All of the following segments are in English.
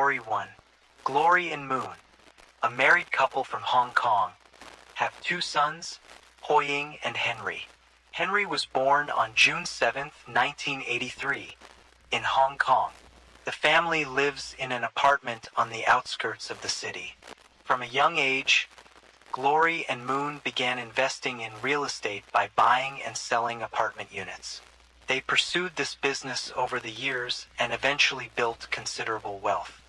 Story 1. Glory and Moon, a married couple from Hong Kong, have two sons, Hoying and Henry. Henry was born on June 7, 1983, in Hong Kong. The family lives in an apartment on the outskirts of the city. From a young age, Glory and Moon began investing in real estate by buying and selling apartment units. They pursued this business over the years and eventually built considerable wealth.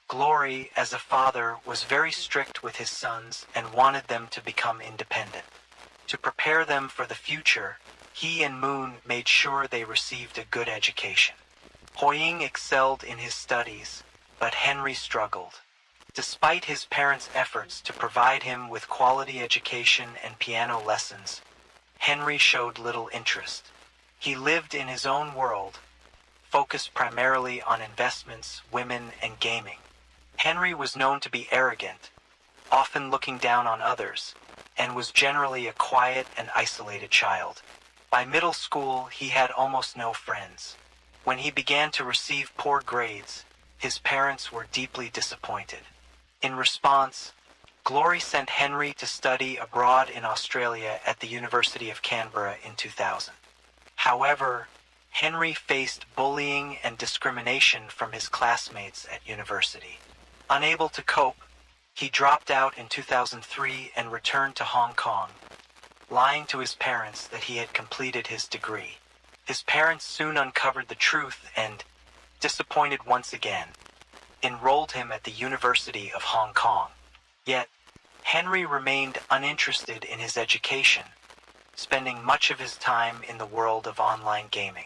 Glory, as a father, was very strict with his sons and wanted them to become independent. To prepare them for the future, he and Moon made sure they received a good education. Hoying excelled in his studies, but Henry struggled. Despite his parents' efforts to provide him with quality education and piano lessons, Henry showed little interest. He lived in his own world, focused primarily on investments, women, and gaming. Henry was known to be arrogant, often looking down on others, and was generally a quiet and isolated child. By middle school, he had almost no friends. When he began to receive poor grades, his parents were deeply disappointed. In response, Glory sent Henry to study abroad in Australia at the University of Canberra in 2000. However, Henry faced bullying and discrimination from his classmates at university. Unable to cope, he dropped out in 2003 and returned to Hong Kong, lying to his parents that he had completed his degree. His parents soon uncovered the truth and, disappointed once again, enrolled him at the University of Hong Kong. Yet, Henry remained uninterested in his education, spending much of his time in the world of online gaming.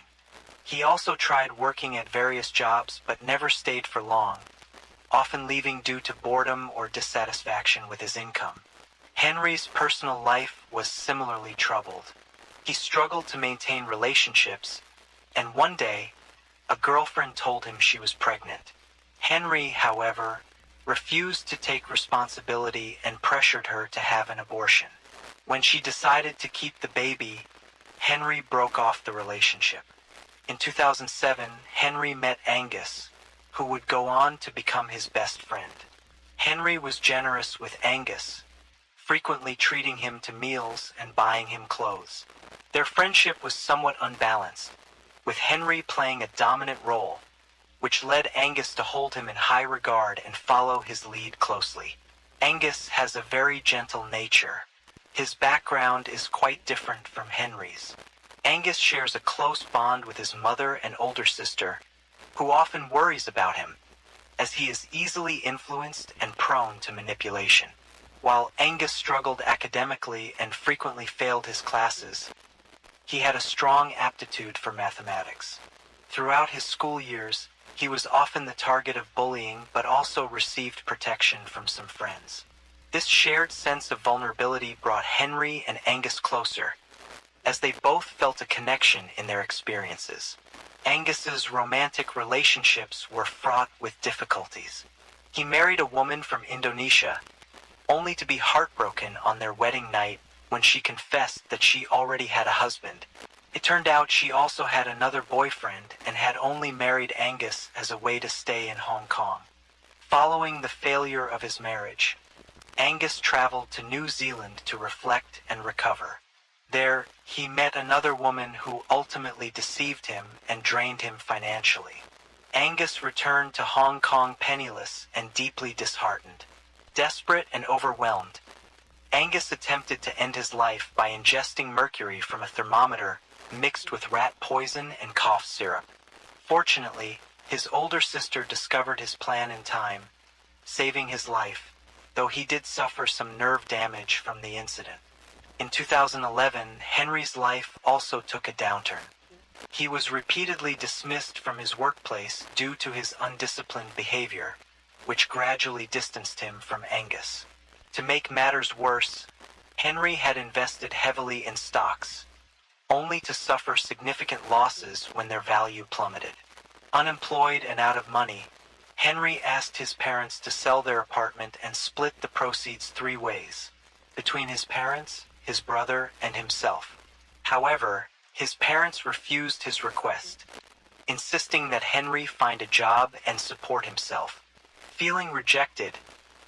He also tried working at various jobs but never stayed for long, often leaving due to boredom or dissatisfaction with his income. Henry's personal life was similarly troubled. He struggled to maintain relationships, and one day, a girlfriend told him she was pregnant. Henry, however, refused to take responsibility and pressured her to have an abortion. When she decided to keep the baby, Henry broke off the relationship. In 2007, Henry met Angus, who would go on to become his best friend. Henry was generous with Angus, frequently treating him to meals and buying him clothes. Their friendship was somewhat unbalanced, with Henry playing a dominant role, which led Angus to hold him in high regard and follow his lead closely. Angus has a very gentle nature. His background is quite different from Henry's. Angus shares a close bond with his mother and older sister, who often worries about him, as he is easily influenced and prone to manipulation. While Angus struggled academically and frequently failed his classes, he had a strong aptitude for mathematics. Throughout his school years, he was often the target of bullying but also received protection from some friends. This shared sense of vulnerability brought Henry and Angus closer, as they both felt a connection in their experiences. Angus's romantic relationships were fraught with difficulties. He married a woman from Indonesia, only to be heartbroken on their wedding night when she confessed that she already had a husband. It turned out she also had another boyfriend and had only married Angus as a way to stay in Hong Kong. Following the failure of his marriage, Angus traveled to New Zealand to reflect and recover. There, he met another woman who ultimately deceived him and drained him financially. Angus returned to Hong Kong penniless and deeply disheartened. Desperate and overwhelmed, Angus attempted to end his life by ingesting mercury from a thermometer mixed with rat poison and cough syrup. Fortunately, his older sister discovered his plan in time, saving his life, though he did suffer some nerve damage from the incident. In 2011, Henry's life also took a downturn. He was repeatedly dismissed from his workplace due to his undisciplined behavior, which gradually distanced him from Angus. To make matters worse, Henry had invested heavily in stocks, only to suffer significant losses when their value plummeted. Unemployed and out of money, Henry asked his parents to sell their apartment and split the proceeds 3 ways, between his parents, his brother, and himself. However, his parents refused his request, insisting that Henry find a job and support himself. Feeling rejected,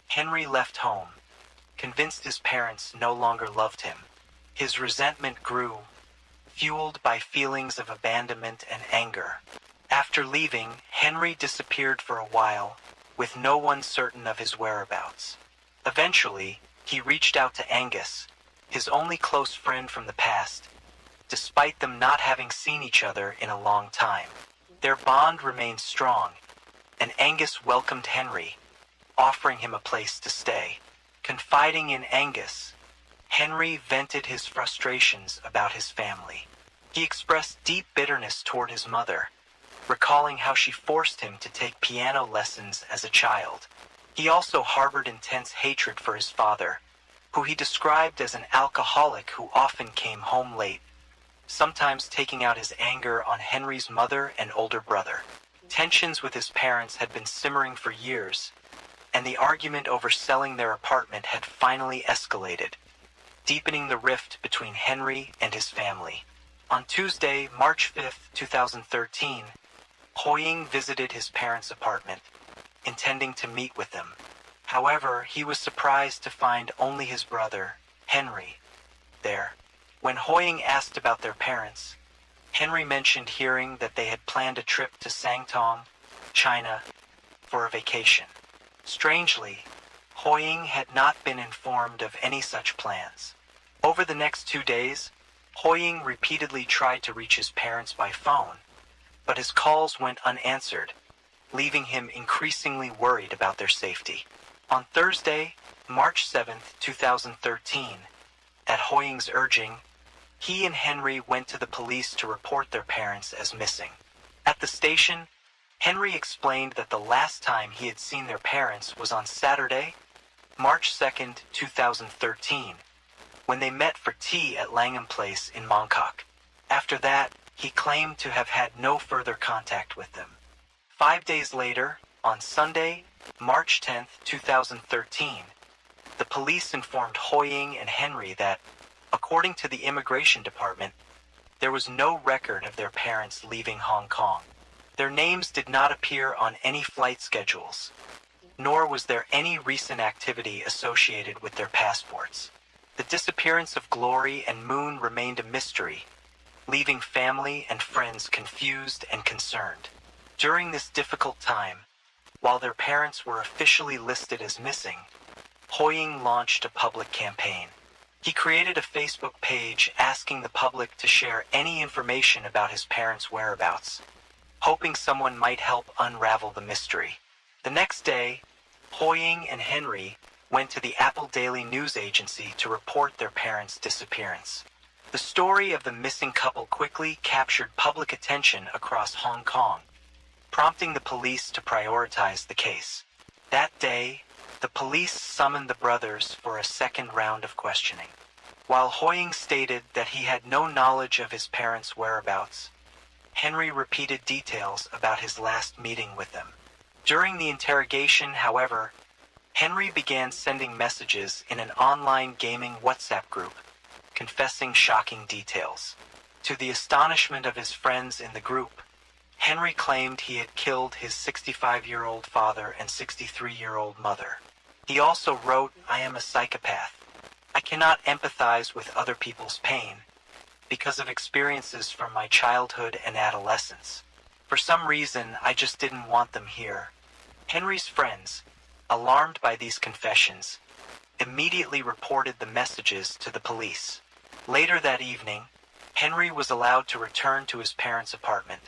Henry left home, convinced his parents no longer loved him. His resentment grew, fueled by feelings of abandonment and anger. After leaving, Henry disappeared for a while, with no one certain of his whereabouts. Eventually, he reached out to Angus, his only close friend from the past, despite them not having seen each other in a long time. Their bond remained strong, and Angus welcomed Henry, offering him a place to stay. Confiding in Angus, Henry vented his frustrations about his family. He expressed deep bitterness toward his mother, recalling how she forced him to take piano lessons as a child. He also harbored intense hatred for his father, who he described as an alcoholic who often came home late, sometimes taking out his anger on Henry's mother and older brother. Tensions with his parents had been simmering for years, and the argument over selling their apartment had finally escalated, deepening the rift between Henry and his family. On Tuesday, March 5, 2013, Hoying visited his parents' apartment, intending to meet with them. However, he was surprised to find only his brother, Henry, there. When Hoying asked about their parents, Henry mentioned hearing that they had planned a trip to Sangtong, China, for a vacation. Strangely, Hoying had not been informed of any such plans. Over the next 2 days, Hoying repeatedly tried to reach his parents by phone, but his calls went unanswered, leaving him increasingly worried about their safety. On Thursday, March 7, 2013, at Hoying's urging, he and Henry went to the police to report their parents as missing. At the station, Henry explained that the last time he had seen their parents was on Saturday, March 2, 2013, when they met for tea at Langham Place in Mongkok. After that, he claimed to have had no further contact with them. 5 days later, on Sunday, March 10, 2013, the police informed Hoying and Henry that, according to the Immigration Department, there was no record of their parents leaving Hong Kong. Their names did not appear on any flight schedules, nor was there any recent activity associated with their passports. The disappearance of Glory and Moon remained a mystery, leaving family and friends confused and concerned. During this difficult time, while their parents were officially listed as missing, Hoying launched a public campaign. He created a Facebook page asking the public to share any information about his parents' whereabouts, hoping someone might help unravel the mystery. The next day, Hoying and Henry went to the Apple Daily News Agency to report their parents' disappearance. The story of the missing couple quickly captured public attention across Hong Kong, prompting the police to prioritize the case. That day, the police summoned the brothers for a second round of questioning. While Hoying stated that he had no knowledge of his parents' whereabouts, Henry repeated details about his last meeting with them. During the interrogation, however, Henry began sending messages in an online gaming WhatsApp group, confessing shocking details. To the astonishment of his friends in the group, Henry claimed he had killed his 65-year-old father and 63-year-old mother. He also wrote, "I am a psychopath. I cannot empathize with other people's pain because of experiences from my childhood and adolescence. For some reason, I just didn't want them here." Henry's friends, alarmed by these confessions, immediately reported the messages to the police. Later that evening, Henry was allowed to return to his parents' apartment.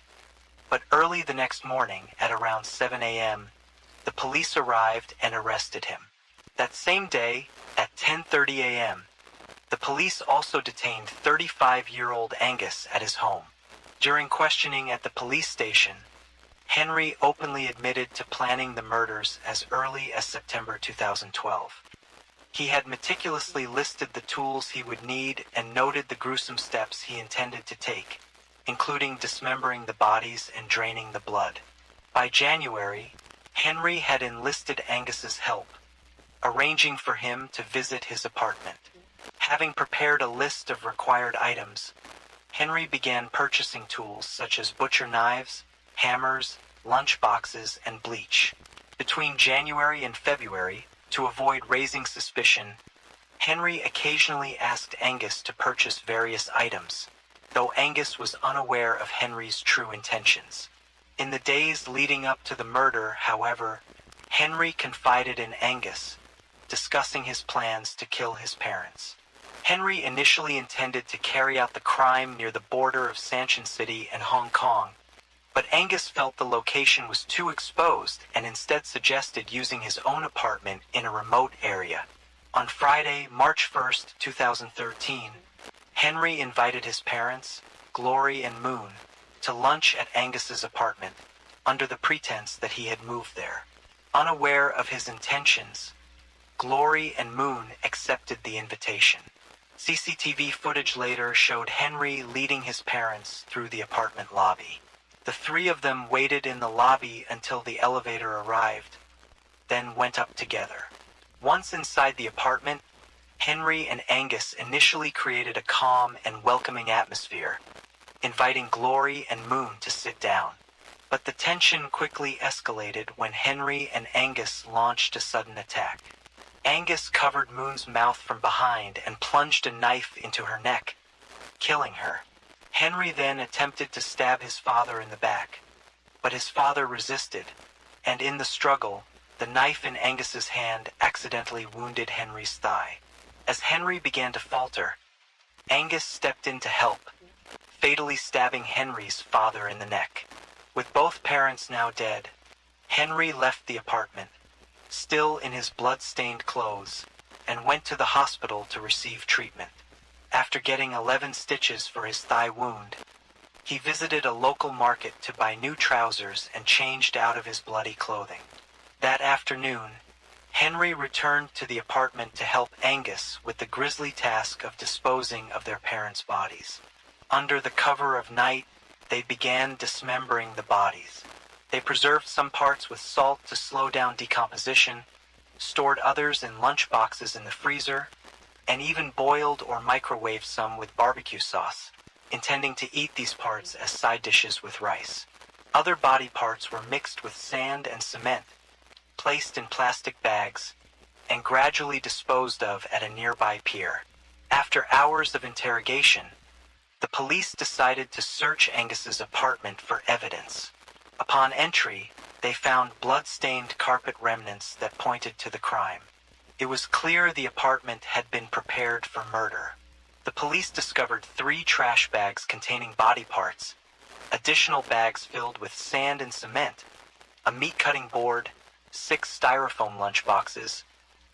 But early the next morning, at around 7 a.m., the police arrived and arrested him. That same day, at 10:30 a.m., the police also detained 35-year-old Angus at his home. During questioning at the police station, Henry openly admitted to planning the murders as early as September 2012. He had meticulously listed the tools he would need and noted the gruesome steps he intended to take, including dismembering the bodies and draining the blood. By January, Henry had enlisted Angus's help, arranging for him to visit his apartment. Having prepared a list of required items, Henry began purchasing tools such as butcher knives, hammers, lunch boxes, and bleach. Between Between January and February, to avoid raising suspicion, Henry occasionally asked Angus to purchase various items, though Angus was unaware of Henry's true intentions. In the days leading up to the murder, however, Henry confided in Angus, discussing his plans to kill his parents. Henry initially intended to carry out the crime near the border of Sanchin City and Hong Kong, but Angus felt the location was too exposed and instead suggested using his own apartment in a remote area. On Friday, March 1st, 2013, Henry invited his parents, Glory and Moon, to lunch at Angus's apartment, under the pretense that he had moved there. Unaware of his intentions, Glory and Moon accepted the invitation. CCTV footage later showed Henry leading his parents through the apartment lobby. The three of them waited in the lobby until the elevator arrived, then went up together. Once inside the apartment, Henry and Angus initially created a calm and welcoming atmosphere, inviting Glory and Moon to sit down. But the tension quickly escalated when Henry and Angus launched a sudden attack. Angus covered Moon's mouth from behind and plunged a knife into her neck, killing her. Henry then attempted to stab his father in the back, but his father resisted, and in the struggle, the knife in Angus's hand accidentally wounded Henry's thigh. As Henry began to falter, Angus stepped in to help, fatally stabbing Henry's father in the neck. With both parents now dead, Henry left the apartment, still in his blood-stained clothes, and went to the hospital to receive treatment. After getting 11 stitches for his thigh wound, he visited a local market to buy new trousers and changed out of his bloody clothing. That afternoon, Henry returned to the apartment to help Angus with the grisly task of disposing of their parents' bodies. Under the cover of night, they began dismembering the bodies. They preserved some parts with salt to slow down decomposition, stored others in lunch boxes in the freezer, and even boiled or microwaved some with barbecue sauce, intending to eat these parts as side dishes with rice. Other body parts were mixed with sand and cement, placed in plastic bags, and gradually disposed of at a nearby pier. After hours of interrogation, the police decided to search Angus's apartment for evidence. Upon entry, they found blood-stained carpet remnants that pointed to the crime. It was clear the apartment had been prepared for murder. The police discovered 3 trash bags containing body parts, additional bags filled with sand and cement, a meat-cutting board, 6 styrofoam lunchboxes,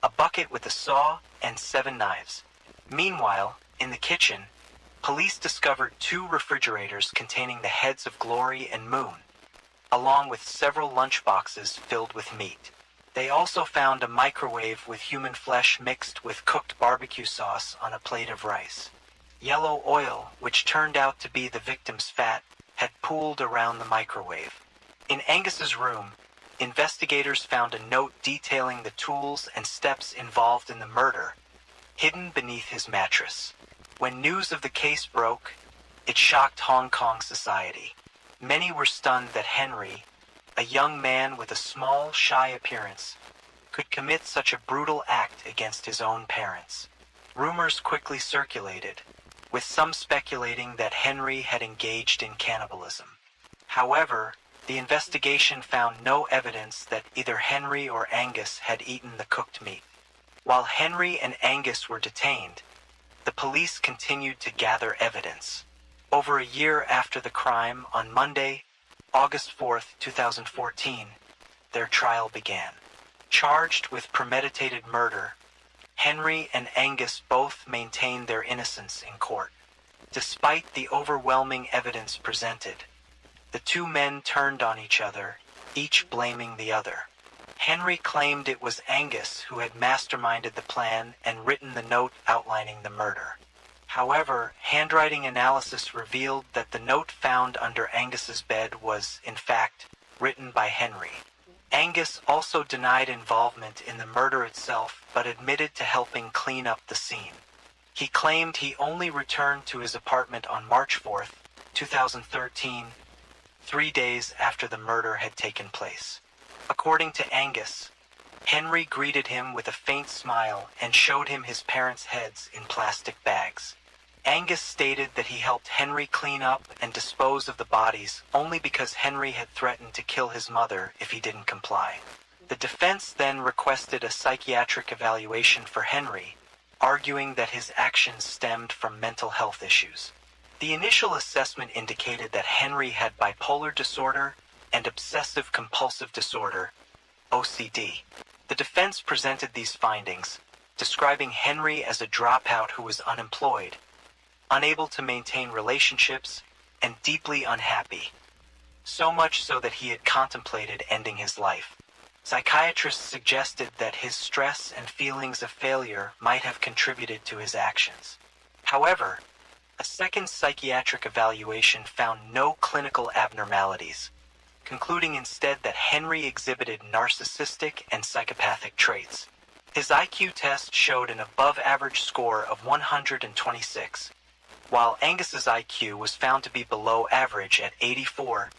a bucket with a saw, and 7 knives. Meanwhile, in the kitchen, police discovered 2 refrigerators containing the heads of Glory and Moon, along with several lunchboxes filled with meat. They also found a microwave with human flesh mixed with cooked barbecue sauce on a plate of rice. Yellow oil, which turned out to be the victim's fat, had pooled around the microwave. In Angus's room, investigators found a note detailing the tools and steps involved in the murder, hidden beneath his mattress. When news of the case broke, it shocked Hong Kong society. Many were stunned that Henry, a young man with a small, shy appearance, could commit such a brutal act against his own parents. Rumors quickly circulated, with some speculating that Henry had engaged in cannibalism. However, the investigation found no evidence that either Henry or Angus had eaten the cooked meat. While Henry and Angus were detained, the police continued to gather evidence. Over a year after the crime, on Monday, August 4, 2014, their trial began. Charged with premeditated murder, Henry and Angus both maintained their innocence in court. Despite the overwhelming evidence presented, the 2 men turned on each other, each blaming the other. Henry claimed it was Angus who had masterminded the plan and written the note outlining the murder. However, handwriting analysis revealed that the note found under Angus's bed was, in fact, written by Henry. Angus also denied involvement in the murder itself, but admitted to helping clean up the scene. He claimed he only returned to his apartment on March 4, 2013, 3 days after the murder had taken place. According to Angus, Henry greeted him with a faint smile and showed him his parents' heads in plastic bags. Angus stated that he helped Henry clean up and dispose of the bodies only because Henry had threatened to kill his mother if he didn't comply. The defense then requested a psychiatric evaluation for Henry, arguing that his actions stemmed from mental health issues. The initial assessment indicated that Henry had bipolar disorder and obsessive-compulsive disorder, OCD. The defense presented these findings, describing Henry as a dropout who was unemployed, unable to maintain relationships, and deeply unhappy. So much so that he had contemplated ending his life. Psychiatrists suggested that his stress and feelings of failure might have contributed to his actions. However, a second psychiatric evaluation found no clinical abnormalities, concluding instead that Henry exhibited narcissistic and psychopathic traits. His IQ test showed an above-average score of 126, while Angus's IQ was found to be below average at 84,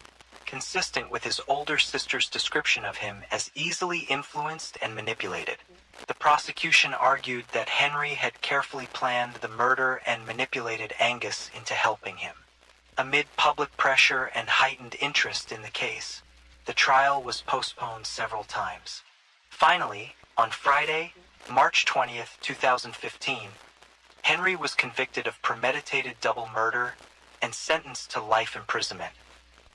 consistent with his older sister's description of him as easily influenced and manipulated. The prosecution argued that Henry had carefully planned the murder and manipulated Angus into helping him. Amid public pressure and heightened interest in the case, the trial was postponed several times. Finally, on Friday, March 20, 2015, Henry was convicted of premeditated double murder and sentenced to life imprisonment,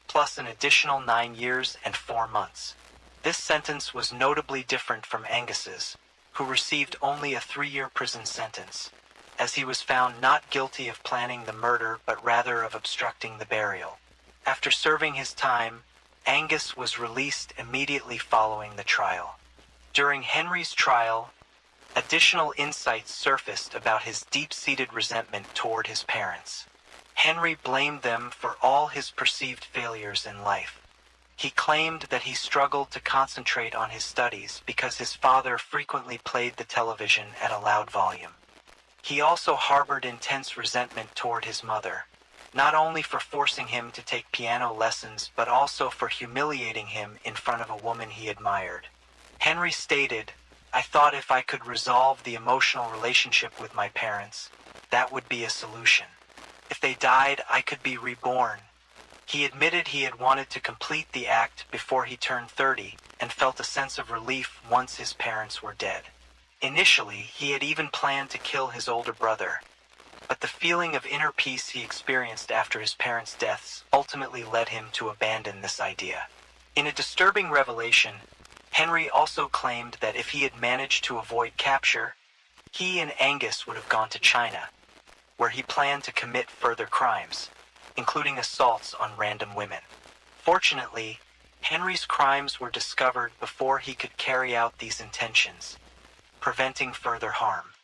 plus an additional 9 years and 4 months. This sentence was notably different from Angus's, who received only a 3-year prison sentence, as he was found not guilty of planning the murder but rather of obstructing the burial. After serving his time, Angus was released immediately following the trial. During Henry's trial, additional insights surfaced about his deep-seated resentment toward his parents. Henry blamed them for all his perceived failures in life. He claimed that he struggled to concentrate on his studies because his father frequently played the television at a loud volume. He also harbored intense resentment toward his mother, not only for forcing him to take piano lessons but also for humiliating him in front of a woman he admired. Henry stated, "I thought if I could resolve the emotional relationship with my parents, that would be a solution. If they died, I could be reborn." He admitted he had wanted to complete the act before he turned 30 and felt a sense of relief once his parents were dead. Initially, he had even planned to kill his older brother, but the feeling of inner peace he experienced after his parents' deaths ultimately led him to abandon this idea. In a disturbing revelation, Henry also claimed that if he had managed to avoid capture, he and Angus would have gone to China, where he planned to commit further crimes, including assaults on random women. Fortunately, Henry's crimes were discovered before he could carry out these intentions, preventing further harm.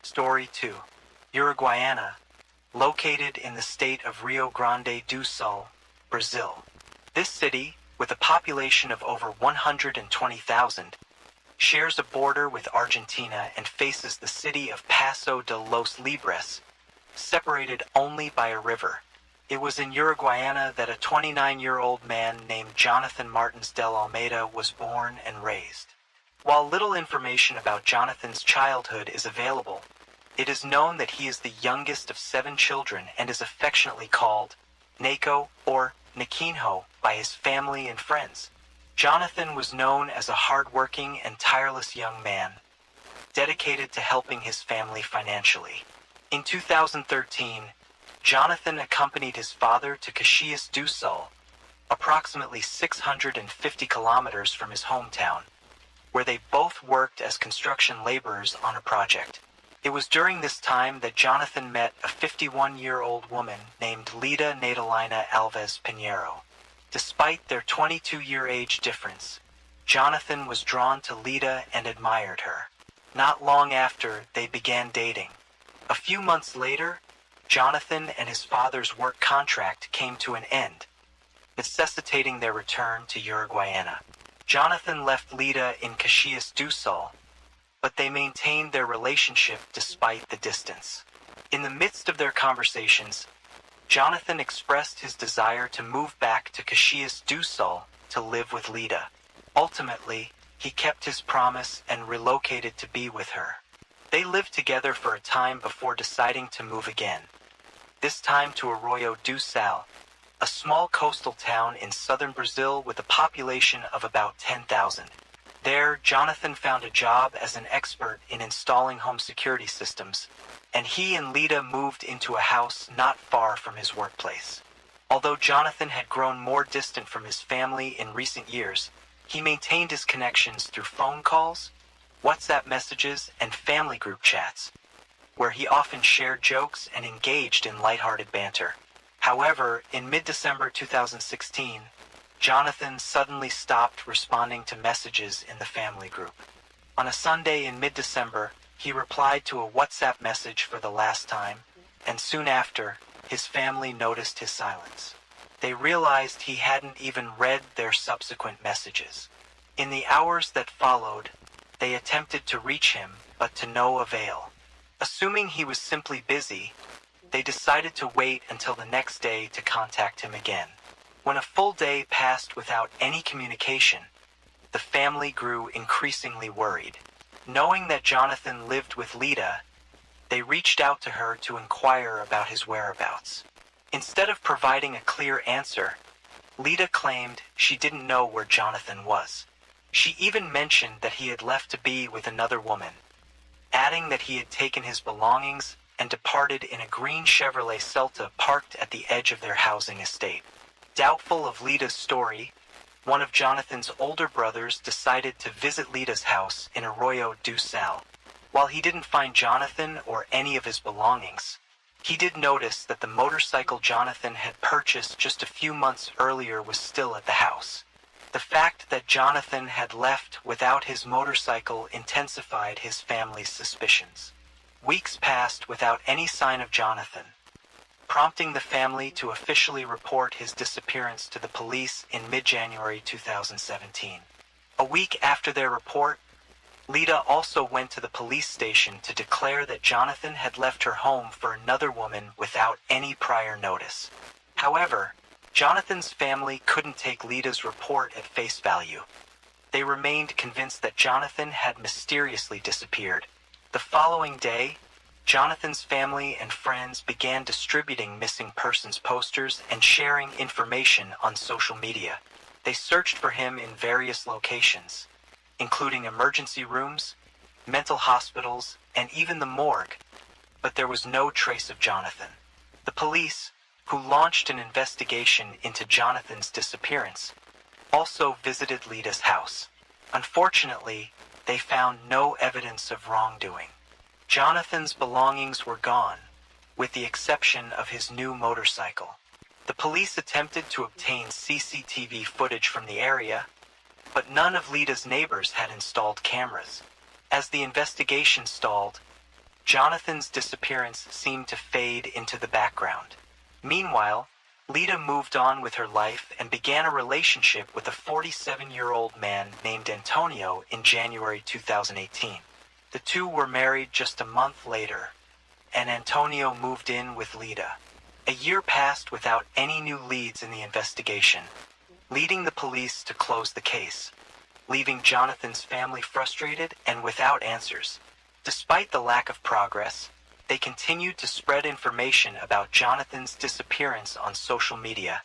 Story 2. Uruguaiana, located in the state of Rio Grande do Sul, Brazil. This city, with a population of over 120,000, shares a border with Argentina and faces the city of Paso de los Libres, separated only by a river. It was in Uruguaiana that a 29-year-old man named Jonathan Martins del Almeida was born and raised. While little information about Jonathan's childhood is available, it is known that he is the youngest of 7 children and is affectionately called Naco or Naquinho by his family and friends. Jonathan was known as a hard-working and tireless young man, dedicated to helping his family financially. In 2013, Jonathan accompanied his father to Caxias do Sul, approximately 650 kilometers from his hometown, where they both worked as construction laborers on a project. It was during this time that Jonathan met a 51-year-old woman named Lida Nadalina Alves Pinheiro. Despite their 22-year age difference, Jonathan was drawn to Lida and admired her. Not long after, they began dating. A few months later, Jonathan and his father's work contract came to an end, necessitating their return to Uruguaiana. Jonathan left Lida in Caxias do Sul, but they maintained their relationship despite the distance. In the midst of their conversations, Jonathan expressed his desire to move back to Caxias do Sul to live with Lita. Ultimately, he kept his promise and relocated to be with her. They lived together for a time before deciding to move again, this time to Arroio do Sal, a small coastal town in southern Brazil with a population of about 10,000. There, Jonathan found a job as an expert in installing home security systems, and he and Lita moved into a house not far from his workplace. Although Jonathan had grown more distant from his family in recent years, he maintained his connections through phone calls, WhatsApp messages, and family group chats, where he often shared jokes and engaged in lighthearted banter. However, in mid-December 2016, Jonathan suddenly stopped responding to messages in the family group. On a Sunday in mid-December, he replied to a WhatsApp message for the last time, and soon after, his family noticed his silence. They realized he hadn't even read their subsequent messages. In the hours that followed, they attempted to reach him, but to no avail. Assuming he was simply busy, they decided to wait until the next day to contact him again. When a full day passed without any communication, the family grew increasingly worried. Knowing that Jonathan lived with Lita, they reached out to her to inquire about his whereabouts. Instead of providing a clear answer, Lita claimed she didn't know where Jonathan was. She even mentioned that he had left to be with another woman, adding that he had taken his belongings and departed in a green Chevrolet Celta parked at the edge of their housing estate. Doubtful of Lita's story, one of Jonathan's older brothers decided to visit Lita's house in Arroio do Sal. While he didn't find Jonathan or any of his belongings, he did notice that the motorcycle Jonathan had purchased just a few months earlier was still at the house. The fact that Jonathan had left without his motorcycle intensified his family's suspicions. Weeks passed without any sign of Jonathan, prompting the family to officially report his disappearance to the police in mid-January 2017. A week after their report, Lita also went to the police station to declare that Jonathan had left her home for another woman without any prior notice. However, Jonathan's family couldn't take Lita's report at face value. They remained convinced that Jonathan had mysteriously disappeared. The following day, Jonathan's family and friends began distributing missing persons posters and sharing information on social media. They searched for him in various locations, including emergency rooms, mental hospitals, and even the morgue, but there was no trace of Jonathan. The police, who launched an investigation into Jonathan's disappearance, also visited Lita's house. Unfortunately, they found no evidence of wrongdoing. Jonathan's belongings were gone, with the exception of his new motorcycle. The police attempted to obtain CCTV footage from the area, but none of Lita's neighbors had installed cameras. As the investigation stalled, Jonathan's disappearance seemed to fade into the background. Meanwhile, Lita moved on with her life and began a relationship with a 47-year-old man named Antonio in January 2018. The two were married just a month later, and Antonio moved in with Lita. A year passed without any new leads in the investigation, leading the police to close the case, leaving Jonathan's family frustrated and without answers. Despite the lack of progress, they continued to spread information about Jonathan's disappearance on social media,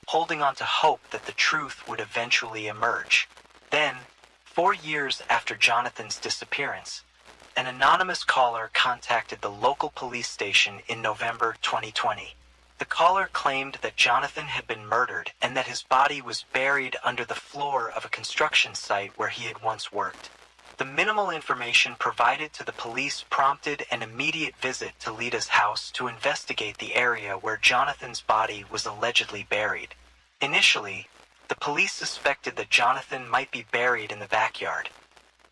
holding on to hope that the truth would eventually emerge. Then, 4 years after Jonathan's disappearance, an anonymous caller contacted the local police station in November 2020. The caller claimed that Jonathan had been murdered and that his body was buried under the floor of a construction site where he had once worked. The minimal information provided to the police prompted an immediate visit to Lita's house to investigate the area where Jonathan's body was allegedly buried. Initially, the police suspected that Jonathan might be buried in the backyard,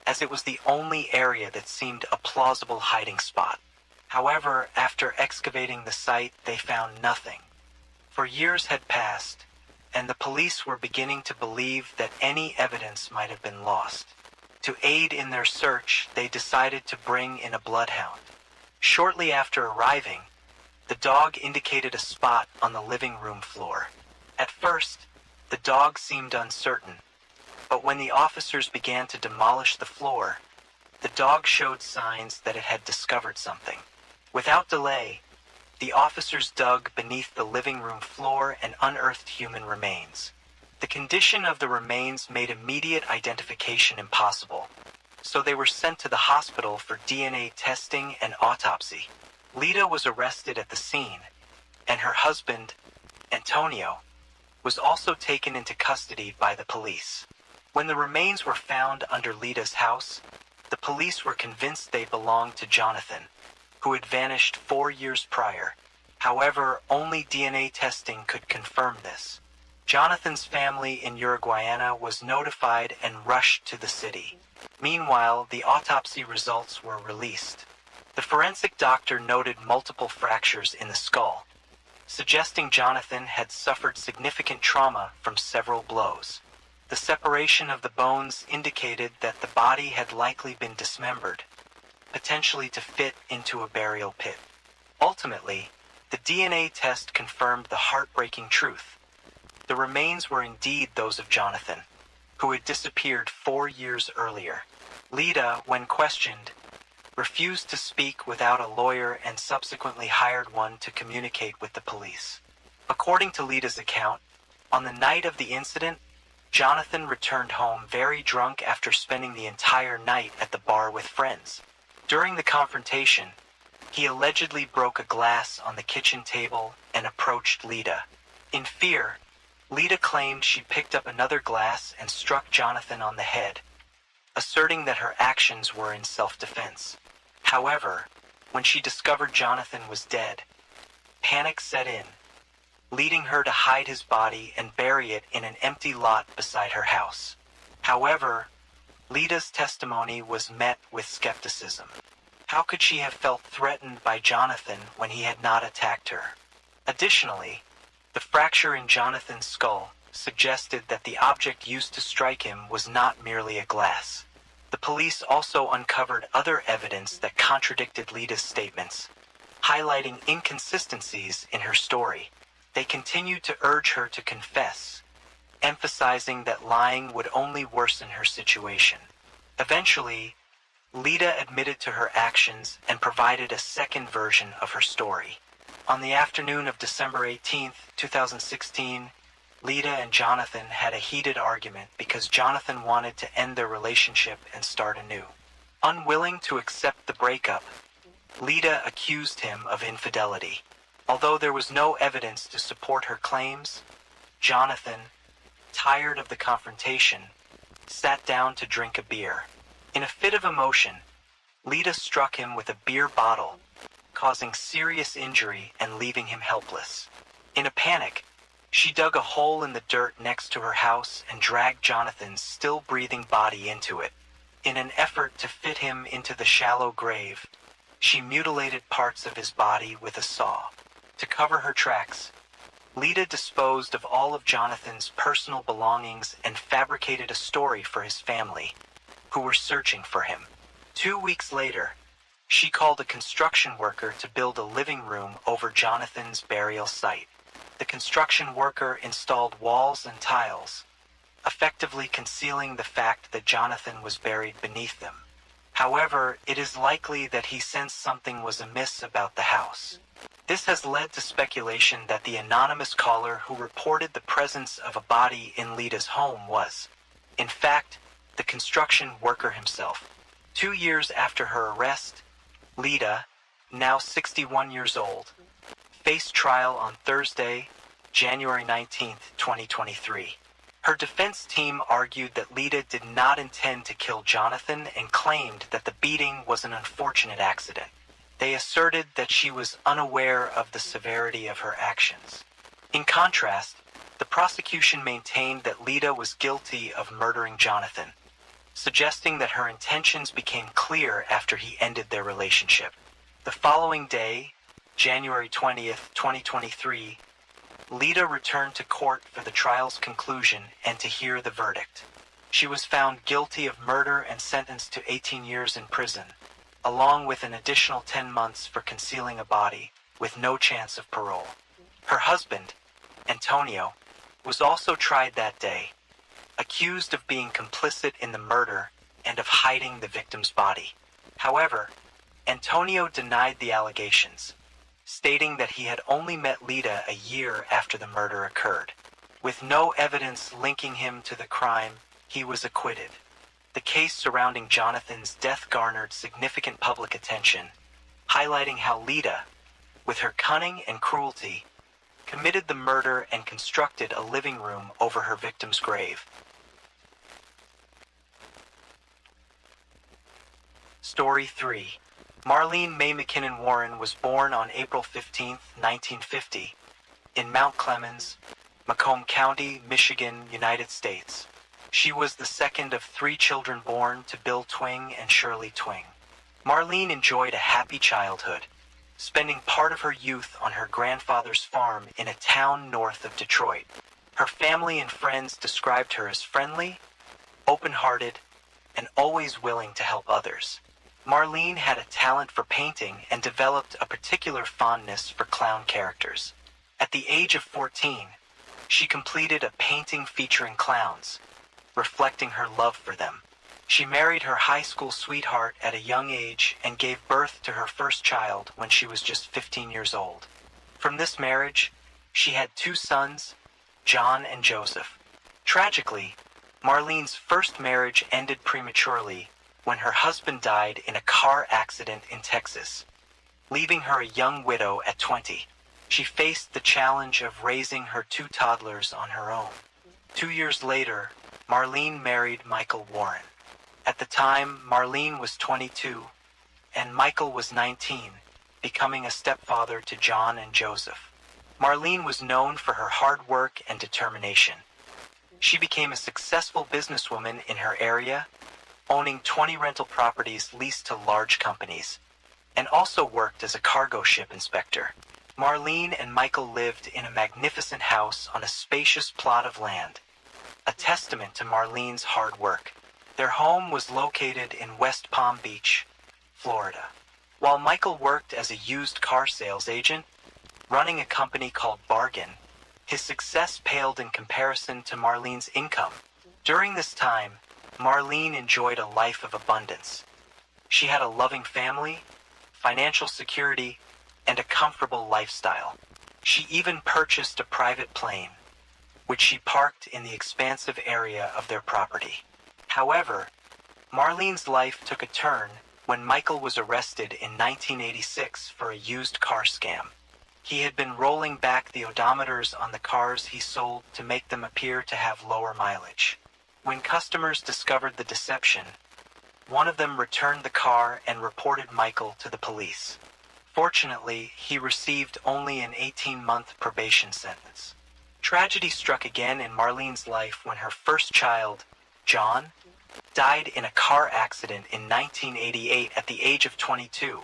as it was the only area that seemed a plausible hiding spot. However, after excavating the site, they found nothing. For years had passed, and the police were beginning to believe that any evidence might have been lost. To aid in their search, they decided to bring in a bloodhound. Shortly after arriving, The dog indicated a spot on the living room floor. At first, the dog seemed uncertain, but when the officers began to demolish the floor, the dog showed signs that it had discovered something. Without delay, the officers dug beneath the living room floor and unearthed human remains. The condition of the remains made immediate identification impossible, so they were sent to the hospital for DNA testing and autopsy. Lita was arrested at the scene, and her husband, Antonio, was also taken into custody by the police. When the remains were found under Lita's house, the police were convinced they belonged to Jonathan, who had vanished 4 years prior. However, only DNA testing could confirm this. Jonathan's family in Uruguayana was notified and rushed to the city. Meanwhile, the autopsy results were released. The forensic doctor noted multiple fractures in the skull, suggesting Jonathan had suffered significant trauma from several blows. The separation of the bones indicated that the body had likely been dismembered, potentially to fit into a burial pit. Ultimately, the DNA test confirmed the heartbreaking truth. The remains were indeed those of Jonathan, who had disappeared 4 years earlier. Lita, when questioned, refused to speak without a lawyer and subsequently hired one to communicate with the police. According to Lita's account, on the night of the incident, Jonathan returned home very drunk after spending the entire night at the bar with friends. During the confrontation, he allegedly broke a glass on the kitchen table and approached Lita. In fear, Lita claimed she picked up another glass and struck Jonathan on the head, asserting that her actions were in self-defense. However, when she discovered Jonathan was dead, panic set in, leading her to hide his body and bury it in an empty lot beside her house. However, Lita's testimony was met with skepticism. How could she have felt threatened by Jonathan when he had not attacked her? Additionally, the fracture in Jonathan's skull suggested that the object used to strike him was not merely a glass. The police also uncovered other evidence that contradicted Lita's statements, highlighting inconsistencies in her story. They continued to urge her to confess, emphasizing that lying would only worsen her situation. Eventually, Lita admitted to her actions and provided a second version of her story. On the afternoon of December 18, 2016, Lita and Jonathan had a heated argument because Jonathan wanted to end their relationship and start anew. Unwilling to accept the breakup, Lita accused him of infidelity. Although there was no evidence to support her claims, Jonathan, tired of the confrontation, sat down to drink a beer. In a fit of emotion, Lita struck him with a beer bottle, causing serious injury and leaving him helpless. In a panic, she dug a hole in the dirt next to her house and dragged Jonathan's still-breathing body into it. In an effort to fit him into the shallow grave, she mutilated parts of his body with a saw. To cover her tracks, Lita disposed of all of Jonathan's personal belongings and fabricated a story for his family, who were searching for him. 2 weeks later, she called a construction worker to build a living room over Jonathan's burial site. The construction worker installed walls and tiles, effectively concealing the fact that Jonathan was buried beneath them. However, it is likely that he sensed something was amiss about the house. This has led to speculation that the anonymous caller who reported the presence of a body in Lita's home was, in fact, the construction worker himself. 2 years after her arrest, Lita, now 61 years old, faced trial on Thursday, January 19, 2023. Her defense team argued that Lita did not intend to kill Jonathan and claimed that the beating was an unfortunate accident. They asserted that she was unaware of the severity of her actions. In contrast, the prosecution maintained that Lita was guilty of murdering Jonathan, suggesting that her intentions became clear after he ended their relationship. The following day, January 20th, 2023, Lita returned to court for the trial's conclusion and to hear the verdict. She was found guilty of murder and sentenced to 18 years in prison, along with an additional 10 months for concealing a body, with no chance of parole. Her husband, Antonio, was also tried that day, accused of being complicit in the murder and of hiding the victim's body. However, Antonio denied the allegations, stating that he had only met Lita a year after the murder occurred. With no evidence linking him to the crime, he was acquitted. The case surrounding Jonathan's death garnered significant public attention, highlighting how Lita, with her cunning and cruelty, committed the murder and constructed a living room over her victim's grave. Story 3. Marlene May McKinnon Warren was born on April 15, 1950, in Mount Clemens, Macomb County, Michigan, United States. She was the second of 3 children born to Bill Twing and Shirley Twing. Marlene enjoyed a happy childhood, spending part of her youth on her grandfather's farm in a town north of Detroit. Her family and friends described her as friendly, open-hearted, and always willing to help others. Marlene had a talent for painting and developed a particular fondness for clown characters. At the age of 14, she completed a painting featuring clowns, reflecting her love for them. She married her high school sweetheart at a young age and gave birth to her first child when she was just 15 years old. From this marriage, she had 2 sons, John and Joseph. Tragically, Marlene's first marriage ended prematurely when her husband died in a car accident in Texas, leaving her a young widow at 20. She faced the challenge of raising her 2 toddlers on her own. 2 years later, Marlene married Michael Warren. At the time, Marlene was 22, and Michael was 19, becoming a stepfather to John and Joseph. Marlene was known for her hard work and determination. She became a successful businesswoman in her area, owning 20 rental properties leased to large companies, and also worked as a cargo ship inspector. Marlene and Michael lived in a magnificent house on a spacious plot of land, a testament to Marlene's hard work. Their home was located in West Palm Beach, Florida. While Michael worked as a used car sales agent, running a company called Bargain, his success paled in comparison to Marlene's income. During this time, Marlene enjoyed a life of abundance. She had a loving family, financial security, and a comfortable lifestyle. She even purchased a private plane, which she parked in the expansive area of their property. However, Marlene's life took a turn when Michael was arrested in 1986 for a used car scam. He had been rolling back the odometers on the cars he sold to make them appear to have lower mileage. When customers discovered the deception, one of them returned the car and reported Michael to the police. Fortunately, he received only an 18-month probation sentence. Tragedy struck again in Marlene's life when her first child, John, died in a car accident in 1988 at the age of 22,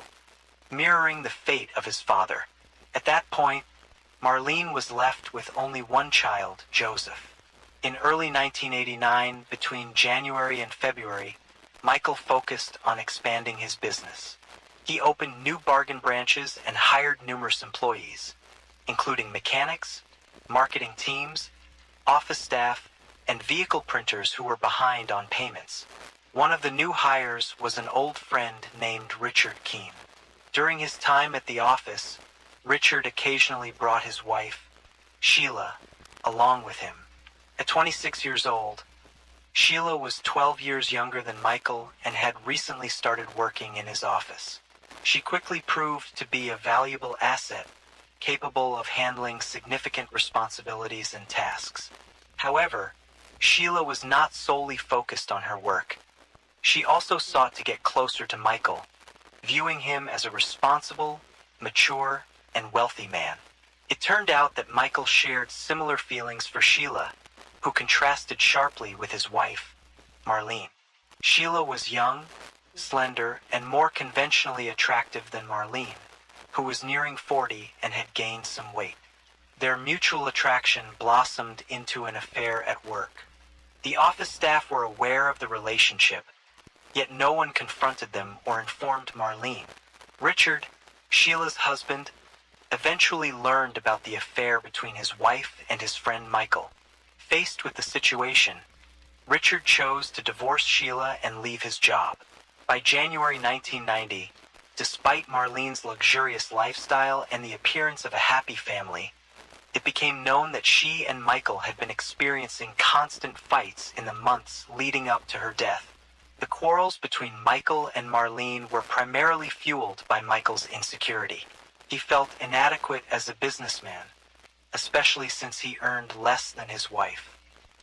mirroring the fate of his father. At that point, Marlene was left with only one child, Joseph. In early 1989, between January and February, Michael focused on expanding his business. He opened new bargain branches and hired numerous employees, including mechanics, marketing teams, office staff, and vehicle printers who were behind on payments. One of the new hires was an old friend named Richard Keene. During his time at the office, Richard occasionally brought his wife, Sheila, along with him. At 26 years old, Sheila was 12 years younger than Michael and had recently started working in his office. She quickly proved to be a valuable asset, capable of handling significant responsibilities and tasks. However, Sheila was not solely focused on her work. She also sought to get closer to Michael, viewing him as a responsible, mature, and wealthy man. It turned out that Michael shared similar feelings for Sheila, who contrasted sharply with his wife, Marlene. Sheila was young, slender, and more conventionally attractive than Marlene, who was nearing 40 and had gained some weight. Their mutual attraction blossomed into an affair at work. The office staff were aware of the relationship, yet no one confronted them or informed Marlene. Richard, Sheila's husband, eventually learned about the affair between his wife and his friend Michael. Faced with the situation, Richard chose to divorce Sheila and leave his job. By January 1990, despite Marlene's luxurious lifestyle and the appearance of a happy family, it became known that she and Michael had been experiencing constant fights in the months leading up to her death. The quarrels between Michael and Marlene were primarily fueled by Michael's insecurity. He felt inadequate as a businessman, especially since he earned less than his wife.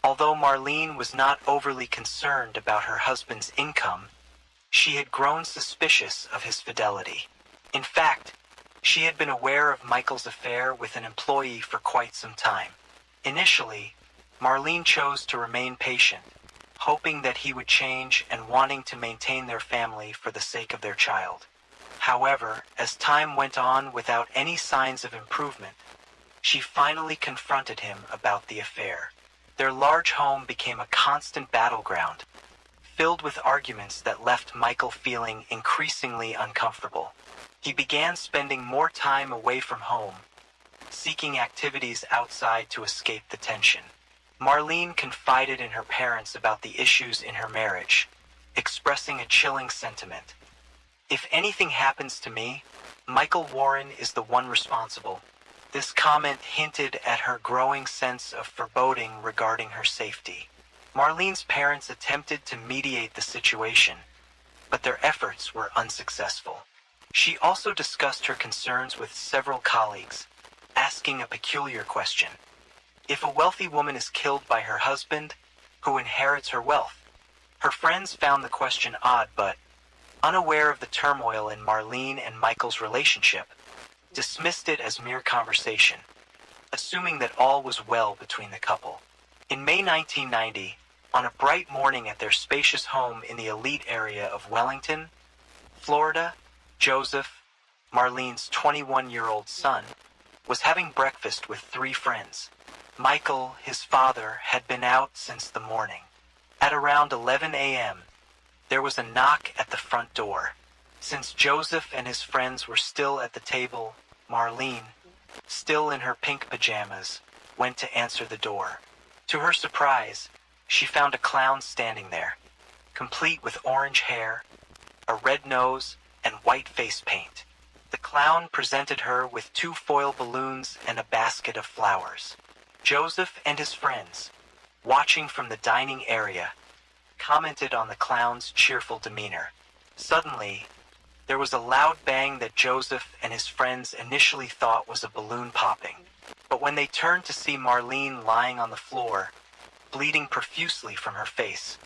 Although Marlene was not overly concerned about her husband's income, she had grown suspicious of his fidelity. In fact, she had been aware of Michael's affair with an employee for quite some time. Initially, Marlene chose to remain patient, hoping that he would change and wanting to maintain their family for the sake of their child. However, as time went on without any signs of improvement, she finally confronted him about the affair. Their large home became a constant battleground, filled with arguments that left Michael feeling increasingly uncomfortable. He began spending more time away from home, seeking activities outside to escape the tension. Marlene confided in her parents about the issues in her marriage, expressing a chilling sentiment. "If anything happens to me, Michael Warren is the one responsible." This comment hinted at her growing sense of foreboding regarding her safety. Marlene's parents attempted to mediate the situation, but their efforts were unsuccessful. She also discussed her concerns with several colleagues, asking a peculiar question. If a wealthy woman is killed by her husband, who inherits her wealth? Her friends found the question odd, but, unaware of the turmoil in Marlene and Michael's relationship, dismissed it as mere conversation, assuming that all was well between the couple. In May 1990, on a bright morning at their spacious home in the elite area of Wellington, Florida, Joseph, Marlene's 21-year-old son, was having breakfast with 3 friends. Michael, his father, had been out since the morning. At around 11 a.m., there was a knock at the front door. Since Joseph and his friends were still at the table, Marlene, still in her pink pajamas, went to answer the door. To her surprise, she found a clown standing there, complete with orange hair, a red nose, and white face paint. The clown presented her with 2 foil balloons and a basket of flowers. Joseph and his friends, watching from the dining area, commented on the clown's cheerful demeanor. Suddenly, there was a loud bang that Joseph and his friends initially thought was a balloon popping. But when they turned to see Marlene lying on the floor, bleeding profusely from her face,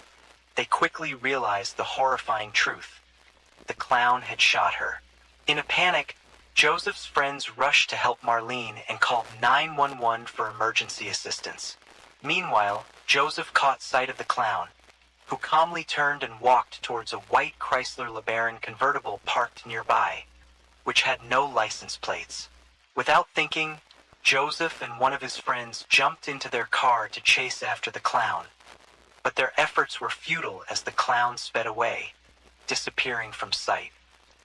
they quickly realized the horrifying truth. The clown had shot her. In a panic, Joseph's friends rushed to help Marlene and called 911 for emergency assistance. Meanwhile, Joseph caught sight of the clown, who calmly turned and walked towards a white Chrysler LeBaron convertible parked nearby, which had no license plates. Without thinking, Joseph and one of his friends jumped into their car to chase after the clown, but their efforts were futile as the clown sped away, disappearing from sight.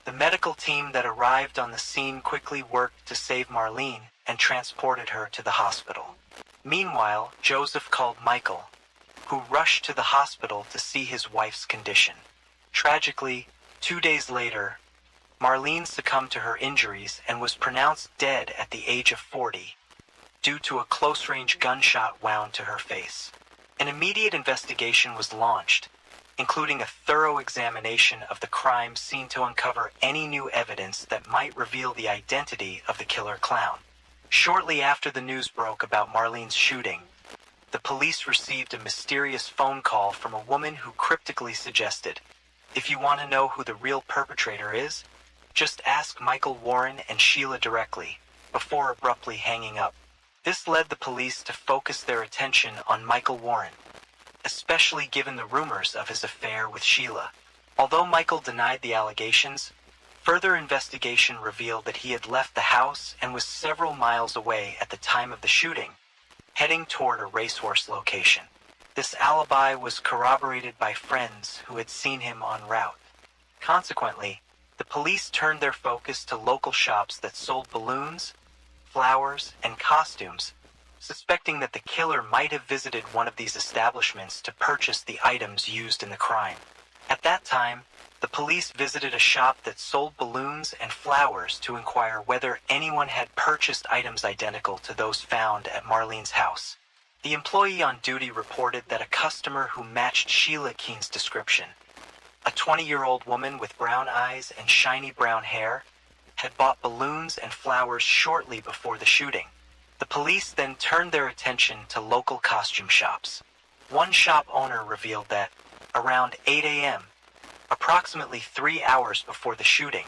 The medical team that arrived on the scene quickly worked to save Marlene and transported her to the hospital. Meanwhile, Joseph called Michael, who rushed to the hospital to see his wife's condition. Tragically, 2 days later, Marlene succumbed to her injuries and was pronounced dead at the age of 40 due to a close-range gunshot wound to her face. An immediate investigation was launched, including a thorough examination of the crime scene to uncover any new evidence that might reveal the identity of the killer clown. Shortly after the news broke about Marlene's shooting, the police received a mysterious phone call from a woman who cryptically suggested, "If you want to know who the real perpetrator is, just ask Michael Warren and Sheila directly," before abruptly hanging up. This led the police to focus their attention on Michael Warren, especially given the rumors of his affair with Sheila. Although Michael denied the allegations, further investigation revealed that he had left the house and was several miles away at the time of the shooting, heading toward a racehorse location. This alibi was corroborated by friends who had seen him en route. Consequently, the police turned their focus to local shops that sold balloons, flowers, and costumes, suspecting that the killer might have visited one of these establishments to purchase the items used in the crime. At that time, the police visited a shop that sold balloons and flowers to inquire whether anyone had purchased items identical to those found at Marlene's house. The employee on duty reported that a customer who matched Sheila Keene's description, a 20-year-old woman with brown eyes and shiny brown hair, had bought balloons and flowers shortly before the shooting. The police then turned their attention to local costume shops. One shop owner revealed that, around 8 a.m., approximately 3 hours before the shooting,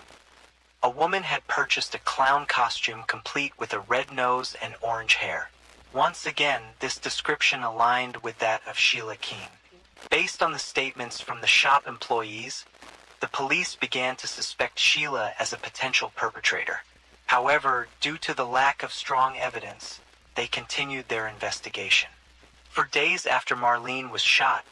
a woman had purchased a clown costume complete with a red nose and orange hair. Once again, this description aligned with that of Sheila Keene. Based on the statements from the shop employees, the police began to suspect Sheila as a potential perpetrator. However, due to the lack of strong evidence, they continued their investigation. For days after Marlene was shot,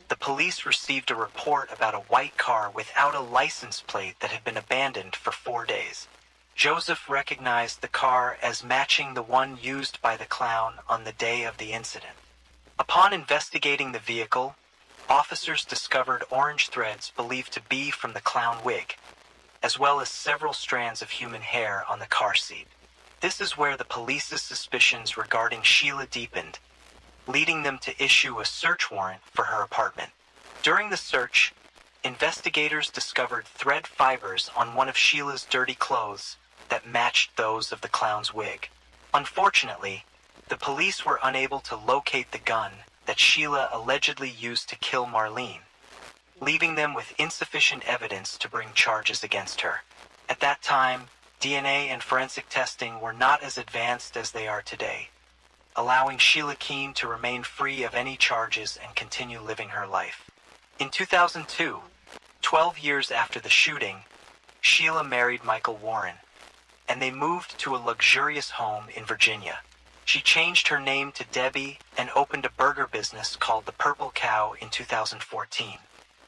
the police received a report about a white car without a license plate that had been abandoned for 4 days. Joseph recognized the car as matching the one used by the clown on the day of the incident. Upon investigating the vehicle, officers discovered orange threads believed to be from the clown wig, as well as several strands of human hair on the car seat. This is where the police's suspicions regarding Sheila deepened, leading them to issue a search warrant for her apartment. During the search, investigators discovered thread fibers on one of Sheila's dirty clothes that matched those of the clown's wig. Unfortunately, the police were unable to locate the gun that Sheila allegedly used to kill Marlene, leaving them with insufficient evidence to bring charges against her. At that time, DNA and forensic testing were not as advanced as they are today, allowing Sheila Keene to remain free of any charges and continue living her life. In 2002, 12 years after the shooting, Sheila married Michael Warren, and they moved to a luxurious home in Virginia. She changed her name to Debbie and opened a burger business called the Purple Cow in 2014.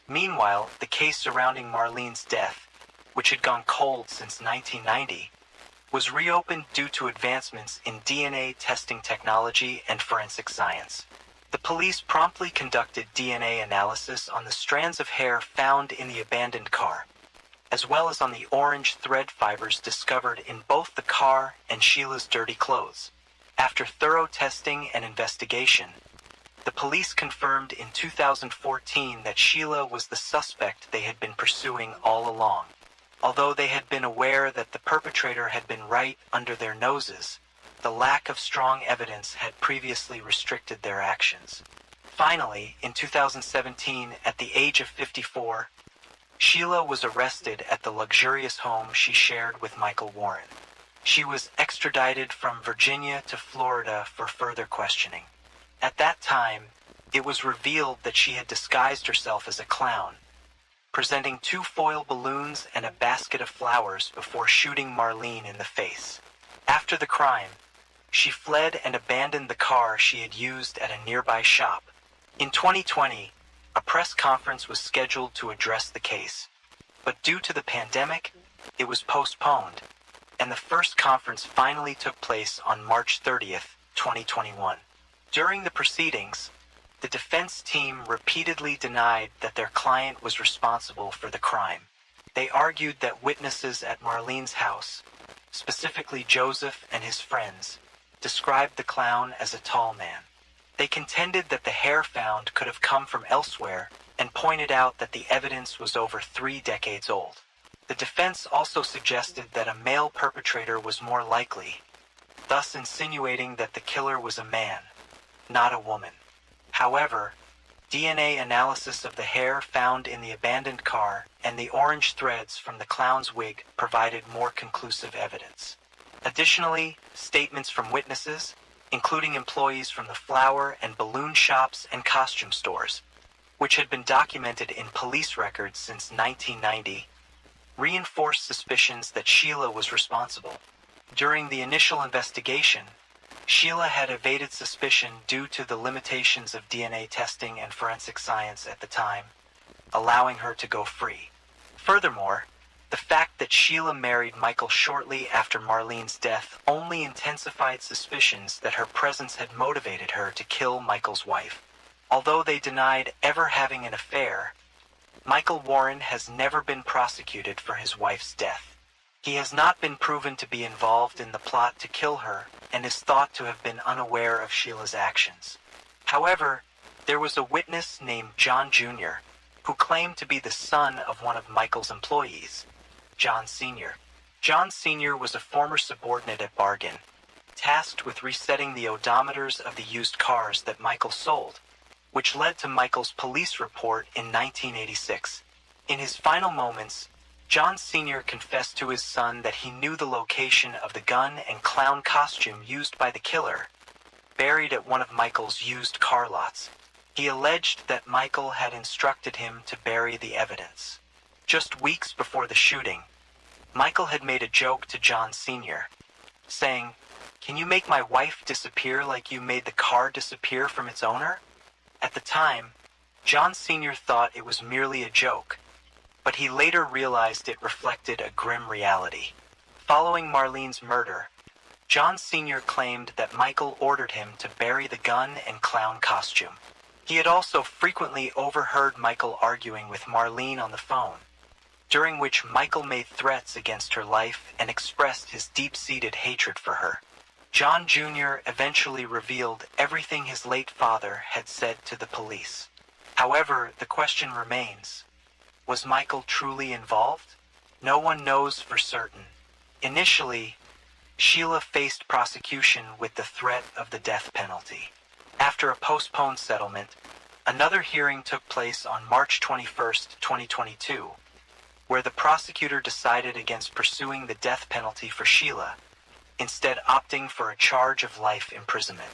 Meanwhile, the case surrounding Marlene's death, which had gone cold since 1990, was reopened due to advancements in DNA testing technology and forensic science. The police promptly conducted DNA analysis on the strands of hair found in the abandoned car, as well as on the orange thread fibers discovered in both the car and Sheila's dirty clothes. After thorough testing and investigation, the police confirmed in 2014 that Sheila was the suspect they had been pursuing all along. Although they had been aware that the perpetrator had been right under their noses, the lack of strong evidence had previously restricted their actions. Finally, in 2017, at the age of 54, Sheila was arrested at the luxurious home she shared with Michael Warren. She was extradited from Virginia to Florida for further questioning. At that time, it was revealed that she had disguised herself as a clown, presenting 2 foil balloons and a basket of flowers before shooting Marlene in the face. After the crime, she fled and abandoned the car she had used at a nearby shop. In 2020, a press conference was scheduled to address the case, but due to the pandemic, it was postponed, and the first conference finally took place on March 30th, 2021. During the proceedings, the defense team repeatedly denied that their client was responsible for the crime. They argued that witnesses at Marlene's house, specifically Joseph and his friends, described the clown as a tall man. They contended that the hair found could have come from elsewhere and pointed out that the evidence was over 3 decades old. The defense also suggested that a male perpetrator was more likely, thus insinuating that the killer was a man, not a woman. However, DNA analysis of the hair found in the abandoned car and the orange threads from the clown's wig provided more conclusive evidence. Additionally, statements from witnesses, including employees from the flower and balloon shops and costume stores, which had been documented in police records since 1990, reinforced suspicions that Sheila was responsible. During the initial investigation, Sheila had evaded suspicion due to the limitations of DNA testing and forensic science at the time, allowing her to go free. Furthermore, The fact that Sheila married Michael shortly after Marlene's death only intensified suspicions that her presence had motivated her to kill Michael's wife. Although they denied ever having an affair, Michael Warren has never been prosecuted for his wife's death. He has not been proven to be involved in the plot to kill her and is thought to have been unaware of Sheila's actions. However, there was a witness named John Jr., who claimed to be the son of one of Michael's employees, John Sr. John Sr. was a former subordinate at Bargain, tasked with resetting the odometers of the used cars that Michael sold, which led to Michael's police report in 1986. In his final moments, John Sr. confessed to his son that he knew the location of the gun and clown costume used by the killer, buried at one of Michael's used car lots. He alleged that Michael had instructed him to bury the evidence. Just weeks before the shooting, Michael had made a joke to John Sr., saying, "Can you make my wife disappear like you made the car disappear from its owner?" At the time, John Sr. thought it was merely a joke, but he later realized it reflected a grim reality. Following Marlene's murder, John Sr. claimed that Michael ordered him to bury the gun and clown costume. He had also frequently overheard Michael arguing with Marlene on the phone, during which Michael made threats against her life and expressed his deep-seated hatred for her. John Jr. eventually revealed everything his late father had said to the police. However, the question remains, was Michael truly involved? No one knows for certain. Initially, Sheila faced prosecution with the threat of the death penalty. After a postponed settlement, another hearing took place on March 21, 2022, where the prosecutor decided against pursuing the death penalty for Sheila, instead opting for a charge of life imprisonment.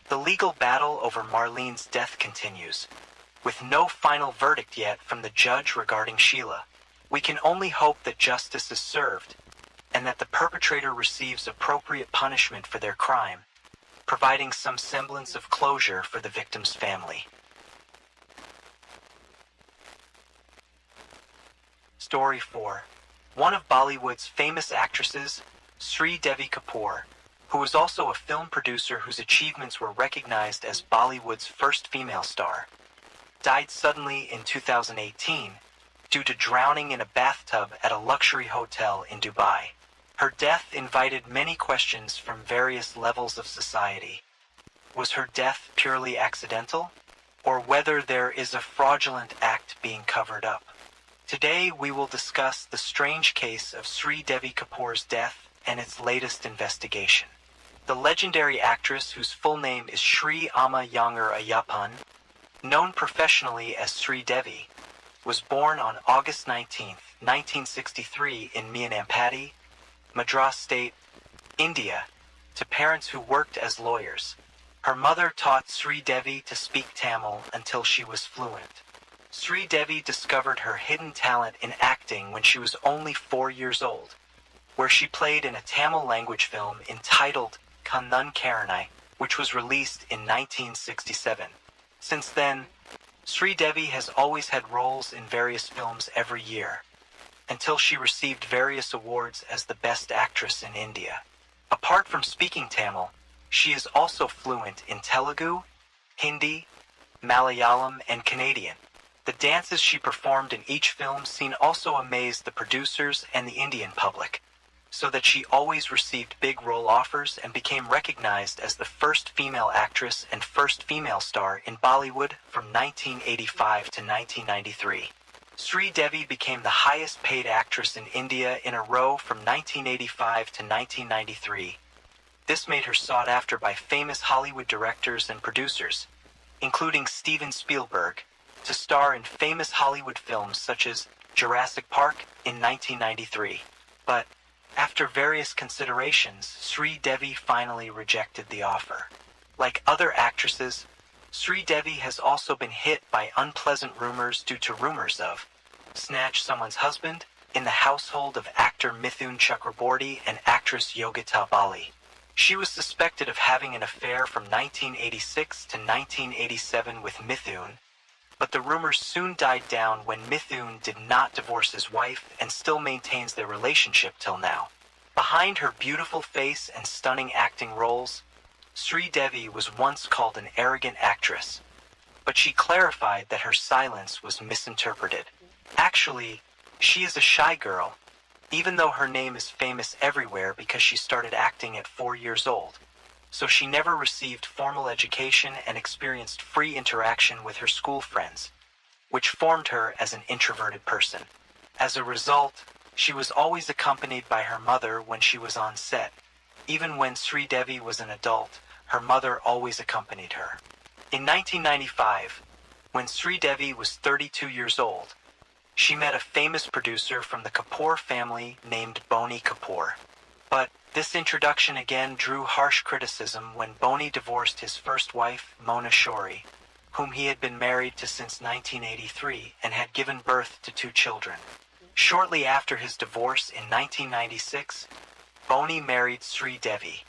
The legal battle over Marlene's death continues, with no final verdict yet from the judge regarding Sheila. We can only hope that justice is served, and that the perpetrator receives appropriate punishment for their crime, providing some semblance of closure for the victim's family. Story 4. One of Bollywood's famous actresses, Sri Devi Kapoor, who was also a film producer whose achievements were recognized as Bollywood's first female star, died suddenly in 2018 due to drowning in a bathtub at a luxury hotel in Dubai. Her death invited many questions from various levels of society. Was her death purely accidental, or whether there is a fraudulent act being covered up? Today we will discuss the strange case of Sri Devi Kapoor's death and its latest investigation. The legendary actress, whose full name is Sri Amma Yangar Ayyappan, known professionally as Sri Devi, was born on August 19, 1963 in Mianampati, Madras State, India, to parents who worked as lawyers. Her mother taught Sri Devi to speak Tamil until she was fluent. Sri Devi discovered her hidden talent in acting when she was only 4 years old, where she played in a Tamil language film entitled Kannan Karanai, which was released in 1967. Since then, Sri Devi has always had roles in various films every year, until she received various awards as the best actress in India. Apart from speaking Tamil, she is also fluent in Telugu, Hindi, Malayalam, and Canadian. The dances she performed in each film scene also amazed the producers and the Indian public, so that she always received big role offers and became recognized as the first female actress and first female star in Bollywood from 1985 to 1993. Sri Devi became the highest paid actress in India in a row from 1985 to 1993. This made her sought after by famous Hollywood directors and producers, including Steven Spielberg, to star in famous Hollywood films such as Jurassic Park in 1993. But, after various considerations, Sri Devi finally rejected the offer. Like other actresses, Sri Devi has also been hit by unpleasant rumors due to rumors of snatch someone's husband in the household of actor Mithun Chakraborty and actress Yogita Bali. She was suspected of having an affair from 1986 to 1987 with Mithun, but the rumors soon died down when Mithun did not divorce his wife and still maintains their relationship till now. Behind her beautiful face and stunning acting roles, Sri Devi was once called an arrogant actress, but she clarified that her silence was misinterpreted. Actually, she is a shy girl, even though her name is famous everywhere because she started acting at 4 years old. So she never received formal education and experienced free interaction with her school friends, which formed her as an introverted person. As a result, she was always accompanied by her mother when she was on set. Even when Sri Devi was an adult, her mother always accompanied her. In 1995, when Sri Devi was 32 years old, she met a famous producer from the Kapoor family named Boney Kapoor. But this introduction again drew harsh criticism when Boney divorced his first wife, Mona Shori, whom he had been married to since 1983 and had given birth to 2 children. Shortly after his divorce in 1996, Boney married Sri Devi,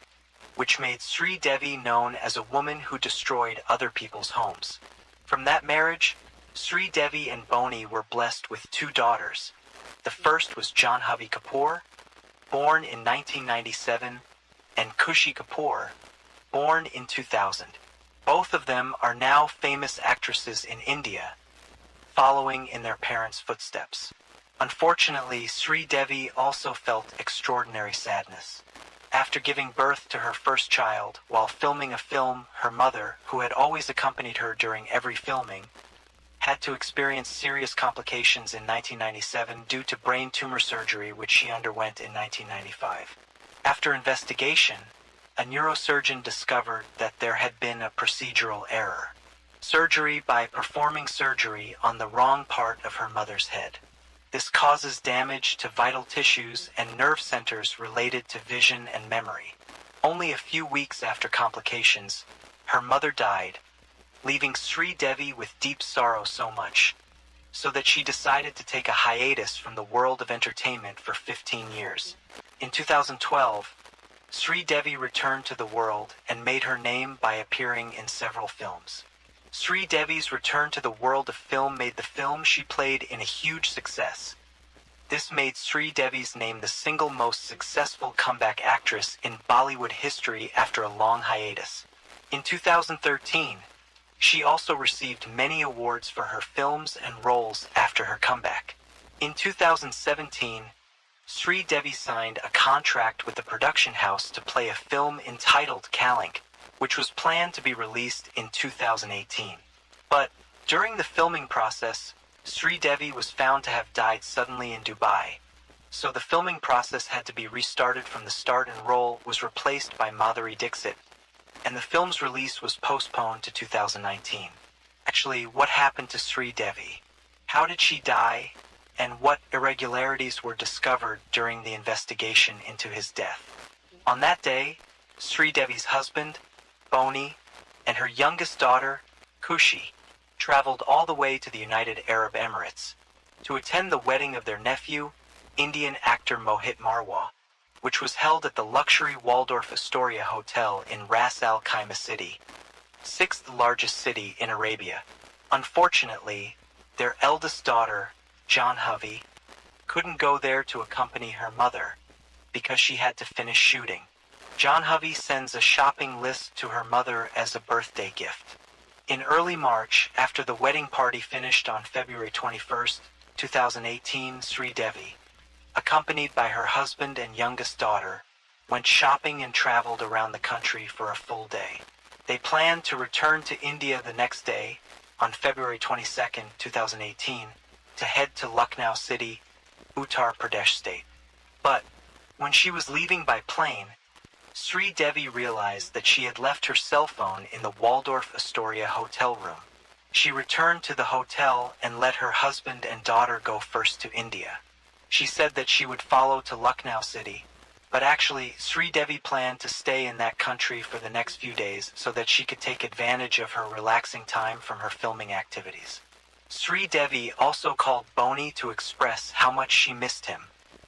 which made Sri Devi known as a woman who destroyed other people's homes. From that marriage, Sri Devi and Boney were blessed with 2 daughters. The first was Janhavi Kapoor, born in 1997, and Kushi Kapoor, born in 2000. Both of them are now famous actresses in India, following in their parents' footsteps. Unfortunately, Sri Devi also felt extraordinary sadness. After giving birth to her first child while filming a film, her mother, who had always accompanied her during every filming, had to experience serious complications in 1997 due to brain tumor surgery which she underwent in 1995. After investigation, a neurosurgeon discovered that there had been a procedural error. Surgery by performing surgery on the wrong part of her mother's head. This causes damage to vital tissues and nerve centers related to vision and memory. Only a few weeks after complications, her mother died, leaving Sri Devi with deep sorrow so much, so that she decided to take a hiatus from the world of entertainment for 15 years. In 2012, Sri Devi returned to the world and made her name by appearing in several films. Sri Devi's return to the world of film made the film she played in a huge success. This made Sri Devi's name the single most successful comeback actress in Bollywood history after a long hiatus. In 2013, she also received many awards for her films and roles after her comeback. In 2017, Sri Devi signed a contract with the production house to play a film entitled Kalink, which was planned to be released in 2018. But during the filming process, Sri Devi was found to have died suddenly in Dubai. So the filming process had to be restarted from the start and role was replaced by Madhuri Dixit, and the film's release was postponed to 2019. Actually, what happened to Sri Devi? How did she die? And what irregularities were discovered during the investigation into his death? On that day, Sri Devi's husband, Boney, and her youngest daughter, Kushi, traveled all the way to the United Arab Emirates to attend the wedding of their nephew, Indian actor Mohit Marwah, which was held at the luxury Waldorf Astoria Hotel in Ras Al Khaimah city, 6th largest city in Arabia. Unfortunately, their eldest daughter, Janhavi, couldn't go there to accompany her mother because she had to finish shooting. Janhavi sends a shopping list to her mother as a birthday gift. In early March, after the wedding party finished on February 21st, 2018, Sri Devi, accompanied by her husband and youngest daughter, went shopping and traveled around the country for a full day. They planned to return to India the next day, on February 22nd, 2018, to head to Lucknow City, Uttar Pradesh state. But when she was leaving by plane, Sri Devi realized that she had left her cell phone in the Waldorf Astoria hotel room. She returned to the hotel and let her husband and daughter go first to India. She said that she would follow to Lucknow City, but actually Sri Devi planned to stay in that country for the next few days so that she could take advantage of her relaxing time from her filming activities. Sri Devi also called Boney to express how much she missed him.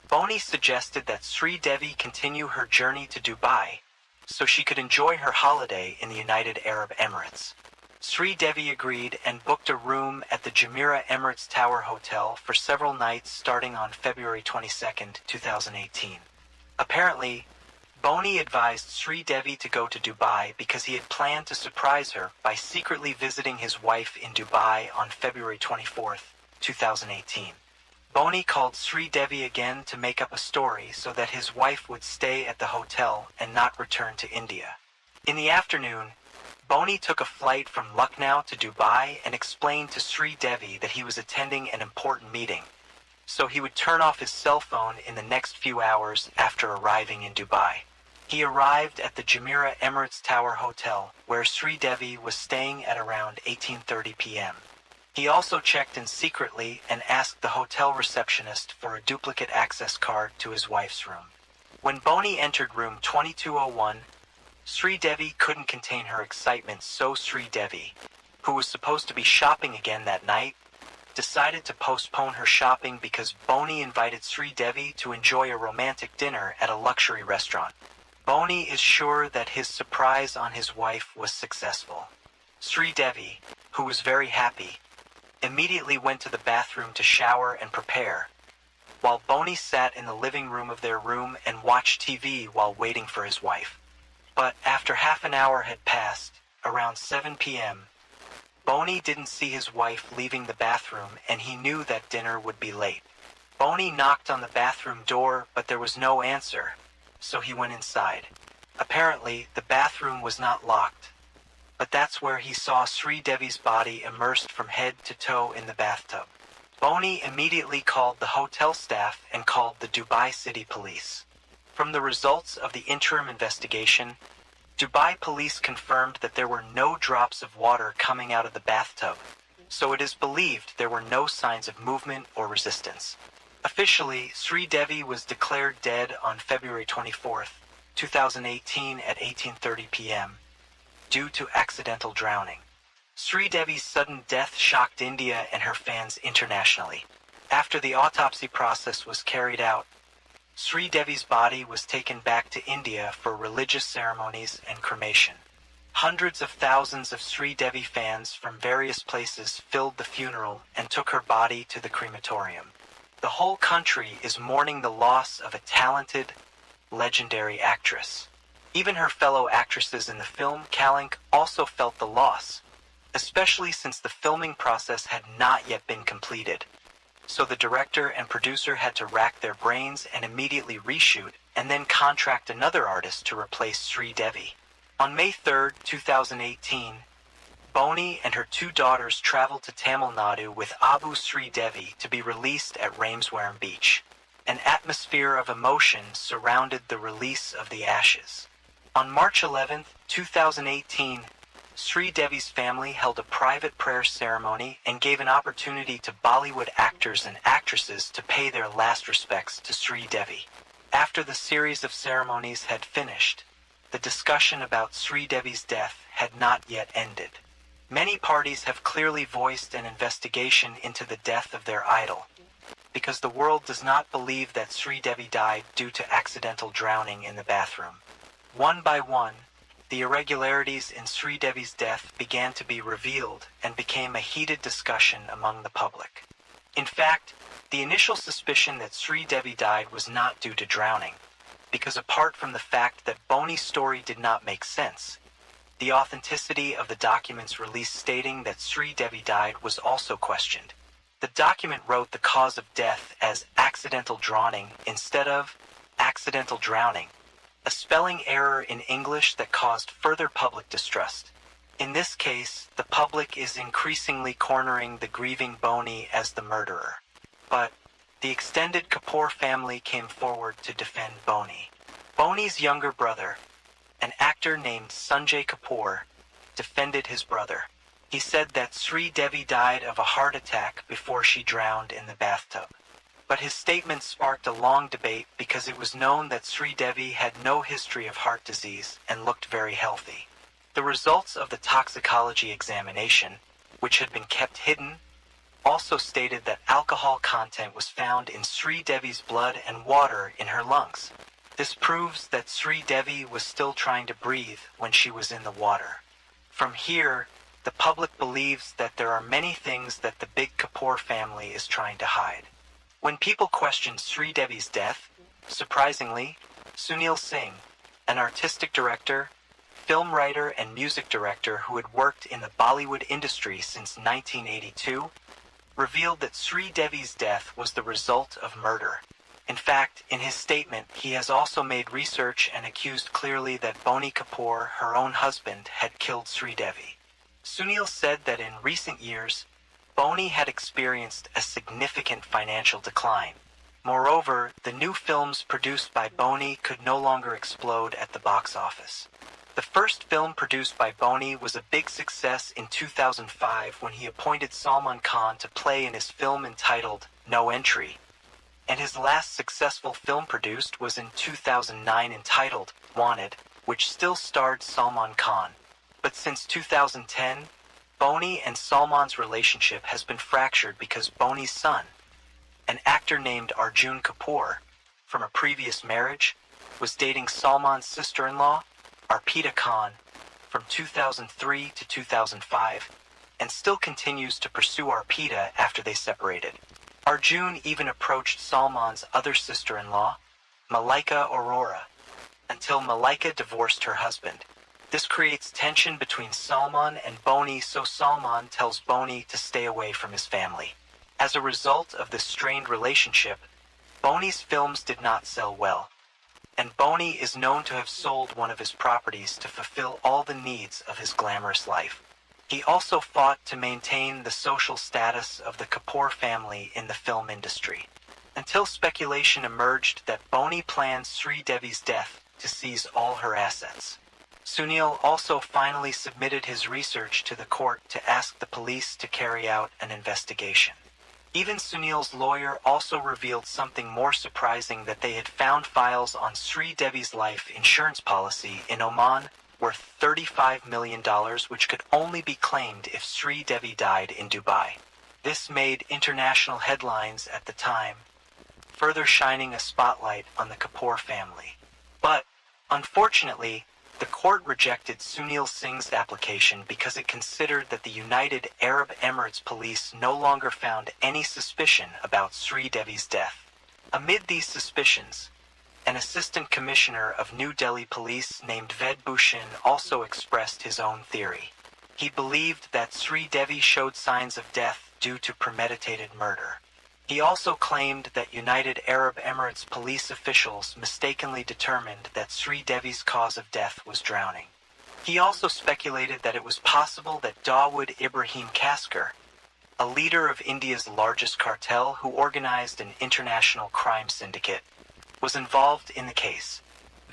Boney suggested that Sri Devi continue her journey to Dubai so she could enjoy her holiday in the United Arab Emirates. Sri Devi agreed and booked a room at the Jumeirah Emirates Tower Hotel for several nights starting on February 22, 2018. Apparently, Boney advised Sri Devi to go to Dubai because he had planned to surprise her by secretly visiting his wife in Dubai on February 24, 2018. Boney called Sri Devi again to make up a story so that his wife would stay at the hotel and not return to India. In the afternoon, Boney took a flight from Lucknow to Dubai and explained to Sri Devi that he was attending an important meeting, so he would turn off his cell phone in the next few hours after arriving in Dubai. He arrived at the Jumeirah Emirates Tower Hotel, where Sri Devi was staying at around 18:30 p.m. He also checked in secretly and asked the hotel receptionist for a duplicate access card to his wife's room. When Boney entered room 2201, Sri Devi couldn't contain her excitement, so Sri Devi, who was supposed to be shopping again that night, decided to postpone her shopping because Boney invited Sri Devi to enjoy a romantic dinner at a luxury restaurant. Boney is sure that his surprise on his wife was successful. Sri Devi, who was very happy, immediately went to the bathroom to shower and prepare, while Boney sat in the living room of their room and watched TV while waiting for his wife. But after half an hour had passed, around 7 p.m., Boney didn't see his wife leaving the bathroom and he knew that dinner would be late. Boney knocked on the bathroom door, but there was no answer, so he went inside. Apparently, the bathroom was not locked, but that's where he saw Sri Devi's body immersed from head to toe in the bathtub. Boney immediately called the hotel staff and called the Dubai City Police. From the results of the interim investigation, Dubai police confirmed that there were no drops of water coming out of the bathtub, so it is believed there were no signs of movement or resistance. Officially, Sri Devi was declared dead on February 24, 2018 at 18:30 p.m. due to accidental drowning. Sri Devi's sudden death shocked India and her fans internationally. After the autopsy process was carried out, Sri Devi's body was taken back to India for religious ceremonies and cremation. Hundreds of thousands of Sri Devi fans from various places filled the funeral and took her body to the crematorium. The whole country is mourning the loss of a talented, legendary actress. Even her fellow actresses in the film Kalank also felt the loss, especially since the filming process had not yet been completed. So the director and producer had to rack their brains and immediately reshoot and then contract another artist to replace Sri Devi. On May 3, 2018, Boney and her two daughters traveled to Tamil Nadu with Abu Sri Devi to be released at Rameswaram Beach. An atmosphere of emotion surrounded the release of the ashes. On March 11, 2018, Sri Devi's family held a private prayer ceremony and gave an opportunity to Bollywood actors and actresses to pay their last respects to Sri Devi. After the series of ceremonies had finished, the discussion about Sri Devi's death had not yet ended. Many parties have clearly voiced an investigation into the death of their idol, because the world does not believe that Sri Devi died due to accidental drowning in the bathroom. One by one, the irregularities in Sri Devi's death began to be revealed and became a heated discussion among the public. In fact, the initial suspicion that Sri Devi died was not due to drowning, because apart from the fact that Boney's story did not make sense, the authenticity of the documents released stating that Sri Devi died was also questioned. The document wrote the cause of death as accidental drowning instead of accidental drowning, a spelling error in English that caused further public distrust. In this case, the public is increasingly cornering the grieving Boney as the murderer. But the extended Kapoor family came forward to defend Boney. Boney's younger brother, an actor named Sanjay Kapoor, defended his brother. He said that Sri Devi died of a heart attack before she drowned in the bathtub. But his statement sparked a long debate because it was known that Sri Devi had no history of heart disease and looked very healthy. The results of the toxicology examination, which had been kept hidden, also stated that alcohol content was found in Sri Devi's blood and water in her lungs. This proves that Sri Devi was still trying to breathe when she was in the water. From here, the public believes that there are many things that the big Kapoor family is trying to hide. When people question Sridevi's death, surprisingly, Sunil Singh, an artistic director, film writer, and music director who had worked in the Bollywood industry since 1982, revealed that Sridevi's death was the result of murder. In fact, in his statement, he has also made research and accused clearly that Boney Kapoor, her own husband, had killed Sridevi. Sunil said that in recent years, Boney had experienced a significant financial decline. Moreover, the new films produced by Boney could no longer explode at the box office. The first film produced by Boney was a big success in 2005 when he appointed Salman Khan to play in his film entitled No Entry, and his last successful film produced was in 2009 entitled Wanted, which still starred Salman Khan. But since 2010, Boney and Salman's relationship has been fractured because Boney's son, an actor named Arjun Kapoor, from a previous marriage, was dating Salman's sister-in-law, Arpita Khan, from 2003 to 2005, and still continues to pursue Arpita after they separated. Arjun even approached Salman's other sister-in-law, Malaika Aurora, until Malaika divorced her husband. This creates tension between Salman and Boney, so Salman tells Boney to stay away from his family. As a result of this strained relationship, Boney's films did not sell well, and Boney is known to have sold one of his properties to fulfill all the needs of his glamorous life. He also fought to maintain the social status of the Kapoor family in the film industry, until speculation emerged that Boney planned Sridevi's death to seize all her assets. Sunil also finally submitted his research to the court to ask the police to carry out an investigation. Even Sunil's lawyer also revealed something more surprising, that they had found files on Sridevi's life insurance policy in Oman worth $35 million, which could only be claimed if Sridevi died in Dubai. This made international headlines at the time, further shining a spotlight on the Kapoor family. But, unfortunately, the court rejected Sunil Singh's application because it considered that the United Arab Emirates police no longer found any suspicion about Sridevi's death. Amid these suspicions, an assistant commissioner of New Delhi police named Ved Bhushan also expressed his own theory. He believed that Sridevi showed signs of death due to premeditated murder. He also claimed that United Arab Emirates police officials mistakenly determined that Sridevi's cause of death was drowning. He also speculated that it was possible that Dawood Ibrahim Kaskar, a leader of India's largest cartel who organized an international crime syndicate, was involved in the case.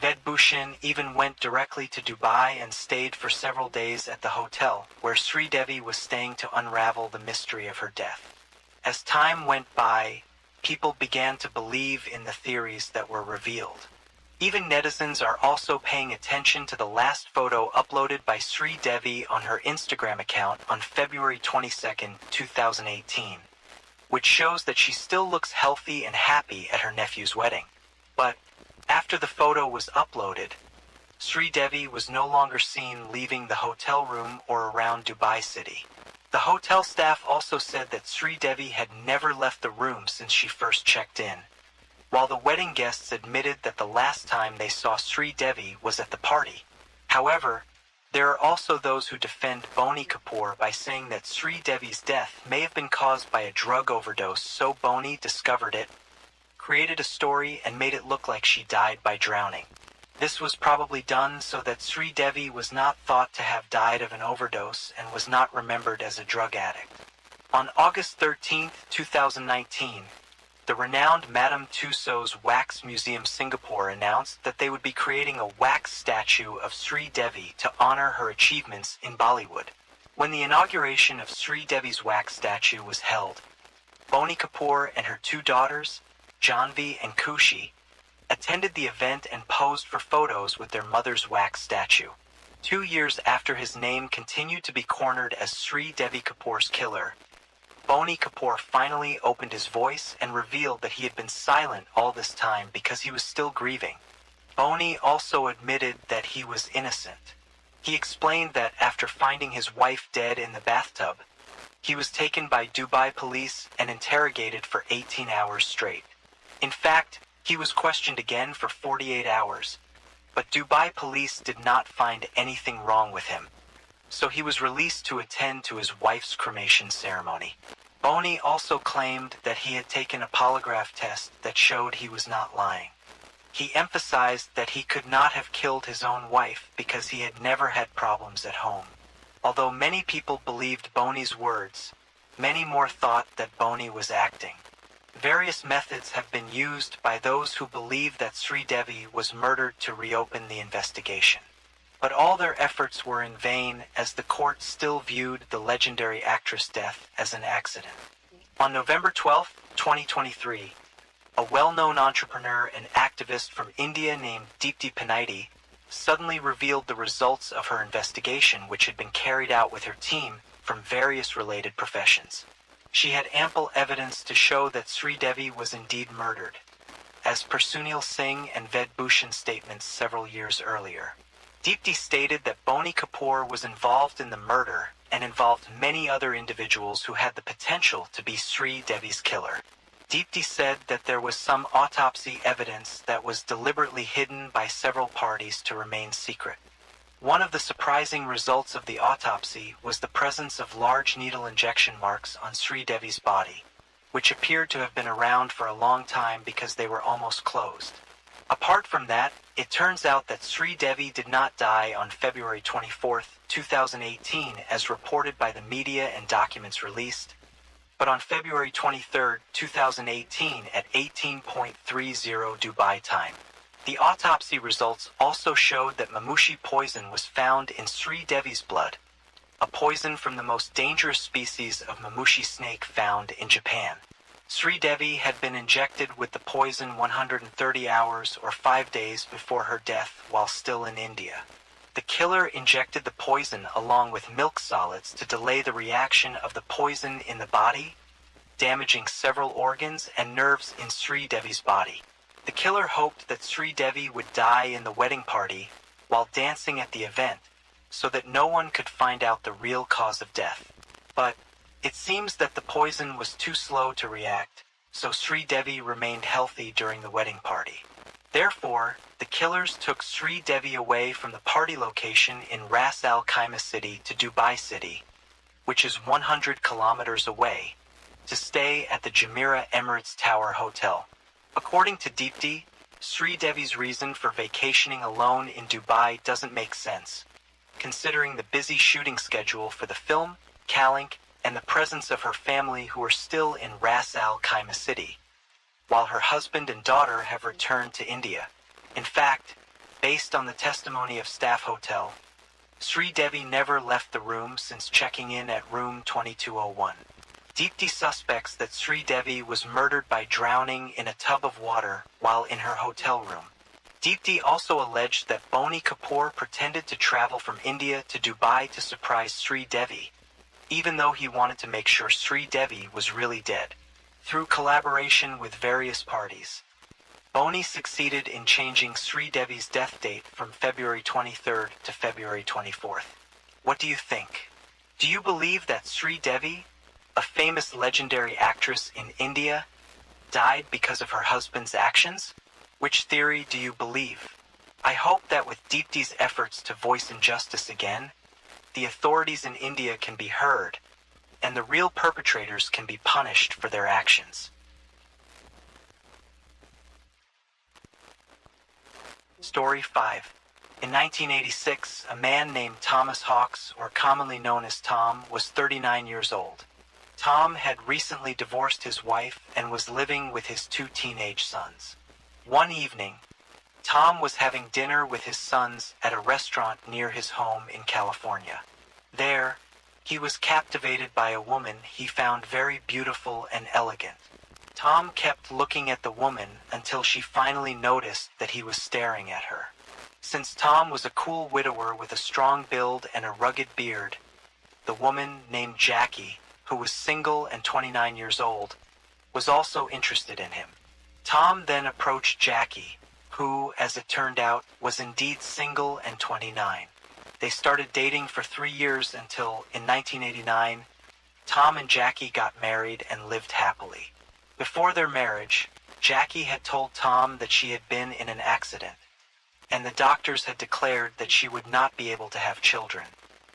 Ved Bhushan even went directly to Dubai and stayed for several days at the hotel where Sridevi was staying to unravel the mystery of her death. As time went by, people began to believe in the theories that were revealed. Even netizens are also paying attention to the last photo uploaded by Sridevi on her Instagram account on February 22, 2018, which shows that she still looks healthy and happy at her nephew's wedding. But after the photo was uploaded, Sridevi was no longer seen leaving the hotel room or around Dubai City. The hotel staff also said that Sridevi had never left the room since she first checked in, while the wedding guests admitted that the last time they saw Sridevi was at the party. However, there are also those who defend Boney Kapoor by saying that Sridevi's death may have been caused by a drug overdose, so Boney discovered it, created a story, and made it look like she died by drowning. This was probably done so that Sridevi was not thought to have died of an overdose and was not remembered as a drug addict. On August 13, 2019, the renowned Madame Tussauds Wax Museum Singapore announced that they would be creating a wax statue of Sridevi to honor her achievements in Bollywood. When the inauguration of Sridevi's wax statue was held, Boney Kapoor and her two daughters, Janvi and Kushi, attended the event and posed for photos with their mother's wax statue. 2 years after his name continued to be cornered as Sridevi Kapoor's killer, Boney Kapoor finally opened his voice and revealed that he had been silent all this time because he was still grieving. Boney also admitted that he was innocent. He explained that after finding his wife dead in the bathtub, he was taken by Dubai police and interrogated for 18 hours straight. In fact, he was questioned again for 48 hours, but Dubai police did not find anything wrong with him, so he was released to attend to his wife's cremation ceremony. Boney also claimed that he had taken a polygraph test that showed he was not lying. He emphasized that he could not have killed his own wife because he had never had problems at home. Although many people believed Boney's words, many more thought that Boney was acting. Various methods have been used by those who believe that Sridevi was murdered to reopen the investigation. But all their efforts were in vain, as the court still viewed the legendary actress' death as an accident. On November 12, 2023, a well-known entrepreneur and activist from India named Deepti Panaiti suddenly revealed the results of her investigation, which had been carried out with her team from various related professions. She had ample evidence to show that Sridevi was indeed murdered, as per Sunil Singh and Ved Bhushan's statements several years earlier. Deepti stated that Boney Kapoor was involved in the murder and involved many other individuals who had the potential to be Sridevi's killer. Deepti said that there was some autopsy evidence that was deliberately hidden by several parties to remain secret. One of the surprising results of the autopsy was the presence of large needle injection marks on Sridevi's body, which appeared to have been around for a long time because they were almost closed. Apart from that, it turns out that Sridevi did not die on February 24, 2018, as reported by the media and documents released, but on February 23, 2018 at 18:30 Dubai time. The autopsy results also showed that mamushi poison was found in Sridevi's blood, a poison from the most dangerous species of mamushi snake found in Japan. Sridevi had been injected with the poison 130 hours or 5 days before her death while still in India. The killer injected the poison along with milk solids to delay the reaction of the poison in the body, damaging several organs and nerves in Sridevi's body. The killer hoped that Sridevi would die in the wedding party while dancing at the event, so that no one could find out the real cause of death. But it seems that the poison was too slow to react, so Sridevi remained healthy during the wedding party. Therefore, the killers took Sridevi away from the party location in Ras Al Khaimah City to Dubai City, which is 100 kilometers away, to stay at the Jumeirah Emirates Tower Hotel. According to Deepti, Sridevi's reason for vacationing alone in Dubai doesn't make sense, considering the busy shooting schedule for the film, Kalink, and the presence of her family who are still in Ras Al Khaimah City, while her husband and daughter have returned to India. In fact, based on the testimony of staff hotel, Sridevi never left the room since checking in at room 2201. Deepti suspects that Sridevi was murdered by drowning in a tub of water while in her hotel room. Deepti also alleged that Boney Kapoor pretended to travel from India to Dubai to surprise Sridevi, even though he wanted to make sure Sridevi was really dead. Through collaboration with various parties, Boney succeeded in changing Sridevi's death date from February 23rd to February 24th. What do you think? Do you believe that Sridevi, a famous legendary actress in India, died because of her husband's actions? Which theory do you believe? I hope that with Deepti's efforts to voice injustice again, the authorities in India can be heard, and the real perpetrators can be punished for their actions. Story 5. In 1986, a man named Thomas Hawks, or commonly known as Tom, was 39 years old. Tom had recently divorced his wife and was living with his 2 teenage sons. One evening, Tom was having dinner with his sons at a restaurant near his home in California. There, he was captivated by a woman he found very beautiful and elegant. Tom kept looking at the woman until she finally noticed that he was staring at her. Since Tom was a cool widower with a strong build and a rugged beard, the woman, named Jackie, who was single and 29 years old, was also interested in him. Tom then approached Jackie, who, as it turned out, was indeed single and 29. They started dating for 3 years until, in 1989, Tom and Jackie got married and lived happily. Before their marriage, Jackie had told Tom that she had been in an accident, and the doctors had declared that she would not be able to have children.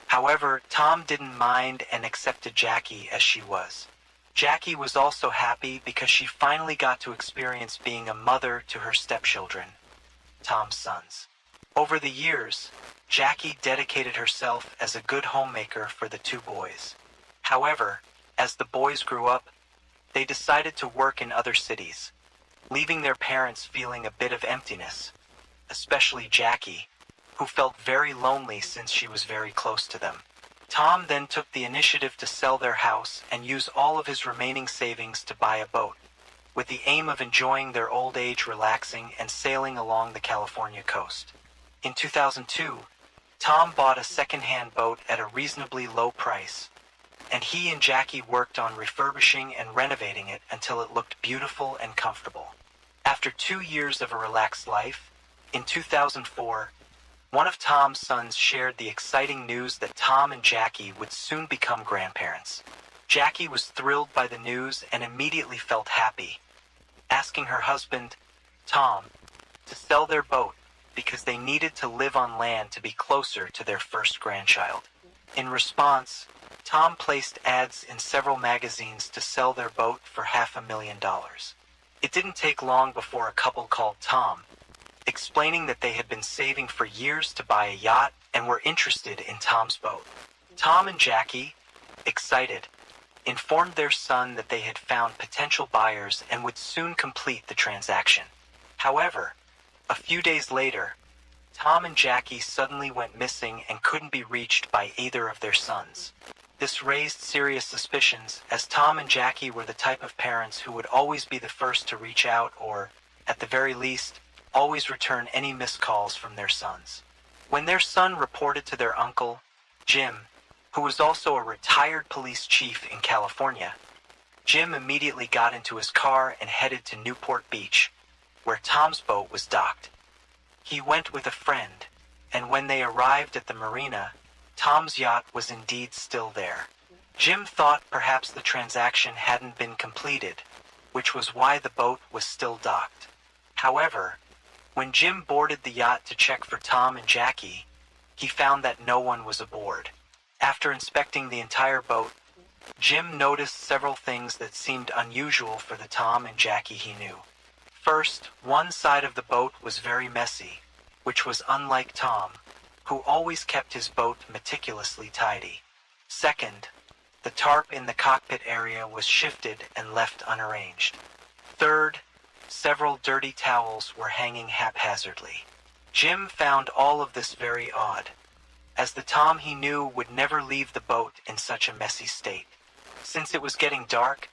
However, Tom didn't mind and accepted Jackie as she was. Jackie was also happy because she finally got to experience being a mother to her stepchildren, Tom's sons. Over the years, Jackie dedicated herself as a good homemaker for the two boys. However, as the boys grew up, they decided to work in other cities, leaving their parents feeling a bit of emptiness, especially Jackie, who felt very lonely since she was very close to them. Tom then took the initiative to sell their house and use all of his remaining savings to buy a boat, with the aim of enjoying their old age relaxing and sailing along the California coast. In 2002, Tom bought a second-hand boat at a reasonably low price, and he and Jackie worked on refurbishing and renovating it until it looked beautiful and comfortable. After 2 years of a relaxed life, in 2004, one of Tom's sons shared the exciting news that Tom and Jackie would soon become grandparents. Jackie was thrilled by the news and immediately felt happy, asking her husband, Tom, to sell their boat because they needed to live on land to be closer to their first grandchild. In response, Tom placed ads in several magazines to sell their boat for $500,000. It didn't take long before a couple called Tom, explaining that they had been saving for years to buy a yacht and were interested in Tom's boat. Tom and Jackie, excited, informed their son that they had found potential buyers and would soon complete the transaction. However, a few days later, Tom and Jackie suddenly went missing and couldn't be reached by either of their sons. This raised serious suspicions, as Tom and Jackie were the type of parents who would always be the first to reach out or, at the very least, always return any missed calls from their sons. When their son reported to their uncle, Jim, who was also a retired police chief in California, Jim immediately got into his car and headed to Newport Beach, where Tom's boat was docked. He went with a friend, and when they arrived at the marina, Tom's yacht was indeed still there. Jim thought perhaps the transaction hadn't been completed, which was why the boat was still docked. However, when Jim boarded the yacht to check for Tom and Jackie, he found that no one was aboard. After inspecting the entire boat, Jim noticed several things that seemed unusual for the Tom and Jackie he knew. First, one side of the boat was very messy, which was unlike Tom, who always kept his boat meticulously tidy. Second, the tarp in the cockpit area was shifted and left unarranged. Third, several dirty towels were hanging haphazardly. Jim found all of this very odd, as the Tom he knew would never leave the boat in such a messy state. Since it was getting dark,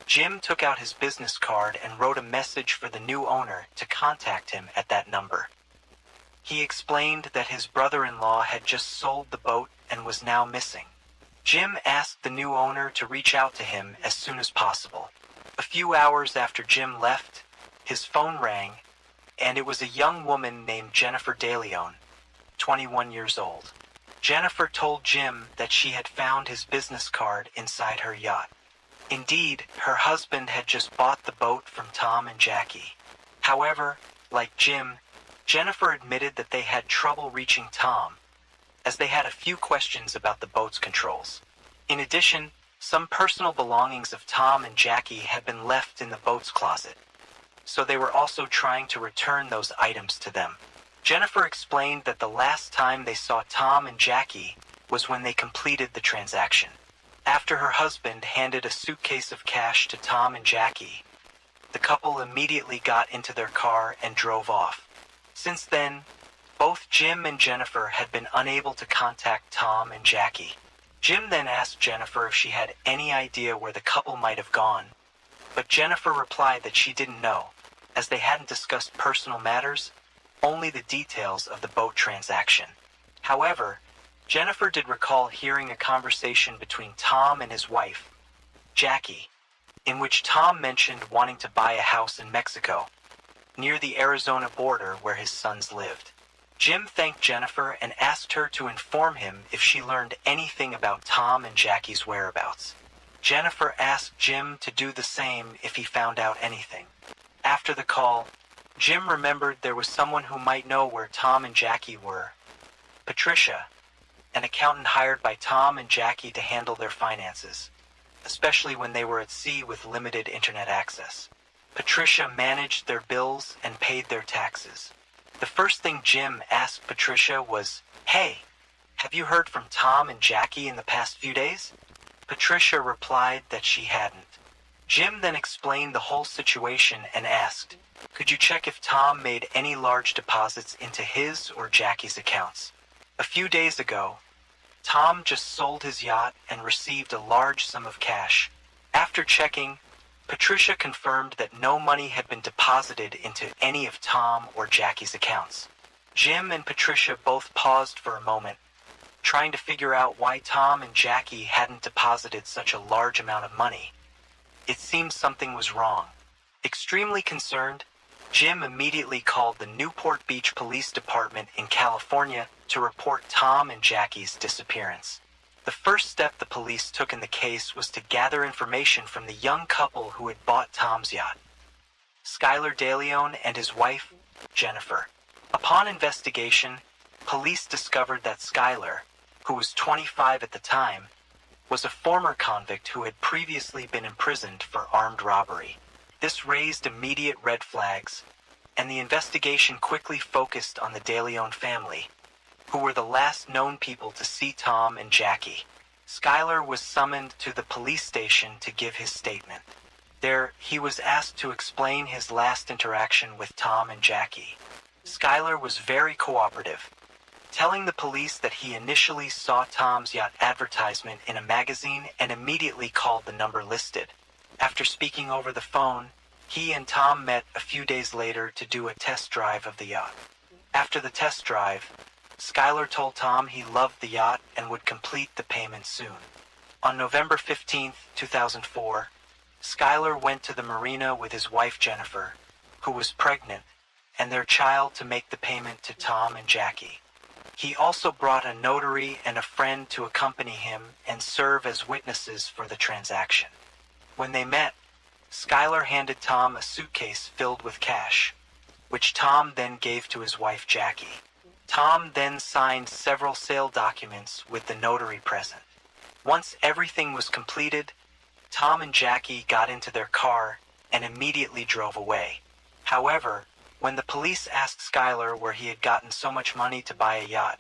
Jim took out his business card and wrote a message for the new owner to contact him at that number. He explained that his brother-in-law had just sold the boat and was now missing. Jim asked the new owner to reach out to him as soon as possible. A few hours after Jim left, his phone rang, and it was a young woman named Jennifer DeLeon, 21 years old. Jennifer told Jim that she had found his business card inside her yacht. Indeed, her husband had just bought the boat from Tom and Jackie. However, like Jim, Jennifer admitted that they had trouble reaching Tom, as they had a few questions about the boat's controls. In addition, some personal belongings of Tom and Jackie had been left in the boat's closet, so they were also trying to return those items to them. Jennifer explained that the last time they saw Tom and Jackie was when they completed the transaction. After her husband handed a suitcase of cash to Tom and Jackie, the couple immediately got into their car and drove off. Since then, both Jim and Jennifer had been unable to contact Tom and Jackie. Jim then asked Jennifer if she had any idea where the couple might have gone, but Jennifer replied that she didn't know, as they hadn't discussed personal matters, only the details of the boat transaction. However, Jennifer did recall hearing a conversation between Tom and his wife, Jackie, in which Tom mentioned wanting to buy a house in Mexico, near the Arizona border where his sons lived. Jim thanked Jennifer and asked her to inform him if she learned anything about Tom and Jackie's whereabouts. Jennifer asked Jim to do the same if he found out anything. After the call, Jim remembered there was someone who might know where Tom and Jackie were. Patricia, an accountant hired by Tom and Jackie to handle their finances, especially when they were at sea with limited internet access. Patricia managed their bills and paid their taxes. The first thing Jim asked Patricia was, "Hey, have you heard from Tom and Jackie in the past few days?" Patricia replied that she hadn't. Jim then explained the whole situation and asked, "Could you check if Tom made any large deposits into his or Jackie's accounts? A few days ago, Tom just sold his yacht and received a large sum of cash." After checking, Patricia confirmed that no money had been deposited into any of Tom or Jackie's accounts. Jim and Patricia both paused for a moment, trying to figure out why Tom and Jackie hadn't deposited such a large amount of money. It seemed something was wrong. Extremely concerned, Jim immediately called the Newport Beach Police Department in California to report Tom and Jackie's disappearance. The first step the police took in the case was to gather information from the young couple who had bought Tom's yacht, Skylar DeLeon and his wife, Jennifer. Upon investigation, police discovered that Skylar, who was 25 at the time, was a former convict who had previously been imprisoned for armed robbery. This raised immediate red flags, and the investigation quickly focused on the DeLeon family, who were the last known people to see Tom and Jackie. Skylar was summoned to the police station to give his statement. There, he was asked to explain his last interaction with Tom and Jackie. Skylar was very cooperative, telling the police that he initially saw Tom's yacht advertisement in a magazine and immediately called the number listed. After speaking over the phone, he and Tom met a few days later to do a test drive of the yacht. After the test drive, Skylar told Tom he loved the yacht and would complete the payment soon. On November 15, 2004, Skylar went to the marina with his wife Jennifer, who was pregnant, and their child to make the payment to Tom and Jackie. He also brought a notary and a friend to accompany him and serve as witnesses for the transaction. When they met, Skylar handed Tom a suitcase filled with cash, which Tom then gave to his wife Jackie. Tom then signed several sale documents with the notary present. Once everything was completed, Tom and Jackie got into their car and immediately drove away. However, when the police asked Skylar where he had gotten so much money to buy a yacht,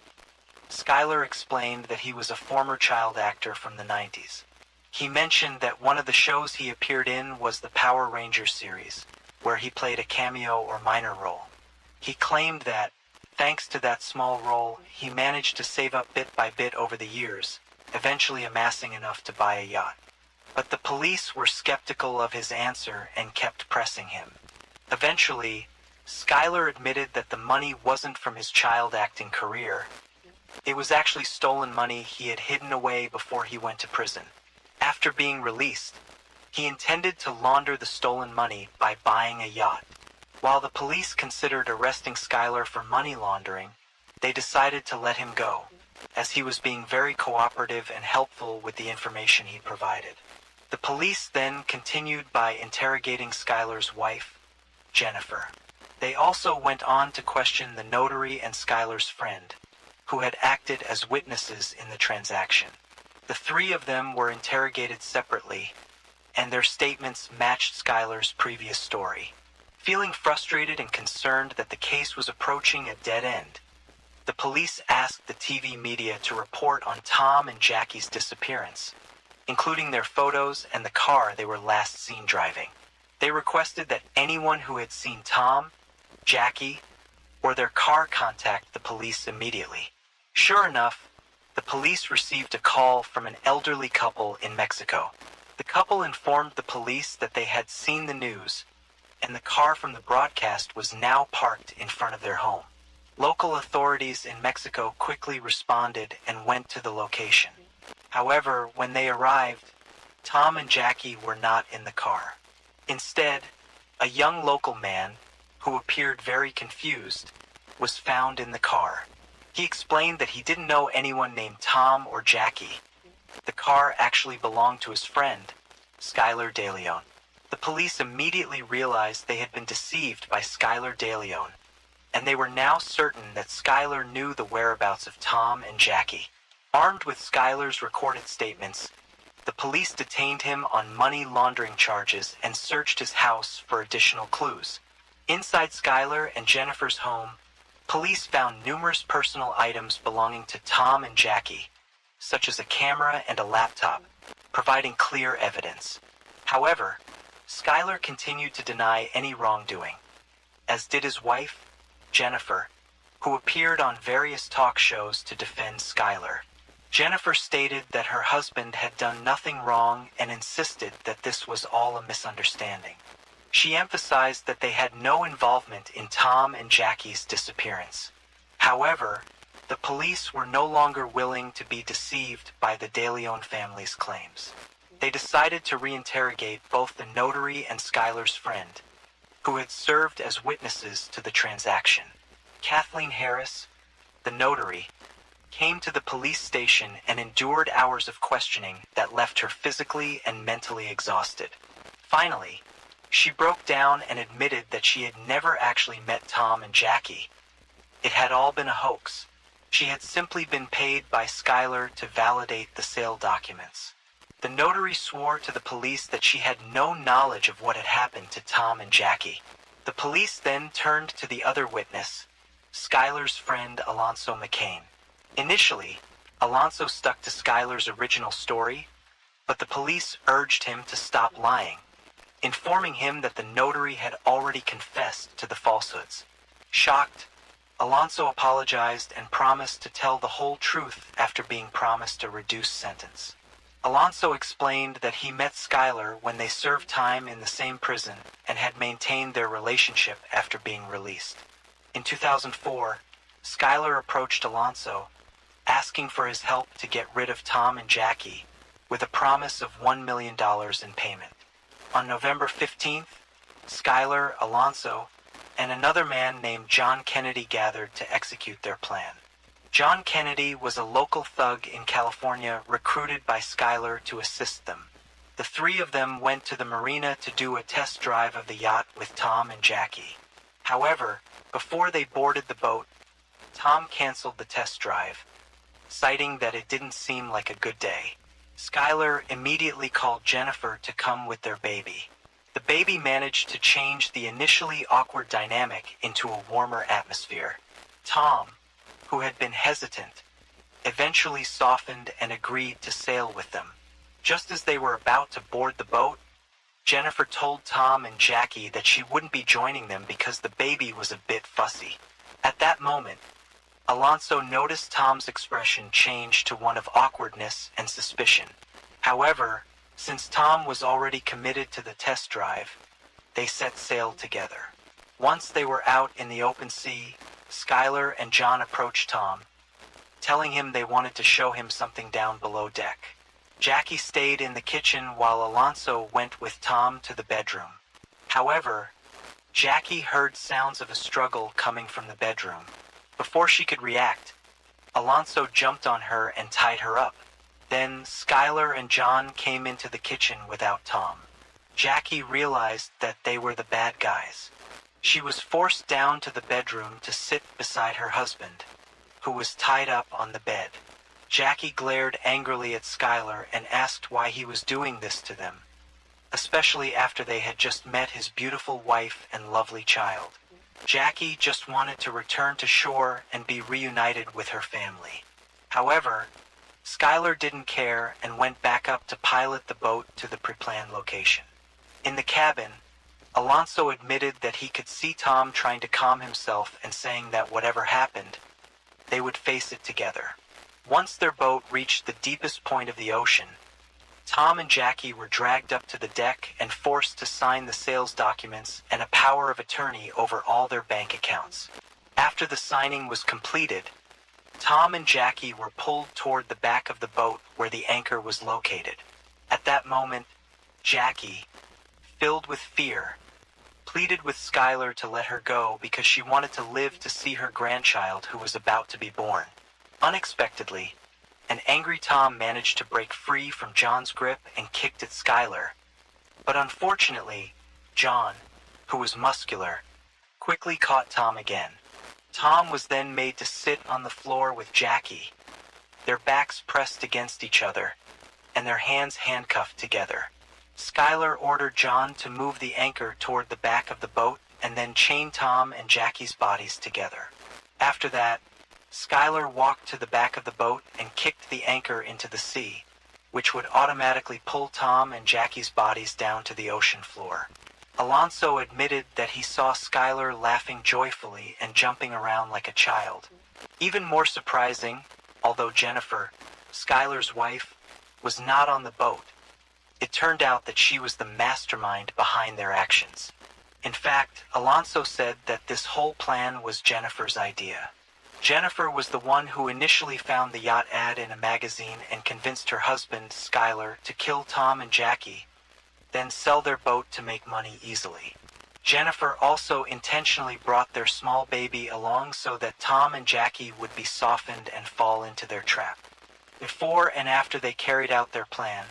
Skylar explained that he was a former child actor from the 90s. He mentioned that one of the shows he appeared in was the Power Rangers series, where he played a cameo or minor role. He claimed that, thanks to that small role, he managed to save up bit by bit over the years, eventually amassing enough to buy a yacht. But the police were skeptical of his answer and kept pressing him. Eventually, Skylar admitted that the money wasn't from his child acting career. It was actually stolen money he had hidden away before he went to prison. After being released, he intended to launder the stolen money by buying a yacht. While the police considered arresting Skylar for money laundering, they decided to let him go, as he was being very cooperative and helpful with the information he provided. The police then continued by interrogating Skylar's wife, Jennifer. They also went on to question the notary and Skylar's friend, who had acted as witnesses in the transaction. The three of them were interrogated separately, and their statements matched Skylar's previous story. Feeling frustrated and concerned that the case was approaching a dead end, the police asked the TV media to report on Tom and Jackie's disappearance, including their photos and the car they were last seen driving. They requested that anyone who had seen Tom, Jackie, or their car contact the police immediately. Sure enough, the police received a call from an elderly couple in Mexico. The couple informed the police that they had seen the news, and the car from the broadcast was now parked in front of their home. Local authorities in Mexico quickly responded and went to the location. However, when they arrived, Tom and Jackie were not in the car. Instead, a young local man, who appeared very confused, was found in the car. He explained that he didn't know anyone named Tom or Jackie. The car actually belonged to his friend, Skylar DeLeon. The police immediately realized they had been deceived by Skylar DeLeon, and they were now certain that Skylar knew the whereabouts of Tom and Jackie. Armed with Skylar's recorded statements, the police detained him on money laundering charges and searched his house for additional clues. Inside Skylar and Jennifer's home, police found numerous personal items belonging to Tom and Jackie, such as a camera and a laptop, providing clear evidence. However, Skylar continued to deny any wrongdoing, as did his wife, Jennifer, who appeared on various talk shows to defend Skylar. Jennifer stated that her husband had done nothing wrong and insisted that this was all a misunderstanding. She emphasized that they had no involvement in Tom and Jackie's disappearance. However, the police were no longer willing to be deceived by the DeLeon family's claims. They decided to reinterrogate both the notary and Skylar's friend, who had served as witnesses to the transaction. Kathleen Harris, the notary, came to the police station and endured hours of questioning that left her physically and mentally exhausted. Finally, she broke down and admitted that she had never actually met Tom and Jackie. It had all been a hoax. She had simply been paid by Skylar to validate the sale documents. The notary swore to the police that she had no knowledge of what had happened to Tom and Jackie. The police then turned to the other witness, Skylar's friend Alonzo McCain. Initially, Alonzo stuck to Skylar's original story, but the police urged him to stop lying, informing him that the notary had already confessed to the falsehoods. Shocked, Alonzo apologized and promised to tell the whole truth after being promised a reduced sentence. Alonzo explained that he met Skylar when they served time in the same prison and had maintained their relationship after being released. In 2004, Skylar approached Alonzo, asking for his help to get rid of Tom and Jackie, with a promise of $1 million in payment. On November 15th, Skylar, Alonzo, and another man named John Kennedy gathered to execute their plan. John Kennedy was a local thug in California recruited by Skylar to assist them. The three of them went to the marina to do a test drive of the yacht with Tom and Jackie. However, before they boarded the boat, Tom canceled the test drive, citing that it didn't seem like a good day. Skylar immediately called Jennifer to come with their baby. The baby managed to change the initially awkward dynamic into a warmer atmosphere. Tom, who had been hesitant, eventually softened and agreed to sail with them. Just as they were about to board the boat, Jennifer told Tom and Jackie that she wouldn't be joining them because the baby was a bit fussy. At that moment, Alonzo noticed Tom's expression change to one of awkwardness and suspicion. However, since Tom was already committed to the test drive, they set sail together. Once they were out in the open sea, Skylar and John approached Tom, telling him they wanted to show him something down below deck. Jackie stayed in the kitchen while Alonzo went with Tom to the bedroom. However, Jackie heard sounds of a struggle coming from the bedroom. Before she could react, Alonzo jumped on her and tied her up. Then Skylar and John came into the kitchen without Tom. Jackie realized that they were the bad guys. She was forced down to the bedroom to sit beside her husband, who was tied up on the bed. Jackie glared angrily at Skylar and asked why he was doing this to them, especially after they had just met his beautiful wife and lovely child. Jackie just wanted to return to shore and be reunited with her family. However, Skylar didn't care and went back up to pilot the boat to the pre-planned location. In the cabin, Alonzo admitted that he could see Tom trying to calm himself and saying that whatever happened, they would face it together. Once their boat reached the deepest point of the ocean, Tom and Jackie were dragged up to the deck and forced to sign the sales documents and a power of attorney over all their bank accounts. After the signing was completed, Tom and Jackie were pulled toward the back of the boat where the anchor was located. At that moment, Jackie, filled with fear, pleaded with Skylar to let her go because she wanted to live to see her grandchild who was about to be born. Unexpectedly, an angry Tom managed to break free from John's grip and kicked at Skylar. But unfortunately, John, who was muscular, quickly caught Tom again. Tom was then made to sit on the floor with Jackie, their backs pressed against each other, and their hands handcuffed together. Skylar ordered John to move the anchor toward the back of the boat and then chain Tom and Jackie's bodies together. After that, Skylar walked to the back of the boat and kicked the anchor into the sea, which would automatically pull Tom and Jackie's bodies down to the ocean floor. Alonso admitted that he saw Skylar laughing joyfully and jumping around like a child. Even more surprising, although Jennifer, Skylar's wife, was not on the boat, it turned out that she was the mastermind behind their actions. In fact, Alonso said that this whole plan was Jennifer's idea. Jennifer was the one who initially found the yacht ad in a magazine and convinced her husband, Skylar, to kill Tom and Jackie, then sell their boat to make money easily. Jennifer also intentionally brought their small baby along so that Tom and Jackie would be softened and fall into their trap. Before and after they carried out their plan,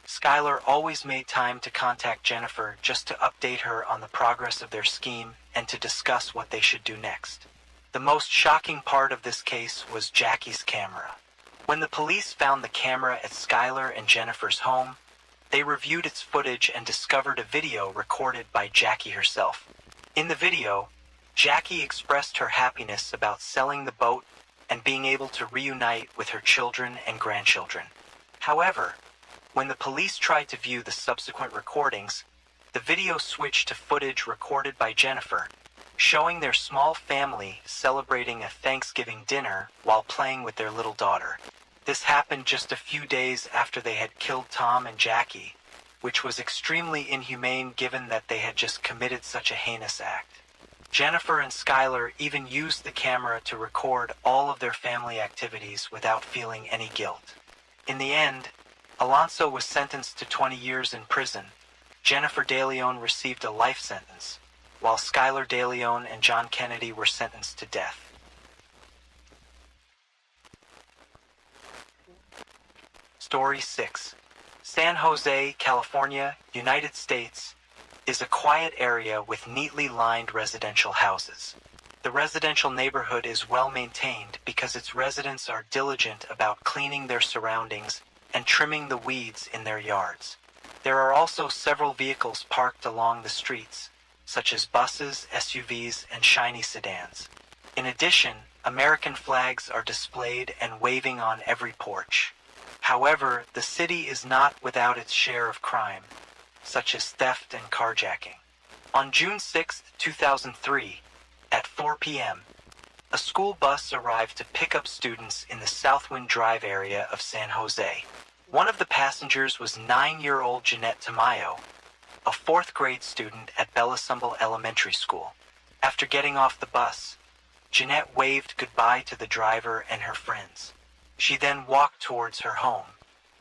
Skylar always made time to contact Jennifer just to update her on the progress of their scheme and to discuss what they should do next. The most shocking part of this case was Jackie's camera. When the police found the camera at Skylar and Jennifer's home, they reviewed its footage and discovered a video recorded by Jackie herself. In the video, Jackie expressed her happiness about selling the boat and being able to reunite with her children and grandchildren. However, when the police tried to view the subsequent recordings, the video switched to footage recorded by Jennifer, showing their small family celebrating a Thanksgiving dinner while playing with their little daughter. This happened just a few days after they had killed Tom and Jackie, which was extremely inhumane given that they had just committed such a heinous act. Jennifer and Skylar even used the camera to record all of their family activities without feeling any guilt. In the end, Alonso was sentenced to 20 years in prison. Jennifer De Leon received a life sentence, while Skylar De Leon and John Kennedy were sentenced to death. Story 6. San Jose, California, United States, is a quiet area with neatly lined residential houses. The residential neighborhood is well maintained because its residents are diligent about cleaning their surroundings and trimming the weeds in their yards. There are also several vehicles parked along the streets, such as buses, SUVs, and shiny sedans. In addition, American flags are displayed and waving on every porch. However, the city is not without its share of crime, such as theft and carjacking. On June 6, 2003, at 4 p.m., a school bus arrived to pick up students in the Southwind Drive area of San Jose. One of the passengers was 9-year-old Jeanette Tamayo, a 4th grade student at Bellasumble Elementary School. After getting off the bus, Jeanette waved goodbye to the driver and her friends. She then walked towards her home.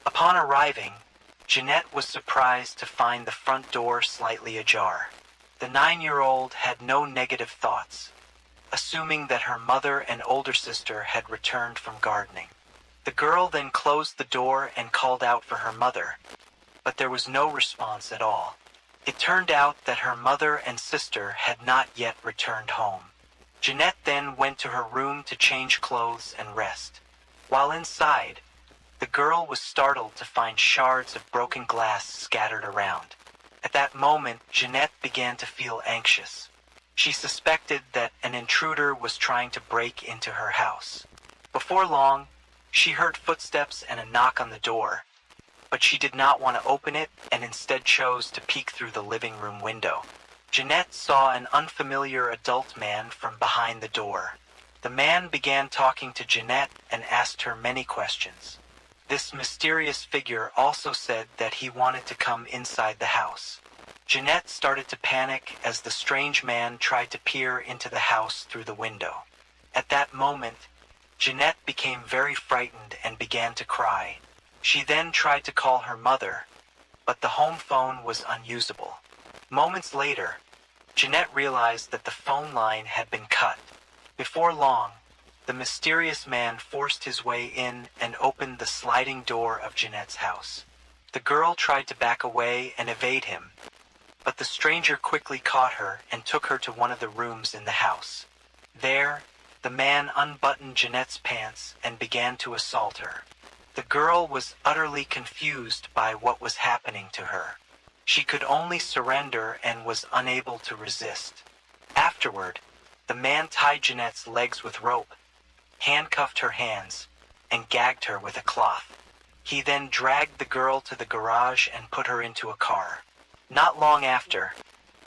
Upon arriving, Jeanette was surprised to find the front door slightly ajar. The 9-year-old had no negative thoughts, assuming that her mother and older sister had returned from gardening. The girl then closed the door and called out for her mother, but there was no response at all. It turned out that her mother and sister had not yet returned home. Jeanette then went to her room to change clothes and rest. While inside, the girl was startled to find shards of broken glass scattered around. At that moment, Jeanette began to feel anxious. She suspected that an intruder was trying to break into her house. Before long, she heard footsteps and a knock on the door, but she did not want to open it and instead chose to peek through the living room window. Jeanette saw an unfamiliar adult man from behind the door. The man began talking to Jeanette and asked her many questions. This mysterious figure also said that he wanted to come inside the house. Jeanette started to panic as the strange man tried to peer into the house through the window. At that moment, Jeanette became very frightened and began to cry. She then tried to call her mother, but the home phone was unusable. Moments later, Jeanette realized that the phone line had been cut. Before long, the mysterious man forced his way in and opened the sliding door of Jeanette's house. The girl tried to back away and evade him, but the stranger quickly caught her and took her to one of the rooms in the house. There, the man unbuttoned Jeanette's pants and began to assault her. The girl was utterly confused by what was happening to her. She could only surrender and was unable to resist. Afterward, the man tied Jeanette's legs with rope, handcuffed her hands, and gagged her with a cloth. He then dragged the girl to the garage and put her into a car. Not long after,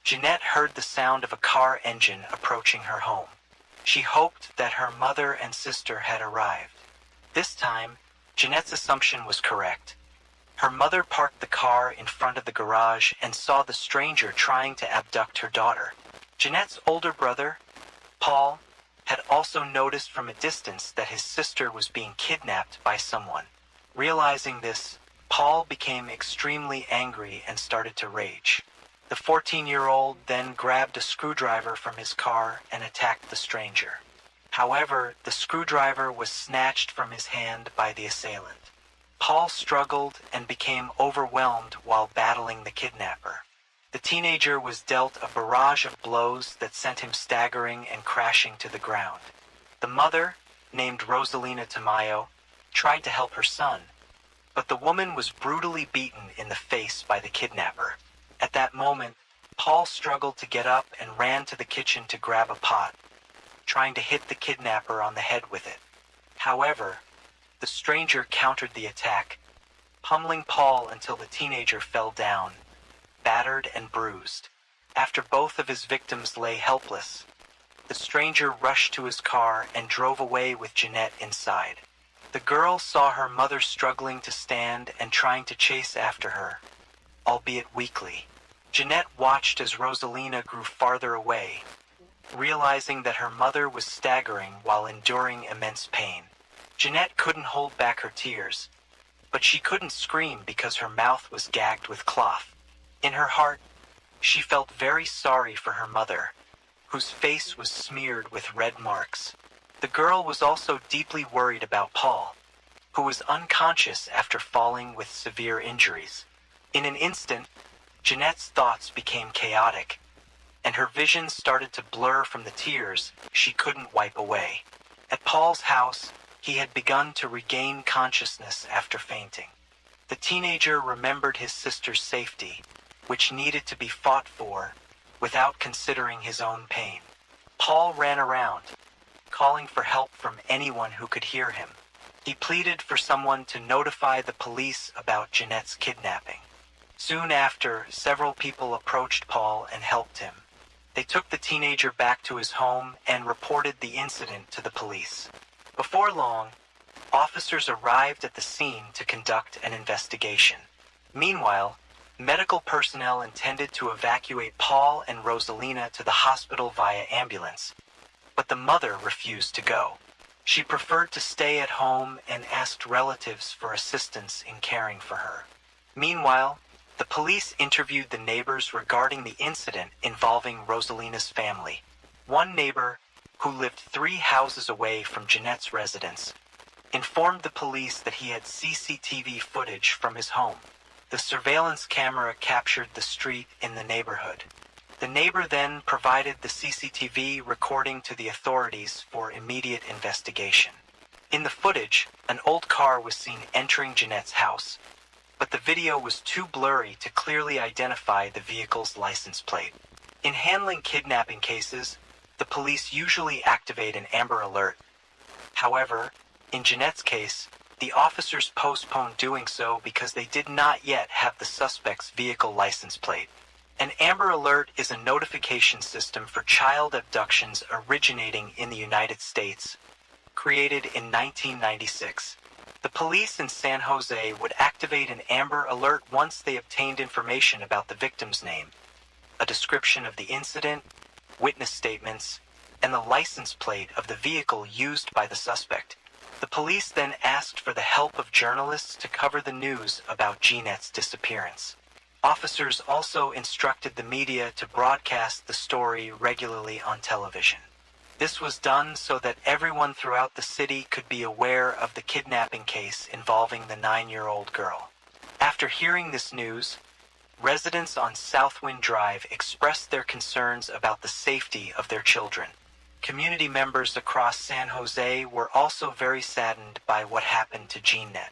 Jeanette heard the sound of a car engine approaching her home. She hoped that her mother and sister had arrived. This time, Jeanette's assumption was correct. Her mother parked the car in front of the garage and saw the stranger trying to abduct her daughter. Jeanette's older brother, Paul, had also noticed from a distance that his sister was being kidnapped by someone. Realizing this, Paul became extremely angry and started to rage. The 14-year-old then grabbed a screwdriver from his car and attacked the stranger. However, the screwdriver was snatched from his hand by the assailant. Paul struggled and became overwhelmed while battling the kidnapper. The teenager was dealt a barrage of blows that sent him staggering and crashing to the ground. The mother, named Rosalina Tamayo, tried to help her son, but the woman was brutally beaten in the face by the kidnapper. At that moment, Paul struggled to get up and ran to the kitchen to grab a pot, trying to hit the kidnapper on the head with it. However, the stranger countered the attack, pummeling Paul until the teenager fell down, battered and bruised. After both of his victims lay helpless, the stranger rushed to his car and drove away with Jeanette inside. The girl saw her mother struggling to stand and trying to chase after her, albeit weakly. Jeanette watched as Rosalina grew farther away, realizing that her mother was staggering while enduring immense pain. Jeanette couldn't hold back her tears, but she couldn't scream because her mouth was gagged with cloth. In her heart, she felt very sorry for her mother, whose face was smeared with red marks. The girl was also deeply worried about Paul, who was unconscious after falling with severe injuries. In an instant, Jeanette's thoughts became chaotic, and her vision started to blur from the tears she couldn't wipe away. At Paul's house, he had begun to regain consciousness after fainting. The teenager remembered his sister's safety, which needed to be fought for, without considering his own pain. Paul ran around, calling for help from anyone who could hear him. He pleaded for someone to notify the police about Jeanette's kidnapping. Soon after, several people approached Paul and helped him. They took the teenager back to his home and reported the incident to the police. Before long, officers arrived at the scene to conduct an investigation. Meanwhile, medical personnel intended to evacuate Paul and Rosalina to the hospital via ambulance, but the mother refused to go. She preferred to stay at home and asked relatives for assistance in caring for her. Meanwhile, the police interviewed the neighbors regarding the incident involving Rosalina's family. One neighbor, who lived 3 houses away from Jeanette's residence, informed the police that he had CCTV footage from his home. The surveillance camera captured the street in the neighborhood. The neighbor then provided the CCTV recording to the authorities for immediate investigation. In the footage, an old car was seen entering Jeanette's house, but the video was too blurry to clearly identify the vehicle's license plate. In handling kidnapping cases, the police usually activate an Amber Alert. However, in Jeanette's case, the officers postponed doing so because they did not yet have the suspect's vehicle license plate. An Amber Alert is a notification system for child abductions originating in the United States, created in 1996. The police in San Jose would activate an Amber Alert once they obtained information about the victim's name, a description of the incident, witness statements, and the license plate of the vehicle used by the suspect. The police then asked for the help of journalists to cover the news about Jeanette's disappearance. Officers also instructed the media to broadcast the story regularly on television. This was done so that everyone throughout the city could be aware of the kidnapping case involving the 9-year-old girl. After hearing this news, residents on Southwind Drive expressed their concerns about the safety of their children. Community members across San Jose were also very saddened by what happened to Jeanette.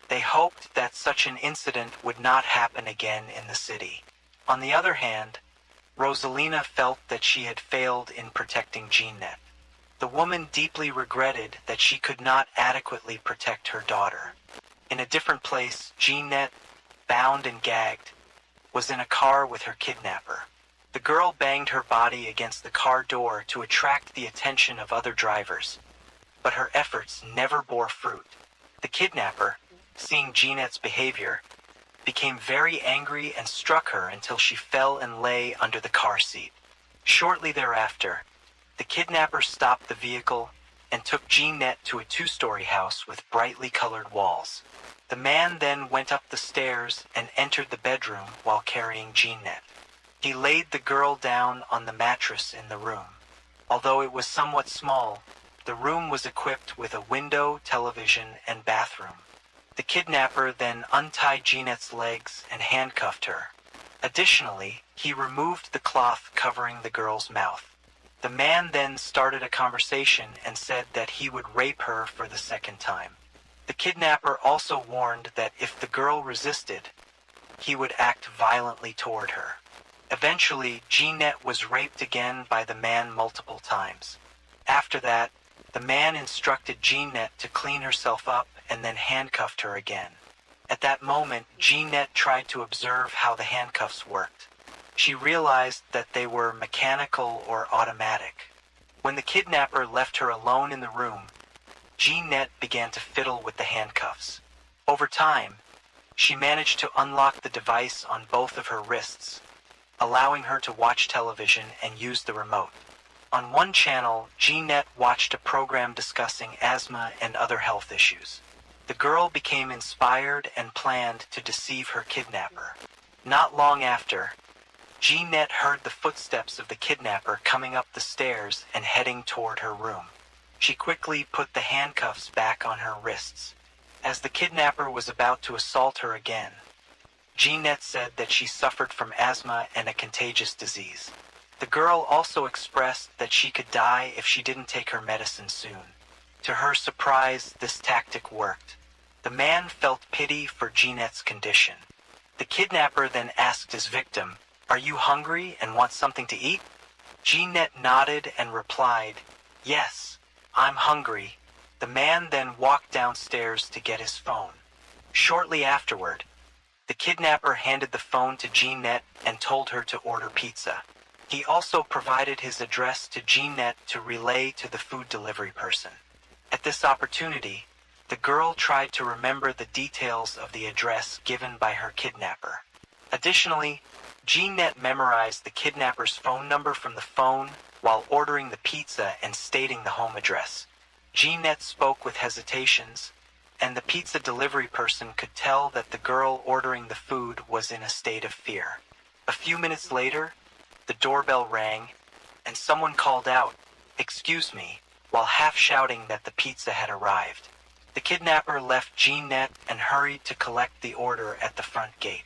They hoped that such an incident would not happen again in the city. On the other hand, Rosalina felt that she had failed in protecting Jeanette. The woman deeply regretted that she could not adequately protect her daughter. In a different place, Jeanette, bound and gagged, was in a car with her kidnapper. The girl banged her body against the car door to attract the attention of other drivers, but her efforts never bore fruit. The kidnapper, seeing Jeanette's behavior, became very angry and struck her until she fell and lay under the car seat. Shortly thereafter, the kidnapper stopped the vehicle and took Jeanette to a 2-story house with brightly colored walls. The man then went up the stairs and entered the bedroom while carrying Jeanette. He laid the girl down on the mattress in the room. Although it was somewhat small, the room was equipped with a window, television, and bathroom. The kidnapper then untied Jeanette's legs and handcuffed her. Additionally, he removed the cloth covering the girl's mouth. The man then started a conversation and said that he would rape her for the second time. The kidnapper also warned that if the girl resisted, he would act violently toward her. Eventually, Jeanette was raped again by the man multiple times. After that, the man instructed Jeanette to clean herself up and then handcuffed her again. At that moment, Jeanette tried to observe how the handcuffs worked. She realized that they were mechanical or automatic. When the kidnapper left her alone in the room, Jeanette began to fiddle with the handcuffs. Over time, she managed to unlock the device on both of her wrists, allowing her to watch television and use the remote. On one channel, Jeanette watched a program discussing asthma and other health issues. The girl became inspired and planned to deceive her kidnapper. Not long after, Jeanette heard the footsteps of the kidnapper coming up the stairs and heading toward her room. She quickly put the handcuffs back on her wrists. As the kidnapper was about to assault her again, Jeanette said that she suffered from asthma and a contagious disease. The girl also expressed that she could die if she didn't take her medicine soon. To her surprise, this tactic worked. The man felt pity for Jeanette's condition. The kidnapper then asked his victim, "Are you hungry and want something to eat?" Jeanette nodded and replied, "Yes, I'm hungry." The man then walked downstairs to get his phone. Shortly afterward, the kidnapper handed the phone to Jeanette and told her to order pizza. He also provided his address to Jeanette to relay to the food delivery person. At this opportunity, the girl tried to remember the details of the address given by her kidnapper. Additionally, Jeanette memorized the kidnapper's phone number from the phone while ordering the pizza and stating the home address. Jeanette spoke with hesitations, and the pizza delivery person could tell that the girl ordering the food was in a state of fear. A few minutes later, the doorbell rang, and someone called out, "Excuse me," while half shouting that the pizza had arrived. The kidnapper left Jeanette and hurried to collect the order at the front gate.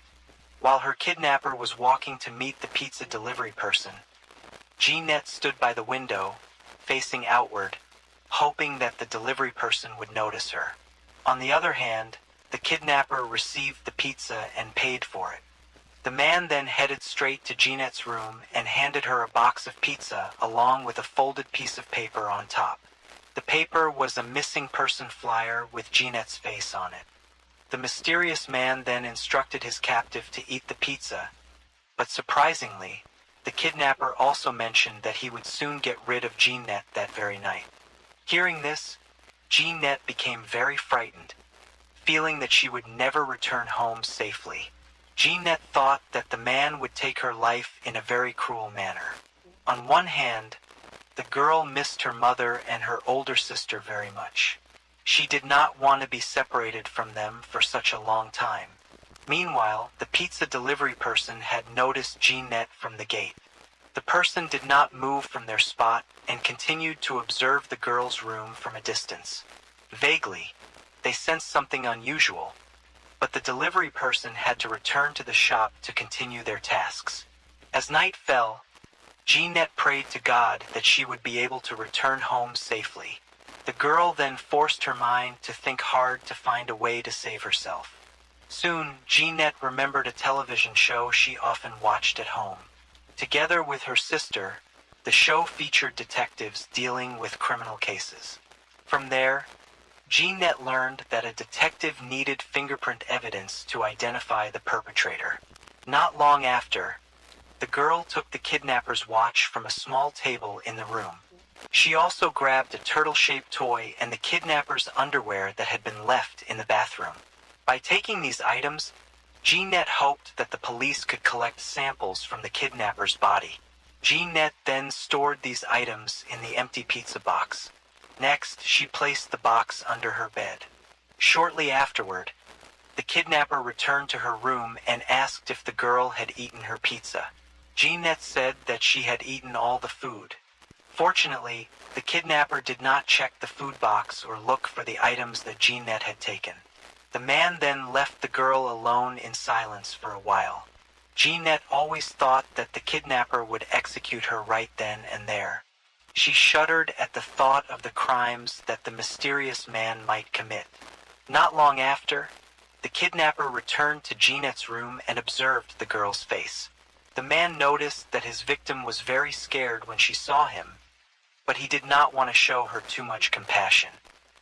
While her kidnapper was walking to meet the pizza delivery person, Jeanette stood by the window, facing outward, hoping that the delivery person would notice her. On the other hand, the kidnapper received the pizza and paid for it. The man then headed straight to Jeanette's room and handed her a box of pizza along with a folded piece of paper on top. The paper was a missing person flyer with Jeanette's face on it. The mysterious man then instructed his captive to eat the pizza, but surprisingly, the kidnapper also mentioned that he would soon get rid of Jeanette that very night. Hearing this, Jeanette became very frightened, feeling that she would never return home safely. Jeanette thought that the man would take her life in a very cruel manner. On one hand, the girl missed her mother and her older sister very much. She did not want to be separated from them for such a long time. Meanwhile, the pizza delivery person had noticed Jeanette from the gate. The person did not move from their spot and continued to observe the girl's room from a distance. Vaguely, they sensed something unusual, but the delivery person had to return to the shop to continue their tasks. As night fell, Jeanette prayed to God that she would be able to return home safely. The girl then forced her mind to think hard to find a way to save herself. Soon, Jeanette remembered a television show she often watched at home. Together with her sister, the show featured detectives dealing with criminal cases. From there, Jeanette learned that a detective needed fingerprint evidence to identify the perpetrator. Not long after, the girl took the kidnapper's watch from a small table in the room. She also grabbed a turtle-shaped toy and the kidnapper's underwear that had been left in the bathroom. By taking these items, Jeanette hoped that the police could collect samples from the kidnapper's body. Jeanette then stored these items in the empty pizza box. Next, she placed the box under her bed. Shortly afterward, the kidnapper returned to her room and asked if the girl had eaten her pizza. Jeanette said that she had eaten all the food. Fortunately, the kidnapper did not check the food box or look for the items that Jeanette had taken. The man then left the girl alone in silence for a while. Jeanette always thought that the kidnapper would execute her right then and there. She shuddered at the thought of the crimes that the mysterious man might commit. Not long after, the kidnapper returned to Jeanette's room and observed the girl's face. The man noticed that his victim was very scared when she saw him, but he did not want to show her too much compassion.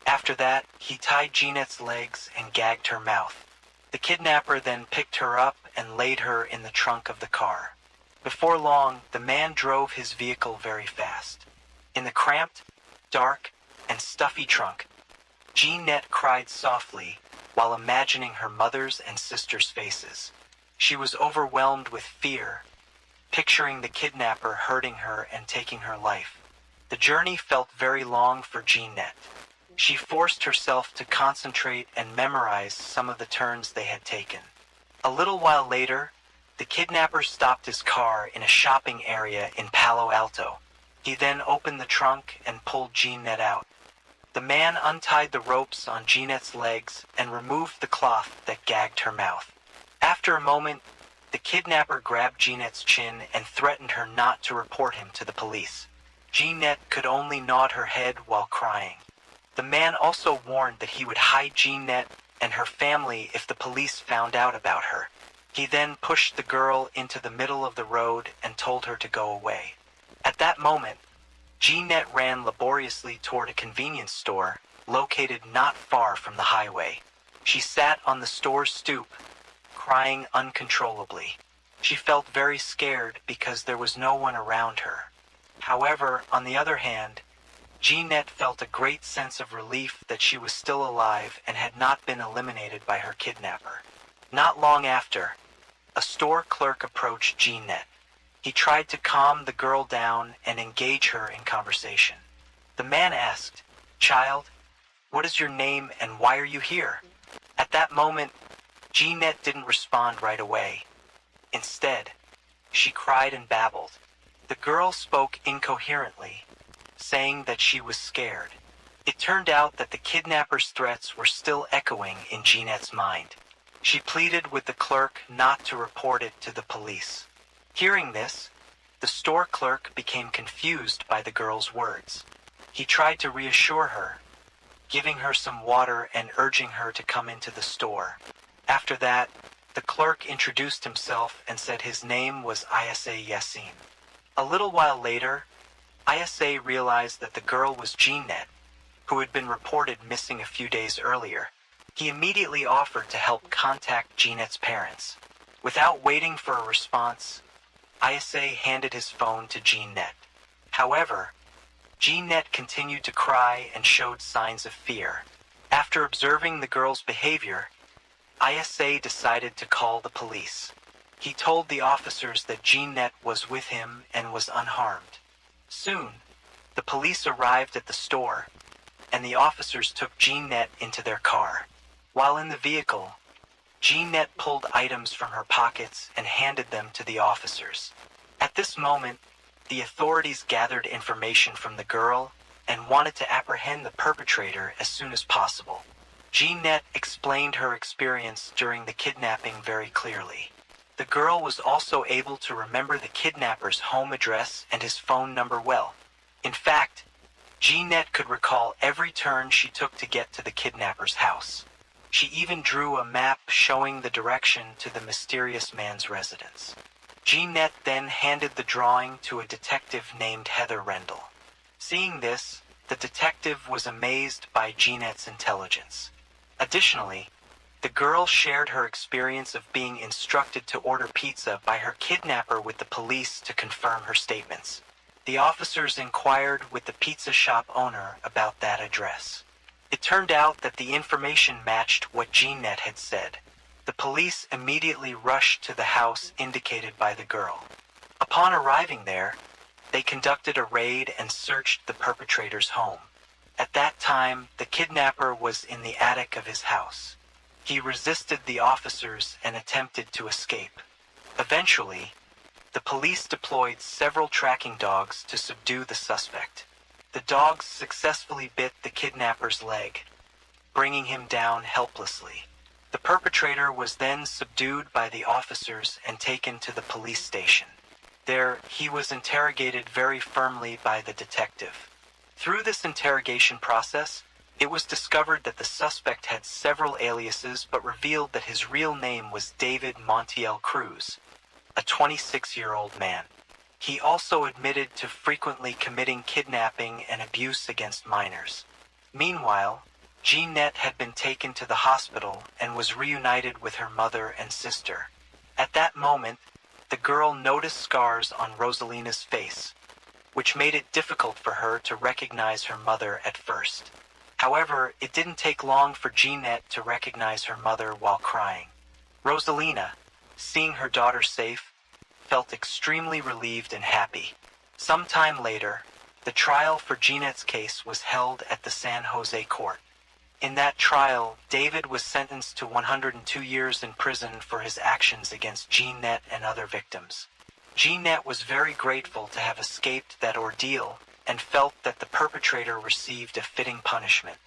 After that, he tied Jeanette's legs and gagged her mouth. The kidnapper then picked her up and laid her in the trunk of the car. Before long, the man drove his vehicle very fast. In the cramped, dark, and stuffy trunk, Jeanette cried softly while imagining her mother's and sister's faces. She was overwhelmed with fear, picturing the kidnapper hurting her and taking her life. The journey felt very long for Jeanette. She forced herself to concentrate and memorize some of the turns they had taken. A little while later, the kidnapper stopped his car in a shopping area in Palo Alto. He then opened the trunk and pulled Jeanette out. The man untied the ropes on Jeanette's legs and removed the cloth that gagged her mouth. After a moment, the kidnapper grabbed Jeanette's chin and threatened her not to report him to the police. Jeanette could only nod her head while crying. The man also warned that he would hide Jeanette and her family if the police found out about her. He then pushed the girl into the middle of the road and told her to go away. At that moment, Jeanette ran laboriously toward a convenience store located not far from the highway. She sat on the store's stoop, crying uncontrollably. She felt very scared because there was no one around her. However, on the other hand, Jeanette felt a great sense of relief that she was still alive and had not been eliminated by her kidnapper. Not long after, a store clerk approached Jeanette. He tried to calm the girl down and engage her in conversation. The man asked, "Child, what is your name and why are you here?" At that moment, Jeanette didn't respond right away. Instead, she cried and babbled. The girl spoke incoherently, saying that she was scared. It turned out that the kidnapper's threats were still echoing in Jeanette's mind. She pleaded with the clerk not to report it to the police. Hearing this, the store clerk became confused by the girl's words. He tried to reassure her, giving her some water and urging her to come into the store. After that, the clerk introduced himself and said his name was Isa Yassin. A little while later, Isa realized that the girl was Jeanette, who had been reported missing a few days earlier. He immediately offered to help contact Jeanette's parents. Without waiting for a response, Isa handed his phone to Jeanette. However, Jeanette continued to cry and showed signs of fear. After observing the girl's behavior, Isa decided to call the police. He told the officers that Jeanette was with him and was unharmed. Soon, the police arrived at the store, and the officers took Jeanette into their car. While in the vehicle, Jeanette pulled items from her pockets and handed them to the officers. At this moment, the authorities gathered information from the girl and wanted to apprehend the perpetrator as soon as possible. Jeanette explained her experience during the kidnapping very clearly. The girl was also able to remember the kidnapper's home address and his phone number well. In fact, Jeanette could recall every turn she took to get to the kidnapper's house. She even drew a map showing the direction to the mysterious man's residence. Jeanette then handed the drawing to a detective named Heather Rendell. Seeing this, the detective was amazed by Jeanette's intelligence. Additionally, the girl shared her experience of being instructed to order pizza by her kidnapper with the police to confirm her statements. The officers inquired with the pizza shop owner about that address. It turned out that the information matched what Jeanette had said. The police immediately rushed to the house indicated by the girl. Upon arriving there, they conducted a raid and searched the perpetrator's home. At that time, the kidnapper was in the attic of his house. He resisted the officers and attempted to escape. Eventually, the police deployed several tracking dogs to subdue the suspect. The dogs successfully bit the kidnapper's leg, bringing him down helplessly. The perpetrator was then subdued by the officers and taken to the police station. There, he was interrogated very firmly by the detective. Through this interrogation process, it was discovered that the suspect had several aliases but revealed that his real name was David Montiel Cruz, a 26-year-old man. He also admitted to frequently committing kidnapping and abuse against minors. Meanwhile, Jeanette had been taken to the hospital and was reunited with her mother and sister. At that moment, the girl noticed scars on Rosalina's face, which made it difficult for her to recognize her mother at first. However, it didn't take long for Jeanette to recognize her mother while crying. Rosalina, seeing her daughter safe, felt extremely relieved and happy. Sometime later, the trial for Jeanette's case was held at the San Jose court. In that trial, David was sentenced to 102 years in prison for his actions against Jeanette and other victims. Jeanette was very grateful to have escaped that ordeal and felt that the perpetrator received a fitting punishment.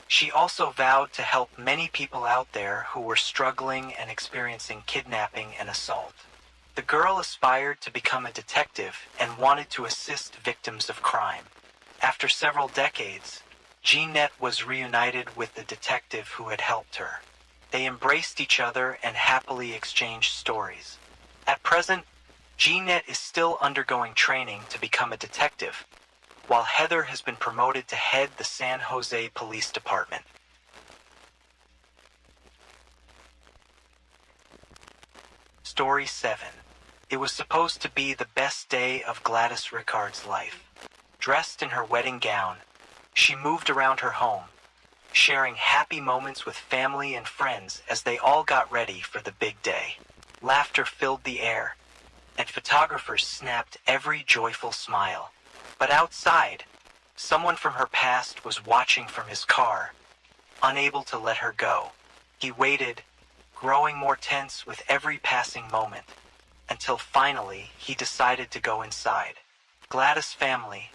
She also vowed to help many people out there who were struggling and experiencing kidnapping and assault. The girl aspired to become a detective and wanted to assist victims of crime. After several decades, Jeanette was reunited with the detective who had helped her. They embraced each other and happily exchanged stories. At present, Jeanette is still undergoing training to become a detective, while Heather has been promoted to head the San Jose Police Department. Story 7. It was supposed to be the best day of Gladys Rickard's life. Dressed in her wedding gown, she moved around her home, sharing happy moments with family and friends as they all got ready for the big day. Laughter filled the air, and photographers snapped every joyful smile. But outside, someone from her past was watching from his car, unable to let her go. He waited, growing more tense with every passing moment, until finally he decided to go inside. Gladys' family,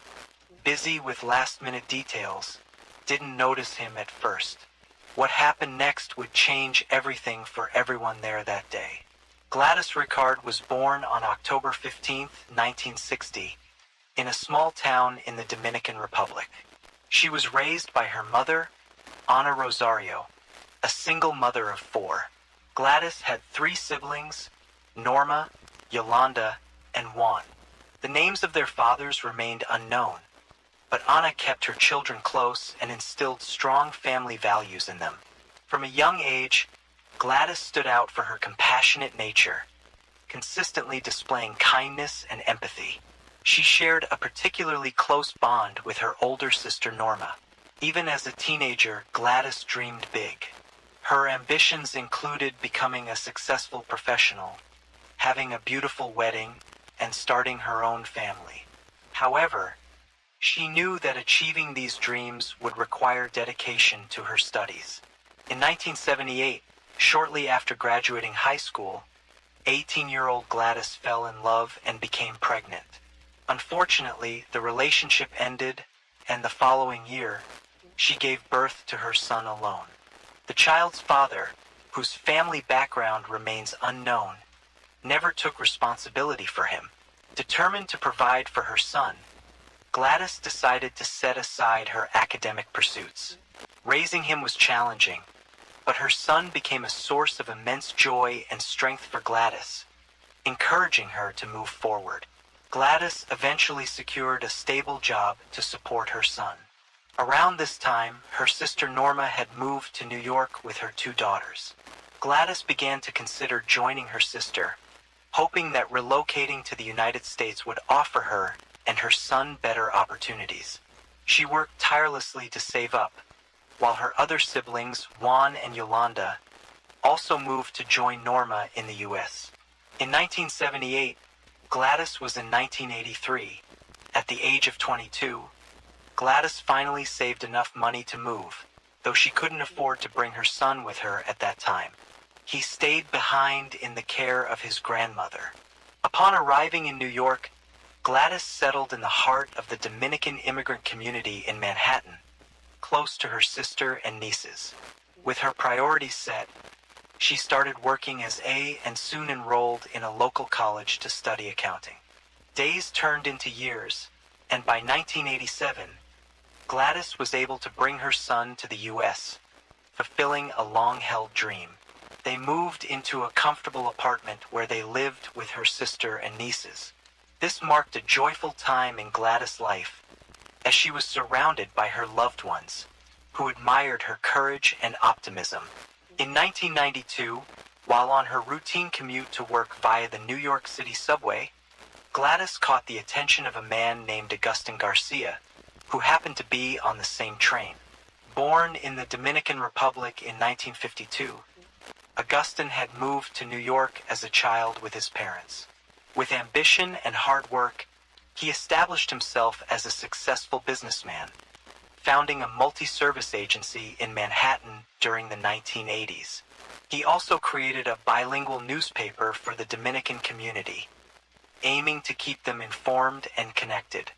busy with last-minute details, didn't notice him at first. What happened next would change everything for everyone there that day. Gladys Rickard was born on October 15, 1960, in a small town in the Dominican Republic. She was raised by her mother, Ana Rosario, a single mother of 4. Gladys had 3 siblings, Norma, Yolanda, and Juan. The names of their fathers remained unknown, but Ana kept her children close and instilled strong family values in them. From a young age, Gladys stood out for her compassionate nature, consistently displaying kindness and empathy. She shared a particularly close bond with her older sister Norma. Even as a teenager, Gladys dreamed big. Her ambitions included becoming a successful professional, having a beautiful wedding, and starting her own family. However, she knew that achieving these dreams would require dedication to her studies. In 1978, Shortly after graduating high school, 18-year-old Gladys fell in love and became pregnant. Unfortunately, the relationship ended, and the following year, she gave birth to her son alone. The child's father, whose family background remains unknown, never took responsibility for him. Determined to provide for her son, Gladys decided to set aside her academic pursuits. Raising him was challenging, but her son became a source of immense joy and strength for Gladys, encouraging her to move forward. Gladys eventually secured a stable job to support her son. Around this time, her sister Norma had moved to New York with her 2 daughters. Gladys began to consider joining her sister, hoping that relocating to the United States would offer her and her son better opportunities. She worked tirelessly to save up, while her other siblings, Juan and Yolanda, also moved to join Norma in the U.S. In 1978, Gladys was in 1983. At the age of 22, Gladys finally saved enough money to move, though she couldn't afford to bring her son with her at that time. He stayed behind in the care of his grandmother. Upon arriving in New York, Gladys settled in the heart of the Dominican immigrant community in Manhattan, close to her sister and nieces. With her priorities set, she started working and soon enrolled in a local college to study accounting. Days turned into years, and by 1987, Gladys was able to bring her son to the U.S., fulfilling a long-held dream. They moved into a comfortable apartment where they lived with her sister and nieces. This marked a joyful time in Gladys' life, as she was surrounded by her loved ones, who admired her courage and optimism. In 1992, while on her routine commute to work via the New York City subway, Gladys caught the attention of a man named Agustin Garcia, who happened to be on the same train. Born in the Dominican Republic in 1952, Agustin had moved to New York as a child with his parents. With ambition and hard work, he established himself as a successful businessman, founding a multi-service agency in Manhattan during the 1980s. He also created a bilingual newspaper for the Dominican community, aiming to keep them informed and connected.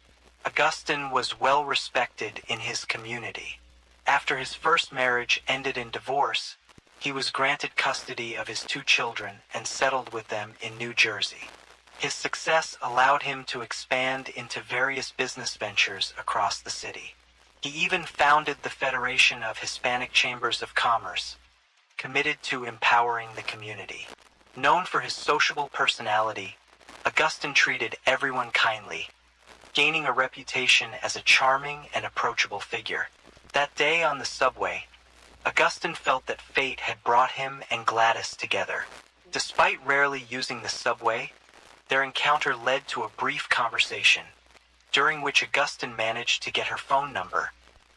Agustin was well respected in his community. After his first marriage ended in divorce, he was granted custody of his 2 children and settled with them in New Jersey. His success allowed him to expand into various business ventures across the city. He even founded the Federation of Hispanic Chambers of Commerce, committed to empowering the community. Known for his sociable personality, Agustin treated everyone kindly, gaining a reputation as a charming and approachable figure. That day on the subway, Agustin felt that fate had brought him and Gladys together. Despite rarely using the subway, their encounter led to a brief conversation, during which Agustin managed to get her phone number,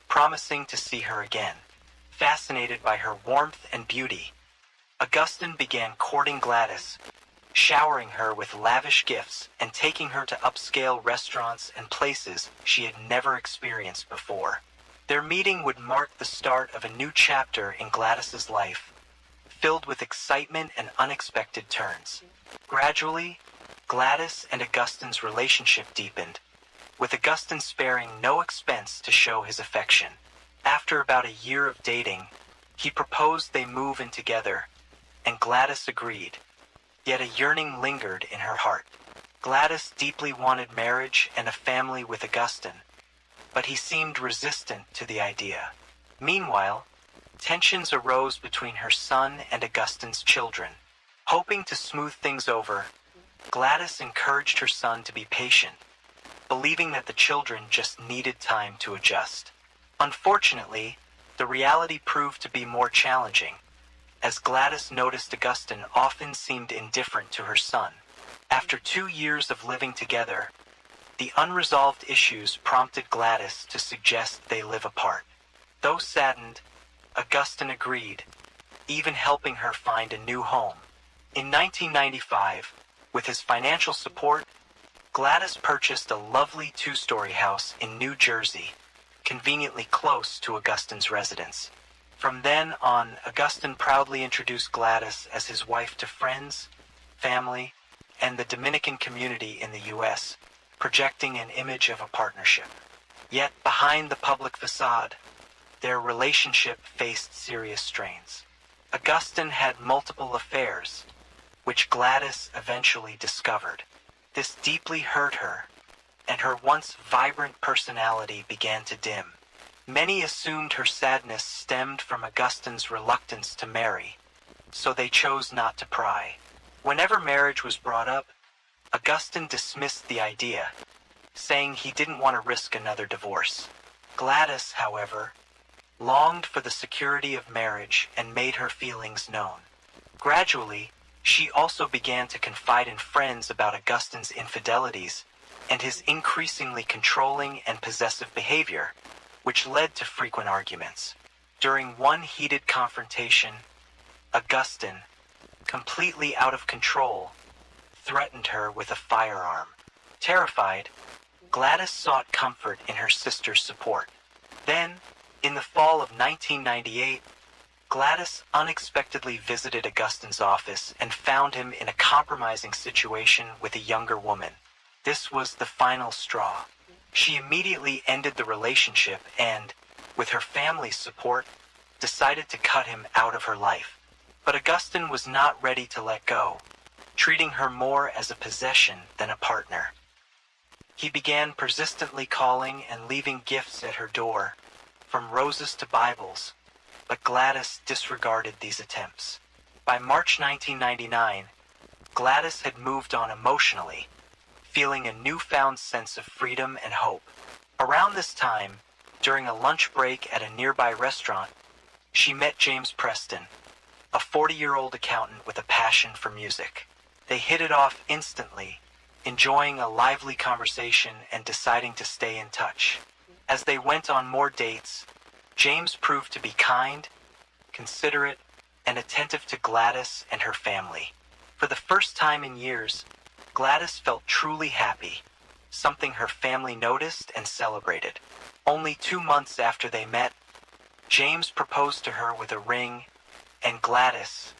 promising to see her again. Fascinated by her warmth and beauty, Agustin began courting Gladys, showering her with lavish gifts and taking her to upscale restaurants and places she had never experienced before. Their meeting would mark the start of a new chapter in Gladys's life, filled with excitement and unexpected turns. Gradually, Gladys and Agustin's relationship deepened, with Agustin sparing no expense to show his affection. After about a year of dating, he proposed they move in together, and Gladys agreed. Yet a yearning lingered in her heart. Gladys deeply wanted marriage and a family with Agustin, but he seemed resistant to the idea. Meanwhile, tensions arose between her son and Agustin's children. Hoping to smooth things over, Gladys encouraged her son to be patient, believing that the children just needed time to adjust. Unfortunately, the reality proved to be more challenging, as Gladys noticed Agustin often seemed indifferent to her son. After 2 years of living together, the unresolved issues prompted Gladys to suggest they live apart. Though saddened, Agustin agreed, even helping her find a new home. In 1995, with his financial support, Gladys purchased a lovely 2-story house in New Jersey, conveniently close to Agustin's residence. From then on, Augustine proudly introduced Gladys as his wife to friends, family, and the Dominican community in the U.S., projecting an image of a partnership. Yet, behind the public facade, their relationship faced serious strains. Augustine had multiple affairs, which Gladys eventually discovered. This deeply hurt her, and her once vibrant personality began to dim. Many assumed her sadness stemmed from Augustine's reluctance to marry, so they chose not to pry. Whenever marriage was brought up, Augustine dismissed the idea, saying he didn't want to risk another divorce. Gladys, however, longed for the security of marriage and made her feelings known. Gradually, she also began to confide in friends about Augustine's infidelities and his increasingly controlling and possessive behavior, which led to frequent arguments. During one heated confrontation, Augustine, completely out of control, threatened her with a firearm. Terrified, Gladys sought comfort in her sister's support. Then, in the fall of 1998, Gladys unexpectedly visited Augustine's office and found him in a compromising situation with a younger woman. This was the final straw. She immediately ended the relationship and, with her family's support, decided to cut him out of her life. But Augustine was not ready to let go, treating her more as a possession than a partner. He began persistently calling and leaving gifts at her door, from roses to Bibles, but Gladys disregarded these attempts. By March 1999, Gladys had moved on emotionally, feeling a newfound sense of freedom and hope. Around this time, during a lunch break at a nearby restaurant, she met James Preston, a 40-year-old accountant with a passion for music. They hit it off instantly, enjoying a lively conversation and deciding to stay in touch. As they went on more dates, James proved to be kind, considerate, and attentive to Gladys and her family. For the first time in years, Gladys felt truly happy, something her family noticed and celebrated. Only 2 months after they met, James proposed to her with a ring, and Gladys,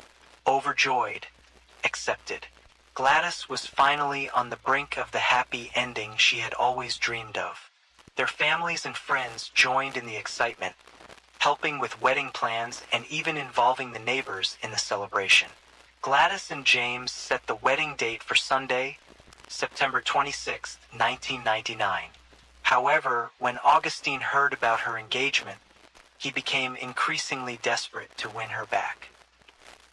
overjoyed, accepted. Gladys was finally on the brink of the happy ending she had always dreamed of. Their families and friends joined in the excitement, helping with wedding plans and even involving the neighbors in the celebration. Gladys and James set the wedding date for Sunday, September 26, 1999. However, when Augustine heard about her engagement, he became increasingly desperate to win her back.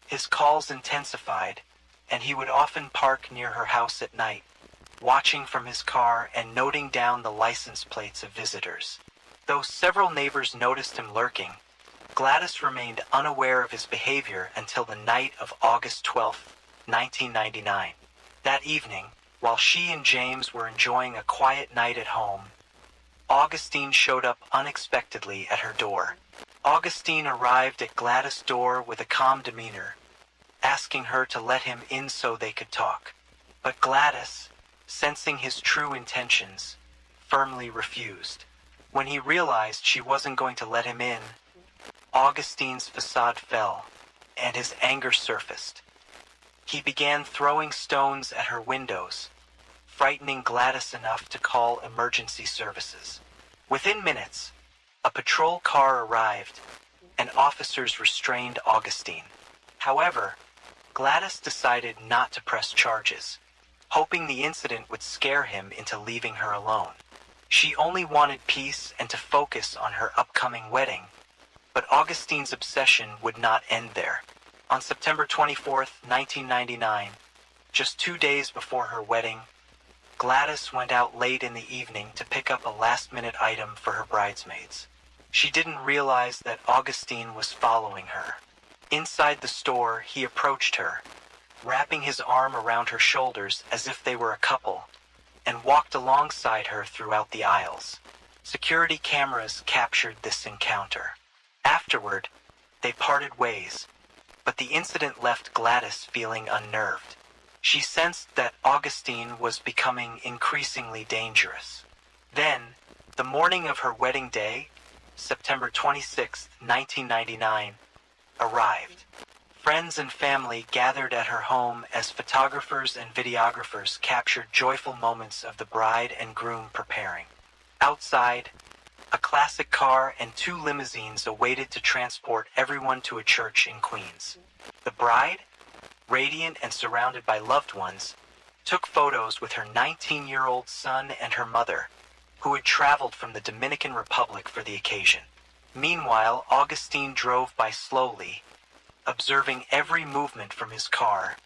His calls intensified, and he would often park near her house at night, watching from his car and noting down the license plates of visitors. Though several neighbors noticed him lurking, Gladys remained unaware of his behavior until the night of August 12, 1999. That evening, while she and James were enjoying a quiet night at home, Augustine showed up unexpectedly at her door. Augustine arrived at Gladys' door with a calm demeanor, asking her to let him in so they could talk. But Gladys, sensing his true intentions, firmly refused. When he realized she wasn't going to let him in, Augustine's facade fell, and his anger surfaced. He began throwing stones at her windows, frightening Gladys enough to call emergency services. Within minutes, a patrol car arrived, and officers restrained Augustine. However, Gladys decided not to press charges, hoping the incident would scare him into leaving her alone. She only wanted peace and to focus on her upcoming wedding, but Augustine's obsession would not end there. On September 24, 1999, just 2 days before her wedding, Gladys went out late in the evening to pick up a last-minute item for her bridesmaids. She didn't realize that Augustine was following her. Inside the store, he approached her, wrapping his arm around her shoulders as if they were a couple, and walked alongside her throughout the aisles. Security cameras captured this encounter. Afterward, they parted ways, but the incident left Gladys feeling unnerved. She sensed that Augustine was becoming increasingly dangerous. Then, the morning of her wedding day, September 26, 1999, arrived. Friends and family gathered at her home as photographers and videographers captured joyful moments of the bride and groom preparing. Outside, a classic car and 2 limousines awaited to transport everyone to a church in Queens. The bride, radiant and surrounded by loved ones, took photos with her 19-year-old son and her mother, who had traveled from the Dominican Republic for the occasion. Meanwhile, Augustine drove by slowly, observing every movement from his car,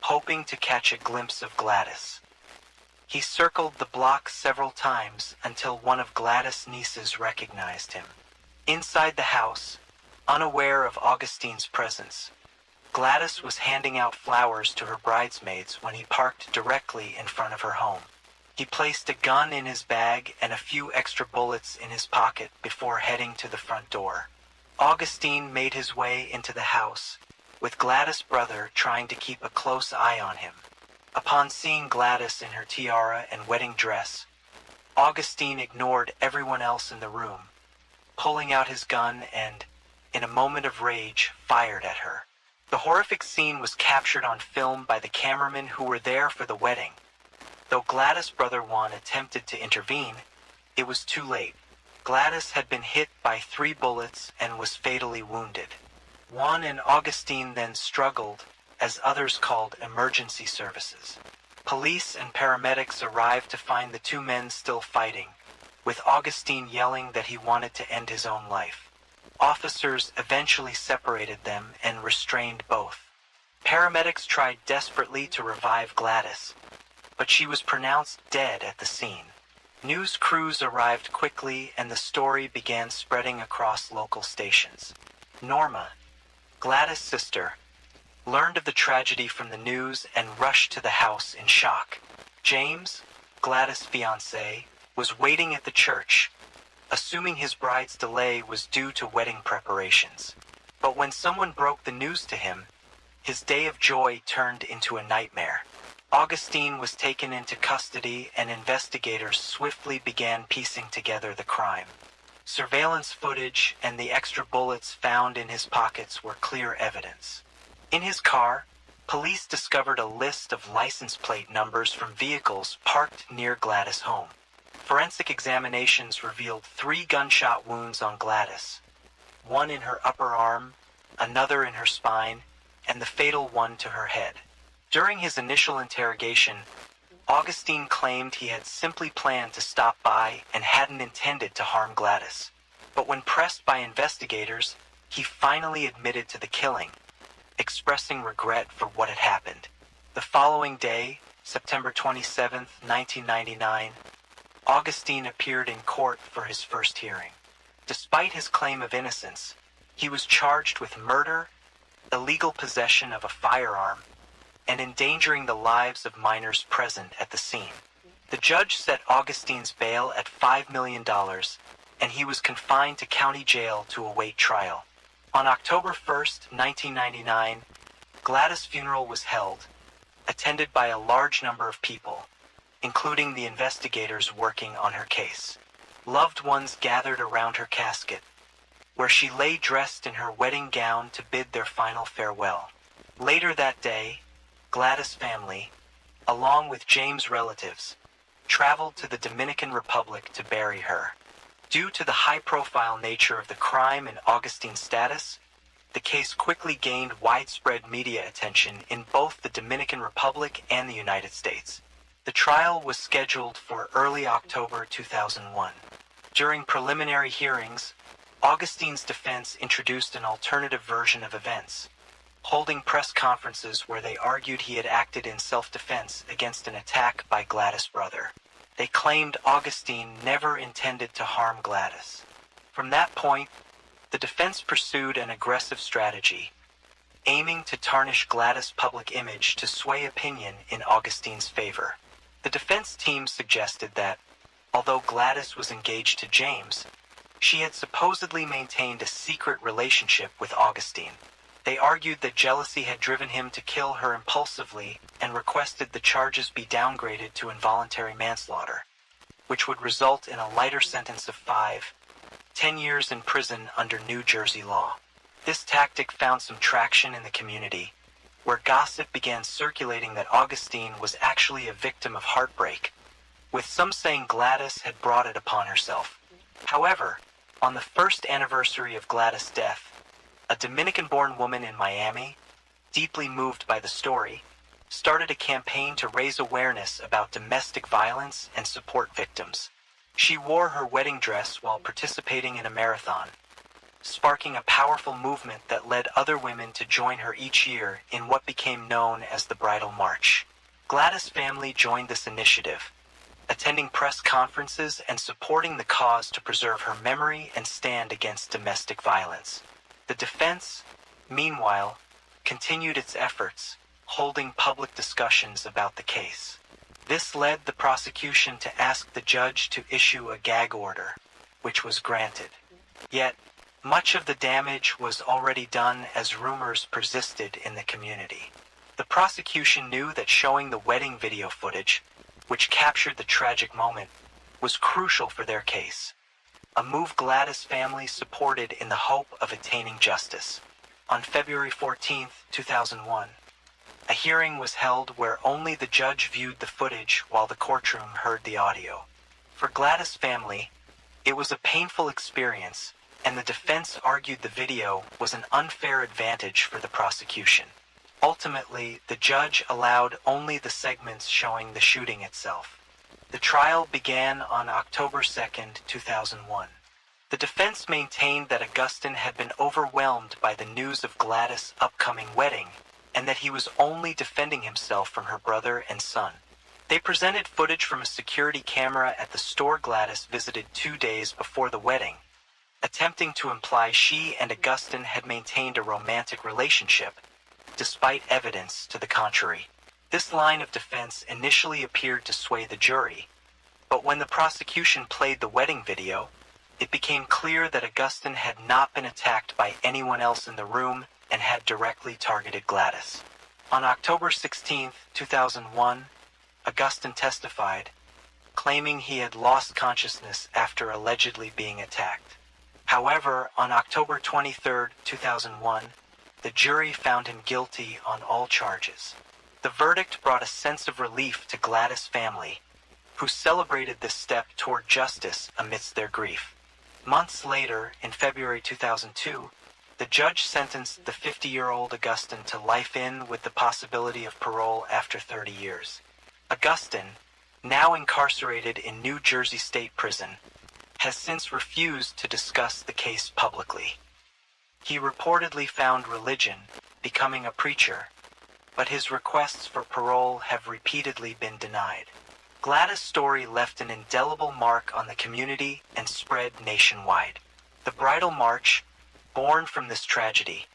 hoping to catch a glimpse of Gladys. He circled the block several times until one of Gladys' nieces recognized him. Inside the house, unaware of Augustine's presence, Gladys was handing out flowers to her bridesmaids when he parked directly in front of her home. He placed a gun in his bag and a few extra bullets in his pocket before heading to the front door. Augustine made his way into the house, with Gladys' brother trying to keep a close eye on him. Upon seeing Gladys in her tiara and wedding dress, Augustine ignored everyone else in the room, pulling out his gun and, in a moment of rage, fired at her. The horrific scene was captured on film by the cameramen who were there for the wedding. Though Gladys' brother Juan attempted to intervene, it was too late. Gladys had been hit by 3 bullets and was fatally wounded. Juan and Augustine then struggled, as others called emergency services. Police and paramedics arrived to find the 2 men still fighting, with Augustine yelling that he wanted to end his own life. Officers eventually separated them and restrained both. Paramedics tried desperately to revive Gladys, but she was pronounced dead at the scene. News crews arrived quickly and the story began spreading across local stations. Norma, Gladys' sister, learned of the tragedy from the news and rushed to the house in shock. James, Gladys' fiancé, was waiting at the church, assuming his bride's delay was due to wedding preparations. But when someone broke the news to him, his day of joy turned into a nightmare. Augustine was taken into custody and investigators swiftly began piecing together the crime. Surveillance footage and the extra bullets found in his pockets were clear evidence. In his car, police discovered a list of license plate numbers from vehicles parked near Gladys' home. Forensic examinations revealed 3 gunshot wounds on Gladys, one in her upper arm, another in her spine, and the fatal one to her head. During his initial interrogation, Augustine claimed he had simply planned to stop by and hadn't intended to harm Gladys. But when pressed by investigators, he finally admitted to the killing, expressing regret for what had happened. The following day, September 27, 1999, Augustine appeared in court for his first hearing. Despite his claim of innocence, he was charged with murder, illegal possession of a firearm, and endangering the lives of minors present at the scene. The judge set Augustine's bail at $5 million, and he was confined to county jail to await trial. On October 1, 1999, Gladys' funeral was held, attended by a large number of people, including the investigators working on her case. Loved ones gathered around her casket, where she lay dressed in her wedding gown to bid their final farewell. Later that day, Gladys' family, along with James' relatives, traveled to the Dominican Republic to bury her. Due to the high-profile nature of the crime and Augustine's status, the case quickly gained widespread media attention in both the Dominican Republic and the United States. The trial was scheduled for early October 2001. During preliminary hearings, Augustine's defense introduced an alternative version of events, holding press conferences where they argued he had acted in self-defense against an attack by Gladys' brother. They claimed Augustine never intended to harm Gladys. From that point, the defense pursued an aggressive strategy, aiming to tarnish Gladys' public image to sway opinion in Augustine's favor. The defense team suggested that, although Gladys was engaged to James, she had supposedly maintained a secret relationship with Augustine. They argued that jealousy had driven him to kill her impulsively and requested the charges be downgraded to involuntary manslaughter, which would result in a lighter sentence of 5 10 years in prison under New Jersey law. This tactic found some traction in the community, where gossip began circulating that Augustine was actually a victim of heartbreak, with some saying Gladys had brought it upon herself. However, on the first anniversary of Gladys' death, a Dominican-born woman in Miami, deeply moved by the story, started a campaign to raise awareness about domestic violence and support victims. She wore her wedding dress while participating in a marathon, sparking a powerful movement that led other women to join her each year in what became known as the Bridal March. Gladys' family joined this initiative, attending press conferences and supporting the cause to preserve her memory and stand against domestic violence. The defense, meanwhile, continued its efforts, holding public discussions about the case. This led the prosecution to ask the judge to issue a gag order, which was granted. Yet, much of the damage was already done as rumors persisted in the community. The prosecution knew that showing the wedding video footage, which captured the tragic moment, was crucial for their case, a move Gladys' family supported in the hope of attaining justice. On February 14, 2001, a hearing was held where only the judge viewed the footage while the courtroom heard the audio. For Gladys' family, it was a painful experience, and the defense argued the video was an unfair advantage for the prosecution. Ultimately, the judge allowed only the segments showing the shooting itself. The trial began on October 2, 2001. The defense maintained that Augustine had been overwhelmed by the news of Gladys' upcoming wedding, and that he was only defending himself from her brother and son. They presented footage from a security camera at the store Gladys visited 2 days before the wedding, attempting to imply she and Augustine had maintained a romantic relationship, despite evidence to the contrary. This line of defense initially appeared to sway the jury, but when the prosecution played the wedding video, it became clear that Augustine had not been attacked by anyone else in the room and had directly targeted Gladys. On October 16, 2001, Augustine testified, claiming he had lost consciousness after allegedly being attacked. However, on October 23, 2001, the jury found him guilty on all charges. The verdict brought a sense of relief to Gladys' family, who celebrated this step toward justice amidst their grief. Months later, in February 2002, the judge sentenced the 50-year-old Augustine to life with the possibility of parole after 30 years. Augustine, now incarcerated in New Jersey State Prison, has since refused to discuss the case publicly. He reportedly found religion, becoming a preacher, but his requests for parole have repeatedly been denied. Gladys' story left an indelible mark on the community and spread nationwide. The Bridal March, born from this tragedy,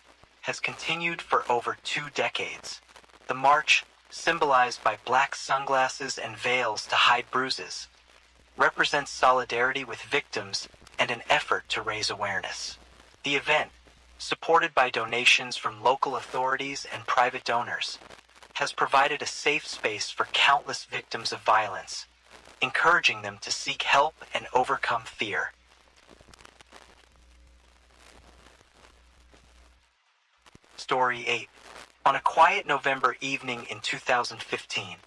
has continued for over 2 decades. The march, symbolized by black sunglasses and veils to hide bruises, represents solidarity with victims and an effort to raise awareness. The event, supported by donations from local authorities and private donors, has provided a safe space for countless victims of violence, encouraging them to seek help and overcome fear. Story 8. On a quiet November evening in 2015,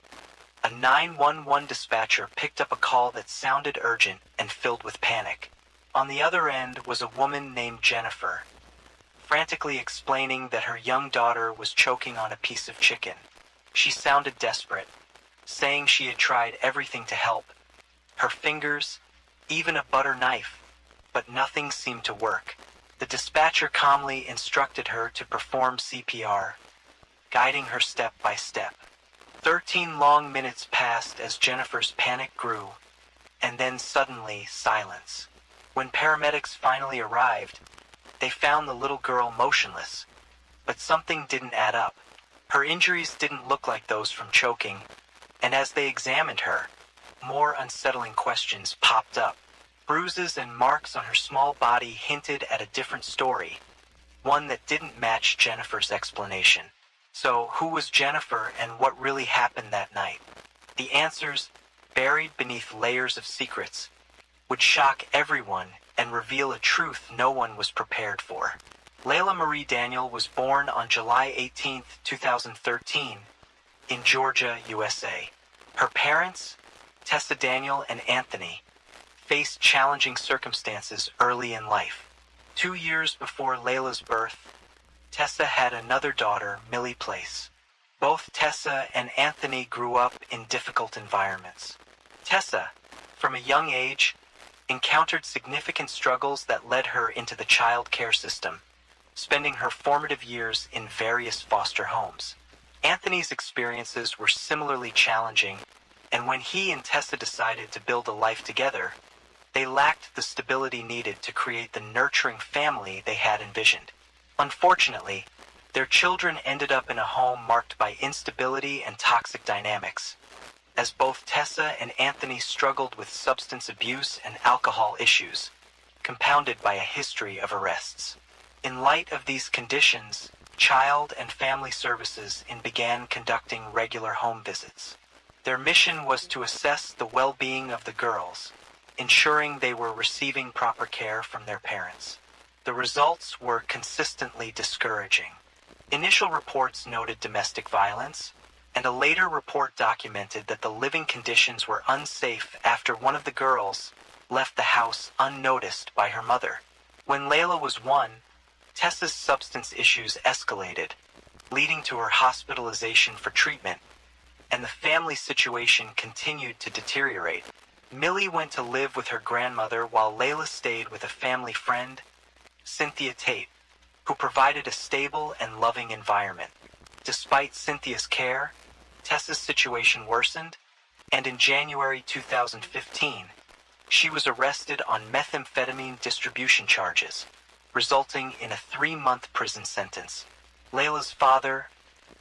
a 911 dispatcher picked up a call that sounded urgent and filled with panic. On the other end was a woman named Jennifer, frantically explaining that her young daughter was choking on a piece of chicken. She sounded desperate, saying she had tried everything to help, her fingers, even a butter knife, but nothing seemed to work. The dispatcher calmly instructed her to perform CPR, guiding her step by step. 13 long minutes passed as Jennifer's panic grew, and then suddenly silence. When paramedics finally arrived, they found the little girl motionless, but something didn't add up. Her injuries didn't look like those from choking, and as they examined her, more unsettling questions popped up. Bruises and marks on her small body hinted at a different story, one that didn't match Jennifer's explanation. So, who was Jennifer and what really happened that night? The answers, buried beneath layers of secrets, would shock everyone and reveal a truth no one was prepared for. Layla Marie Daniel was born on July 18, 2013, in Georgia, USA. Her parents, Tessa Daniel and Anthony, faced challenging circumstances early in life. 2 years before Layla's birth, Tessa had another daughter, Millie Place. Both Tessa and Anthony grew up in difficult environments. Tessa, from a young age, encountered significant struggles that led her into the child care system, spending her formative years in various foster homes. Anthony's experiences were similarly challenging, and when he and Tessa decided to build a life together, they lacked the stability needed to create the nurturing family they had envisioned. Unfortunately, their children ended up in a home marked by instability and toxic dynamics, as both Tessa and Anthony struggled with substance abuse and alcohol issues, compounded by a history of arrests. In light of these conditions, Child and Family Services began conducting regular home visits. Their mission was to assess the well-being of the girls, ensuring they were receiving proper care from their parents. The results were consistently discouraging. Initial reports noted domestic violence, and a later report documented that the living conditions were unsafe after one of the girls left the house unnoticed by her mother. When Layla was 1, Tessa's substance issues escalated, leading to her hospitalization for treatment, and the family situation continued to deteriorate. Millie went to live with her grandmother while Layla stayed with a family friend, Cynthia Tate, who provided a stable and loving environment. Despite Cynthia's care, Tessa's situation worsened, and in January 2015, she was arrested on methamphetamine distribution charges, resulting in a 3-month prison sentence. Layla's father,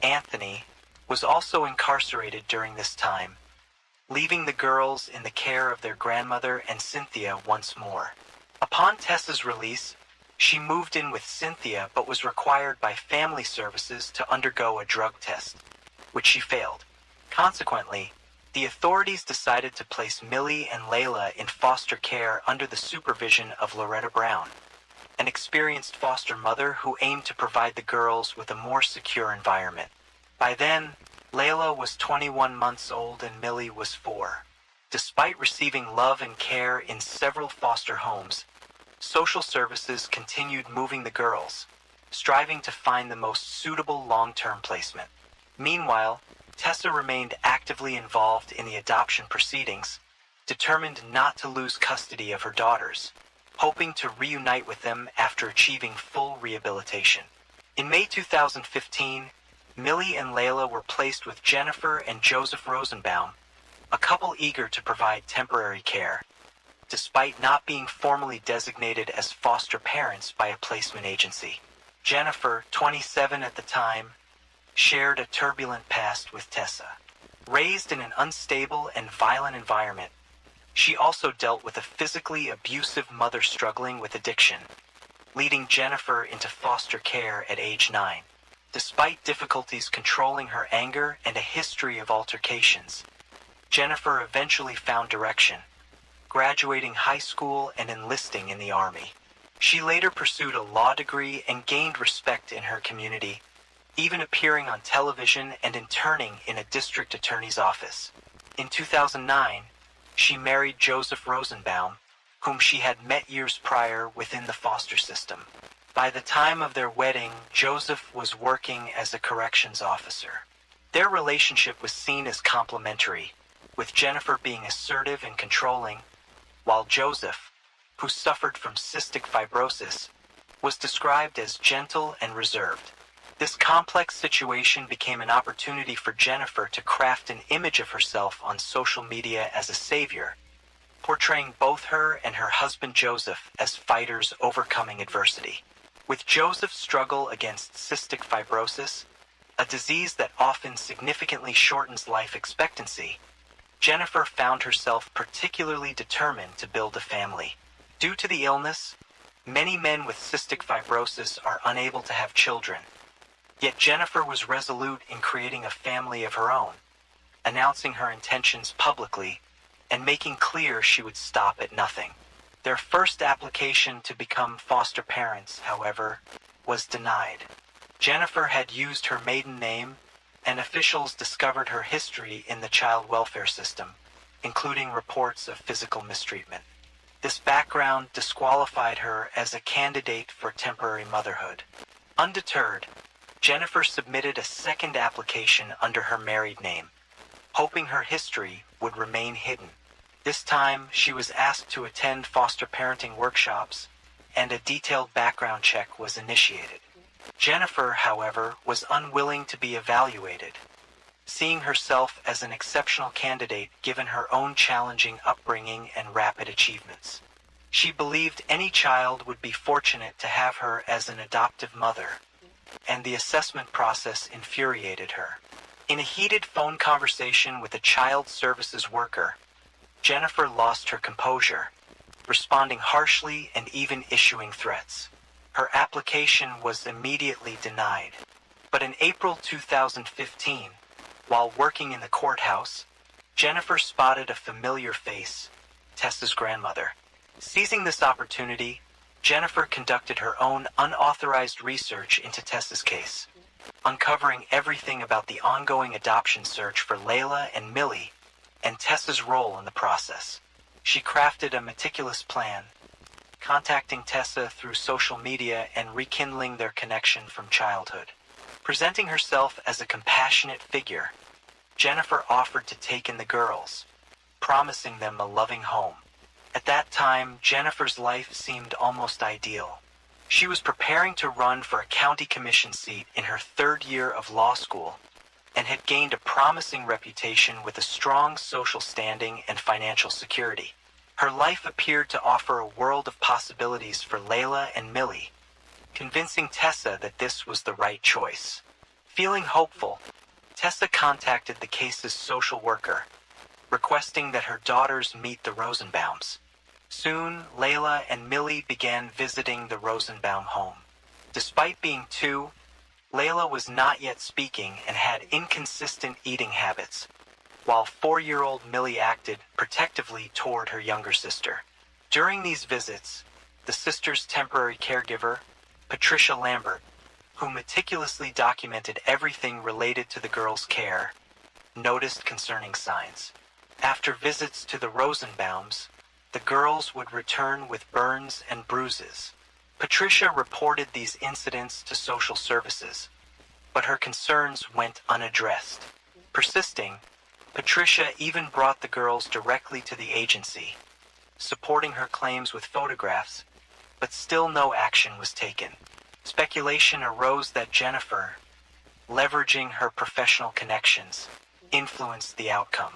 Anthony, was also incarcerated during this time, leaving the girls in the care of their grandmother and Cynthia once more. Upon Tessa's release, she moved in with Cynthia but was required by Family Services to undergo a drug test, which she failed. Consequently, the authorities decided to place Millie and Layla in foster care under the supervision of Loretta Brown, an experienced foster mother who aimed to provide the girls with a more secure environment. By then, Layla was 21 months old and Millie was 4. Despite receiving love and care in several foster homes, social services continued moving the girls, striving to find the most suitable long-term placement. Meanwhile, Tessa remained actively involved in the adoption proceedings, determined not to lose custody of her daughters, hoping to reunite with them after achieving full rehabilitation. In May 2015, Millie and Layla were placed with Jennifer and Joseph Rosenbaum, a couple eager to provide temporary care, despite not being formally designated as foster parents by a placement agency. Jennifer, 27 at the time, shared a turbulent past with Tessa. Raised in an unstable and violent environment, she also dealt with a physically abusive mother struggling with addiction, leading Jennifer into foster care at age 9. Despite difficulties controlling her anger and a history of altercations, Jennifer eventually found direction, graduating high school and enlisting in the Army. She later pursued a law degree and gained respect in her community, even appearing on television and interning in a district attorney's office. In 2009, she married Joseph Rosenbaum, whom she had met years prior within the foster system. By the time of their wedding, Joseph was working as a corrections officer. Their relationship was seen as complementary, with Jennifer being assertive and controlling, while Joseph, who suffered from cystic fibrosis, was described as gentle and reserved. This complex situation became an opportunity for Jennifer to craft an image of herself on social media as a savior, portraying both her and her husband Joseph as fighters overcoming adversity. With Joseph's struggle against cystic fibrosis, a disease that often significantly shortens life expectancy, Jennifer found herself particularly determined to build a family. Due to the illness, many men with cystic fibrosis are unable to have children. Yet Jennifer was resolute in creating a family of her own, announcing her intentions publicly and making clear she would stop at nothing. Their first application to become foster parents, however, was denied. Jennifer had used her maiden name, and officials discovered her history in the child welfare system, including reports of physical mistreatment. This background disqualified her as a candidate for temporary motherhood. Undeterred, Jennifer submitted a second application under her married name, hoping her history would remain hidden. This time, she was asked to attend foster parenting workshops, and a detailed background check was initiated. Jennifer, however, was unwilling to be evaluated, seeing herself as an exceptional candidate given her own challenging upbringing and rapid achievements. She believed any child would be fortunate to have her as an adoptive mother, and the assessment process infuriated her. In a heated phone conversation with a child services worker, Jennifer lost her composure, responding harshly and even issuing threats. Her application was immediately denied. But in April 2015, while working in the courthouse, Jennifer spotted a familiar face, Tessa's grandmother. Seizing this opportunity, Jennifer conducted her own unauthorized research into Tessa's case, uncovering everything about the ongoing adoption search for Layla and Millie and Tessa's role in the process. She crafted a meticulous plan, contacting Tessa through social media and rekindling their connection from childhood. Presenting herself as a compassionate figure, Jennifer offered to take in the girls, promising them a loving home. At that time, Jennifer's life seemed almost ideal. She was preparing to run for a county commission seat in her third year of law school, and had gained a promising reputation with a strong social standing and financial security. Her life appeared to offer a world of possibilities for Layla and Millie, convincing Tessa that this was the right choice. Feeling hopeful, Tessa contacted the case's social worker, requesting that her daughters meet the Rosenbaums. Soon, Layla and Millie began visiting the Rosenbaum home. Despite being 2, Layla was not yet speaking and had inconsistent eating habits, while 4-year-old Millie acted protectively toward her younger sister. During these visits, the sister's temporary caregiver, Patricia Lambert, who meticulously documented everything related to the girls' care, noticed concerning signs. After visits to the Rosenbaums, the girls would return with burns and bruises. Patricia reported these incidents to social services, but her concerns went unaddressed. Persisting, Patricia even brought the girls directly to the agency, supporting her claims with photographs, but still no action was taken. Speculation arose that Jennifer, leveraging her professional connections, influenced the outcome.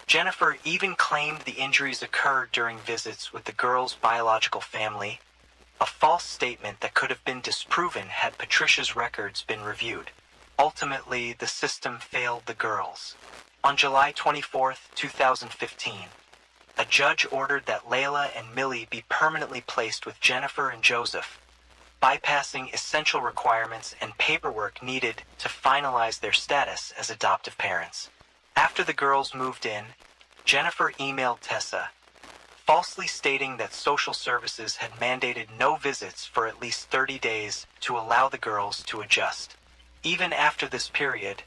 Jennifer even claimed the injuries occurred during visits with the girls' biological family, a false statement that could have been disproven had Patricia's records been reviewed. Ultimately, the system failed the girls. On July 24, 2015, a judge ordered that Layla and Millie be permanently placed with Jennifer and Joseph, bypassing essential requirements and paperwork needed to finalize their status as adoptive parents. After the girls moved in, Jennifer emailed Tessa, falsely stating that social services had mandated no visits for at least 30 days to allow the girls to adjust. Even after this period,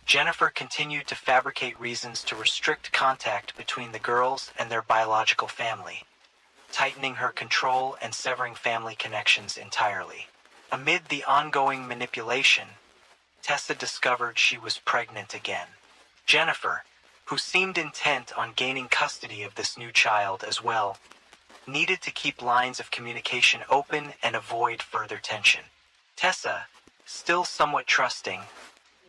Jennifer continued to fabricate reasons to restrict contact between the girls and their biological family, tightening her control and severing family connections entirely. Amid the ongoing manipulation, Tessa discovered she was pregnant again. Jennifer, who seemed intent on gaining custody of this new child as well, needed to keep lines of communication open and avoid further tension. Tessa, still somewhat trusting,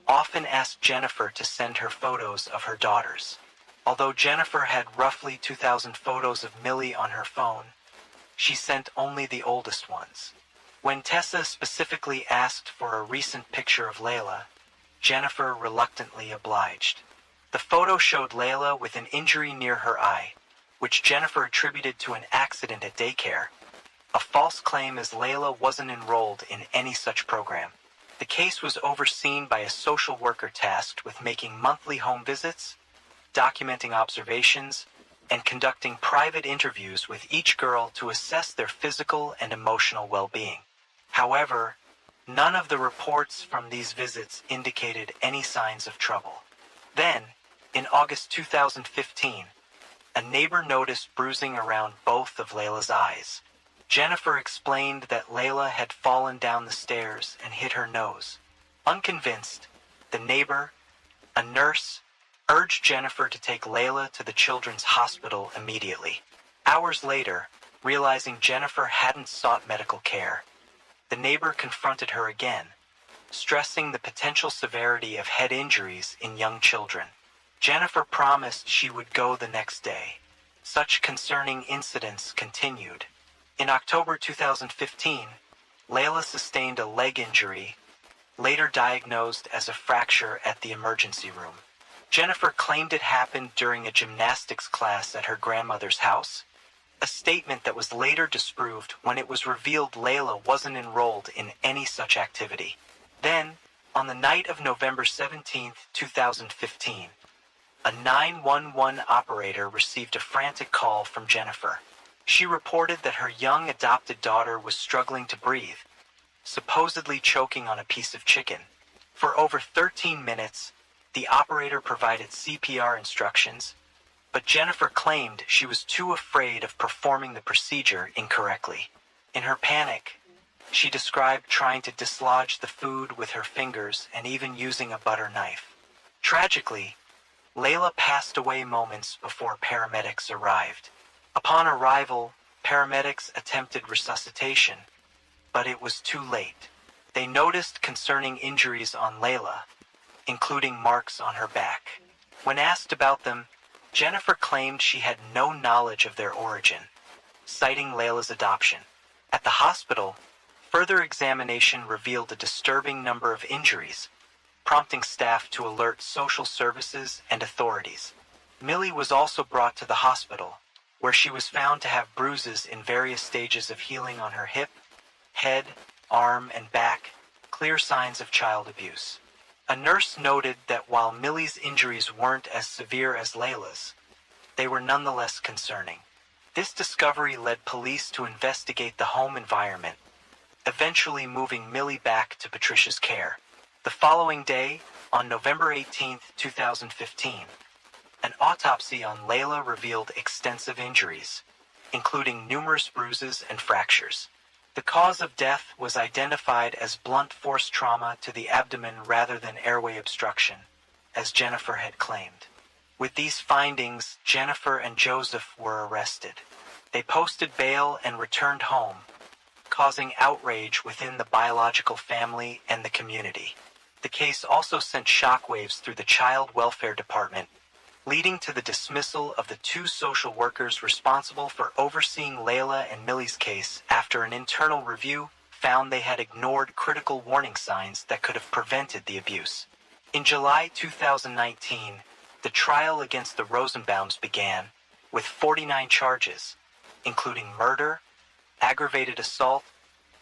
often asked Jennifer to send her photos of her daughters. Although Jennifer had roughly 2,000 photos of Millie on her phone, she sent only the oldest ones. When Tessa specifically asked for a recent picture of Layla, Jennifer reluctantly obliged. The photo showed Layla with an injury near her eye, which Jennifer attributed to an accident at daycare, a false claim as Layla wasn't enrolled in any such program. The case was overseen by a social worker tasked with making monthly home visits, documenting observations, and conducting private interviews with each girl to assess their physical and emotional well-being. However, none of the reports from these visits indicated any signs of trouble. Then, in August 2015, a neighbor noticed bruising around both of Layla's eyes. Jennifer explained that Layla had fallen down the stairs and hit her nose. Unconvinced, the neighbor, a nurse, urged Jennifer to take Layla to the children's hospital immediately. Hours later, realizing Jennifer hadn't sought medical care, the neighbor confronted her again, stressing the potential severity of head injuries in young children. Jennifer promised she would go the next day. Such concerning incidents continued. In October 2015, Layla sustained a leg injury, later diagnosed as a fracture at the emergency room. Jennifer claimed it happened during a gymnastics class at her grandmother's house, a statement that was later disproved when it was revealed Layla wasn't enrolled in any such activity. Then, on the night of November 17, 2015, a 911 operator received a frantic call from Jennifer. She reported that her young adopted daughter was struggling to breathe, supposedly choking on a piece of chicken. For over 13 minutes, the operator provided CPR instructions, but Jennifer claimed she was too afraid of performing the procedure incorrectly. In her panic, she described trying to dislodge the food with her fingers and even using a butter knife. Tragically, Layla passed away moments before paramedics arrived. Upon arrival, paramedics attempted resuscitation, but it was too late. They noticed concerning injuries on Layla, including marks on her back. When asked about them, Jennifer claimed she had no knowledge of their origin, citing Layla's adoption. At the hospital, further examination revealed a disturbing number of injuries, prompting staff to alert social services and authorities. Millie was also brought to the hospital, where she was found to have bruises in various stages of healing on her hip, head, arm, and back, clear signs of child abuse. A nurse noted that while Millie's injuries weren't as severe as Layla's, they were nonetheless concerning. This discovery led police to investigate the home environment, eventually moving Millie back to Patricia's care. The following day, on November 18, 2015, an autopsy on Layla revealed extensive injuries, including numerous bruises and fractures. The cause of death was identified as blunt force trauma to the abdomen rather than airway obstruction, as Jennifer had claimed. With these findings, Jennifer and Joseph were arrested. They posted bail and returned home, causing outrage within the biological family and the community. The case also sent shockwaves through the Child Welfare Department, leading to the dismissal of the two social workers responsible for overseeing Layla and Millie's case after an internal review found they had ignored critical warning signs that could have prevented the abuse. In July 2019, the trial against the Rosenbaums began, with 49 charges, including murder, aggravated assault,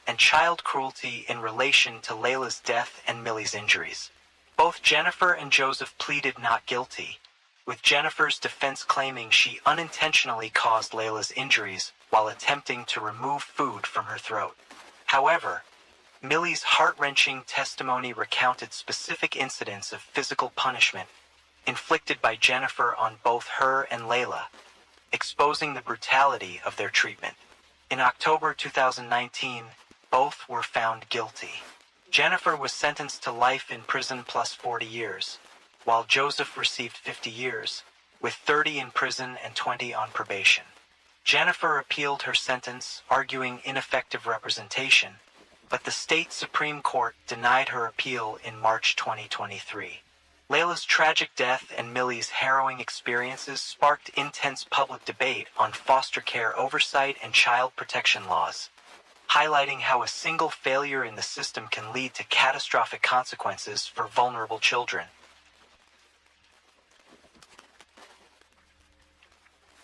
and child cruelty in relation to Layla's death and Millie's injuries. Both Jennifer and Joseph pleaded not guilty, with Jennifer's defense claiming she unintentionally caused Layla's injuries while attempting to remove food from her throat. However, Millie's heart-wrenching testimony recounted specific incidents of physical punishment inflicted by Jennifer on both her and Layla, exposing the brutality of their treatment. In October 2019, both were found guilty. Jennifer was sentenced to life in prison plus 40 years, while Joseph received 50 years, with 30 in prison and 20 on probation. Jennifer appealed her sentence, arguing ineffective representation, but the state Supreme Court denied her appeal in March 2023. Layla's tragic death and Millie's harrowing experiences sparked intense public debate on foster care oversight and child protection laws, highlighting how a single failure in the system can lead to catastrophic consequences for vulnerable children.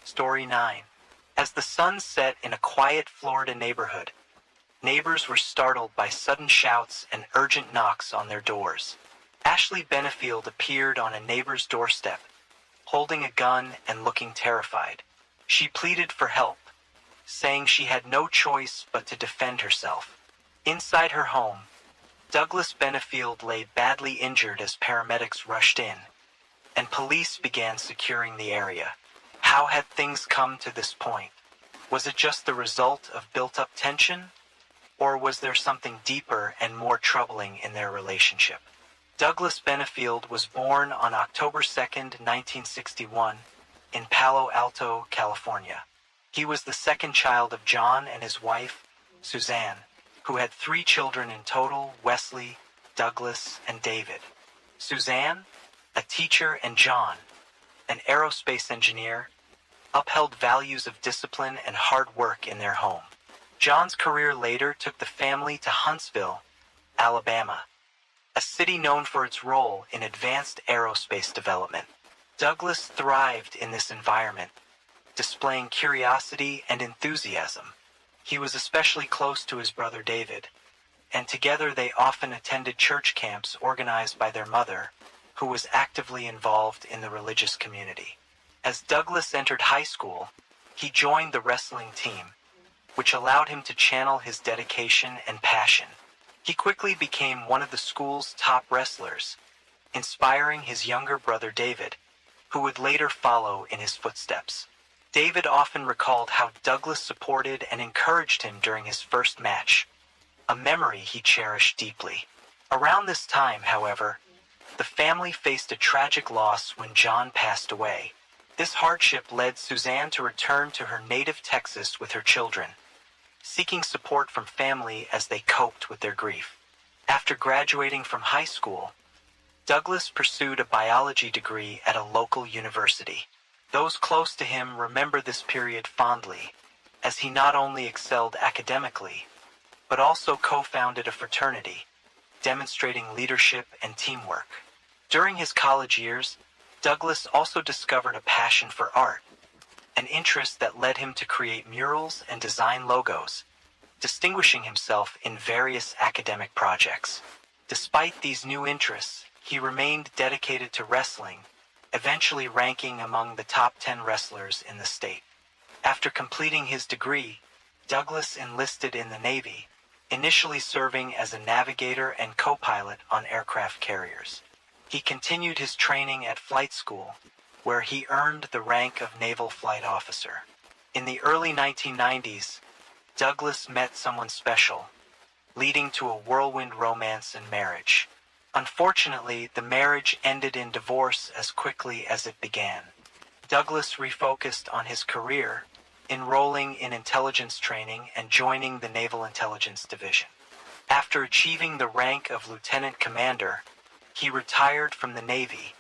Story 9. As the sun set in a quiet Florida neighborhood, neighbors were startled by sudden shouts and urgent knocks on their doors. Ashley Benefield appeared on a neighbor's doorstep, holding a gun and looking terrified. She pleaded for help, saying she had no choice but to defend herself. Inside her home, Douglas Benefield lay badly injured as paramedics rushed in, and police began securing the area. How had things come to this point? Was it just the result of built-up tension? Or was there something deeper and more troubling in their relationship? Douglas Benefield was born on October 2, 1961, in Palo Alto, California. He was the second child of John and his wife, Suzanne, who had 3 children in total: Wesley, Douglas, and David. Suzanne, a teacher, and John, an aerospace engineer, upheld values of discipline and hard work in their home. John's career later took the family to Huntsville, Alabama, a city known for its role in advanced aerospace development. Douglas thrived in this environment, displaying curiosity and enthusiasm. He was especially close to his brother David, and together they often attended church camps organized by their mother, who was actively involved in the religious community. As Douglas entered high school, he joined the wrestling team, which allowed him to channel his dedication and passion. He quickly became one of the school's top wrestlers, inspiring his younger brother David, who would later follow in his footsteps. David often recalled how Douglas supported and encouraged him during his first match, a memory he cherished deeply. Around this time, however, the family faced a tragic loss when John passed away. This hardship led Suzanne to return to her native Texas with her children, seeking support from family as they coped with their grief. After graduating from high school, Douglas pursued a biology degree at a local university. Those close to him remember this period fondly, as he not only excelled academically, but also co-founded a fraternity, demonstrating leadership and teamwork. During his college years, Douglas also discovered a passion for art, an interest that led him to create murals and design logos, distinguishing himself in various academic projects. Despite these new interests, he remained dedicated to wrestling, eventually ranking among the top 10 wrestlers in the state. After completing his degree, Douglas enlisted in the Navy, initially serving as a navigator and co-pilot on aircraft carriers. He continued his training at flight school, where he earned the rank of Naval Flight Officer. In the early 1990s, Douglas met someone special, leading to a whirlwind romance and marriage. Unfortunately, the marriage ended in divorce as quickly as it began. Douglas refocused on his career, enrolling in intelligence training and joining the Naval Intelligence Division. After achieving the rank of lieutenant commander, he retired from the Navy,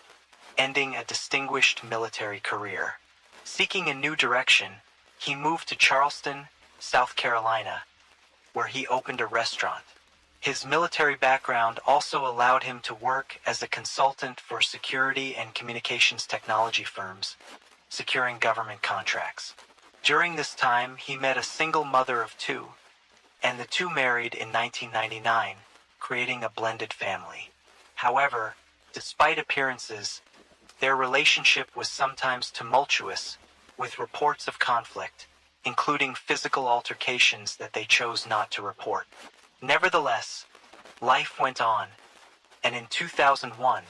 ending a distinguished military career. Seeking a new direction, he moved to Charleston, South Carolina, where he opened a restaurant. His military background also allowed him to work as a consultant for security and communications technology firms, securing government contracts. During this time, he met a single mother of 2, and the two married in 1999, creating a blended family. However, despite appearances, their relationship was sometimes tumultuous, with reports of conflict, including physical altercations that they chose not to report. Nevertheless, life went on, and in 2001,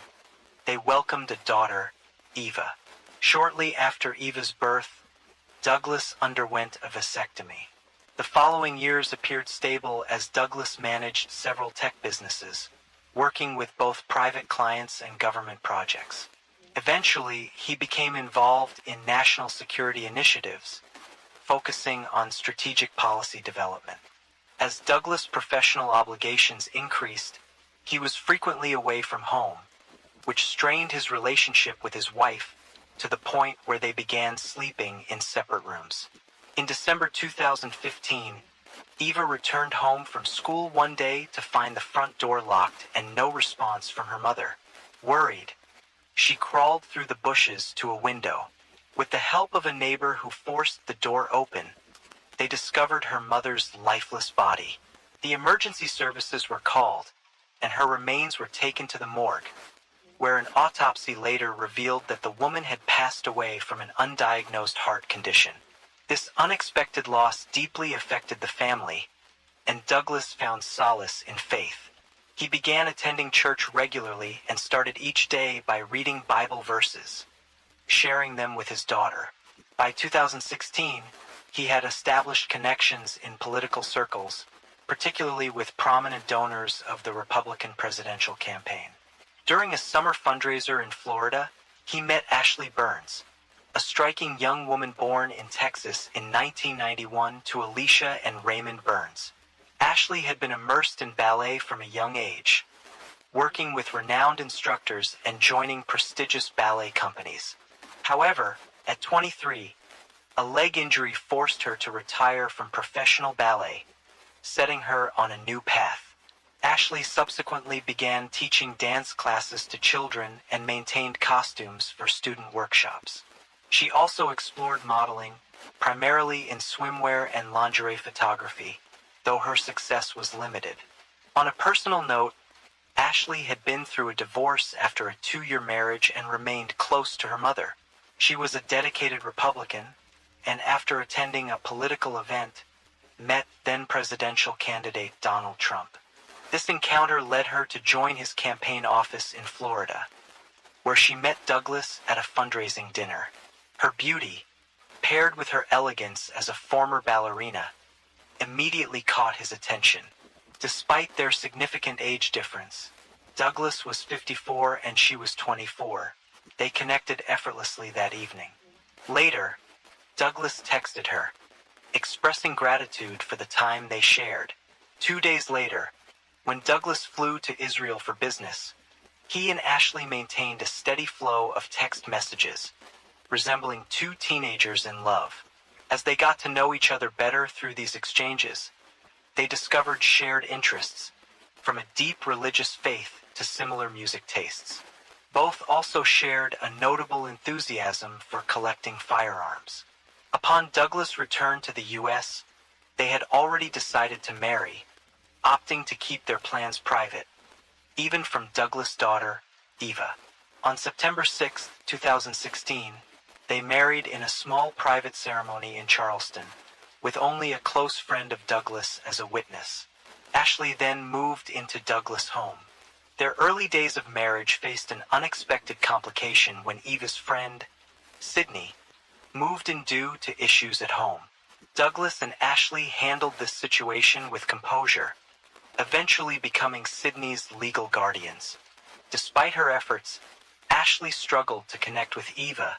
they welcomed a daughter, Eva. Shortly after Eva's birth, Douglas underwent a vasectomy. The following years appeared stable as Douglas managed several tech businesses, working with both private clients and government projects. Eventually, he became involved in national security initiatives, focusing on strategic policy development. As Douglas' professional obligations increased, he was frequently away from home, which strained his relationship with his wife to the point where they began sleeping in separate rooms. In December 2015, Eva returned home from school one day to find the front door locked and no response from her mother. Worried, she crawled through the bushes to a window. With the help of a neighbor who forced the door open, they discovered her mother's lifeless body. The emergency services were called, and her remains were taken to the morgue, where an autopsy later revealed that the woman had passed away from an undiagnosed heart condition. This unexpected loss deeply affected the family, and Douglas found solace in faith. He began attending church regularly and started each day by reading Bible verses, sharing them with his daughter. By 2016, he had established connections in political circles, particularly with prominent donors of the Republican presidential campaign. During a summer fundraiser in Florida, he met Ashley Burns, a striking young woman born in Texas in 1991 to Alicia and Raymond Burns. Ashley had been immersed in ballet from a young age, working with renowned instructors and joining prestigious ballet companies. However, at 23, a leg injury forced her to retire from professional ballet, setting her on a new path. Ashley subsequently began teaching dance classes to children and maintained costumes for student workshops. She also explored modeling, primarily in swimwear and lingerie photography, though her success was limited. On a personal note, Ashley had been through a divorce after a 2-year marriage and remained close to her mother. She was a dedicated Republican, and after attending a political event, met then-presidential candidate Donald Trump. This encounter led her to join his campaign office in Florida, where she met Douglas at a fundraising dinner. Her beauty, paired with her elegance as a former ballerina, immediately caught his attention. Despite their significant age difference, Douglas was 54 and she was 24. They connected effortlessly that evening. Later, Douglas texted her, expressing gratitude for the time they shared. 2 days later, when Douglas flew to Israel for business, he and Ashley maintained a steady flow of text messages, resembling two teenagers in love. As they got to know each other better through these exchanges, they discovered shared interests, from a deep religious faith to similar music tastes. Both also shared a notable enthusiasm for collecting firearms. Upon Douglas' return to the U.S., they had already decided to marry, opting to keep their plans private, even from Douglas' daughter, Eva. On September 6, 2016, they married in a small private ceremony in Charleston, with only a close friend of Douglas as a witness. Ashley then moved into Douglas' home. Their early days of marriage faced an unexpected complication when Eva's friend, Sydney, moved in due to issues at home. Douglas and Ashley handled this situation with composure, eventually becoming Sydney's legal guardians. Despite her efforts, Ashley struggled to connect with Eva,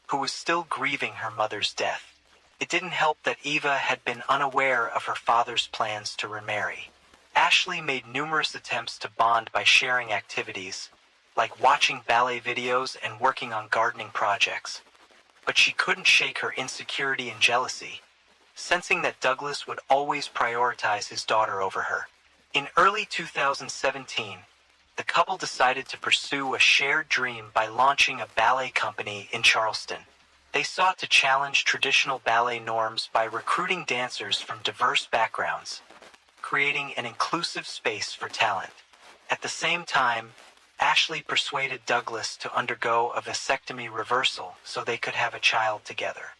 who was still grieving her mother's death. It didn't help that Eva had been unaware of her father's plans to remarry. Ashley made numerous attempts to bond by sharing activities, like watching ballet videos and working on gardening projects. But she couldn't shake her insecurity and jealousy, sensing that Douglas would always prioritize his daughter over her. In early 2017, the couple decided to pursue a shared dream by launching a ballet company in Charleston. They sought to challenge traditional ballet norms by recruiting dancers from diverse backgrounds, creating an inclusive space for talent. At the same time, Ashley persuaded Douglas to undergo a vasectomy reversal so they could have a child together.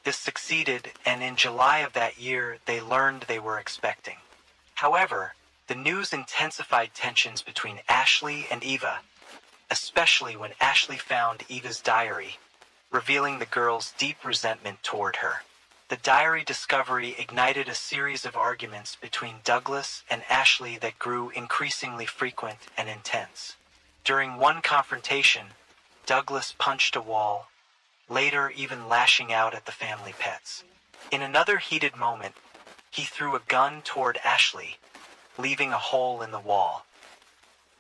This succeeded, and in July of that year, they learned they were expecting. However, the news intensified tensions between Ashley and Eva, especially when Ashley found Eva's diary, revealing the girl's deep resentment toward her. The diary discovery ignited a series of arguments between Douglas and Ashley that grew increasingly frequent and intense. During one confrontation, Douglas punched a wall, later even lashing out at the family pets. In another heated moment, he threw a gun toward Ashley, leaving a hole in the wall.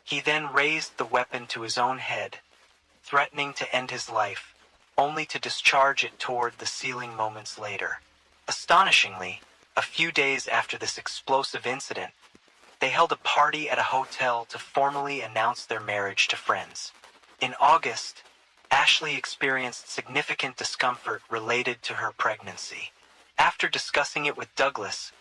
He then raised the weapon to his own head, threatening to end his life, only to discharge it toward the ceiling moments later. Astonishingly, a few days after this explosive incident, they held a party at a hotel to formally announce their marriage to friends. In August, Ashley experienced significant discomfort related to her pregnancy. After discussing it with Douglas,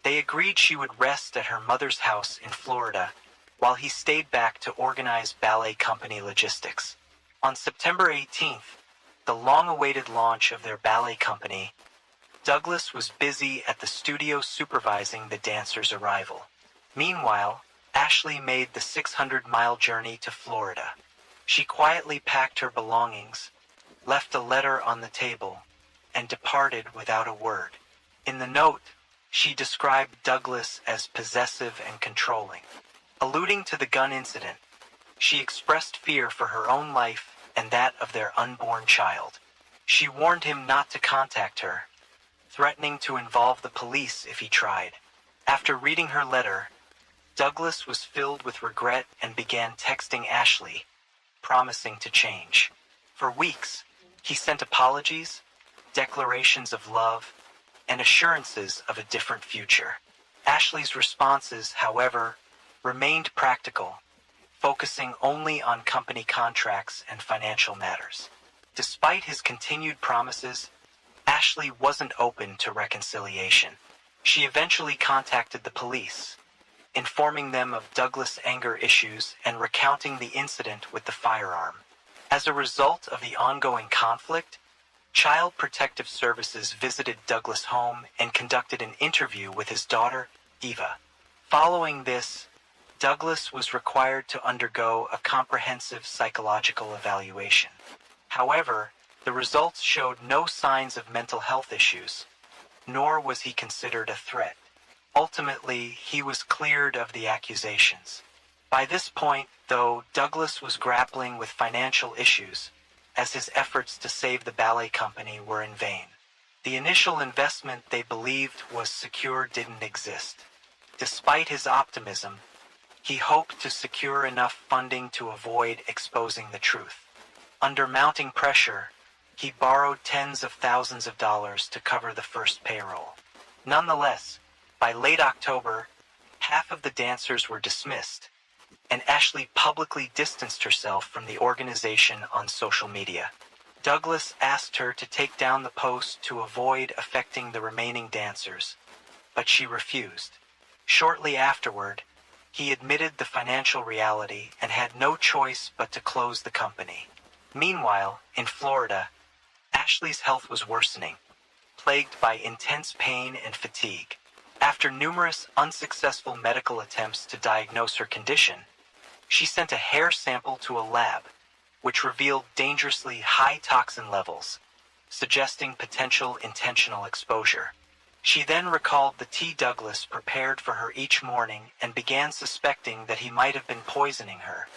they agreed she would rest at her mother's house in Florida, while he stayed back to organize ballet company logistics. On September 18th, the long-awaited launch of their ballet company, Douglas was busy at the studio supervising the dancers' arrival. Meanwhile, Ashley made the 600-mile journey to Florida. She quietly packed her belongings, left a letter on the table, and departed without a word. In the note, she described Douglas as possessive and controlling. Alluding to the gun incident, she expressed fear for her own life and that of their unborn child. She warned him not to contact her, threatening to involve the police if he tried. After reading her letter, Douglas was filled with regret and began texting Ashley, promising to change. For weeks, he sent apologies, declarations of love, and assurances of a different future. Ashley's responses, however, remained practical, focusing only on company contracts and financial matters. Despite his continued promises, Ashley wasn't open to reconciliation. She eventually contacted the police, informing them of Douglas' anger issues and recounting the incident with the firearm. As a result of the ongoing conflict, Child Protective Services visited Douglas' home and conducted an interview with his daughter, Eva. Following this, Douglas was required to undergo a comprehensive psychological evaluation. However, the results showed no signs of mental health issues, nor was he considered a threat. Ultimately, he was cleared of the accusations. By this point, though, Douglas was grappling with financial issues, as his efforts to save the ballet company were in vain. The initial investment they believed was secure didn't exist. Despite his optimism, he hoped to secure enough funding to avoid exposing the truth. Under mounting pressure, he borrowed tens of thousands of dollars to cover the first payroll. Nonetheless, by late October, half of the dancers were dismissed, and Ashley publicly distanced herself from the organization on social media. Douglas asked her to take down the post to avoid affecting the remaining dancers, but she refused. Shortly afterward, he admitted the financial reality and had no choice but to close the company. Meanwhile, in Florida, Ashley's health was worsening, plagued by intense pain and fatigue. After numerous unsuccessful medical attempts to diagnose her condition, she sent a hair sample to a lab, which revealed dangerously high toxin levels, suggesting potential intentional exposure. She then recalled the tea Douglas prepared for her each morning and began suspecting that he might have been poisoning her,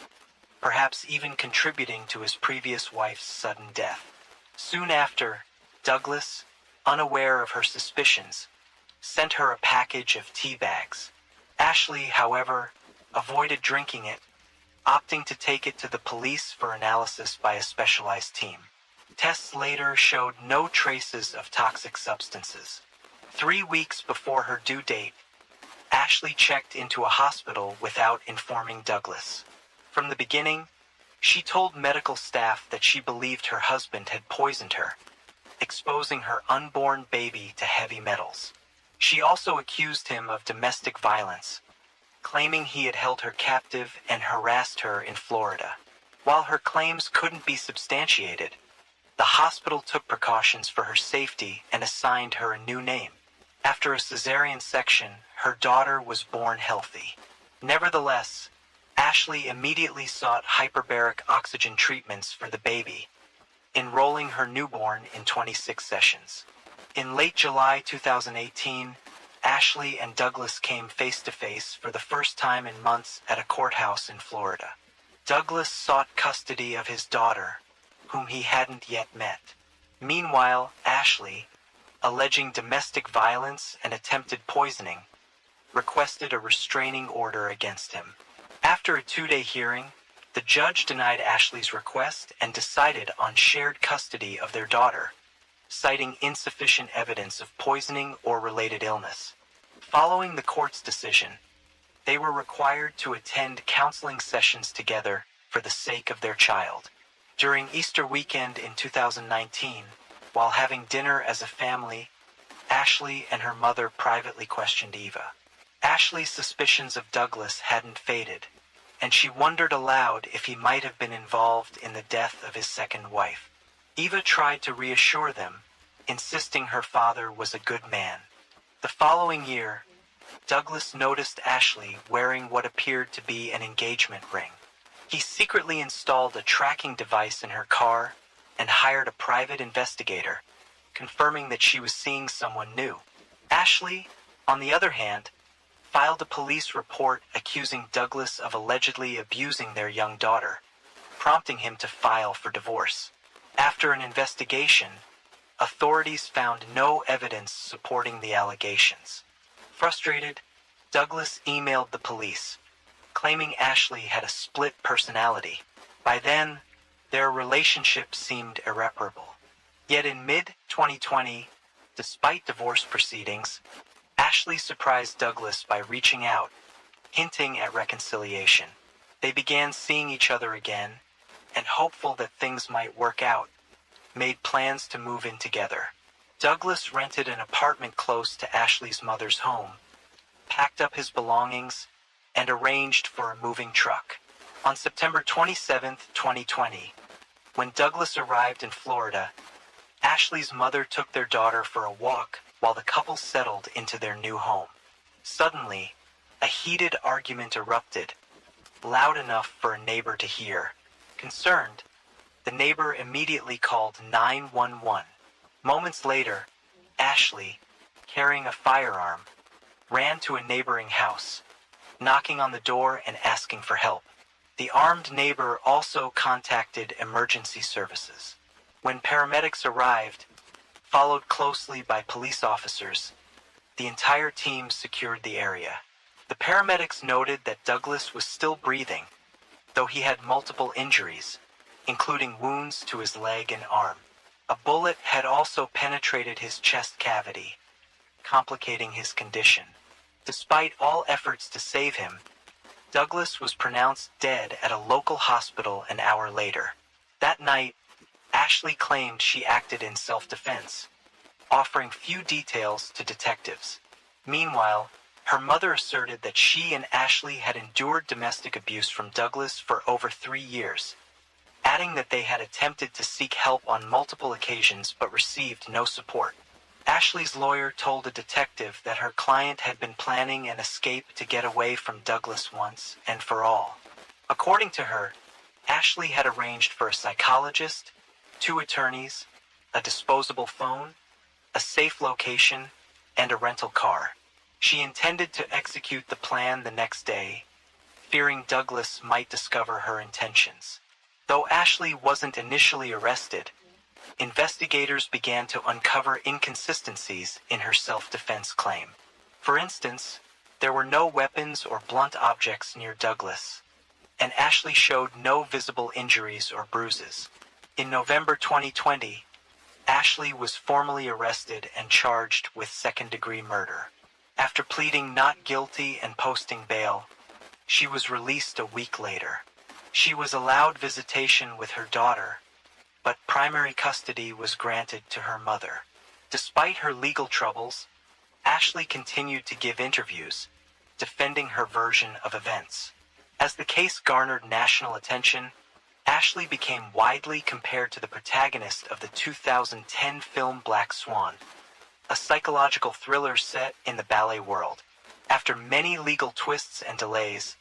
perhaps even contributing to his previous wife's sudden death. Soon after, Douglas, unaware of her suspicions, sent her a package of tea bags. Ashley, however, avoided drinking it, opting to take it to the police for analysis by a specialized team. Tests later showed no traces of toxic substances. 3 weeks before her due date, Ashley checked into a hospital without informing Douglas. From the beginning, she told medical staff that she believed her husband had poisoned her, exposing her unborn baby to heavy metals. She also accused him of domestic violence, claiming he had held her captive and harassed her in Florida. While her claims couldn't be substantiated, the hospital took precautions for her safety and assigned her a new name. After a cesarean section, her daughter was born healthy. Nevertheless, Ashley immediately sought hyperbaric oxygen treatments for the baby, enrolling her newborn in 26 sessions. In late July 2018, Ashley and Douglas came face-to-face for the first time in months at a courthouse in Florida. Douglas sought custody of his daughter, whom he hadn't yet met. Meanwhile, Ashley, alleging domestic violence and attempted poisoning, requested a restraining order against him. After a 2-day hearing, the judge denied Ashley's request and decided on shared custody of their daughter, citing insufficient evidence of poisoning or related illness. Following the court's decision, they were required to attend counseling sessions together for the sake of their child. During Easter weekend in 2019, while having dinner as a family, Ashley and her mother privately questioned Eva. Ashley's suspicions of Douglas hadn't faded, and she wondered aloud if he might have been involved in the death of his second wife. Eva tried to reassure them, insisting her father was a good man. The following year, Douglas noticed Ashley wearing what appeared to be an engagement ring. He secretly installed a tracking device in her car and hired a private investigator, confirming that she was seeing someone new. Ashley, on the other hand, filed a police report accusing Douglas of allegedly abusing their young daughter, prompting him to file for divorce. After an investigation, authorities found no evidence supporting the allegations. Frustrated, Douglas emailed the police, claiming Ashley had a split personality. By then, their relationship seemed irreparable. Yet in mid-2020, despite divorce proceedings, Ashley surprised Douglas by reaching out, hinting at reconciliation. They began seeing each other again, and hopeful that things might work out, made plans to move in together. Douglas rented an apartment close to Ashley's mother's home, packed up his belongings, and arranged for a moving truck. On September 27, 2020, when Douglas arrived in Florida, Ashley's mother took their daughter for a walk while the couple settled into their new home. Suddenly, a heated argument erupted, loud enough for a neighbor to hear. Concerned, the neighbor immediately called 911. Moments later, Ashley, carrying a firearm, ran to a neighboring house, knocking on the door and asking for help. The armed neighbor also contacted emergency services. When paramedics arrived, followed closely by police officers, the entire team secured the area. The paramedics noted that Douglas was still breathing, though he had multiple injuries, including wounds to his leg and arm. A bullet had also penetrated his chest cavity, complicating his condition. Despite all efforts to save him, Douglas was pronounced dead at a local hospital an hour later. That night, Ashley claimed she acted in self-defense, offering few details to detectives. Meanwhile, her mother asserted that she and Ashley had endured domestic abuse from Douglas for over 3 years, adding that they had attempted to seek help on multiple occasions but received no support. Ashley's lawyer told a detective that her client had been planning an escape to get away from Douglas once and for all. According to her, Ashley had arranged for a psychologist, 2 attorneys, a disposable phone, a safe location, and a rental car. She intended to execute the plan the next day, fearing Douglas might discover her intentions. Though Ashley wasn't initially arrested, investigators began to uncover inconsistencies in her self-defense claim. For instance, there were no weapons or blunt objects near Douglas, and Ashley showed no visible injuries or bruises. In November 2020, Ashley was formally arrested and charged with second-degree murder. After pleading not guilty and posting bail, she was released a week later. She was allowed visitation with her daughter, but primary custody was granted to her mother. Despite her legal troubles, Ashley continued to give interviews, defending her version of events. As the case garnered national attention, Ashley became widely compared to the protagonist of the 2010 film Black Swan, a psychological thriller set in the ballet world. After many legal twists and delays,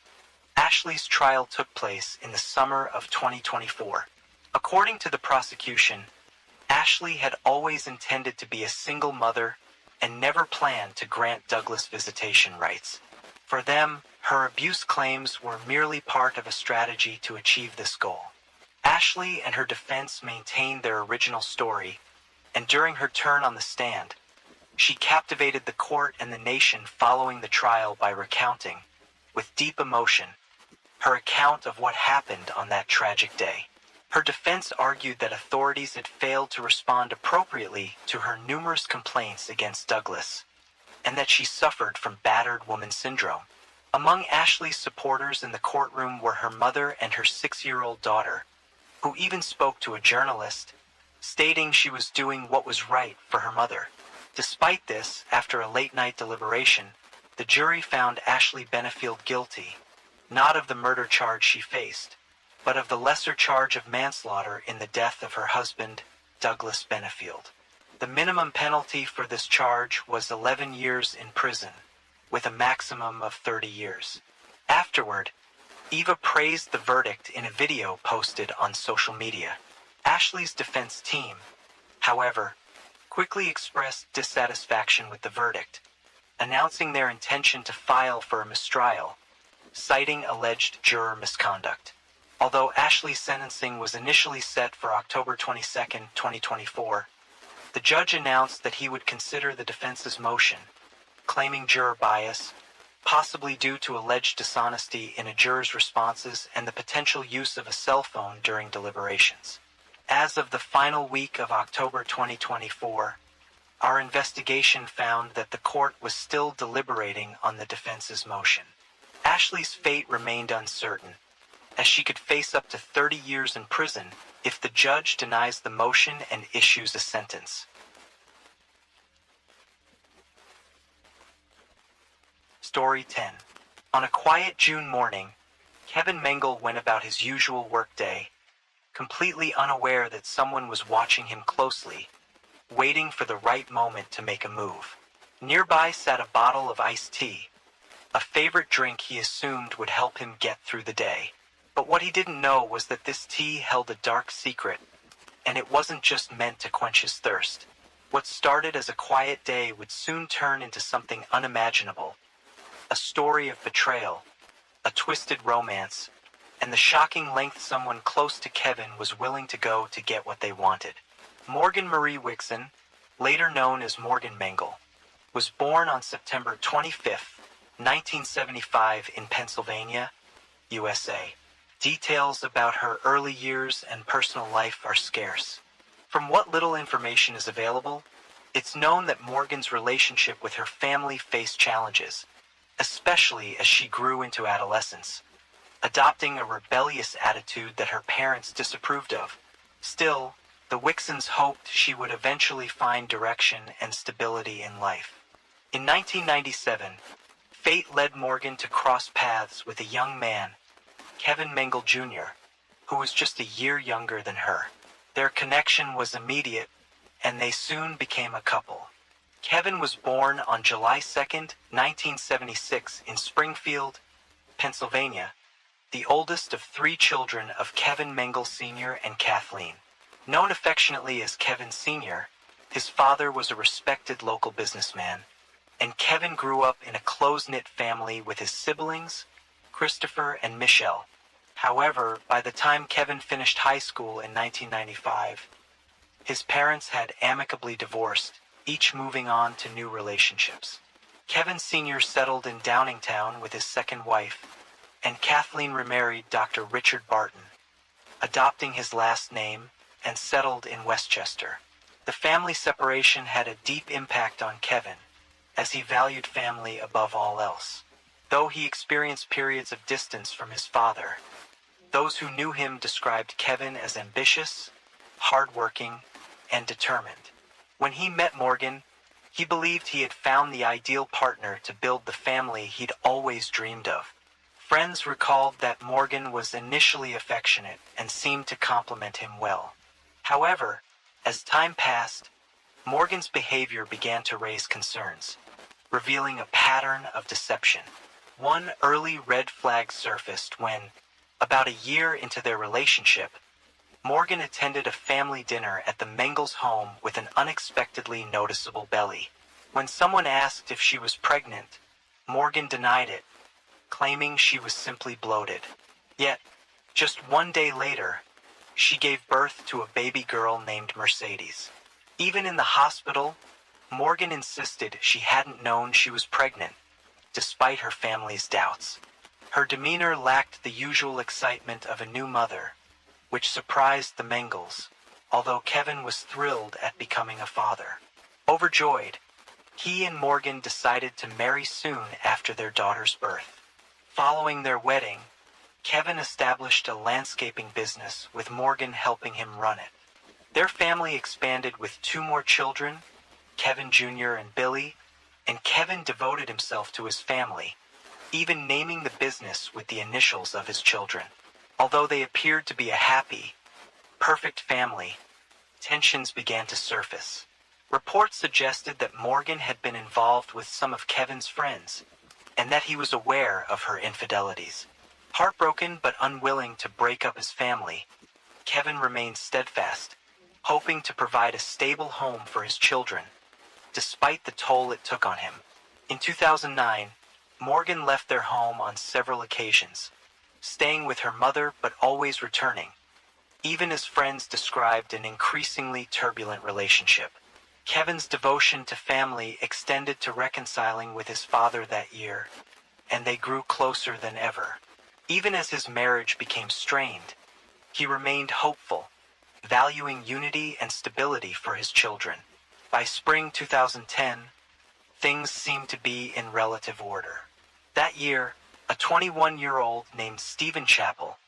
Ashley's trial took place in the summer of 2024. According to the prosecution, Ashley had always intended to be a single mother and never planned to grant Douglas visitation rights. For them, her abuse claims were merely part of a strategy to achieve this goal. Ashley and her defense maintained their original story, and during her turn on the stand, she captivated the court and the nation following the trial by recounting, with deep emotion, her account of what happened on that tragic day. Her defense argued that authorities had failed to respond appropriately to her numerous complaints against Douglas, and that she suffered from battered woman syndrome. Among Ashley's supporters in the courtroom were her mother and her 6-year-old daughter, who even spoke to a journalist, stating she was doing what was right for her mother. Despite this, after a late-night deliberation, the jury found Ashley Benefield guilty, not of the murder charge she faced, but of the lesser charge of manslaughter in the death of her husband, Douglas Benefield. The minimum penalty for this charge was 11 years in prison, with a maximum of 30 years. Afterward, Eva praised the verdict in a video posted on social media. Ashley's defense team, however, quickly expressed dissatisfaction with the verdict, announcing their intention to file for a mistrial, citing alleged juror misconduct. Although Ashley's sentencing was initially set for October 22, 2024, the judge announced that he would consider the defense's motion, claiming juror bias, possibly due to alleged dishonesty in a juror's responses and the potential use of a cell phone during deliberations. As of the final week of October 2024, our investigation found that the court was still deliberating on the defense's motion. Ashley's fate remained uncertain, as she could face up to 30 years in prison if the judge denies the motion and issues a sentence. Story 10. On a quiet June morning, Kevin Mengel went about his usual workday, completely unaware that someone was watching him closely, waiting for the right moment to make a move. Nearby sat a bottle of iced tea, a favorite drink he assumed would help him get through the day. But what he didn't know was that this tea held a dark secret, and it wasn't just meant to quench his thirst. What started as a quiet day would soon turn into something unimaginable. A story of betrayal, a twisted romance, and the shocking length someone close to Kevin was willing to go to get what they wanted. Morgan Marie Wixon, later known as Morgan Mengel, was born on September 25, 1975 in Pennsylvania, USA. Details about her early years and personal life are scarce. From what little information is available, it's known that Morgan's relationship with her family faced challenges, especially as she grew into adolescence, adopting a rebellious attitude that her parents disapproved of. Still, the Wixons hoped she would eventually find direction and stability in life. In 1997, fate led Morgan to cross paths with a young man, Kevin Mengel Jr., who was just a year younger than her. Their connection was immediate, and they soon became a couple. Kevin was born on July 2, 1976 in Springfield, Pennsylvania, the oldest of 3 children of Kevin Mengel Sr. and Kathleen. Known affectionately as Kevin Sr., his father was a respected local businessman, and Kevin grew up in a close-knit family with his siblings, Christopher and Michelle. However, by the time Kevin finished high school in 1995, his parents had amicably divorced, each moving on to new relationships. Kevin Sr. settled in Downingtown with his second wife, and Kathleen remarried Dr. Richard Barton, adopting his last name, and settled in Westchester. The family separation had a deep impact on Kevin, as he valued family above all else. Though he experienced periods of distance from his father, those who knew him described Kevin as ambitious, hardworking, and determined. When he met Morgan, he believed he had found the ideal partner to build the family he'd always dreamed of. Friends recalled that Morgan was initially affectionate and seemed to compliment him well. However, as time passed, Morgan's behavior began to raise concerns, revealing a pattern of deception. One early red flag surfaced when, about a year into their relationship, Morgan attended a family dinner at the Mengels' home with an unexpectedly noticeable belly. When someone asked if she was pregnant, Morgan denied it, claiming she was simply bloated. Yet, just one day later, she gave birth to a baby girl named Mercedes. Even in the hospital, Morgan insisted she hadn't known she was pregnant, despite her family's doubts. Her demeanor lacked the usual excitement of a new mother, which surprised the Mengels, although Kevin was thrilled at becoming a father. Overjoyed, he and Morgan decided to marry soon after their daughter's birth. Following their wedding, Kevin established a landscaping business with Morgan helping him run it. Their family expanded with 2 more children, Kevin Jr. and Billy, and Kevin devoted himself to his family, even naming the business with the initials of his children. Although they appeared to be a happy, perfect family, tensions began to surface. Reports suggested that Morgan had been involved with some of Kevin's friends, and that he was aware of her infidelities. Heartbroken but unwilling to break up his family, Kevin remained steadfast, hoping to provide a stable home for his children, despite the toll it took on him. In 2009, Morgan left their home on several occasions, staying with her mother but always returning, even as friends described an increasingly turbulent relationship. Kevin's devotion to family extended to reconciling with his father that year, and they grew closer than ever. Even as his marriage became strained, he remained hopeful, valuing unity and stability for his children. By spring 2010, things seemed to be in relative order. That year, a 21-year-old named Stephen Chappell,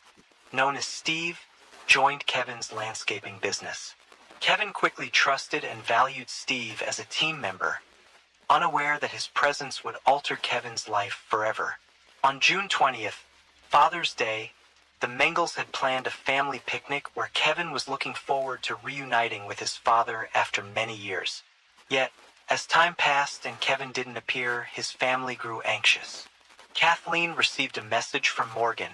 known as Steve, joined Kevin's landscaping business. Kevin quickly trusted and valued Steve as a team member, unaware that his presence would alter Kevin's life forever. On June 20th, Father's Day, the Mengels had planned a family picnic where Kevin was looking forward to reuniting with his father after many years. Yet, as time passed and Kevin didn't appear, his family grew anxious. Kathleen received a message from Morgan,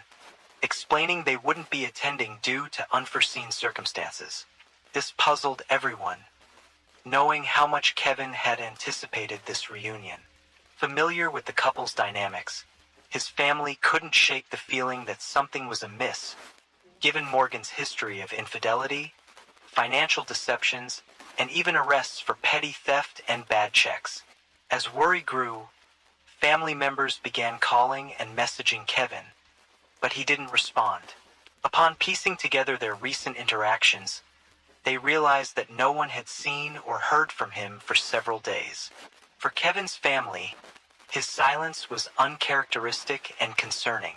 explaining they wouldn't be attending due to unforeseen circumstances. This puzzled everyone, knowing how much Kevin had anticipated this reunion. Familiar with the couple's dynamics, his family couldn't shake the feeling that something was amiss, given Morgan's history of infidelity, financial deceptions, and even arrests for petty theft and bad checks. As worry grew, family members began calling and messaging Kevin, but he didn't respond. Upon piecing together their recent interactions, they realized that no one had seen or heard from him for several days. For Kevin's family, his silence was uncharacteristic and concerning.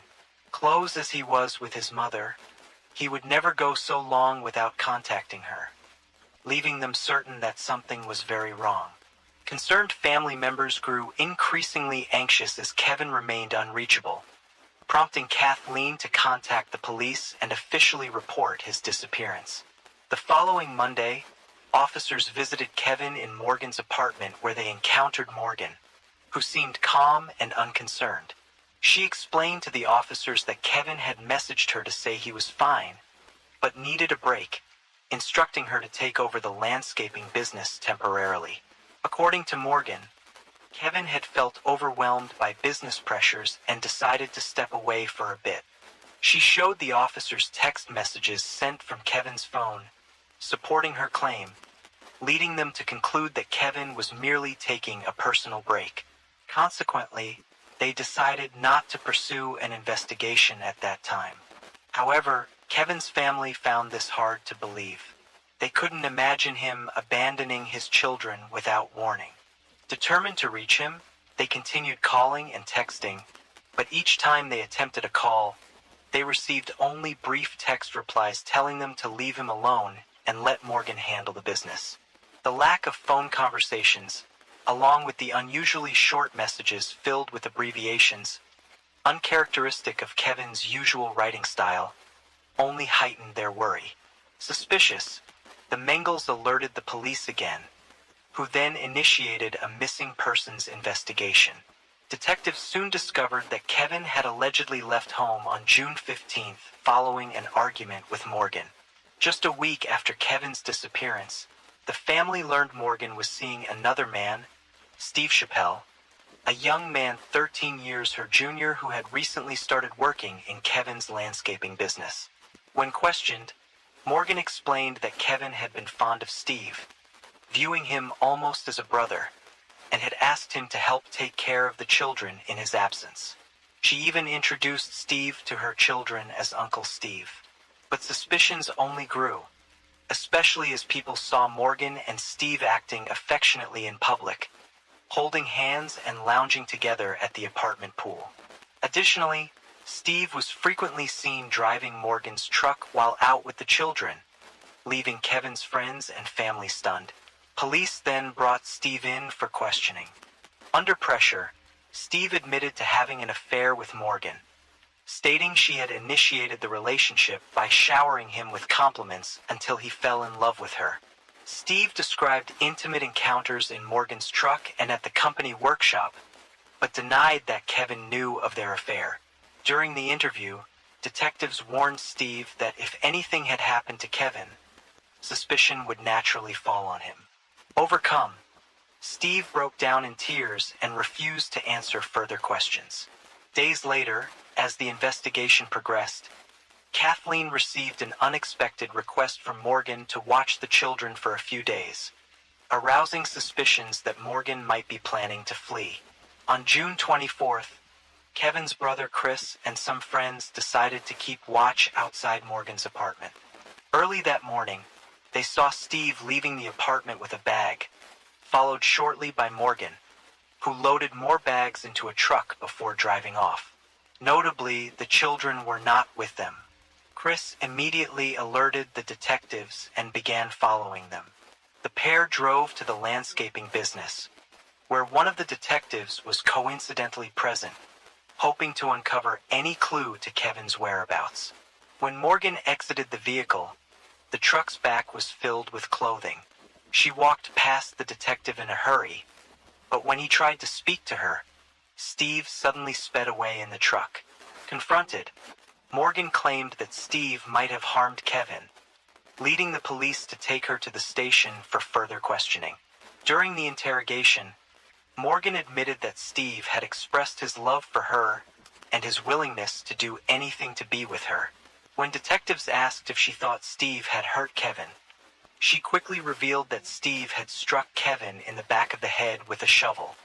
Close as he was with his mother, he would never go so long without contacting her, leaving them certain that something was very wrong. Concerned family members grew increasingly anxious as Kevin remained unreachable, prompting Kathleen to contact the police and officially report his disappearance. The following Monday, officers visited Kevin in Morgan's apartment where they encountered Morgan, who seemed calm and unconcerned. She explained to the officers that Kevin had messaged her to say he was fine, but needed a break, instructing her to take over the landscaping business temporarily. According to Morgan, Kevin had felt overwhelmed by business pressures and decided to step away for a bit. She showed the officers text messages sent from Kevin's phone, supporting her claim, leading them to conclude that Kevin was merely taking a personal break. Consequently, they decided not to pursue an investigation at that time. However, Kevin's family found this hard to believe. They couldn't imagine him abandoning his children without warning. Determined to reach him, they continued calling and texting, but each time they attempted a call, they received only brief text replies telling them to leave him alone and let Morgan handle the business. The lack of phone conversations, along with the unusually short messages filled with abbreviations, uncharacteristic of Kevin's usual writing style, only heightened their worry. Suspicious, the Mengels alerted the police again, who then initiated a missing persons investigation. Detectives soon discovered that Kevin had allegedly left home on June 15th following an argument with Morgan. Just a week after Kevin's disappearance, the family learned Morgan was seeing another man, Steve Chappell, a young man 13 years her junior who had recently started working in Kevin's landscaping business. When questioned, Morgan explained that Kevin had been fond of Steve, viewing him almost as a brother, and had asked him to help take care of the children in his absence. She even introduced Steve to her children as Uncle Steve. But suspicions only grew, especially as people saw Morgan and Steve acting affectionately in public, holding hands and lounging together at the apartment pool. Additionally, Steve was frequently seen driving Morgan's truck while out with the children, leaving Kevin's friends and family stunned. Police then brought Steve in for questioning. Under pressure, Steve admitted to having an affair with Morgan, stating she had initiated the relationship by showering him with compliments until he fell in love with her. Steve described intimate encounters in Morgan's truck and at the company workshop, but denied that Kevin knew of their affair. During the interview, detectives warned Steve that if anything had happened to Kevin, suspicion would naturally fall on him. Overcome, Steve broke down in tears and refused to answer further questions. Days later, as the investigation progressed, Kathleen received an unexpected request from Morgan to watch the children for a few days, arousing suspicions that Morgan might be planning to flee. On June 24th, Kevin's brother Chris and some friends decided to keep watch outside Morgan's apartment. Early that morning, they saw Steve leaving the apartment with a bag, followed shortly by Morgan, who loaded more bags into a truck before driving off. Notably, the children were not with them. Chris immediately alerted the detectives and began following them. The pair drove to the landscaping business, where one of the detectives was coincidentally present, hoping to uncover any clue to Kevin's whereabouts. When Morgan exited the vehicle, the truck's back was filled with clothing. She walked past the detective in a hurry, but when he tried to speak to her, Steve suddenly sped away in the truck. Confronted, Morgan claimed that Steve might have harmed Kevin, leading the police to take her to the station for further questioning. During the interrogation, Morgan admitted that Steve had expressed his love for her and his willingness to do anything to be with her. When detectives asked if she thought Steve had hurt Kevin, she quickly revealed that Steve had struck Kevin in the back of the head with a shovel.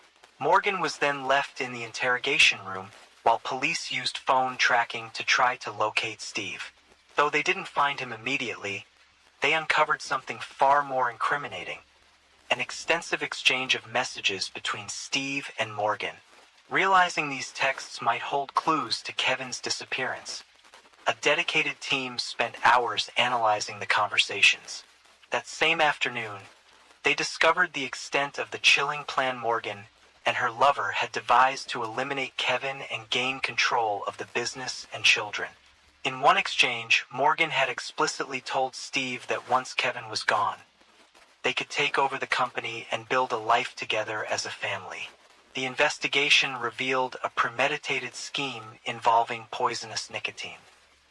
Morgan was then left in the interrogation room while police used phone tracking to try to locate Steve. Though they didn't find him immediately, they uncovered something far more incriminating: an extensive exchange of messages between Steve and Morgan. Realizing these texts might hold clues to Kevin's disappearance, a dedicated team spent hours analyzing the conversations. That same afternoon, they discovered the extent of the chilling plan Morgan and her lover had devised to eliminate Kevin and gain control of the business and children. In one exchange, Morgan had explicitly told Steve that once Kevin was gone, they could take over the company and build a life together as a family. The investigation revealed a premeditated scheme involving poisonous nicotine.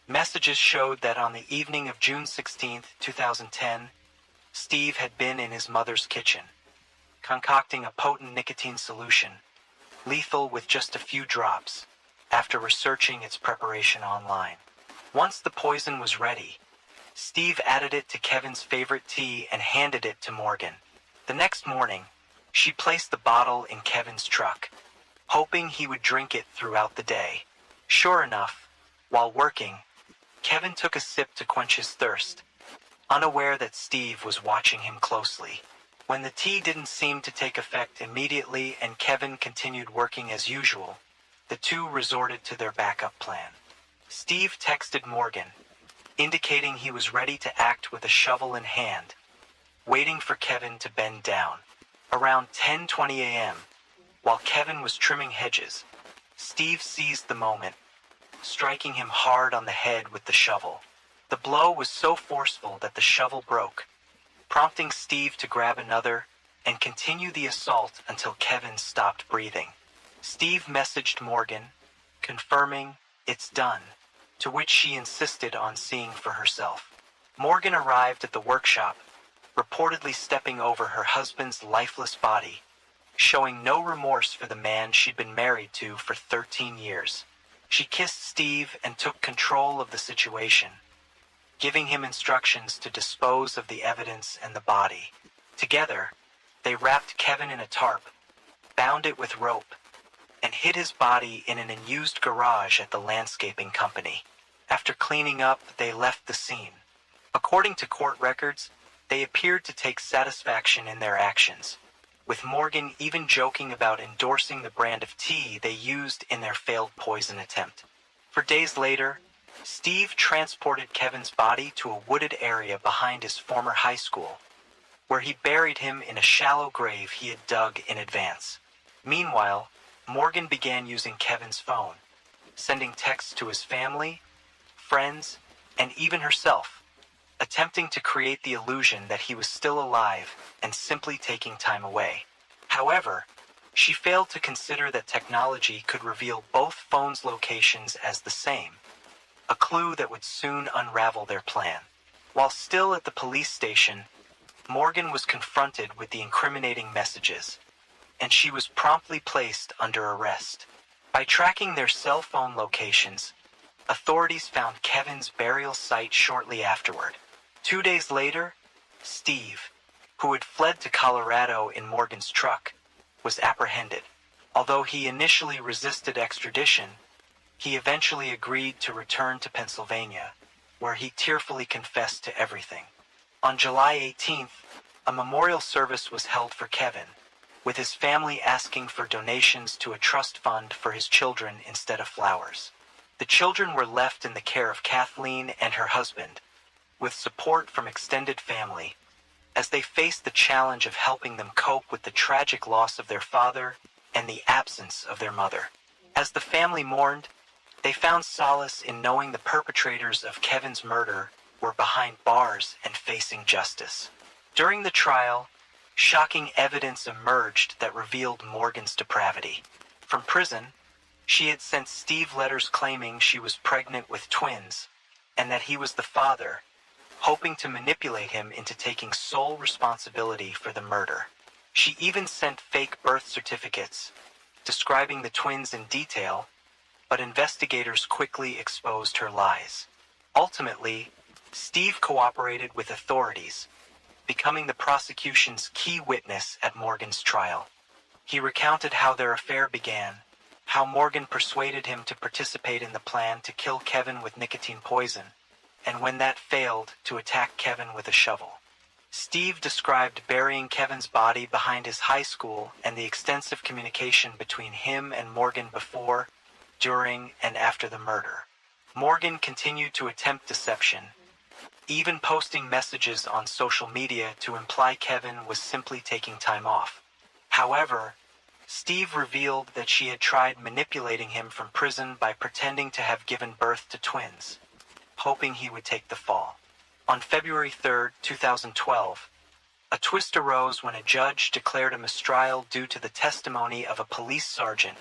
Messages showed that on the evening of June 16, 2010, Steve had been in his mother's kitchen, concocting a potent nicotine solution, lethal with just a few drops, after researching its preparation online. Once the poison was ready, Steve added it to Kevin's favorite tea and handed it to Morgan. The next morning, she placed the bottle in Kevin's truck, hoping he would drink it throughout the day. Sure enough, while working, Kevin took a sip to quench his thirst, unaware that Steve was watching him closely. When the tea didn't seem to take effect immediately and Kevin continued working as usual, the two resorted to their backup plan. Steve texted Morgan, indicating he was ready to act with a shovel in hand, waiting for Kevin to bend down. Around 10:20 a.m., while Kevin was trimming hedges, Steve seized the moment, striking him hard on the head with the shovel. The blow was so forceful that the shovel broke, prompting Steve to grab another and continue the assault until Kevin stopped breathing. Steve messaged Morgan, confirming, "It's done," to which she insisted on seeing for herself. Morgan arrived at the workshop, reportedly stepping over her husband's lifeless body, showing no remorse for the man she'd been married to for 13 years. She kissed Steve and took control of the situation, giving him instructions to dispose of the evidence and the body. Together, they wrapped Kevin in a tarp, bound it with rope, and hid his body in an unused garage at the landscaping company. After cleaning up, they left the scene. According to court records, they appeared to take satisfaction in their actions, with Morgan even joking about endorsing the brand of tea they used in their failed poison attempt. For days later, Steve transported Kevin's body to a wooded area behind his former high school, where he buried him in a shallow grave he had dug in advance. Meanwhile, Morgan began using Kevin's phone, sending texts to his family, friends, and even herself, attempting to create the illusion that he was still alive and simply taking time away. However, she failed to consider that technology could reveal both phones' locations as the same, a clue that would soon unravel their plan. While still at the police station, Morgan was confronted with the incriminating messages, and she was promptly placed under arrest. By tracking their cell phone locations, authorities found Kevin's burial site shortly afterward. 2 days later, Steve, who had fled to Colorado in Morgan's truck, was apprehended. Although he initially resisted extradition, he eventually agreed to return to Pennsylvania, where he tearfully confessed to everything. On July 18th, a memorial service was held for Kevin, with his family asking for donations to a trust fund for his children instead of flowers. The children were left in the care of Kathleen and her husband, with support from extended family, as they faced the challenge of helping them cope with the tragic loss of their father and the absence of their mother. As the family mourned, they found solace in knowing the perpetrators of Kevin's murder were behind bars and facing justice. During the trial, shocking evidence emerged that revealed Morgan's depravity. From prison, she had sent Steve letters claiming she was pregnant with twins and that he was the father, hoping to manipulate him into taking sole responsibility for the murder. She even sent fake birth certificates, describing the twins in detail, but investigators quickly exposed her lies. Ultimately, Steve cooperated with authorities, becoming the prosecution's key witness at Morgan's trial. He recounted how their affair began, how Morgan persuaded him to participate in the plan to kill Kevin with nicotine poison, and when that failed, to attack Kevin with a shovel. Steve described burying Kevin's body behind his high school and the extensive communication between him and Morgan before, during, and after the murder. Morgan continued to attempt deception, even posting messages on social media to imply Kevin was simply taking time off. However, Steve revealed that she had tried manipulating him from prison by pretending to have given birth to twins, hoping he would take the fall. On February 3, 2012, a twist arose when a judge declared a mistrial due to the testimony of a police sergeant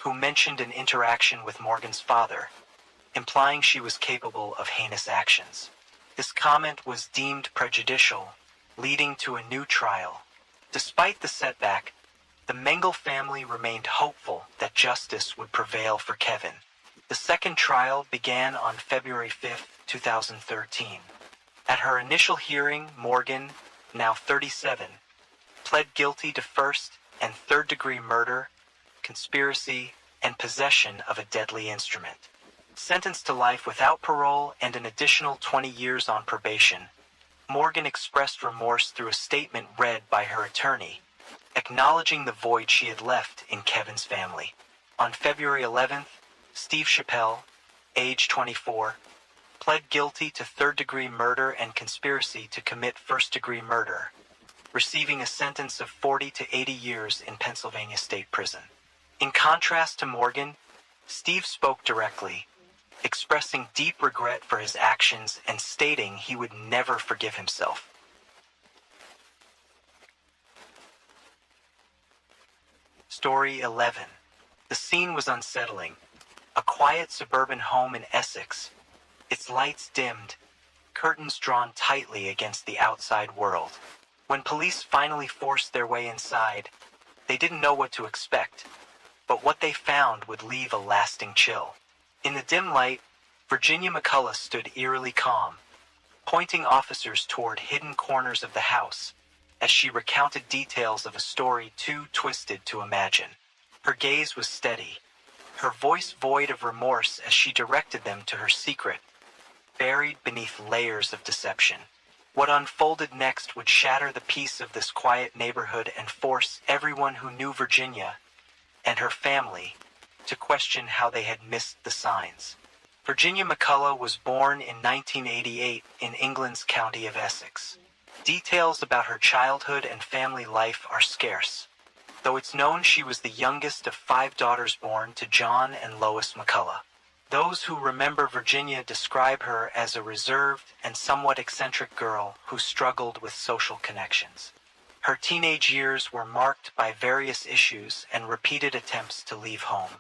who mentioned an interaction with Morgan's father, implying she was capable of heinous actions. This comment was deemed prejudicial, leading to a new trial. Despite the setback, the Mengele family remained hopeful that justice would prevail for Kevin. The second trial began on February 5, 2013. At her initial hearing, Morgan, now 37, pled guilty to first and third-degree murder, conspiracy, and possession of a deadly instrument. Sentenced to life without parole and an additional 20 years on probation, Morgan expressed remorse through a statement read by her attorney, acknowledging the void she had left in Kevin's family. On February 11th, Steve Chappelle, age 24, pled guilty to third-degree murder and conspiracy to commit first-degree murder, receiving a sentence of 40 to 80 years in Pennsylvania State Prison. In contrast to Morgan, Steve spoke directly, expressing deep regret for his actions and stating he would never forgive himself. Story 11. The scene was unsettling. A quiet suburban home in Essex, its lights dimmed, curtains drawn tightly against the outside world. When police finally forced their way inside, they didn't know what to expect, but what they found would leave a lasting chill. In the dim light, Virginia McCullough stood eerily calm, pointing officers toward hidden corners of the house as she recounted details of a story too twisted to imagine. Her gaze was steady, her voice void of remorse as she directed them to her secret, buried beneath layers of deception. What unfolded next would shatter the peace of this quiet neighborhood and force everyone who knew Virginia and her family to question how they had missed the signs. Virginia McCullough was born in 1988 in England's county of Essex. Details about her childhood and family life are scarce, though it's known she was the youngest of 5 daughters born to John and Lois McCullough. Those who remember Virginia describe her as a reserved and somewhat eccentric girl who struggled with social connections. Her teenage years were marked by various issues and repeated attempts to leave home.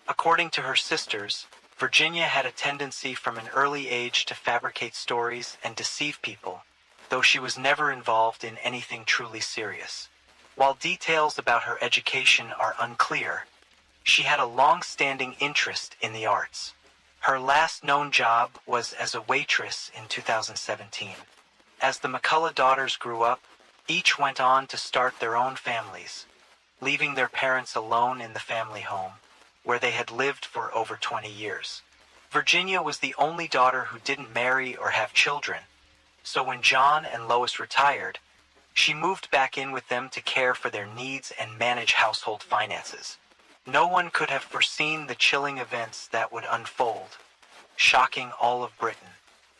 According to her sisters, Virginia had a tendency from an early age to fabricate stories and deceive people, though she was never involved in anything truly serious. While details about her education are unclear, she had a long-standing interest in the arts. Her last known job was as a waitress in 2017. As the McCullough daughters grew up, each went on to start their own families, leaving their parents alone in the family home, where they had lived for over 20 years. Virginia was the only daughter who didn't marry or have children, so when John and Lois retired, she moved back in with them to care for their needs and manage household finances. No one could have foreseen the chilling events that would unfold, shocking all of Britain.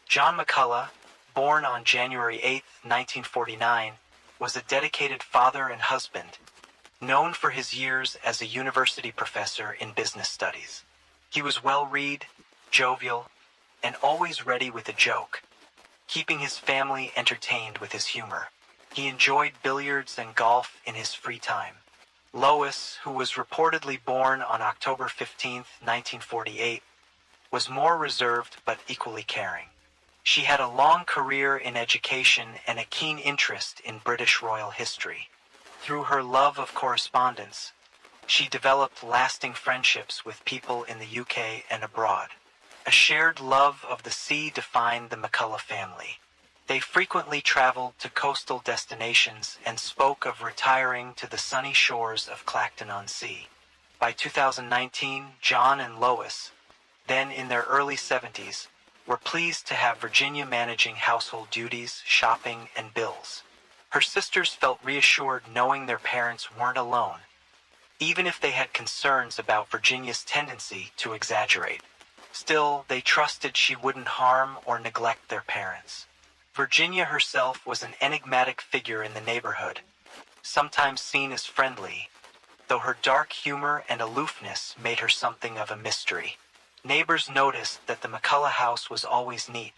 John McCullough, born on January 8, 1949, was a dedicated father and husband, known for his years as a university professor in business studies. He was well-read, jovial, and always ready with a joke, keeping his family entertained with his humor. He enjoyed billiards and golf in his free time. Lois, who was reportedly born on October 15, 1948, was more reserved but equally caring. She had a long career in education and a keen interest in British royal history. Through her love of correspondence, she developed lasting friendships with people in the UK and abroad. A shared love of the sea defined the McCullough family. They frequently traveled to coastal destinations and spoke of retiring to the sunny shores of Clacton-on-Sea. By 2019, John and Lois, then in their early 70s, were pleased to have Virginia managing household duties, shopping, and bills. Her sisters felt reassured knowing their parents weren't alone, even if they had concerns about Virginia's tendency to exaggerate. Still, they trusted she wouldn't harm or neglect their parents. Virginia herself was an enigmatic figure in the neighborhood, sometimes seen as friendly, though her dark humor and aloofness made her something of a mystery. Neighbors noticed that the McCullough house was always neat,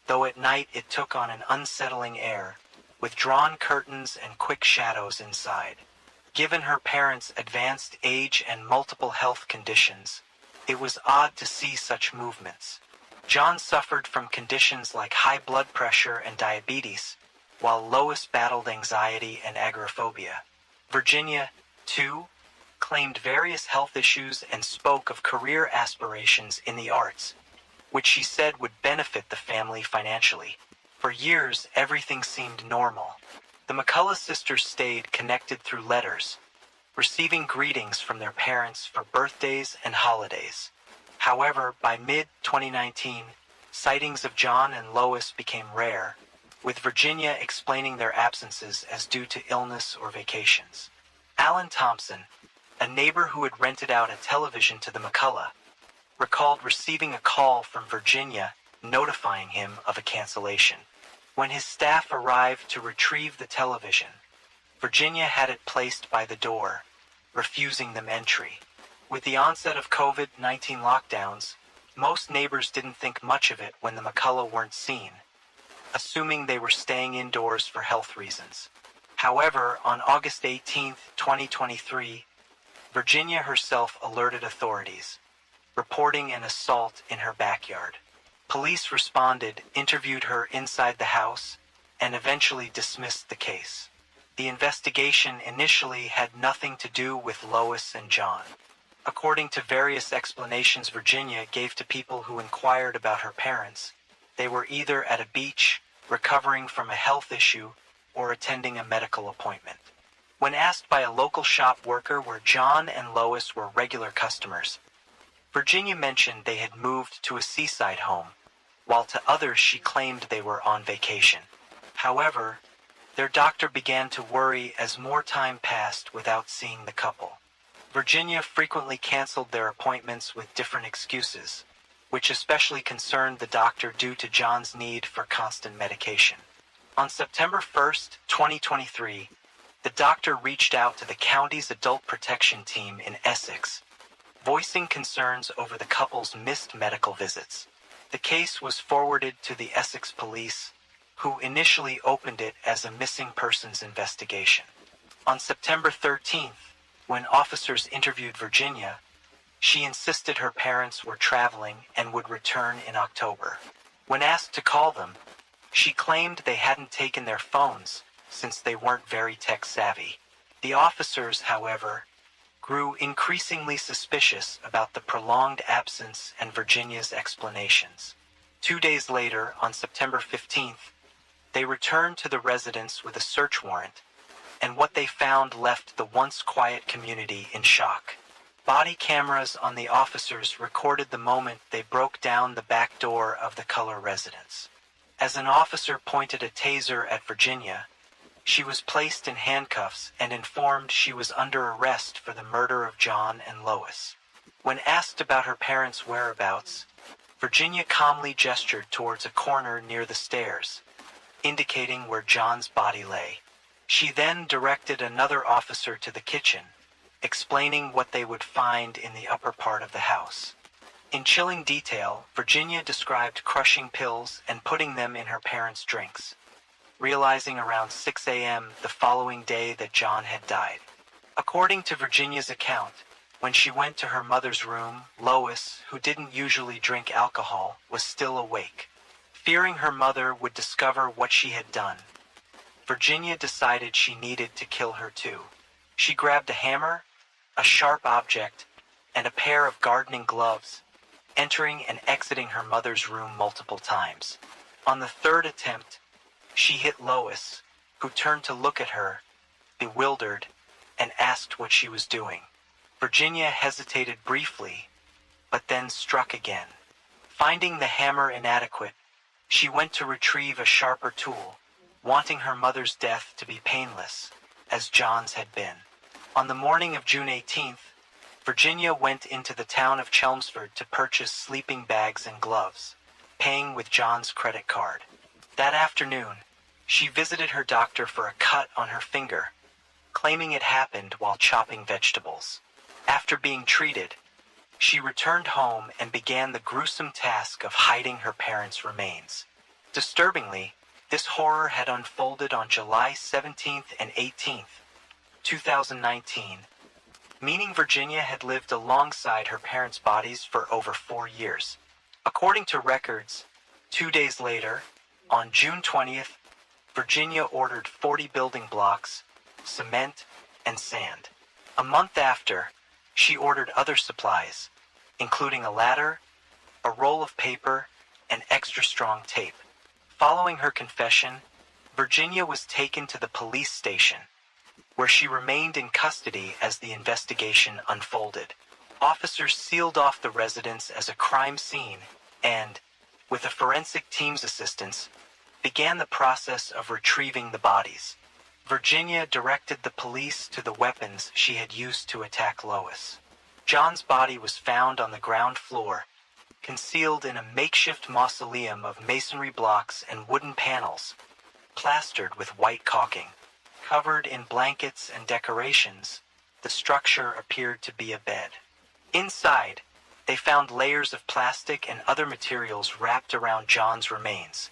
though at night it took on an unsettling air, with drawn curtains and quick shadows inside. Given her parents' advanced age and multiple health conditions, it was odd to see such movements. John suffered from conditions like high blood pressure and diabetes, while Lois battled anxiety and agoraphobia. Virginia, too, claimed various health issues and spoke of career aspirations in the arts, which she said would benefit the family financially. For years, everything seemed normal. The McCullough sisters stayed connected through letters, receiving greetings from their parents for birthdays and holidays. However, by mid-2019, sightings of John and Lois became rare, with Virginia explaining their absences as due to illness or vacations. Alan Thompson, a neighbor who had rented out a television to the McCullough, recalled receiving a call from Virginia notifying him of a cancellation. When his staff arrived to retrieve the television, Virginia had it placed by the door, refusing them entry. With the onset of COVID-19 lockdowns, most neighbors didn't think much of it when the McCullough weren't seen, assuming they were staying indoors for health reasons. However, on August 18, 2023, Virginia herself alerted authorities, reporting an assault in her backyard. Police responded, interviewed her inside the house, and eventually dismissed the case. The investigation initially had nothing to do with Lois and John. According to various explanations Virginia gave to people who inquired about her parents, they were either at a beach, recovering from a health issue, or attending a medical appointment. When asked by a local shop worker where John and Lois were regular customers, Virginia mentioned they had moved to a seaside home, while to others she claimed they were on vacation. However, their doctor began to worry as more time passed without seeing the couple. Virginia frequently canceled their appointments with different excuses, which especially concerned the doctor due to John's need for constant medication. On September 1, 2023, the doctor reached out to the county's adult protection team in Essex, voicing concerns over the couple's missed medical visits. The case was forwarded to the Essex police, who initially opened it as a missing persons investigation. On September 13th, when officers interviewed Virginia, she insisted her parents were traveling and would return in October. When asked to call them, she claimed they hadn't taken their phones since they weren't very tech-savvy. The officers, however, grew increasingly suspicious about the prolonged absence and Virginia's explanations. 2 days later, on September 15th, they returned to the residence with a search warrant, and what they found left the once quiet community in shock. Body cameras on the officers recorded the moment they broke down the back door of the Culler residence. As an officer pointed a taser at Virginia, she was placed in handcuffs and informed she was under arrest for the murder of John and Lois. When asked about her parents' whereabouts, Virginia calmly gestured towards a corner near the stairs, indicating where John's body lay. She then directed another officer to the kitchen, explaining what they would find in the upper part of the house. In chilling detail, Virginia described crushing pills and putting them in her parents' drinks, realizing around 6 a.m. the following day that John had died. According to Virginia's account, when she went to her mother's room, Lois, who didn't usually drink alcohol, was still awake. Fearing her mother would discover what she had done, Virginia decided she needed to kill her too. She grabbed a hammer, a sharp object, and a pair of gardening gloves, entering and exiting her mother's room multiple times. On the third attempt, she hit Lois, who turned to look at her, bewildered, and asked what she was doing. Virginia hesitated briefly, but then struck again. Finding the hammer inadequate, she went to retrieve a sharper tool, wanting her mother's death to be painless, as John's had been. On the morning of June 18th, Virginia went into the town of Chelmsford to purchase sleeping bags and gloves, paying with John's credit card. That afternoon, she visited her doctor for a cut on her finger, claiming it happened while chopping vegetables. After being treated, she returned home and began the gruesome task of hiding her parents' remains. Disturbingly, this horror had unfolded on July 17th and 18th, 2019, meaning Virginia had lived alongside her parents' bodies for over 4 years. According to records, 2 days later, on June 20th, Virginia ordered 40 building blocks, cement, and sand. A month after, she ordered other supplies, including a ladder, a roll of paper, and extra-strong tape. Following her confession, Virginia was taken to the police station, where she remained in custody as the investigation unfolded. Officers sealed off the residence as a crime scene and, with a forensic team's assistance, began the process of retrieving the bodies. Virginia directed the police to the weapons she had used to attack Lois. John's body was found on the ground floor, concealed in a makeshift mausoleum of masonry blocks and wooden panels, plastered with white caulking. Covered in blankets and decorations, the structure appeared to be a bed. Inside, they found layers of plastic and other materials wrapped around John's remains,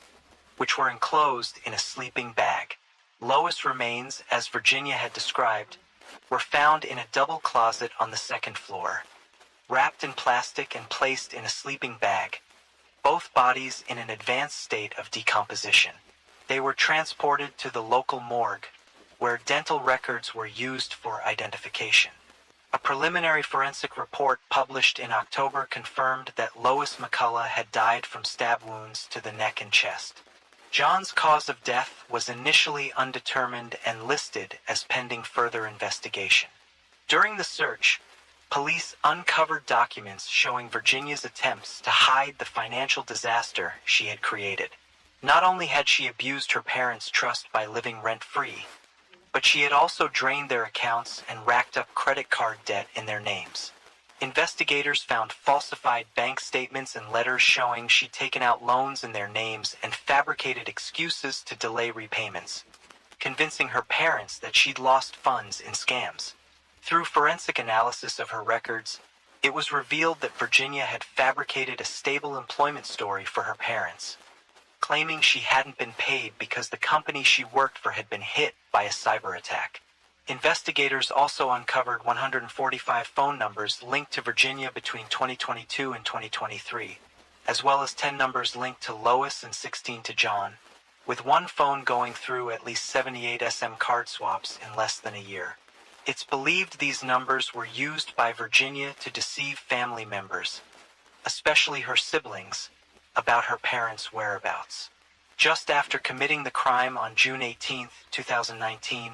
which were enclosed in a sleeping bag. Lois' remains, as Virginia had described, were found in a double closet on the second floor, wrapped in plastic and placed in a sleeping bag, both bodies in an advanced state of decomposition. They were transported to the local morgue, where dental records were used for identification. A preliminary forensic report published in October confirmed that Lois McCullough had died from stab wounds to the neck and chest. John's cause of death was initially undetermined and listed as pending further investigation. During the search, police uncovered documents showing Virginia's attempts to hide the financial disaster she had created. Not only had she abused her parents' trust by living rent-free, but she had also drained their accounts and racked up credit card debt in their names. Investigators found falsified bank statements and letters showing she'd taken out loans in their names and fabricated excuses to delay repayments, convincing her parents that she'd lost funds in scams. Through forensic analysis of her records, It was revealed that Virginia had fabricated a stable employment story for her parents, claiming she hadn't been paid because the company she worked for had been hit by a cyber attack. Investigators also uncovered 145 phone numbers linked to Virginia between 2022 and 2023, as well as 10 numbers linked to Lois and 16 to John, with one phone going through at least 78 SM card swaps in less than a year. It's believed these numbers were used by Virginia to deceive family members, especially her siblings, about her parents' whereabouts. Just after committing the crime on June 18, 2019,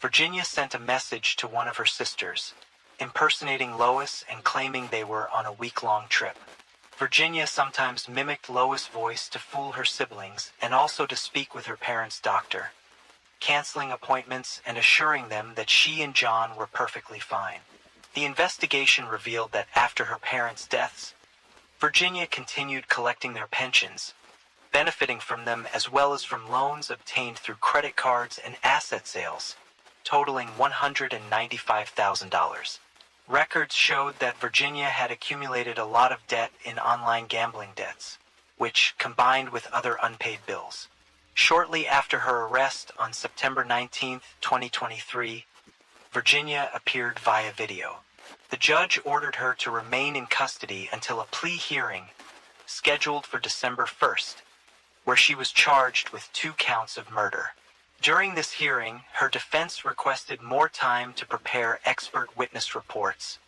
Virginia sent a message to one of her sisters, impersonating Lois and claiming they were on a week-long trip. Virginia sometimes mimicked Lois' voice to fool her siblings and also to speak with her parents' doctor, canceling appointments and assuring them that she and John were perfectly fine. The investigation revealed that after her parents' deaths, Virginia continued collecting their pensions, benefiting from them as well as from loans obtained through credit cards and asset sales, totaling $195,000. Records showed that Virginia had accumulated a lot of debt in online gambling debts, which combined with other unpaid bills. Shortly after her arrest on September 19, 2023, Virginia appeared via video. The judge ordered her to remain in custody until a plea hearing, scheduled for December 1st, where she was charged with 2 counts of murder. During this hearing, her defense requested more time to prepare expert witness reports,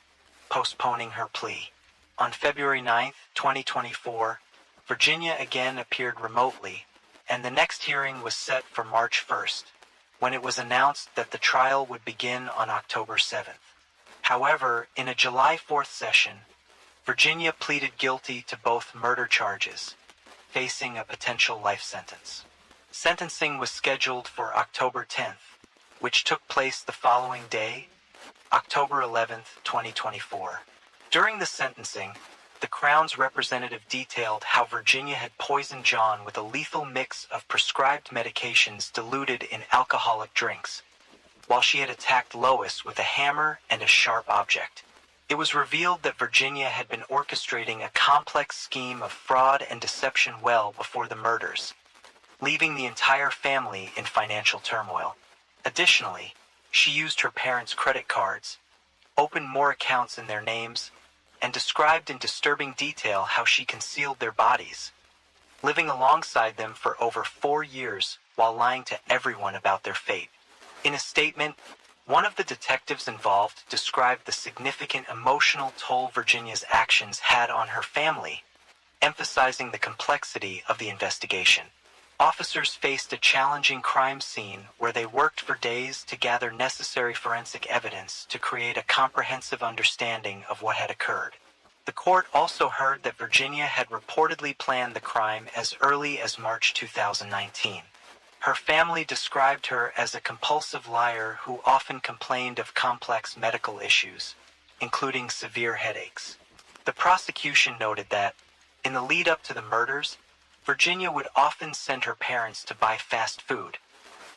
postponing her plea. On February 9, 2024, Virginia again appeared remotely, and the next hearing was set for March 1st, when it was announced that the trial would begin on October 7th. However, in a July 4th session, Virginia pleaded guilty to both murder charges, facing a potential life sentence. Sentencing was scheduled for October 10th, which took place the following day, October 11th, 2024. During the sentencing, the Crown's representative detailed how Virginia had poisoned John with a lethal mix of prescribed medications diluted in alcoholic drinks, while she had attacked Lois with a hammer and a sharp object. It was revealed that Virginia had been orchestrating a complex scheme of fraud and deception well before the murders, leaving the entire family in financial turmoil. Additionally, she used her parents' credit cards, opened more accounts in their names, and described in disturbing detail how she concealed their bodies, living alongside them for over 4 years while lying to everyone about their fate. In a statement, one of the detectives involved described the significant emotional toll Virginia's actions had on her family, emphasizing the complexity of the investigation. Officers faced a challenging crime scene where they worked for days to gather necessary forensic evidence to create a comprehensive understanding of what had occurred. The court also heard that Virginia had reportedly planned the crime as early as March 2019. Her family described her as a compulsive liar who often complained of complex medical issues, including severe headaches. The prosecution noted that, in the lead-up to the murders, Virginia would often send her parents to buy fast food,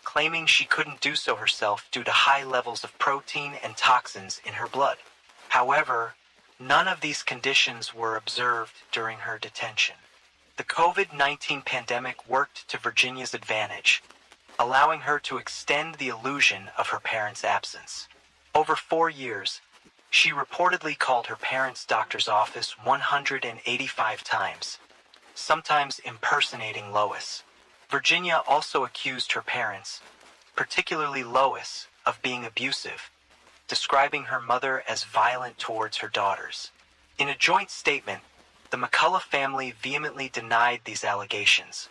claiming she couldn't do so herself due to high levels of protein and toxins in her blood. However, none of these conditions were observed during her detention. The COVID-19 pandemic worked to Virginia's advantage, allowing her to extend the illusion of her parents' absence. Over 4 years, she reportedly called her parents' doctor's office 185 times, sometimes impersonating Lois. Virginia also accused her parents, particularly Lois, of being abusive, describing her mother as violent towards her daughters. In a joint statement, the McCullough family vehemently denied these allegations,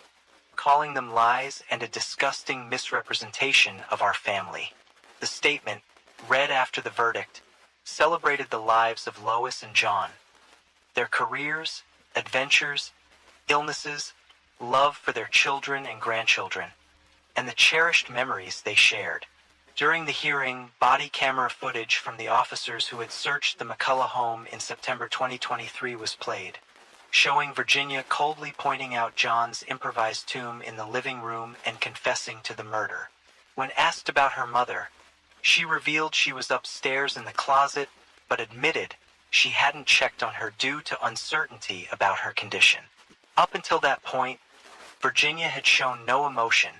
calling them lies and a disgusting misrepresentation of our family. The statement, read after the verdict, celebrated the lives of Lois and John, their careers, adventures, illnesses, love for their children and grandchildren, and the cherished memories they shared. During the hearing, body camera footage from the officers who had searched the McCullough home in September 2023 was played, showing Virginia coldly pointing out John's improvised tomb in the living room and confessing to the murder. When asked about her mother, she revealed she was upstairs in the closet, but admitted she hadn't checked on her due to uncertainty about her condition. Up until that point, Virginia had shown no emotion,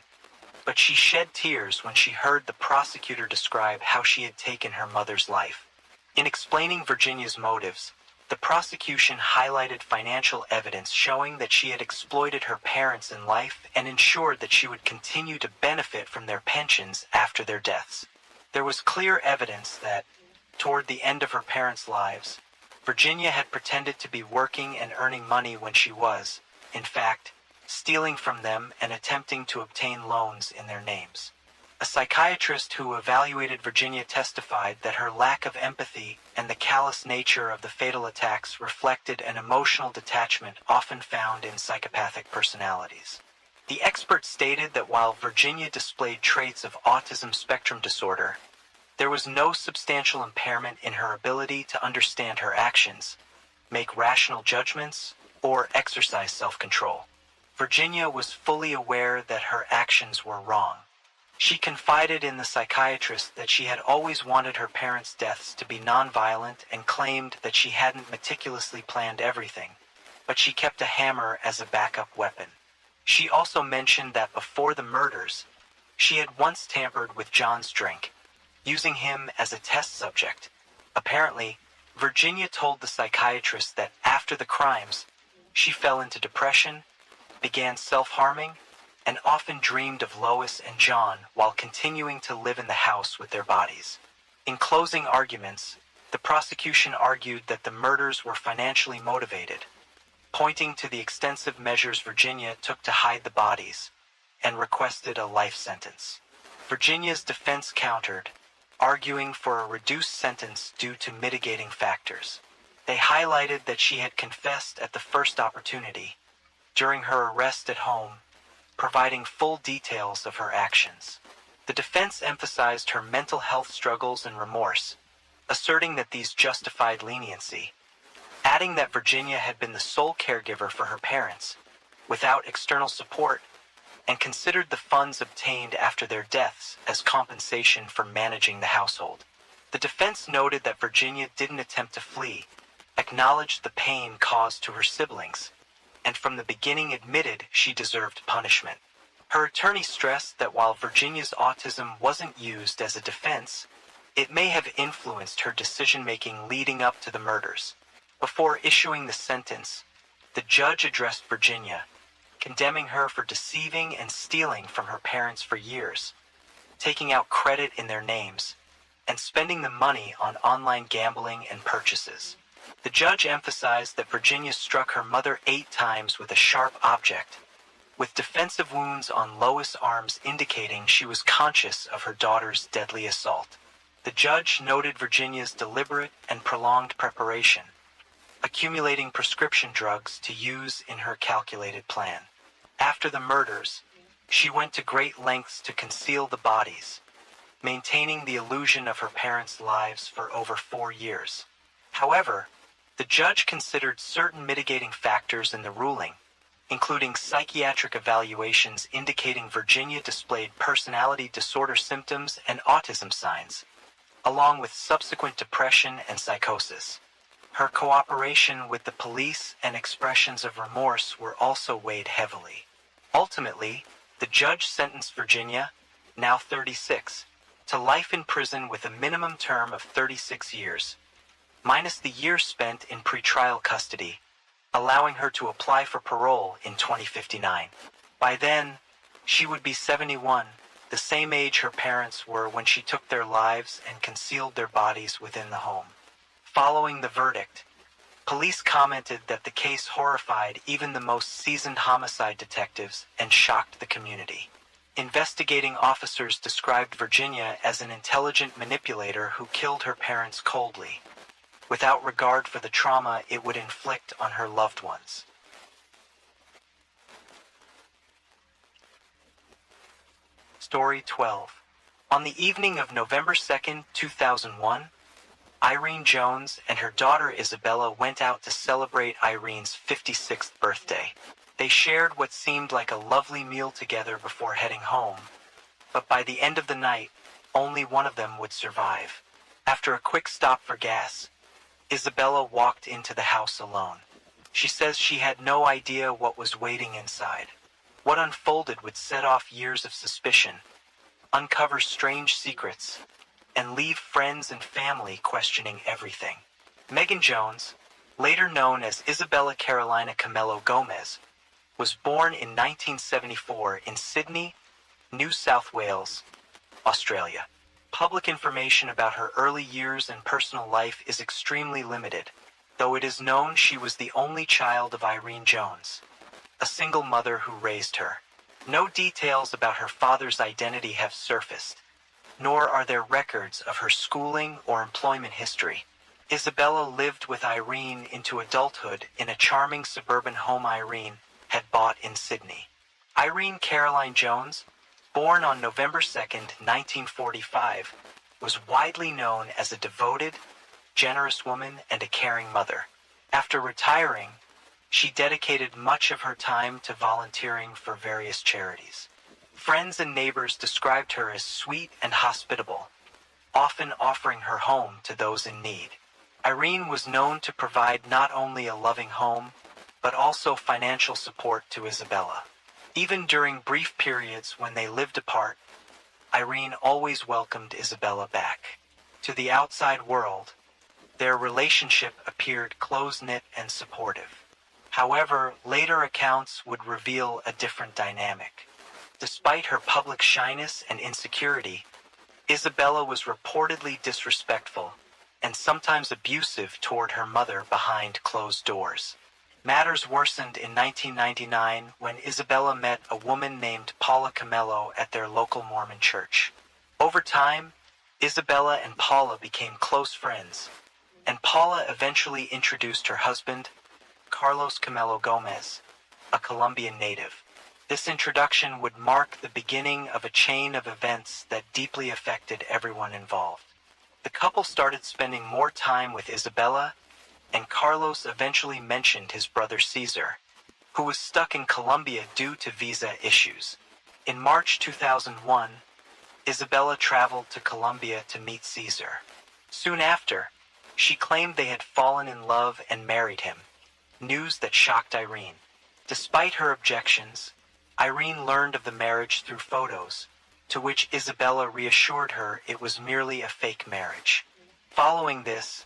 but she shed tears when she heard the prosecutor describe how she had taken her mother's life. In explaining Virginia's motives, the prosecution highlighted financial evidence showing that she had exploited her parents in life and ensured that she would continue to benefit from their pensions after their deaths. There was clear evidence that, toward the end of her parents' lives, Virginia had pretended to be working and earning money when she was, in fact, stealing from them and attempting to obtain loans in their names. A psychiatrist who evaluated Virginia testified that her lack of empathy and the callous nature of the fatal attacks reflected an emotional detachment often found in psychopathic personalities. The expert stated that while Virginia displayed traits of autism spectrum disorder, there was no substantial impairment in her ability to understand her actions, make rational judgments, or exercise self-control. Virginia was fully aware that her actions were wrong. She confided in the psychiatrist that she had always wanted her parents' deaths to be nonviolent and claimed that she hadn't meticulously planned everything, but she kept a hammer as a backup weapon. She also mentioned that before the murders, she had once tampered with John's drink, using him as a test subject. Apparently, Virginia told the psychiatrist that after the crimes, she fell into depression, began self-harming, and often dreamed of Lois and John while continuing to live in the house with their bodies. In closing arguments, the prosecution argued that the murders were financially motivated, pointing to the extensive measures Virginia took to hide the bodies, and requested a life sentence. Virginia's defense countered, arguing for a reduced sentence due to mitigating factors. They highlighted that she had confessed at the first opportunity, during her arrest at home, providing full details of her actions. The defense emphasized her mental health struggles and remorse, asserting that these justified leniency, adding that Virginia had been the sole caregiver for her parents, without external support, and considered the funds obtained after their deaths as compensation for managing the household. The defense noted that Virginia didn't attempt to flee, acknowledged the pain caused to her siblings, and from the beginning admitted she deserved punishment. Her attorney stressed that while Virginia's autism wasn't used as a defense, it may have influenced her decision-making leading up to the murders. Before issuing the sentence, the judge addressed Virginia, condemning her for deceiving and stealing from her parents for years, taking out credit in their names, and spending the money on online gambling and purchases. The judge emphasized that Virginia struck her mother 8 times with a sharp object, with defensive wounds on Lois' arms indicating she was conscious of her daughter's deadly assault. The judge noted Virginia's deliberate and prolonged preparation, accumulating prescription drugs to use in her calculated plan. After the murders, she went to great lengths to conceal the bodies, maintaining the illusion of her parents' lives for over 4 years. However, the judge considered certain mitigating factors in the ruling, including psychiatric evaluations indicating Virginia displayed personality disorder symptoms and autism signs, along with subsequent depression and psychosis. Her cooperation with the police and expressions of remorse were also weighed heavily. Ultimately, the judge sentenced Virginia, now 36, to life in prison with a minimum term of 36 years, minus the years spent in pretrial custody, allowing her to apply for parole in 2059. By then, she would be 71, the same age her parents were when she took their lives and concealed their bodies within the home. Following the verdict, police commented that the case horrified even the most seasoned homicide detectives and shocked the community. Investigating officers described Virginia as an intelligent manipulator who killed her parents coldly, without regard for the trauma it would inflict on her loved ones. Story 12. On the evening of November 2, 2001, Irene Jones and her daughter Isabella went out to celebrate Irene's 56th birthday. They shared what seemed like a lovely meal together before heading home, but by the end of the night, only one of them would survive. After a quick stop for gas, Isabella walked into the house alone. She says she had no idea what was waiting inside. What unfolded would set off years of suspicion, uncover strange secrets, and leave friends and family questioning everything. Megan Jones, later known as Isabella Carolina Camelo Gomez, was born in 1974 in Sydney, New South Wales, Australia. Public information about her early years and personal life is extremely limited, though it is known she was the only child of Irene Jones, a single mother who raised her. No details about her father's identity have surfaced, nor are there records of her schooling or employment history. Isabella lived with Irene into adulthood in a charming suburban home Irene had bought in Sydney. Irene Caroline Jones, born on November 2nd, 1945, was widely known as a devoted, generous woman and a caring mother. After retiring, she dedicated much of her time to volunteering for various charities. Friends and neighbors described her as sweet and hospitable, often offering her home to those in need. Irene was known to provide not only a loving home, but also financial support to Isabella. Even during brief periods when they lived apart, Irene always welcomed Isabella back. To the outside world, their relationship appeared close-knit and supportive. However, later accounts would reveal a different dynamic. Despite her public shyness and insecurity, Isabella was reportedly disrespectful and sometimes abusive toward her mother behind closed doors. Matters worsened in 1999 when Isabella met a woman named Paula Camelo at their local Mormon church. Over time, Isabella and Paula became close friends, and Paula eventually introduced her husband, Carlos Camelo Gomez, a Colombian native. This introduction would mark the beginning of a chain of events that deeply affected everyone involved. The couple started spending more time with Isabella, and Carlos eventually mentioned his brother Cesar, who was stuck in Colombia due to visa issues. In March 2001, Isabella traveled to Colombia to meet Cesar. Soon after, she claimed they had fallen in love and married him, news that shocked Irene. Despite her objections, Irene learned of the marriage through photos, to which Isabella reassured her it was merely a fake marriage. Following this,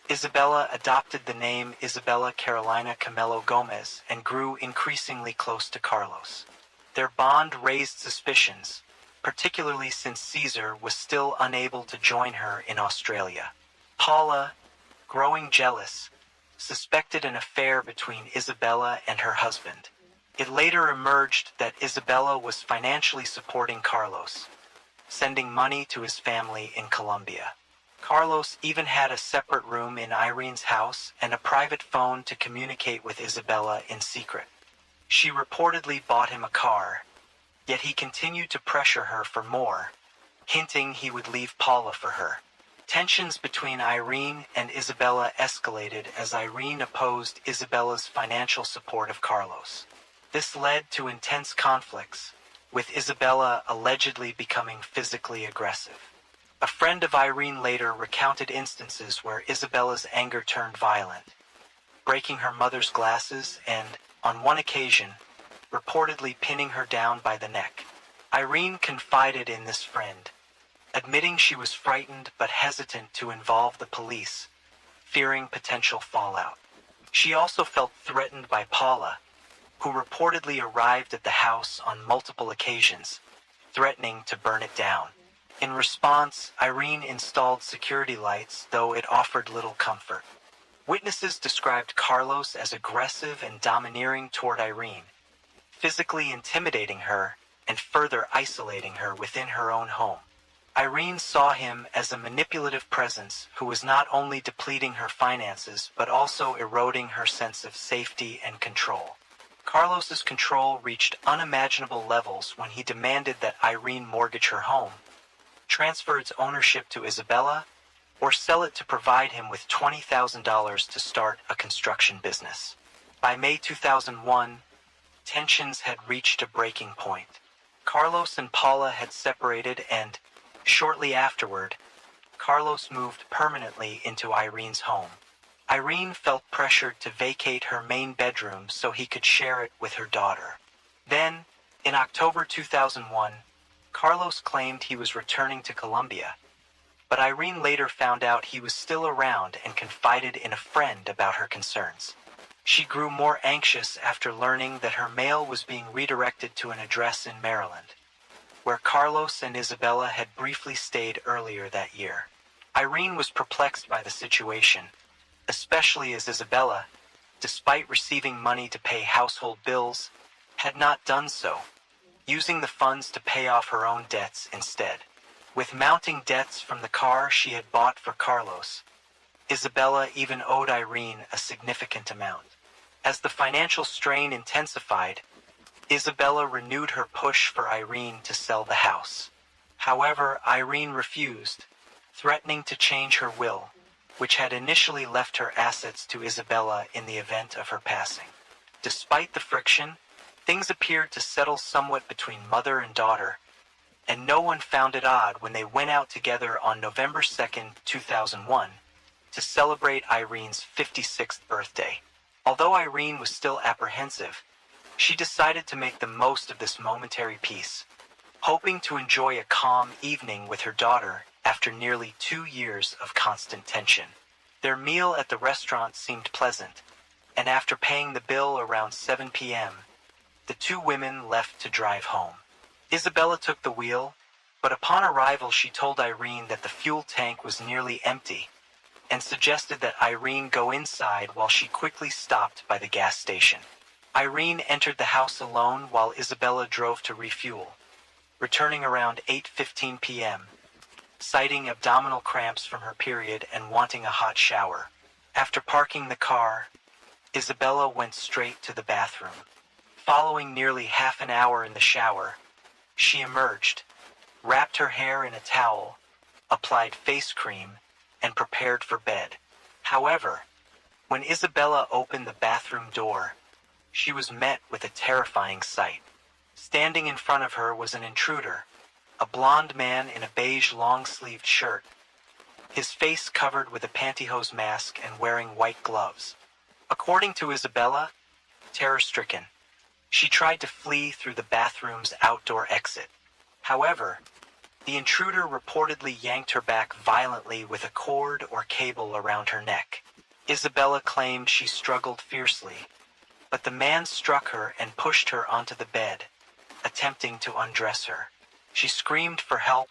Isabella adopted the name Isabella Carolina Camelo Gomez and grew increasingly close to Carlos. Their bond raised suspicions, particularly since Cesar was still unable to join her in Australia. Paula, growing jealous, suspected an affair between Isabella and her husband. It later emerged that Isabella was financially supporting Carlos, sending money to his family in Colombia. Carlos even had a separate room in Irene's house and a private phone to communicate with Isabella in secret. She reportedly bought him a car, yet he continued to pressure her for more, hinting he would leave Paula for her. Tensions between Irene and Isabella escalated as Irene opposed Isabella's financial support of Carlos. This led to intense conflicts, with Isabella allegedly becoming physically aggressive. A friend of Irene later recounted instances where Isabella's anger turned violent, breaking her mother's glasses and, on one occasion, reportedly pinning her down by the neck. Irene confided in this friend, admitting she was frightened but hesitant to involve the police, fearing potential fallout. She also felt threatened by Paula, who reportedly arrived at the house on multiple occasions, threatening to burn it down. In response, Irene installed security lights, though it offered little comfort. Witnesses described Carlos as aggressive and domineering toward Irene, physically intimidating her and further isolating her within her own home. Irene saw him as a manipulative presence who was not only depleting her finances but also eroding her sense of safety and control. Carlos's control reached unimaginable levels when he demanded that Irene mortgage her home, transfer its ownership to Isabella, or sell it to provide him with $20,000 to start a construction business. By May 2001, tensions had reached a breaking point. Carlos and Paula had separated and, shortly afterward, Carlos moved permanently into Irene's home. Irene felt pressured to vacate her main bedroom so he could share it with her daughter. Then, in October 2001, Carlos claimed he was returning to Colombia, but Irene later found out he was still around and confided in a friend about her concerns. She grew more anxious after learning that her mail was being redirected to an address in Maryland, where Carlos and Isabella had briefly stayed earlier that year. Irene was perplexed by the situation, especially as Isabella, despite receiving money to pay household bills, had not done so, using the funds to pay off her own debts instead. With mounting debts from the car she had bought for Carlos, Isabella even owed Irene a significant amount. As the financial strain intensified, Isabella renewed her push for Irene to sell the house. However, Irene refused, threatening to change her will, which had initially left her assets to Isabella in the event of her passing. Despite the friction, things appeared to settle somewhat between mother and daughter, and no one found it odd when they went out together on November 2nd, 2001, to celebrate Irene's 56th birthday. Although Irene was still apprehensive, she decided to make the most of this momentary peace, hoping to enjoy a calm evening with her daughter after nearly 2 years of constant tension. Their meal at the restaurant seemed pleasant, and after paying the bill around 7 p.m., the two women left to drive home. Isabella took the wheel, but upon arrival she told Irene that the fuel tank was nearly empty and suggested that Irene go inside while she quickly stopped by the gas station. Irene entered the house alone while Isabella drove to refuel, returning around 8:15 p.m., citing abdominal cramps from her period and wanting a hot shower. After parking the car, Isabella went straight to the bathroom. Following nearly half an hour in the shower, she emerged, wrapped her hair in a towel, applied face cream, and prepared for bed. However, when Isabella opened the bathroom door, she was met with a terrifying sight. Standing in front of her was an intruder, a blond man in a beige long-sleeved shirt, his face covered with a pantyhose mask and wearing white gloves. According to Isabella, terror-stricken, she tried to flee through the bathroom's outdoor exit. However, the intruder reportedly yanked her back violently with a cord or cable around her neck. Isabella claimed she struggled fiercely, but the man struck her and pushed her onto the bed, attempting to undress her. She screamed for help,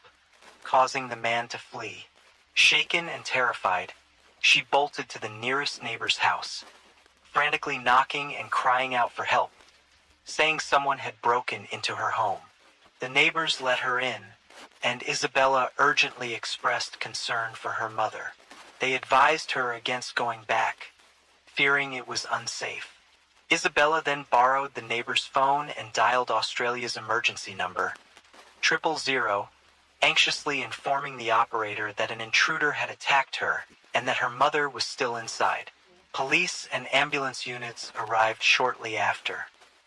causing the man to flee. Shaken and terrified, she bolted to the nearest neighbor's house, frantically knocking and crying out for help, saying someone had broken into her home. The neighbors let her in, and Isabella urgently expressed concern for her mother. They advised her against going back, fearing it was unsafe. Isabella then borrowed the neighbor's phone and dialed Australia's emergency number, 000, anxiously informing the operator that an intruder had attacked her and that her mother was still inside. Police and ambulance units arrived shortly after.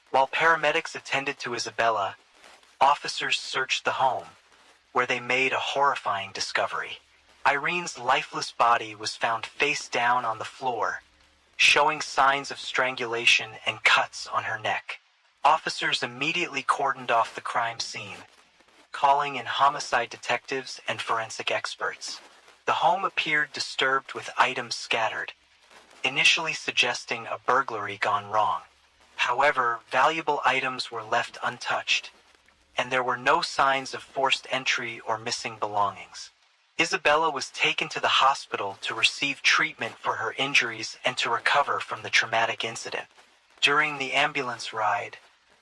While paramedics attended to Isabella, officers searched the home, where they made a horrifying discovery. Irene's lifeless body was found face down on the floor, showing signs of strangulation and cuts on her neck. Officers immediately cordoned off the crime scene, calling in homicide detectives and forensic experts. The home appeared disturbed with items scattered, initially suggesting a burglary gone wrong. However, valuable items were left untouched, and there were no signs of forced entry or missing belongings. Isabella was taken to the hospital to receive treatment for her injuries and to recover from the traumatic incident. During the ambulance ride,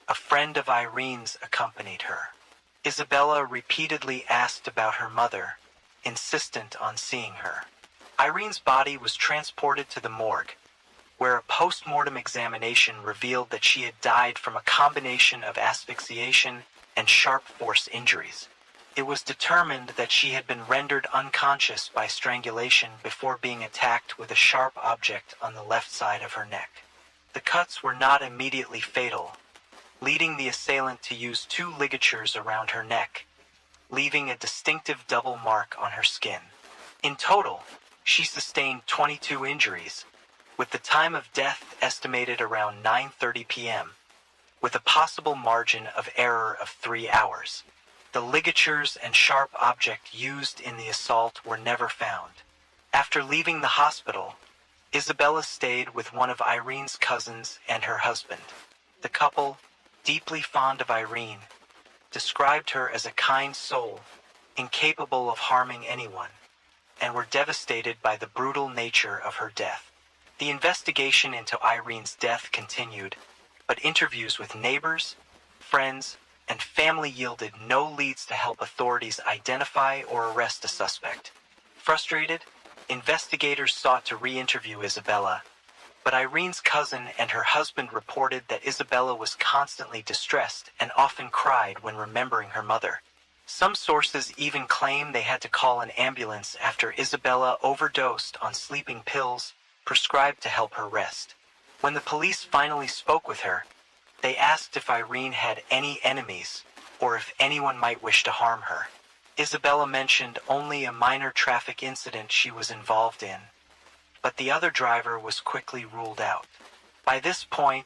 a friend of Irene's accompanied her. Isabella repeatedly asked about her mother, insistent on seeing her. Irene's body was transported to the morgue, where a post-mortem examination revealed that she had died from a combination of asphyxiation and sharp force injuries. It was determined that she had been rendered unconscious by strangulation before being attacked with a sharp object on the left side of her neck. The cuts were not immediately fatal, leading the assailant to use 2 ligatures around her neck, leaving a distinctive double mark on her skin. In total, she sustained 22 injuries, with the time of death estimated around 9:30 p.m., with a possible margin of error of 3 hours. The ligatures and sharp object used in the assault were never found. After leaving the hospital, Isabella stayed with one of Irene's cousins and her husband. The couple, deeply fond of Irene, described her as a kind soul, incapable of harming anyone, and were devastated by the brutal nature of her death. The investigation into Irene's death continued, but interviews with neighbors, friends, and family yielded no leads to help authorities identify or arrest a suspect. Frustrated, investigators sought to re-interview Isabella, but Irene's cousin and her husband reported that Isabella was constantly distressed and often cried when remembering her mother. Some sources even claim they had to call an ambulance after Isabella overdosed on sleeping pills prescribed to help her rest. When the police finally spoke with her, they asked if Irene had any enemies or if anyone might wish to harm her. Isabella mentioned only a minor traffic incident she was involved in, but the other driver was quickly ruled out. By this point,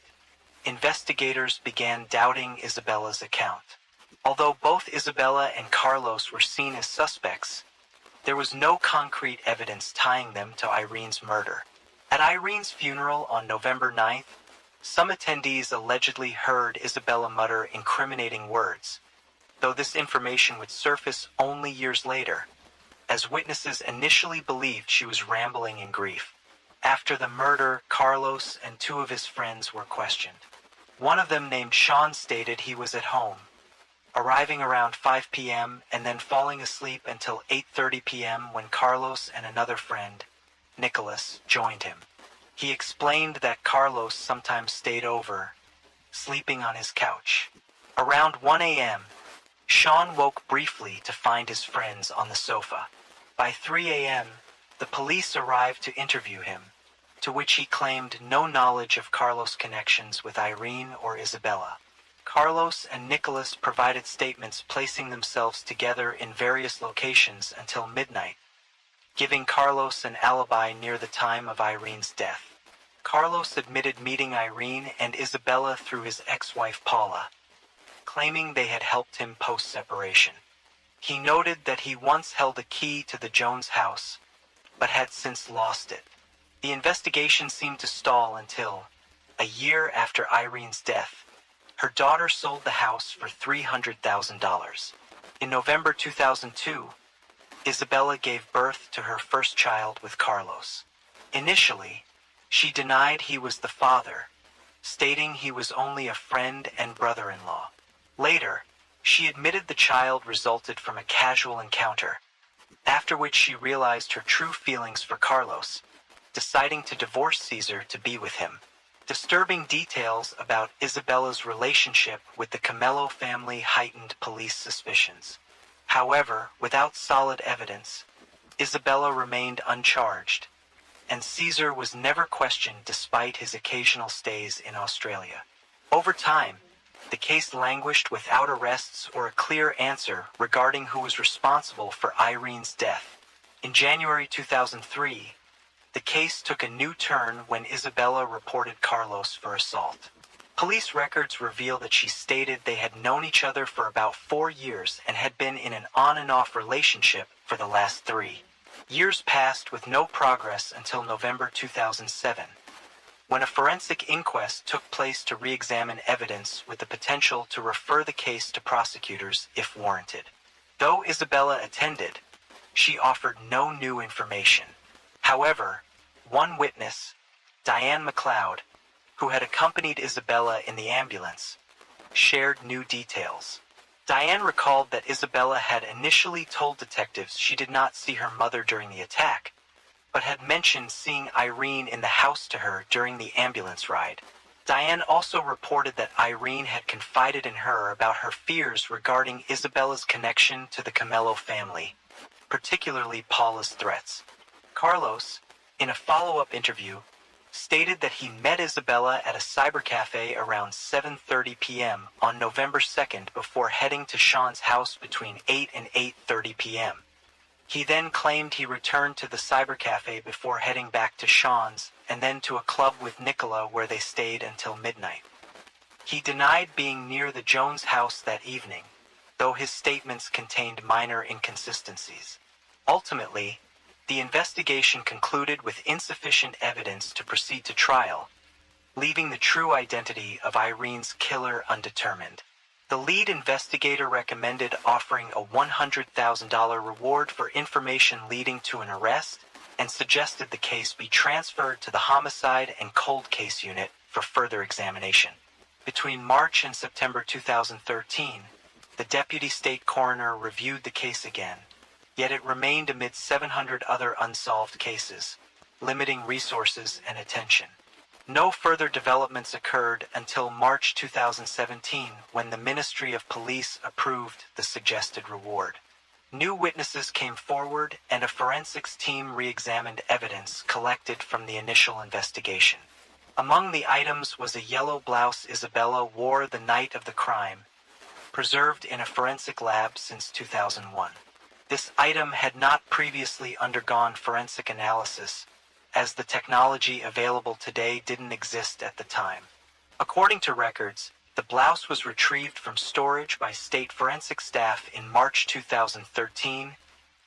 investigators began doubting Isabella's account. Although both Isabella and Carlos were seen as suspects, there was no concrete evidence tying them to Irene's murder. At Irene's funeral on November 9th, some attendees allegedly heard Isabella mutter incriminating words, though this information would surface only years later, as witnesses initially believed she was rambling in grief. After the murder, Carlos and two of his friends were questioned. One of them, named Sean, stated he was at home, arriving around 5 p.m. and then falling asleep until 8:30 p.m. when Carlos and another friend, Nicholas, joined him. He explained that Carlos sometimes stayed over, sleeping on his couch. Around 1 a.m., Sean woke briefly to find his friends on the sofa. By 3 a.m., the police arrived to interview him, to which he claimed no knowledge of Carlos' connections with Irene or Isabella. Carlos and Nicholas provided statements placing themselves together in various locations until midnight, giving Carlos an alibi near the time of Irene's death. Carlos admitted meeting Irene and Isabella through his ex-wife Paula, claiming they had helped him post-separation. He noted that he once held a key to the Jones house, but had since lost it. The investigation seemed to stall until, a year after Irene's death, her daughter sold the house for $300,000. In November 2002, Isabella gave birth to her first child with Carlos. Initially, she denied he was the father, stating he was only a friend and brother-in-law. Later, she admitted the child resulted from a casual encounter, after which she realized her true feelings for Carlos, deciding to divorce Caesar to be with him. Disturbing details about Isabella's relationship with the Camello family heightened police suspicions. However, without solid evidence, Isabella remained uncharged, and Caesar was never questioned despite his occasional stays in Australia. Over time, the case languished without arrests or a clear answer regarding who was responsible for Irene's death. In January 2003, the case took a new turn when Isabella reported Carlos for assault. Police records reveal that she stated they had known each other for about 4 years and had been in an on-and-off relationship for the last 3. Years passed with no progress until November 2007, when a forensic inquest took place to re-examine evidence with the potential to refer the case to prosecutors if warranted. Though Isabella attended, she offered no new information. However, one witness, Diane McLeod, who had accompanied Isabella in the ambulance, shared new details. Diane recalled that Isabella had initially told detectives she did not see her mother during the attack, but had mentioned seeing Irene in the house to her during the ambulance ride. Diane also reported that Irene had confided in her about her fears regarding Isabella's connection to the Camello family, particularly Paula's threats. Carlos, in a follow-up interview, stated that he met Isabella at a cybercafe around 7:30 p.m. on November 2nd before heading to Sean's house between 8 and 8:30 p.m. He then claimed he returned to the cybercafe before heading back to Sean's and then to a club with Nicola where they stayed until midnight. He denied being near the Jones house that evening, though his statements contained minor inconsistencies. Ultimately, the investigation concluded with insufficient evidence to proceed to trial, leaving the true identity of Irene's killer undetermined. The lead investigator recommended offering a $100,000 reward for information leading to an arrest and suggested the case be transferred to the Homicide and Cold Case Unit for further examination. Between March and September 2013, the deputy state coroner reviewed the case again, yet it remained amid 700 other unsolved cases, limiting resources and attention. No further developments occurred until March 2017 when the Ministry of Police approved the suggested reward. New witnesses came forward and a forensics team re-examined evidence collected from the initial investigation. Among the items was a yellow blouse Isabella wore the night of the crime, preserved in a forensic lab since 2001. This item had not previously undergone forensic analysis, as the technology available today didn't exist at the time. According to records, the blouse was retrieved from storage by state forensic staff in March 2013,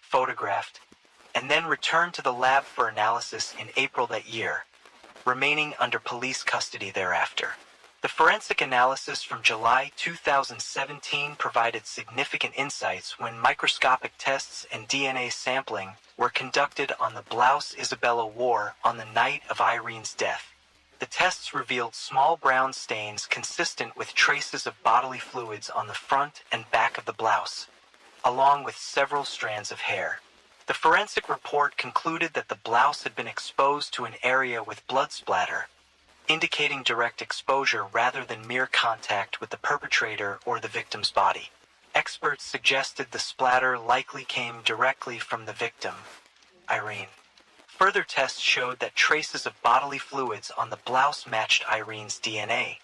photographed, and then returned to the lab for analysis in April that year, remaining under police custody thereafter. The forensic analysis from July 2017 provided significant insights when microscopic tests and DNA sampling were conducted on the blouse Isabella wore on the night of Irene's death. The tests revealed small brown stains consistent with traces of bodily fluids on the front and back of the blouse, along with several strands of hair. The forensic report concluded that the blouse had been exposed to an area with blood splatter, indicating direct exposure rather than mere contact with the perpetrator or the victim's body. Experts suggested the splatter likely came directly from the victim, Irene. Further tests showed that traces of bodily fluids on the blouse matched Irene's DNA,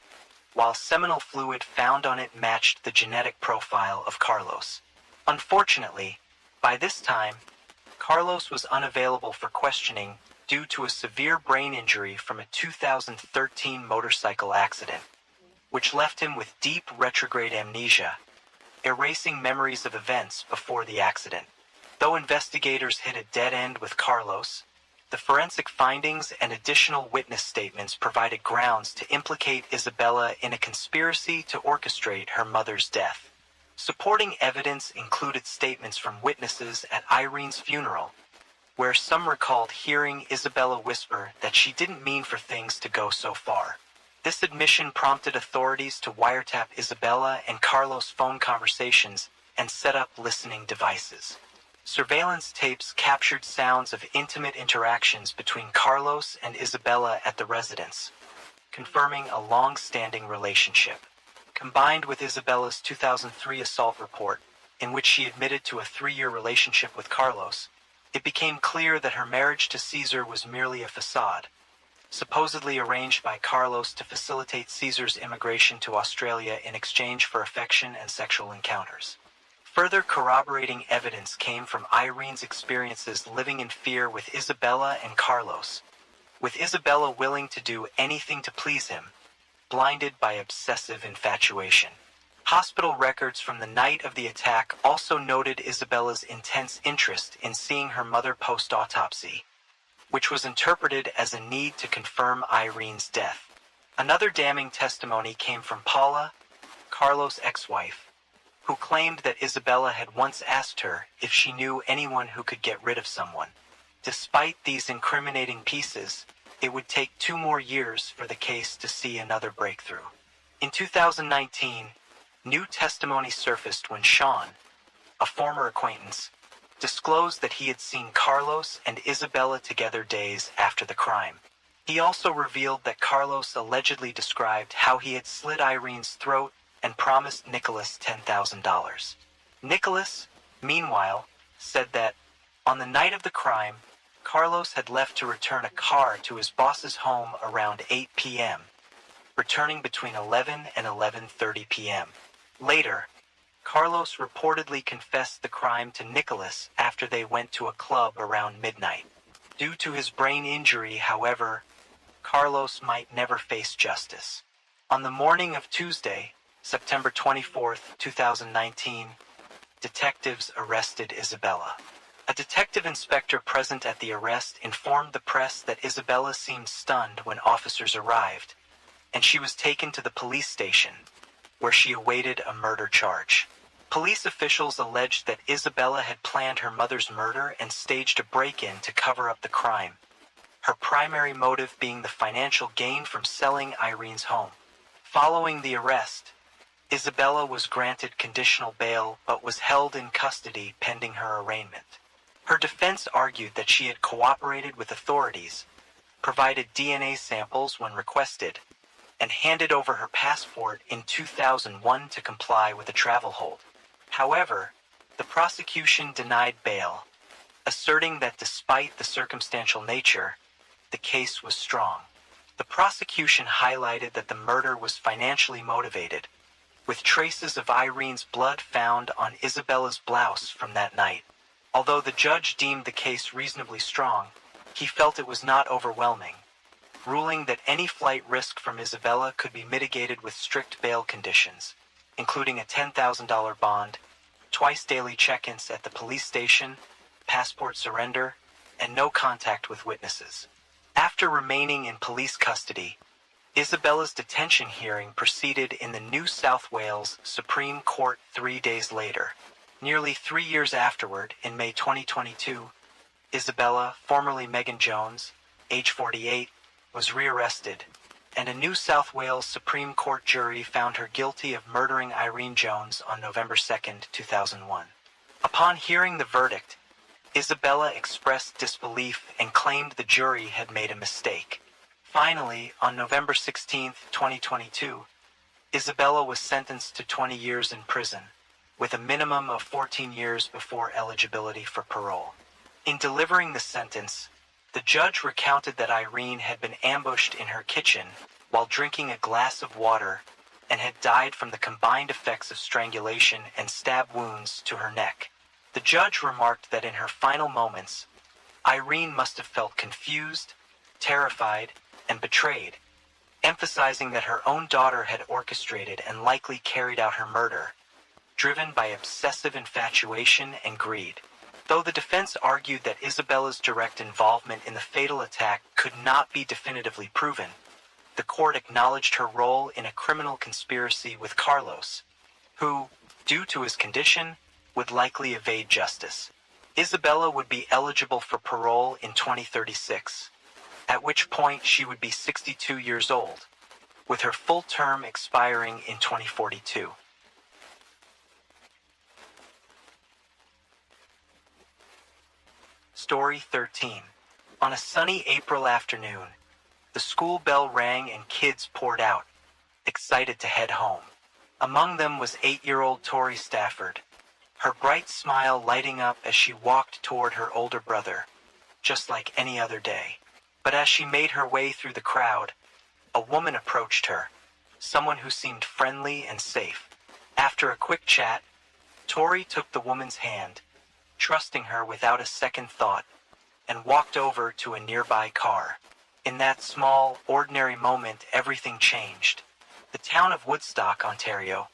while seminal fluid found on it matched the genetic profile of Carlos. Unfortunately, by this time, Carlos was unavailable for questioning due to a severe brain injury from a 2013 motorcycle accident, which left him with deep retrograde amnesia, erasing memories of events before the accident. Though investigators hit a dead end with Carlos, the forensic findings and additional witness statements provided grounds to implicate Isabella in a conspiracy to orchestrate her mother's death. Supporting evidence included statements from witnesses at Irene's funeral, where some recalled hearing Isabella whisper that she didn't mean for things to go so far. This admission prompted authorities to wiretap Isabella and Carlos' phone conversations and set up listening devices. Surveillance tapes captured sounds of intimate interactions between Carlos and Isabella at the residence, confirming a long-standing relationship. Combined with Isabella's 2003 assault report, in which she admitted to a 3-year relationship with Carlos, it became clear that her marriage to Caesar was merely a facade, supposedly arranged by Carlos to facilitate Caesar's immigration to Australia in exchange for affection and sexual encounters. Further corroborating evidence came from Irene's experiences living in fear with Isabella and Carlos, with Isabella willing to do anything to please him, blinded by obsessive infatuation. Hospital records from the night of the attack also noted Isabella's intense interest in seeing her mother post-autopsy, which was interpreted as a need to confirm Irene's death. Another damning testimony came from Paula, Carlos' ex-wife, who claimed that Isabella had once asked her if she knew anyone who could get rid of someone. Despite these incriminating pieces, it would take 2 more years for the case to see another breakthrough. In 2019, new testimony surfaced when Sean, a former acquaintance, disclosed that he had seen Carlos and Isabella together days after the crime. He also revealed that Carlos allegedly described how he had slit Irene's throat and promised Nicholas $10,000. Nicholas, meanwhile, said that, on the night of the crime, Carlos had left to return a car to his boss's home around 8 p.m., returning between 11 and 11:30 p.m. Later, Carlos reportedly confessed the crime to Nicholas after they went to a club around midnight. Due to his brain injury, however, Carlos might never face justice. On the morning of Tuesday, September 24th, 2019, detectives arrested Isabella. A detective inspector present at the arrest informed the press that Isabella seemed stunned when officers arrived, and she was taken to the police station, where she awaited a murder charge. Police officials alleged that Isabella had planned her mother's murder and staged a break-in to cover up the crime, her primary motive being the financial gain from selling Irene's home. Following the arrest, Isabella was granted conditional bail but was held in custody pending her arraignment. Her defense argued that she had cooperated with authorities, provided DNA samples when requested, and handed over her passport in 2001 to comply with a travel hold. However, the prosecution denied bail, asserting that despite the circumstantial nature, the case was strong. The prosecution highlighted that the murder was financially motivated, with traces of Irene's blood found on Isabella's blouse from that night. Although the judge deemed the case reasonably strong, he felt it was not overwhelming, ruling that any flight risk from Isabella could be mitigated with strict bail conditions, including a $10,000 bond, twice daily check-ins at the police station, passport surrender, and no contact with witnesses. After remaining in police custody, Isabella's detention hearing proceeded in the New South Wales Supreme Court 3 days later. Nearly 3 years afterward, in May 2022, Isabella, formerly Megan Jones, age 48, was rearrested, and a New South Wales Supreme Court jury found her guilty of murdering Irene Jones on November 2, 2001. Upon hearing the verdict, Isabella expressed disbelief and claimed the jury had made a mistake. Finally, on November 16, 2022, Isabella was sentenced to 20 years in prison, with a minimum of 14 years before eligibility for parole. In delivering the sentence, the judge recounted that Irene had been ambushed in her kitchen while drinking a glass of water and had died from the combined effects of strangulation and stab wounds to her neck. The judge remarked that in her final moments, Irene must have felt confused, terrified, and betrayed, emphasizing that her own daughter had orchestrated and likely carried out her murder, driven by obsessive infatuation and greed. Though the defense argued that Isabella's direct involvement in the fatal attack could not be definitively proven, the court acknowledged her role in a criminal conspiracy with Carlos, who, due to his condition, would likely evade justice. Isabella would be eligible for parole in 2036, at which point she would be 62 years old, with her full term expiring in 2042. Story 13. On a sunny April afternoon, the school bell rang and kids poured out, excited to head home. Among them was 8-year-old Tori Stafford, her bright smile lighting up as she walked toward her older brother, just like any other day. But as she made her way through the crowd, a woman approached her, someone who seemed friendly and safe. After a quick chat, Tori took the woman's hand, trusting her without a second thought, and walked over to a nearby car. In that small, ordinary moment, everything changed. The town of Woodstock, Ontario,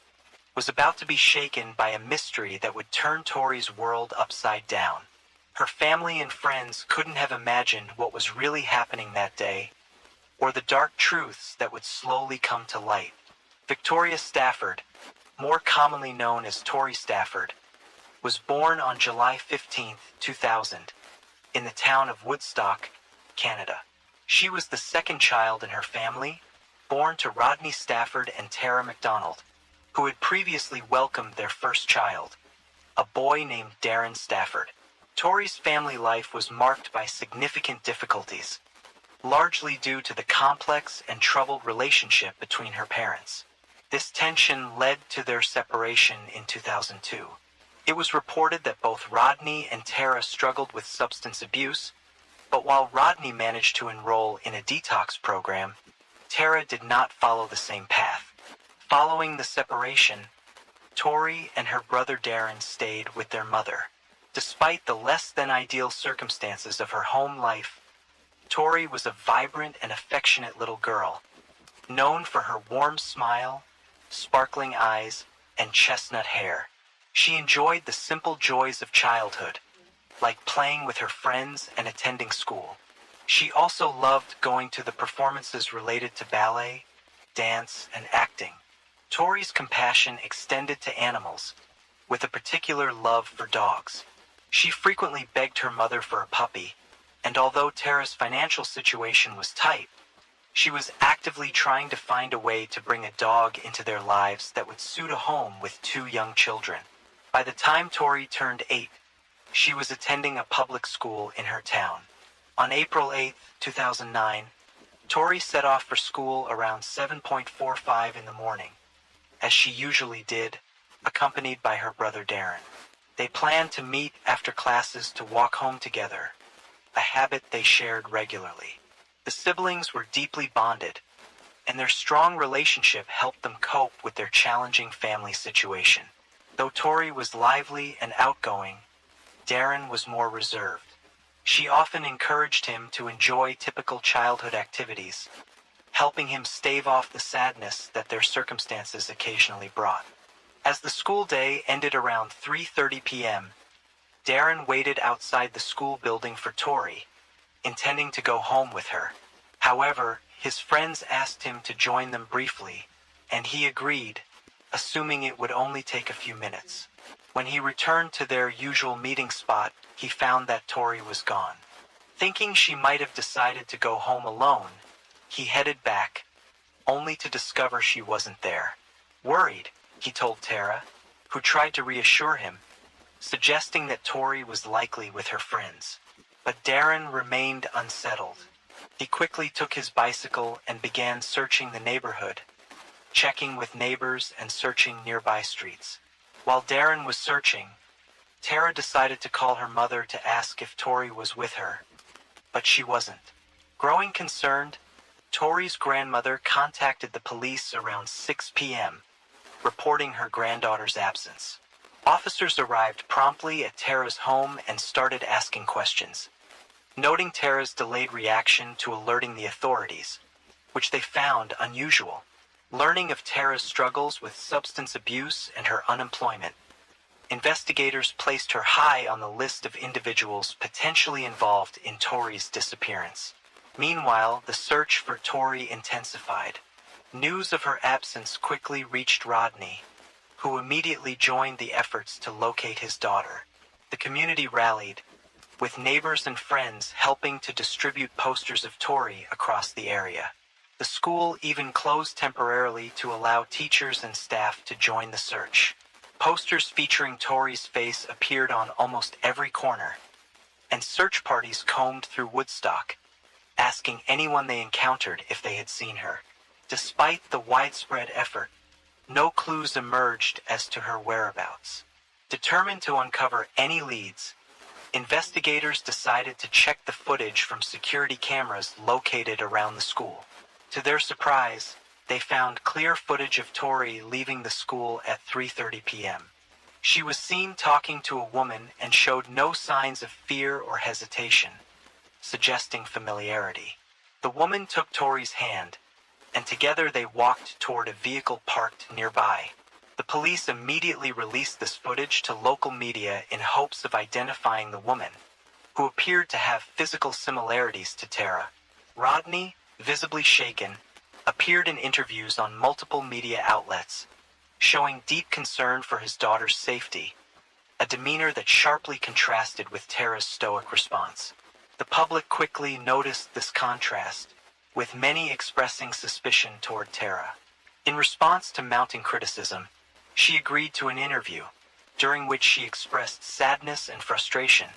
was about to be shaken by a mystery that would turn Tori's world upside down. Her family and friends couldn't have imagined what was really happening that day, or the dark truths that would slowly come to light. Victoria Stafford, more commonly known as Tori Stafford, was born on July 15, 2000, in the town of Woodstock, Canada. She was the second child in her family, born to Rodney Stafford and Tara McDonald, who had previously welcomed their first child, a boy named Darren Stafford. Tori's family life was marked by significant difficulties, largely due to the complex and troubled relationship between her parents. This tension led to their separation in 2002. It was reported that both Rodney and Tara struggled with substance abuse, but while Rodney managed to enroll in a detox program, Tara did not follow the same path. Following the separation, Tori and her brother Darren stayed with their mother. Despite the less-than-ideal circumstances of her home life, Tori was a vibrant and affectionate little girl, known for her warm smile, sparkling eyes, and chestnut hair. She enjoyed the simple joys of childhood, like playing with her friends and attending school. She also loved going to the performances related to ballet, dance, and acting. Tori's compassion extended to animals, with a particular love for dogs. She frequently begged her mother for a puppy, and although Tara's financial situation was tight, she was actively trying to find a way to bring a dog into their lives that would suit a home with two young children. By the time Tori turned 8, she was attending a public school in her town. On April 8, 2009, Tori set off for school around 7:45 in the morning, as she usually did, accompanied by her brother Darren. They planned to meet after classes to walk home together, a habit they shared regularly. The siblings were deeply bonded, and their strong relationship helped them cope with their challenging family situation. Though Tori was lively and outgoing, Darren was more reserved. She often encouraged him to enjoy typical childhood activities, helping him stave off the sadness that their circumstances occasionally brought. As the school day ended around 3:30 p.m., Darren waited outside the school building for Tori, intending to go home with her. However, his friends asked him to join them briefly, and he agreed, assuming it would only take a few minutes. When he returned to their usual meeting spot, he found that Tori was gone. Thinking she might have decided to go home alone, he headed back, only to discover she wasn't there. Worried, he told Tara, who tried to reassure him, suggesting that Tori was likely with her friends. But Darren remained unsettled. He quickly took his bicycle and began searching the neighborhood, checking with neighbors and searching nearby streets. While Darren was searching, Tara decided to call her mother to ask if Tori was with her, but she wasn't. Growing concerned, Tori's grandmother contacted the police around 6 p.m., reporting her granddaughter's absence. Officers arrived promptly at Tara's home and started asking questions, noting Tara's delayed reaction to alerting the authorities, which they found unusual. Learning of Tara's struggles with substance abuse and her unemployment, investigators placed her high on the list of individuals potentially involved in Tori's disappearance. Meanwhile, the search for Tori intensified. News of her absence quickly reached Rodney, who immediately joined the efforts to locate his daughter. The community rallied, with neighbors and friends helping to distribute posters of Tori across the area. The school even closed temporarily to allow teachers and staff to join the search. Posters featuring Tori's face appeared on almost every corner, and search parties combed through Woodstock, asking anyone they encountered if they had seen her. Despite the widespread effort, no clues emerged as to her whereabouts. Determined to uncover any leads, investigators decided to check the footage from security cameras located around the school. To their surprise, they found clear footage of Tori leaving the school at 3:30 p.m. She was seen talking to a woman and showed no signs of fear or hesitation, suggesting familiarity. The woman took Tori's hand, and together they walked toward a vehicle parked nearby. The police immediately released this footage to local media in hopes of identifying the woman, who appeared to have physical similarities to Tara. Rodney, visibly shaken, appeared in interviews on multiple media outlets, showing deep concern for his daughter's safety, a demeanor that sharply contrasted with Tara's stoic response. The public quickly noticed this contrast, with many expressing suspicion toward Tara. In response to mounting criticism, she agreed to an interview, during which she expressed sadness and frustration,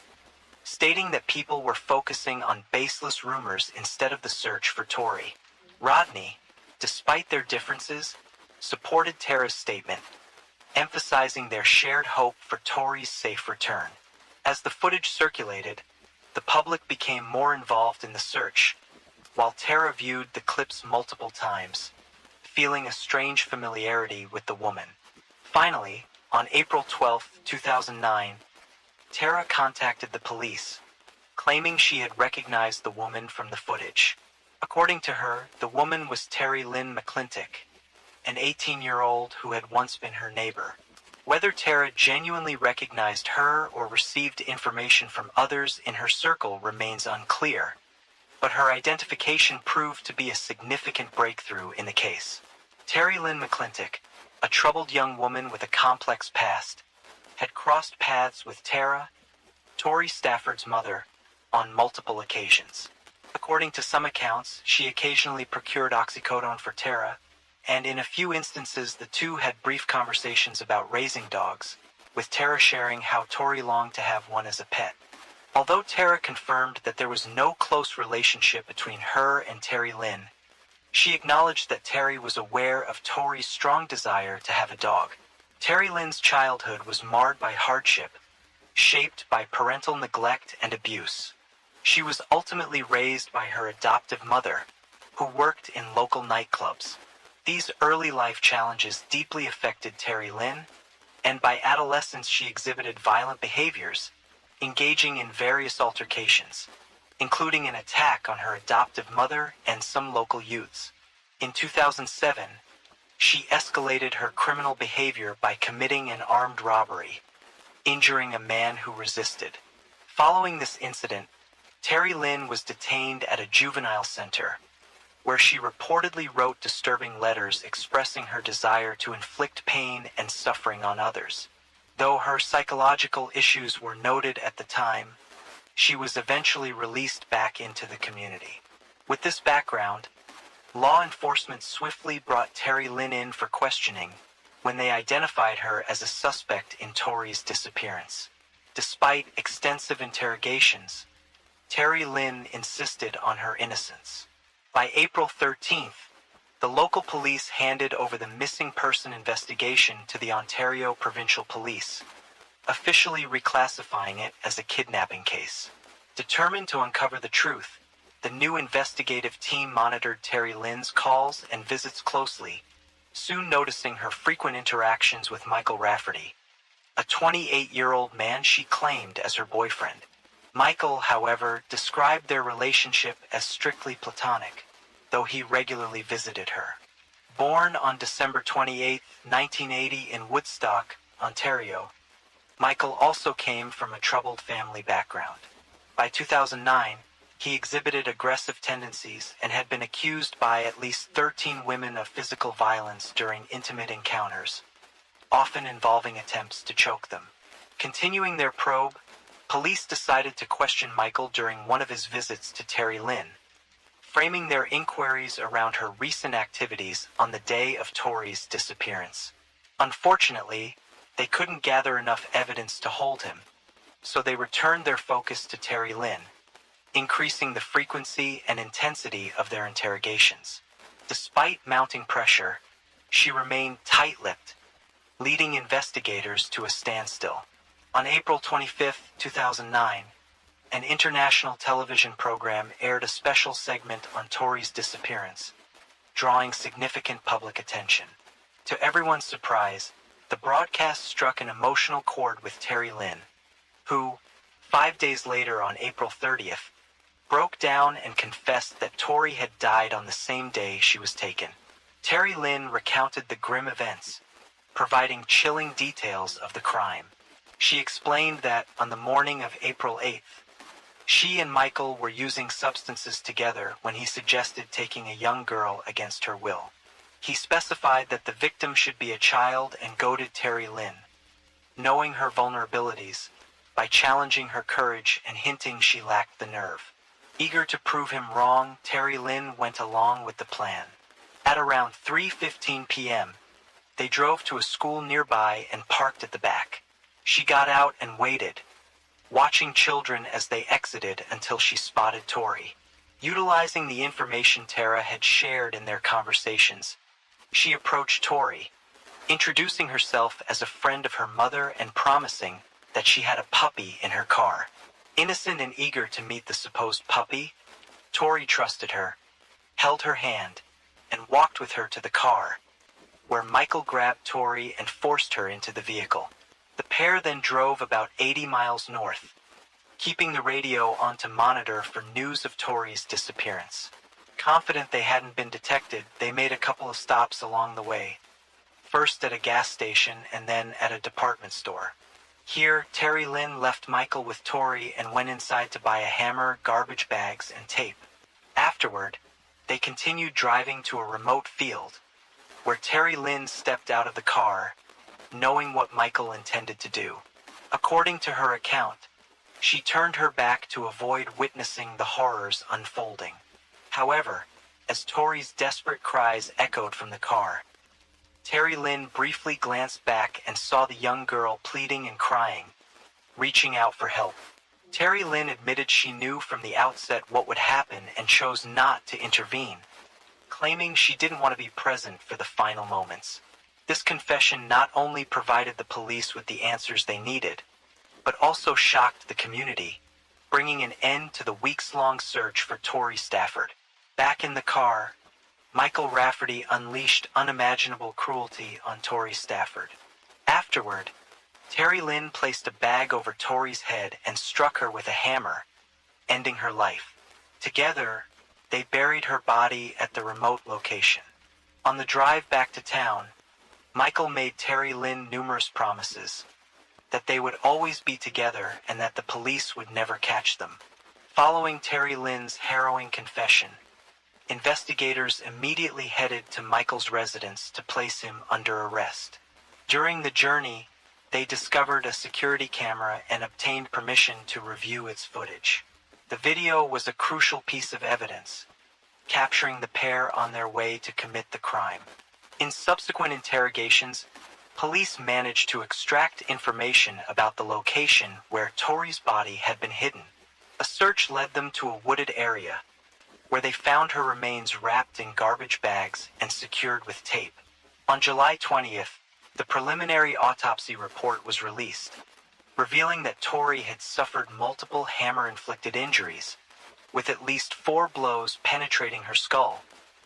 stating that people were focusing on baseless rumors instead of the search for Tori. Rodney, despite their differences, supported Tara's statement, emphasizing their shared hope for Tori's safe return. As the footage circulated, the public became more involved in the search, while Tara viewed the clips multiple times, feeling a strange familiarity with the woman. Finally, On April 12, 2009, Tara contacted the police, claiming she had recognized the woman from the footage. According to her, the woman was Terry Lynn McClintock, an 18-year-old who had once been her neighbor. Whether Tara genuinely recognized her or received information from others in her circle remains unclear, but her identification proved to be a significant breakthrough in the case. Terry Lynn McClintock, a troubled young woman with a complex past, had crossed paths with Tara, Tori Stafford's mother, on multiple occasions. According to some accounts, she occasionally procured oxycodone for Tara, and in a few instances the two had brief conversations about raising dogs, with Tara sharing how Tori longed to have one as a pet. Although Tara confirmed that there was no close relationship between her and Terry Lynn, she acknowledged that Terry was aware of Tori's strong desire to have a dog. Terry Lynn's childhood was marred by hardship, shaped by parental neglect and abuse. She was ultimately raised by her adoptive mother, who worked in local nightclubs. These early life challenges deeply affected Terry Lynn, and by adolescence she exhibited violent behaviors, engaging in various altercations, including an attack on her adoptive mother and some local youths. In 2007, she escalated her criminal behavior by committing an armed robbery, injuring a man who resisted. Following this incident, Terry Lynn was detained at a juvenile center, where she reportedly wrote disturbing letters expressing her desire to inflict pain and suffering on others. Though her psychological issues were noted at the time, she was eventually released back into the community. With this background, law enforcement swiftly brought Terry Lynn in for questioning when they identified her as a suspect in Tori's disappearance. Despite extensive interrogations, Terry Lynn insisted on her innocence. By April 13th, the local police handed over the missing person investigation to the Ontario Provincial Police, officially reclassifying it as a kidnapping case. Determined to uncover the truth, the new investigative team monitored Terry Lynn's calls and visits closely, soon noticing her frequent interactions with Michael Rafferty, a 28-year-old man she claimed as her boyfriend. Michael, however, described their relationship as strictly platonic, though he regularly visited her. Born on December 28, 1980 in Woodstock, Ontario, Michael also came from a troubled family background. By 2009, he exhibited aggressive tendencies and had been accused by at least 13 women of physical violence during intimate encounters, often involving attempts to choke them. Continuing their probe, police decided to question Michael during one of his visits to Terry Lynn, framing their inquiries around her recent activities on the day of Tori's disappearance. Unfortunately, they couldn't gather enough evidence to hold him, so they returned their focus to Terry Lynn, increasing the frequency and intensity of their interrogations. Despite mounting pressure, she remained tight-lipped, leading investigators to a standstill. On April 25, 2009, an international television program aired a special segment on Tori's disappearance, drawing significant public attention. To everyone's surprise, the broadcast struck an emotional chord with Terry Lynn, who, 5 days later on April 30th, broke down and confessed that Tori had died on the same day she was taken. Terry Lynn recounted the grim events, providing chilling details of the crime. She explained that on the morning of April 8th, she and Michael were using substances together when he suggested taking a young girl against her will. He specified that the victim should be a child and goaded Terry Lynn, knowing her vulnerabilities, by challenging her courage and hinting she lacked the nerve. Eager to prove him wrong, Terry Lynn went along with the plan. At around 3:15 p.m., they drove to a school nearby and parked at the back. She got out and waited, watching children as they exited until she spotted Tori. Utilizing the information Tara had shared in their conversations, she approached Tori, introducing herself as a friend of her mother and promising that she had a puppy in her car. Innocent and eager to meet the supposed puppy, Tori trusted her, held her hand, and walked with her to the car, where Michael grabbed Tori and forced her into the vehicle. The pair then drove about 80 miles north, keeping the radio on to monitor for news of Tori's disappearance. Confident they hadn't been detected, they made a couple of stops along the way, first at a gas station and then at a department store. Here, Terry Lynn left Michael with Tori and went inside to buy a hammer, garbage bags, and tape. Afterward, they continued driving to a remote field, where Terry Lynn stepped out of the car, knowing what Michael intended to do. According to her account, she turned her back to avoid witnessing the horrors unfolding. However, as Tori's desperate cries echoed from the car, Terry Lynn briefly glanced back and saw the young girl pleading and crying, reaching out for help. Terry Lynn admitted she knew from the outset what would happen and chose not to intervene, claiming she didn't want to be present for the final moments. This confession not only provided the police with the answers they needed, but also shocked the community, bringing an end to the weeks-long search for Tori Stafford. Back in the car, Michael Rafferty unleashed unimaginable cruelty on Tori Stafford. Afterward, Terry Lynn placed a bag over Tori's head and struck her with a hammer, ending her life. Together, they buried her body at the remote location. On the drive back to town, Michael made Terry Lynn numerous promises, that they would always be together and that the police would never catch them. Following Terry Lynn's harrowing confession, investigators immediately headed to Michael's residence to place him under arrest. During the journey, they discovered a security camera and obtained permission to review its footage. The video was a crucial piece of evidence, capturing the pair on their way to commit the crime. In subsequent interrogations, police managed to extract information about the location where Tori's body had been hidden. A search led them to a wooded area, where they found her remains wrapped in garbage bags and secured with tape. On July 20th, the preliminary autopsy report was released, revealing that Tori had suffered multiple hammer-inflicted injuries, with at least 4 blows penetrating her skull,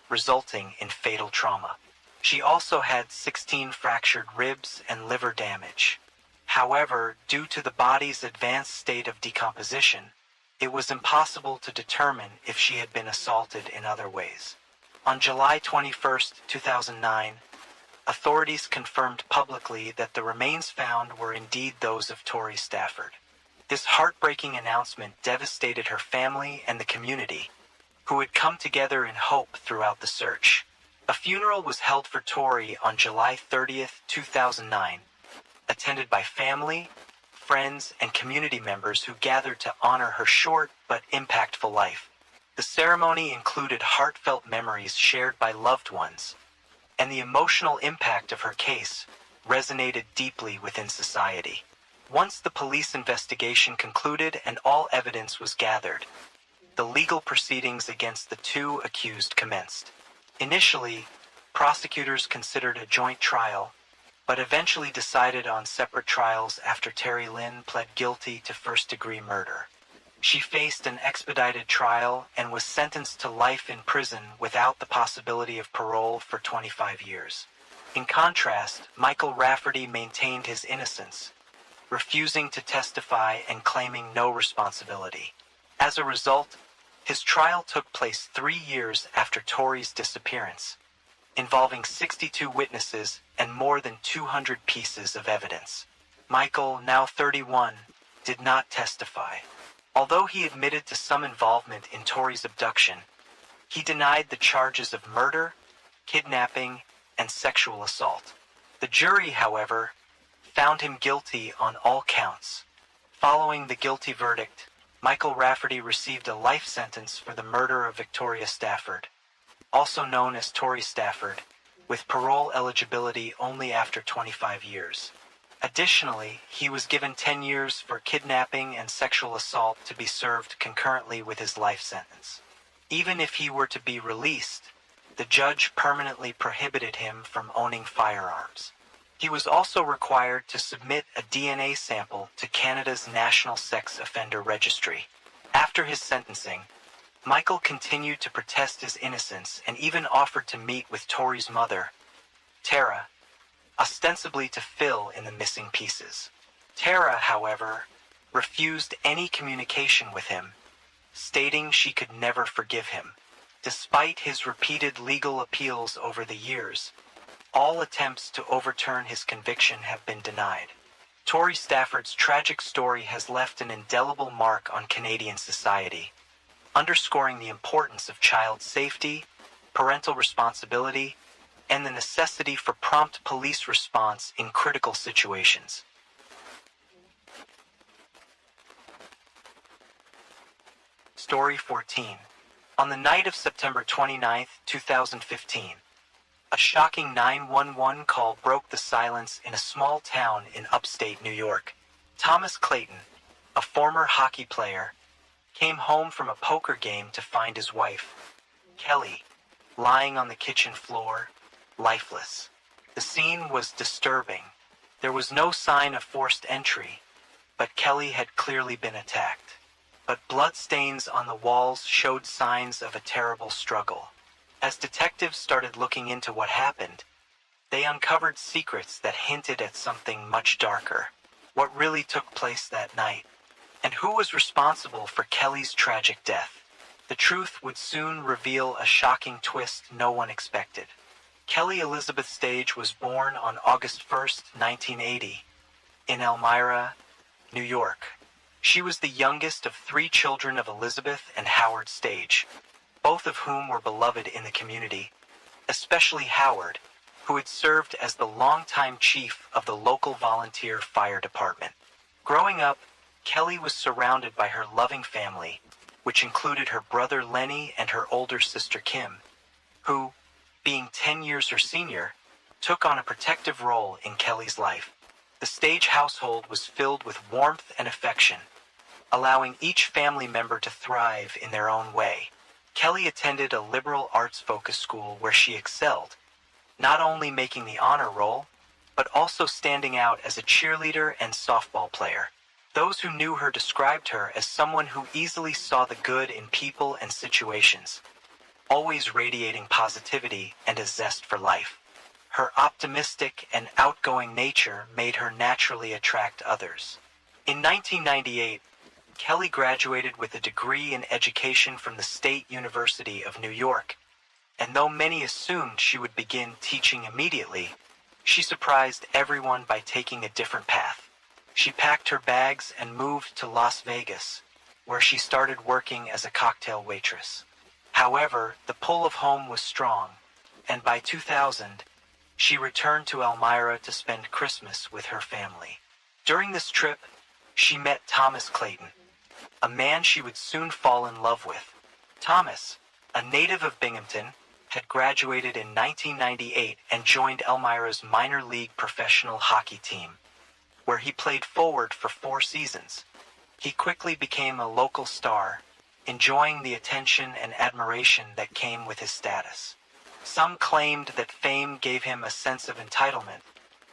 resulting in fatal trauma. She also had 16 fractured ribs and liver damage. However, due to the body's advanced state of decomposition, it was impossible to determine if she had been assaulted in other ways. On July 21, 2009, authorities confirmed publicly that the remains found were indeed those of Tori Stafford. This heartbreaking announcement devastated her family and the community, who had come together in hope throughout the search. A funeral was held for Tori on July 30, 2009, attended by family, friends, and community members who gathered to honor her short but impactful life. The ceremony included heartfelt memories shared by loved ones, and the emotional impact of her case resonated deeply within society. Once the police investigation concluded and all evidence was gathered, the legal proceedings against the 2 accused commenced. Initially, prosecutors considered a joint trial, but eventually decided on separate trials after Terry Lynn pled guilty to first-degree murder. She faced an expedited trial and was sentenced to life in prison without the possibility of parole for 25 years. In contrast, Michael Rafferty maintained his innocence, refusing to testify and claiming no responsibility. As a result, his trial took place 3 years after Tori's disappearance, involving 62 witnesses and more than 200 pieces of evidence. Michael, now 31, did not testify. Although he admitted to some involvement in Tori's abduction, he denied the charges of murder, kidnapping, and sexual assault. The jury, however, found him guilty on all counts. Following the guilty verdict, Michael Rafferty received a life sentence for the murder of Victoria Stafford, also known as Tori Stafford, with parole eligibility only after 25 years. Additionally, he was given 10 years for kidnapping and sexual assault to be served concurrently with his life sentence. Even if he were to be released, the judge permanently prohibited him from owning firearms. He was also required to submit a DNA sample to Canada's National Sex Offender Registry. After his sentencing, Michael continued to protest his innocence and even offered to meet with Tori's mother Tara, ostensibly to fill in the missing pieces. Tara, however, refused any communication with him, stating she could never forgive him. Despite his repeated legal appeals over the years, all attempts to overturn his conviction have been denied. Tori Stafford's tragic story has left an indelible mark on Canadian society, underscoring the importance of child safety, parental responsibility, and the necessity for prompt police response in critical situations. Story 14. On the night of September 29, 2015, a shocking 911 call broke the silence in a small town in upstate New York. Thomas Clayton, a former hockey player, came home from a poker game to find his wife, Kelly, lying on the kitchen floor, lifeless. The scene was disturbing. There was no sign of forced entry, but Kelly had clearly been attacked. But bloodstains on the walls showed signs of a terrible struggle. As detectives started looking into what happened, they uncovered secrets that hinted at something much darker. What really took place that night, and who was responsible for Kelly's tragic death. The truth would soon reveal a shocking twist no one expected. Kelly Elizabeth Stage was born on August 1, 1980, in Elmira, New York. She was the youngest of 3 children of Elizabeth and Howard Stage, both of whom were beloved in the community, especially Howard, who had served as the longtime chief of the local volunteer fire department. Growing up, Kelly was surrounded by her loving family, which included her brother Lenny and her older sister Kim, who, being 10 years her senior, took on a protective role in Kelly's life. The Stage household was filled with warmth and affection, allowing each family member to thrive in their own way. Kelly attended a liberal arts-focused school where she excelled, not only making the honor roll, but also standing out as a cheerleader and softball player. Those who knew her described her as someone who easily saw the good in people and situations, always radiating positivity and a zest for life. Her optimistic and outgoing nature made her naturally attract others. In 1998, Kelly graduated with a degree in education from the State University of New York, and though many assumed she would begin teaching immediately, she surprised everyone by taking a different path. She packed her bags and moved to Las Vegas, where she started working as a cocktail waitress. However, the pull of home was strong, and by 2000, she returned to Elmira to spend Christmas with her family. During this trip, she met Thomas Clayton, a man she would soon fall in love with. Thomas, a native of Binghamton, had graduated in 1998 and joined Elmira's minor league professional hockey team, where he played forward for 4 seasons. He quickly became a local star, enjoying the attention and admiration that came with his status. Some claimed that fame gave him a sense of entitlement,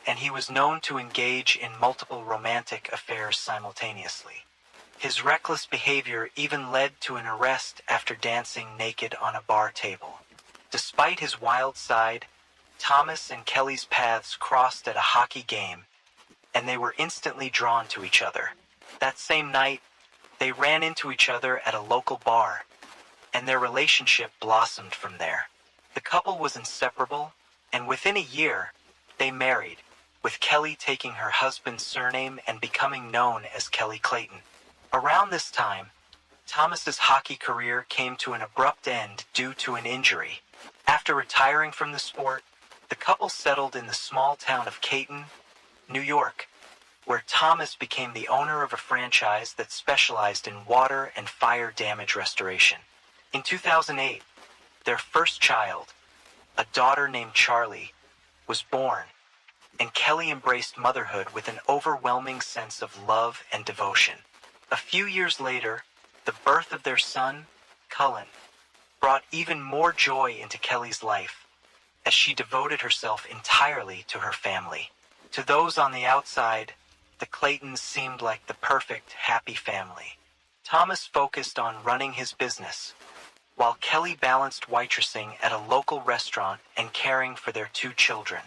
and he was known to engage in multiple romantic affairs simultaneously. His reckless behavior even led to an arrest after dancing naked on a bar table. Despite his wild side, Thomas and Kelly's paths crossed at a hockey game, and they were instantly drawn to each other. That same night, they ran into each other at a local bar, and their relationship blossomed from there. The couple was inseparable, and within a year, they married, with Kelly taking her husband's surname and becoming known as Kelly Clayton. Around this time, Thomas's hockey career came to an abrupt end due to an injury. After retiring from the sport, the couple settled in the small town of Caton, New York, where Thomas became the owner of a franchise that specialized in water and fire damage restoration. In 2008, their first child, a daughter named Charlie, was born, and Kelly embraced motherhood with an overwhelming sense of love and devotion. A few years later, the birth of their son, Cullen, brought even more joy into Kelly's life, as she devoted herself entirely to her family. To those on the outside, the Claytons seemed like the perfect, happy family. Thomas focused on running his business, while Kelly balanced waitressing at a local restaurant and caring for their 2 children.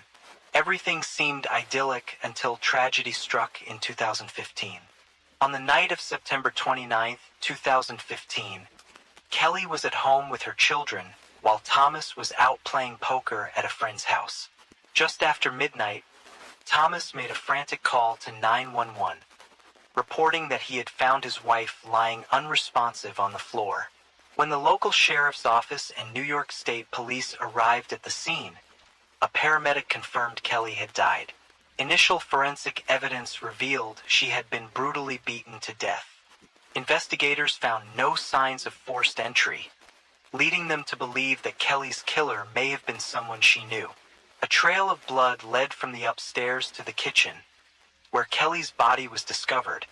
Everything seemed idyllic until tragedy struck in 2015. On the night of September 29, 2015, Kelly was at home with her children while Thomas was out playing poker at a friend's house. Just after midnight, Thomas made a frantic call to 911, reporting that he had found his wife lying unresponsive on the floor. When the local sheriff's office and New York State police arrived at the scene, a paramedic confirmed Kelly had died. Initial forensic evidence revealed she had been brutally beaten to death. Investigators found no signs of forced entry, leading them to believe that Kelly's killer may have been someone she knew. A trail of blood led from the upstairs to the kitchen, where Kelly's body was discovered,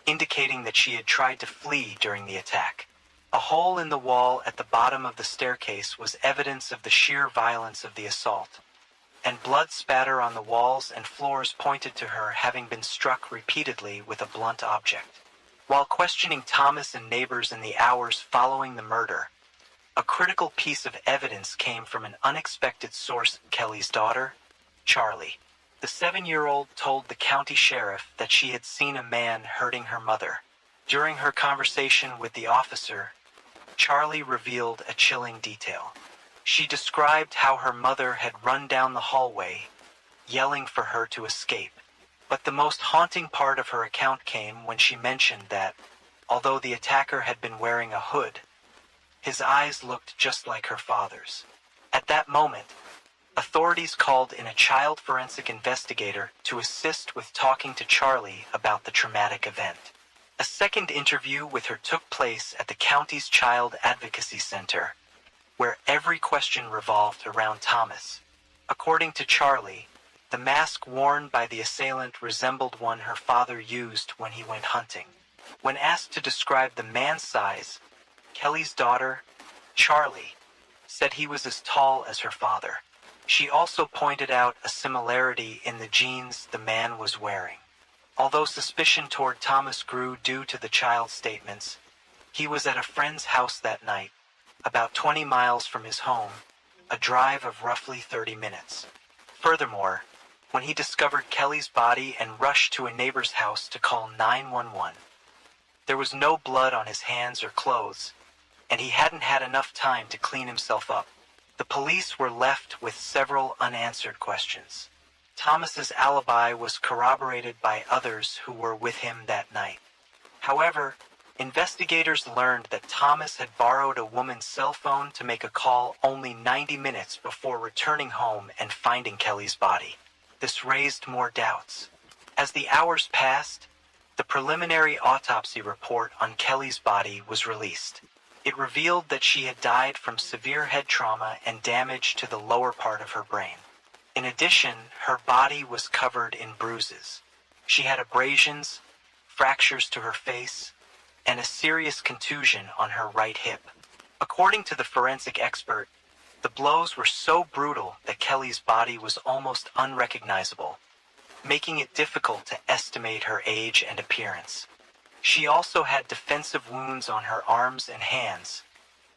indicating that she had tried to flee during the attack. A hole in the wall at the bottom of the staircase was evidence of the sheer violence of the assault, and blood spatter on the walls and floors pointed to her having been struck repeatedly with a blunt object. While questioning Thomas and neighbors in the hours following the murder, a critical piece of evidence came from an unexpected source: Kelly's daughter, Charlie. The 7-year-old told the county sheriff that she had seen a man hurting her mother. During her conversation with the officer, Charlie revealed a chilling detail. She described how her mother had run down the hallway, yelling for her to escape. But the most haunting part of her account came when she mentioned that, although the attacker had been wearing a hood, his eyes looked just like her father's. At that moment, authorities called in a child forensic investigator to assist with talking to Charlie about the traumatic event. A second interview with her took place at the county's Child Advocacy Center, where every question revolved around Thomas. According to Charlie, the mask worn by the assailant resembled one her father used when he went hunting. When asked to describe the man's size, Kelly's daughter, Charlie, said he was as tall as her father. She also pointed out a similarity in the jeans the man was wearing. Although suspicion toward Thomas grew due to the child's statements, he was at a friend's house that night, about 20 miles from his home, a drive of roughly 30 minutes. Furthermore, when he discovered Kelly's body and rushed to a neighbor's house to call 911, there was no blood on his hands or clothes, and he hadn't had enough time to clean himself up. The police were left with several unanswered questions. Thomas's alibi was corroborated by others who were with him that night. However, investigators learned that Thomas had borrowed a woman's cell phone to make a call only 90 minutes before returning home and finding Kelly's body. This raised more doubts. As the hours passed, the preliminary autopsy report on Kelly's body was released. It revealed that she had died from severe head trauma and damage to the lower part of her brain. In addition, her body was covered in bruises. She had abrasions, fractures to her face, and a serious contusion on her right hip. According to the forensic expert, the blows were so brutal that Kelly's body was almost unrecognizable, making it difficult to estimate her age and appearance. She also had defensive wounds on her arms and hands,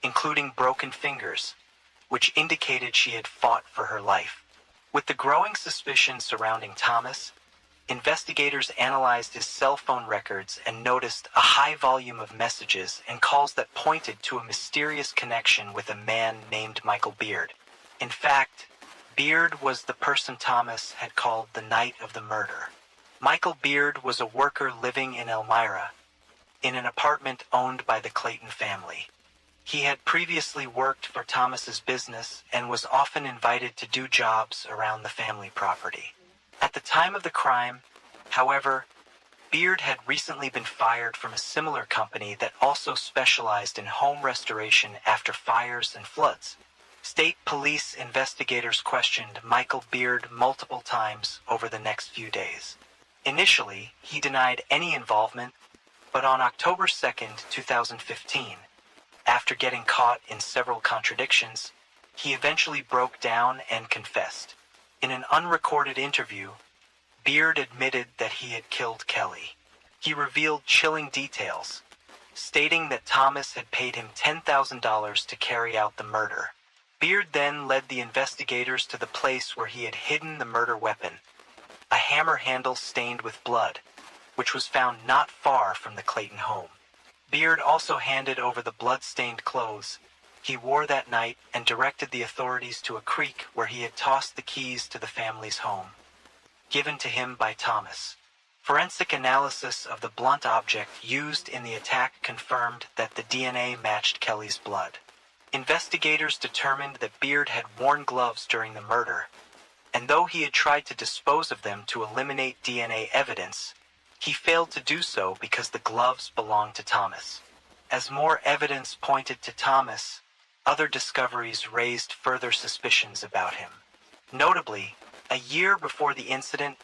including broken fingers, which indicated she had fought for her life. With the growing suspicion surrounding Thomas, investigators analyzed his cell phone records and noticed a high volume of messages and calls that pointed to a mysterious connection with a man named Michael Beard. In fact, Beard was the person Thomas had called the night of the murder. Michael Beard was a worker living in Elmira, in an apartment owned by the Clayton family. He had previously worked for Thomas's business and was often invited to do jobs around the family property. At the time of the crime, however, Beard had recently been fired from a similar company that also specialized in home restoration after fires and floods. State police investigators questioned Michael Beard multiple times over the next few days. Initially, he denied any involvement, but on October 2nd, 2015, after getting caught in several contradictions, he eventually broke down and confessed. In an unrecorded interview, Beard admitted that he had killed Kelly. He revealed chilling details, stating that Thomas had paid him $10,000 to carry out the murder, Beard then led the investigators to the place where he had hidden the murder weapon, a hammer handle stained with blood, which was found not far from the Clayton home. Beard also handed over the blood-stained clothes he wore that night and directed the authorities to a creek where he had tossed the keys to the family's home, given to him by Thomas. Forensic analysis of the blunt object used in the attack confirmed that the DNA matched Kelly's blood. Investigators determined that Beard had worn gloves during the murder, and though he had tried to dispose of them to eliminate DNA evidence, he failed to do so because the gloves belonged to Thomas. As more evidence pointed to Thomas, other discoveries raised further suspicions about him. Notably, a year before the incident,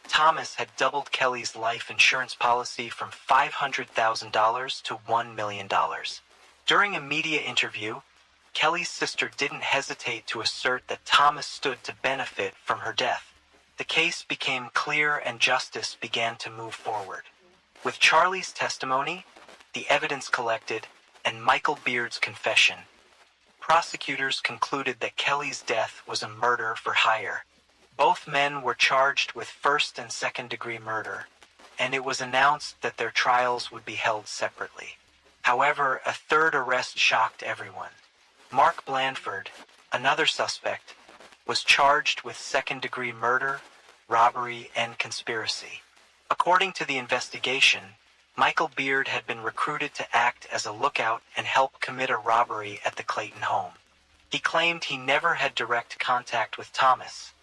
Thomas had doubled Kelly's life insurance policy from $500,000 to $1 million. During a media interview, Kelly's sister didn't hesitate to assert that Thomas stood to benefit from her death. The case became clear and justice began to move forward. With Charlie's testimony, the evidence collected, and Michael Beard's confession, prosecutors concluded that Kelly's death was a murder for hire. Both men were charged with first and second-degree murder, and it was announced that their trials would be held separately. However, a third arrest shocked everyone. Mark Blandford, another suspect, was charged with second-degree murder, robbery, and conspiracy. According to the investigation, Michael Beard had been recruited to act as a lookout and help commit a robbery at the Clayton home. He claimed he never had direct contact with Thomas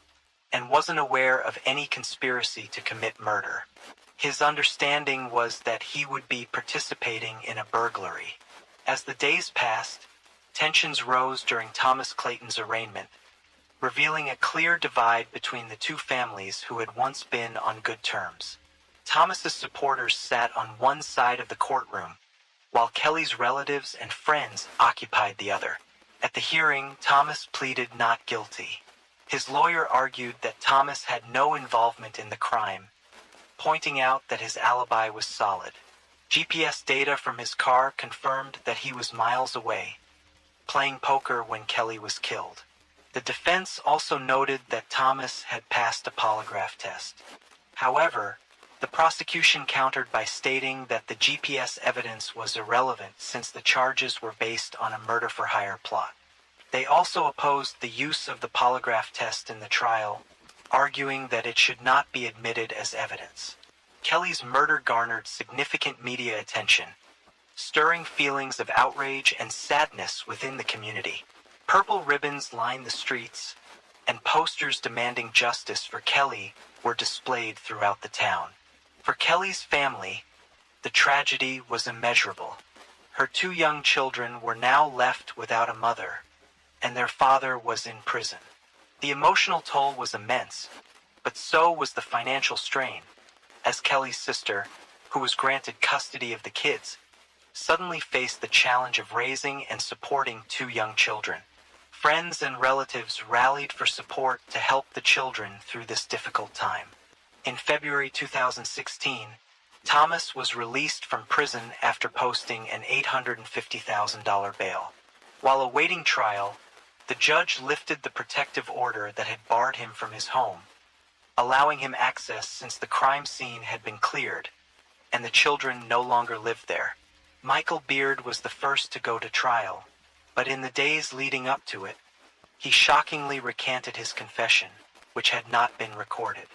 and wasn't aware of any conspiracy to commit murder. His understanding was that he would be participating in a burglary. As the days passed, tensions rose during Thomas Clayton's arraignment, revealing a clear divide between the two families who had once been on good terms. Thomas's supporters sat on one side of the courtroom, while Kelly's relatives and friends occupied the other. At the hearing, Thomas pleaded not guilty. His lawyer argued that Thomas had no involvement in the crime, pointing out that his alibi was solid. GPS data from his car confirmed that he was miles away, playing poker when Kelly was killed. The defense also noted that Thomas had passed a polygraph test. However, the prosecution countered by stating that the GPS evidence was irrelevant since the charges were based on a murder-for-hire plot. They also opposed the use of the polygraph test in the trial, arguing that it should not be admitted as evidence. Kelly's murder garnered significant media attention, stirring feelings of outrage and sadness within the community. Purple ribbons lined the streets, and posters demanding justice for Kelly were displayed throughout the town. For Kelly's family, the tragedy was immeasurable. Her two young children were now left without a mother, and their father was in prison. The emotional toll was immense, but so was the financial strain, as Kelly's sister, who was granted custody of the kids, suddenly faced the challenge of raising and supporting two young children. Friends and relatives rallied for support to help the children through this difficult time. In February 2016, Thomas was released from prison after posting an $850,000 bail. While awaiting trial, the judge lifted the protective order that had barred him from his home, allowing him access since the crime scene had been cleared, and the children no longer lived there. Michael Beard was the first to go to trial, but in the days leading up to it, he shockingly recanted his confession, which had not been recorded.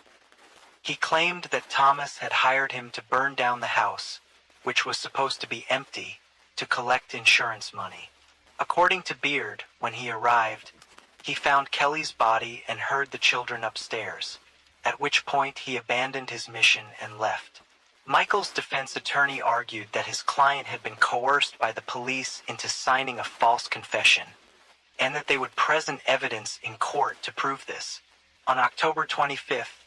He claimed that Thomas had hired him to burn down the house, which was supposed to be empty, to collect insurance money. According to Beard, when he arrived, he found Kelly's body and heard the children upstairs, at which point he abandoned his mission and left. Michael's defense attorney argued that his client had been coerced by the police into signing a false confession, and that they would present evidence in court to prove this. On October 25th,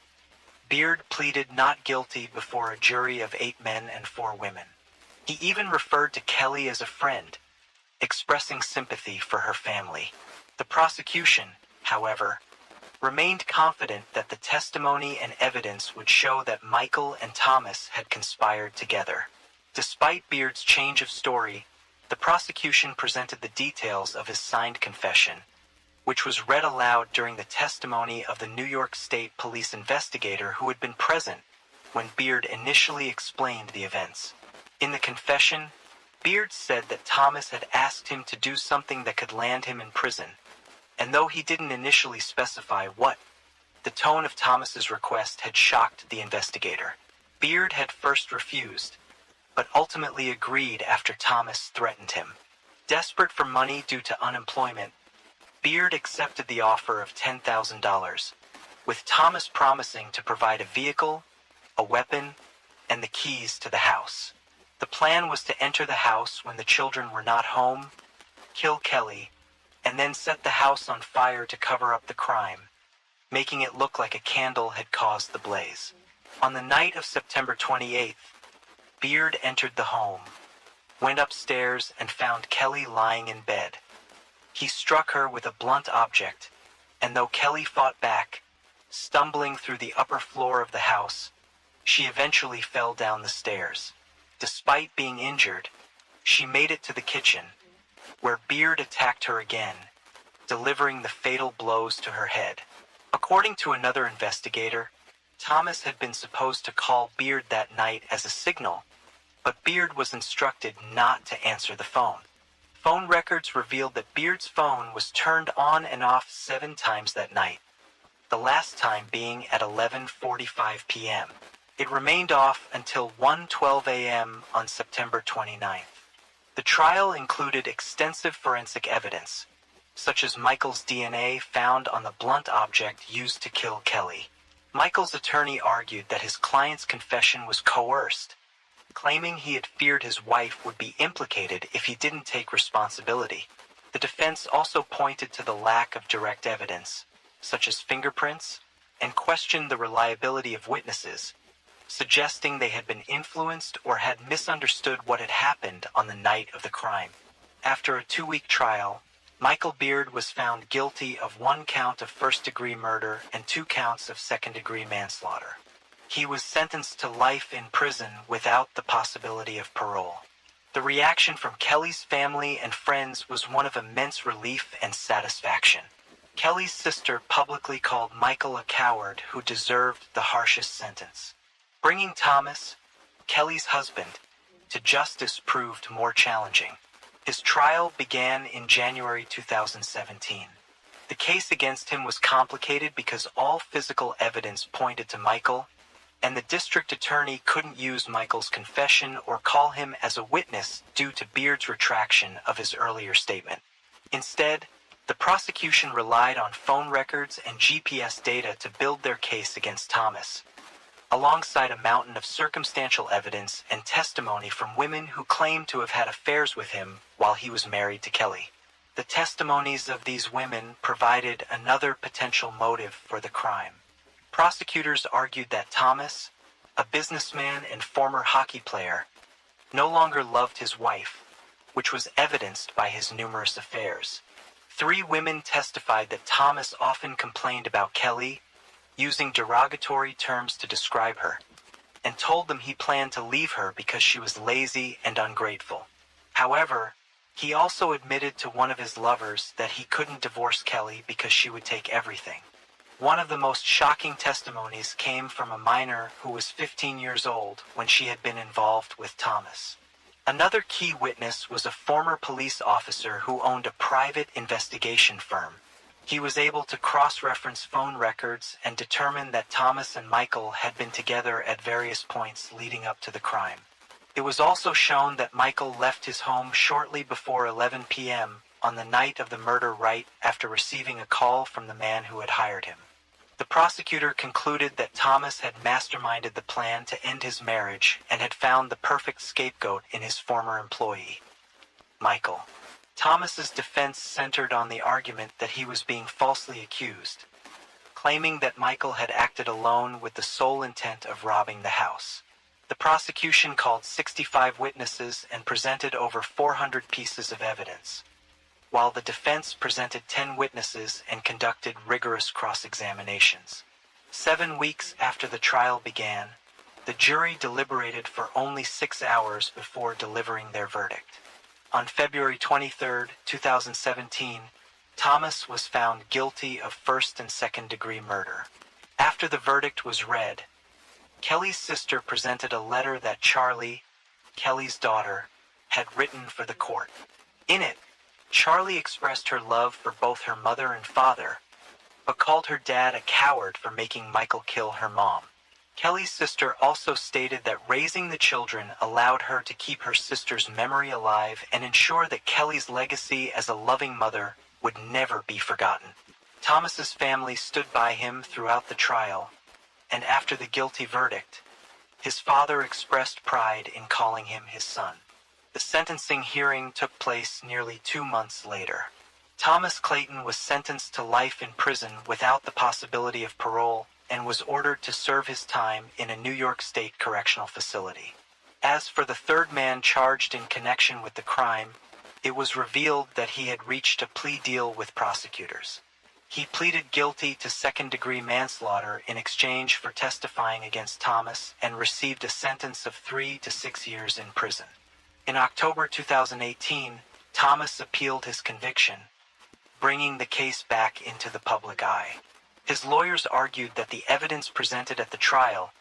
Beard pleaded not guilty before a jury of 8 men and 4 women. He even referred to Kelly as a friend, expressing sympathy for her family. The prosecution, however, remained confident that the testimony and evidence would show that Michael and Thomas had conspired together. Despite Beard's change of story, the prosecution presented the details of his signed confession, which was read aloud during the testimony of the New York State police investigator who had been present when Beard initially explained the events. In the confession, Beard said that Thomas had asked him to do something that could land him in prison, and though he didn't initially specify what, the tone of Thomas's request had shocked the investigator. Beard had first refused, but ultimately agreed after Thomas threatened him. Desperate for money due to unemployment, Beard accepted the offer of $10,000, with Thomas promising to provide a vehicle, a weapon, and the keys to the house. The plan was to enter the house when the children were not home, kill Kelly, and then set the house on fire to cover up the crime, making it look like a candle had caused the blaze. On the night of September 28th, Beard entered the home, went upstairs, and found Kelly lying in bed. He struck her with a blunt object, and though Kelly fought back, stumbling through the upper floor of the house, she eventually fell down the stairs. Despite being injured, she made it to the kitchen, where Beard attacked her again, delivering the fatal blows to her head. According to another investigator, Thomas had been supposed to call Beard that night as a signal, but Beard was instructed not to answer the phone. Phone records revealed that Beard's phone was turned on and off 7 times that night, the last time being at 11:45 p.m. It remained off until 1:12 a.m. on September 29th. The trial included extensive forensic evidence, such as Michael's DNA found on the blunt object used to kill Kelly. Michael's attorney argued that his client's confession was coerced, claiming he had feared his wife would be implicated if he didn't take responsibility. The defense also pointed to the lack of direct evidence, such as fingerprints, and questioned the reliability of witnesses, suggesting they had been influenced or had misunderstood what had happened on the night of the crime. After a 2-week trial, Michael Beard was found guilty of 1 count of first-degree murder and 2 counts of second-degree manslaughter. He was sentenced to life in prison without the possibility of parole. The reaction from Kelly's family and friends was one of immense relief and satisfaction. Kelly's sister publicly called Michael a coward who deserved the harshest sentence. Bringing Thomas, Kelly's husband, to justice proved more challenging. His trial began in January 2017. The case against him was complicated because all physical evidence pointed to Michael, and the district attorney couldn't use Michael's confession or call him as a witness due to Beard's retraction of his earlier statement. Instead, the prosecution relied on phone records and GPS data to build their case against Thomas, alongside a mountain of circumstantial evidence and testimony from women who claimed to have had affairs with him while he was married to Kelly. The testimonies of these women provided another potential motive for the crime. Prosecutors argued that Thomas, a businessman and former hockey player, no longer loved his wife, which was evidenced by his numerous affairs. 3 women testified that Thomas often complained about Kelly, using derogatory terms to describe her, and told them he planned to leave her because she was lazy and ungrateful. However, he also admitted to one of his lovers that he couldn't divorce Kelly because she would take everything. One of the most shocking testimonies came from a minor who was 15 years old when she had been involved with Thomas. Another key witness was a former police officer who owned a private investigation firm. He was able to cross-reference phone records and determine that Thomas and Michael had been together at various points leading up to the crime. It was also shown that Michael left his home shortly before 11 p.m. on the night of the murder right after receiving a call from the man who had hired him. The prosecutor concluded that Thomas had masterminded the plan to end his marriage and had found the perfect scapegoat in his former employee, Michael. Thomas's defense centered on the argument that he was being falsely accused, claiming that Michael had acted alone with the sole intent of robbing the house. The prosecution called 65 witnesses and presented over 400 pieces of evidence, while the defense presented 10 witnesses and conducted rigorous cross-examinations. 7 weeks after the trial began, the jury deliberated for only 6 hours before delivering their verdict. On February 23, 2017, Thomas was found guilty of first and second-degree murder. After the verdict was read, Kelly's sister presented a letter that Charlie, Kelly's daughter, had written for the court. In it, Charlie expressed her love for both her mother and father, but called her dad a coward for making Michael kill her mom. Kelly's sister also stated that raising the children allowed her to keep her sister's memory alive and ensure that Kelly's legacy as a loving mother would never be forgotten. Thomas's family stood by him throughout the trial, and after the guilty verdict, his father expressed pride in calling him his son. The sentencing hearing took place nearly 2 months later. Thomas Clayton was sentenced to life in prison without the possibility of parole and was ordered to serve his time in a New York State correctional facility. As for the third man charged in connection with the crime, it was revealed that he had reached a plea deal with prosecutors. He pleaded guilty to second-degree manslaughter in exchange for testifying against Thomas and received a sentence of 3 to 6 years in prison. In October 2018, Thomas appealed his conviction, bringing the case back into the public eye. His lawyers argued that the evidence presented at the trial,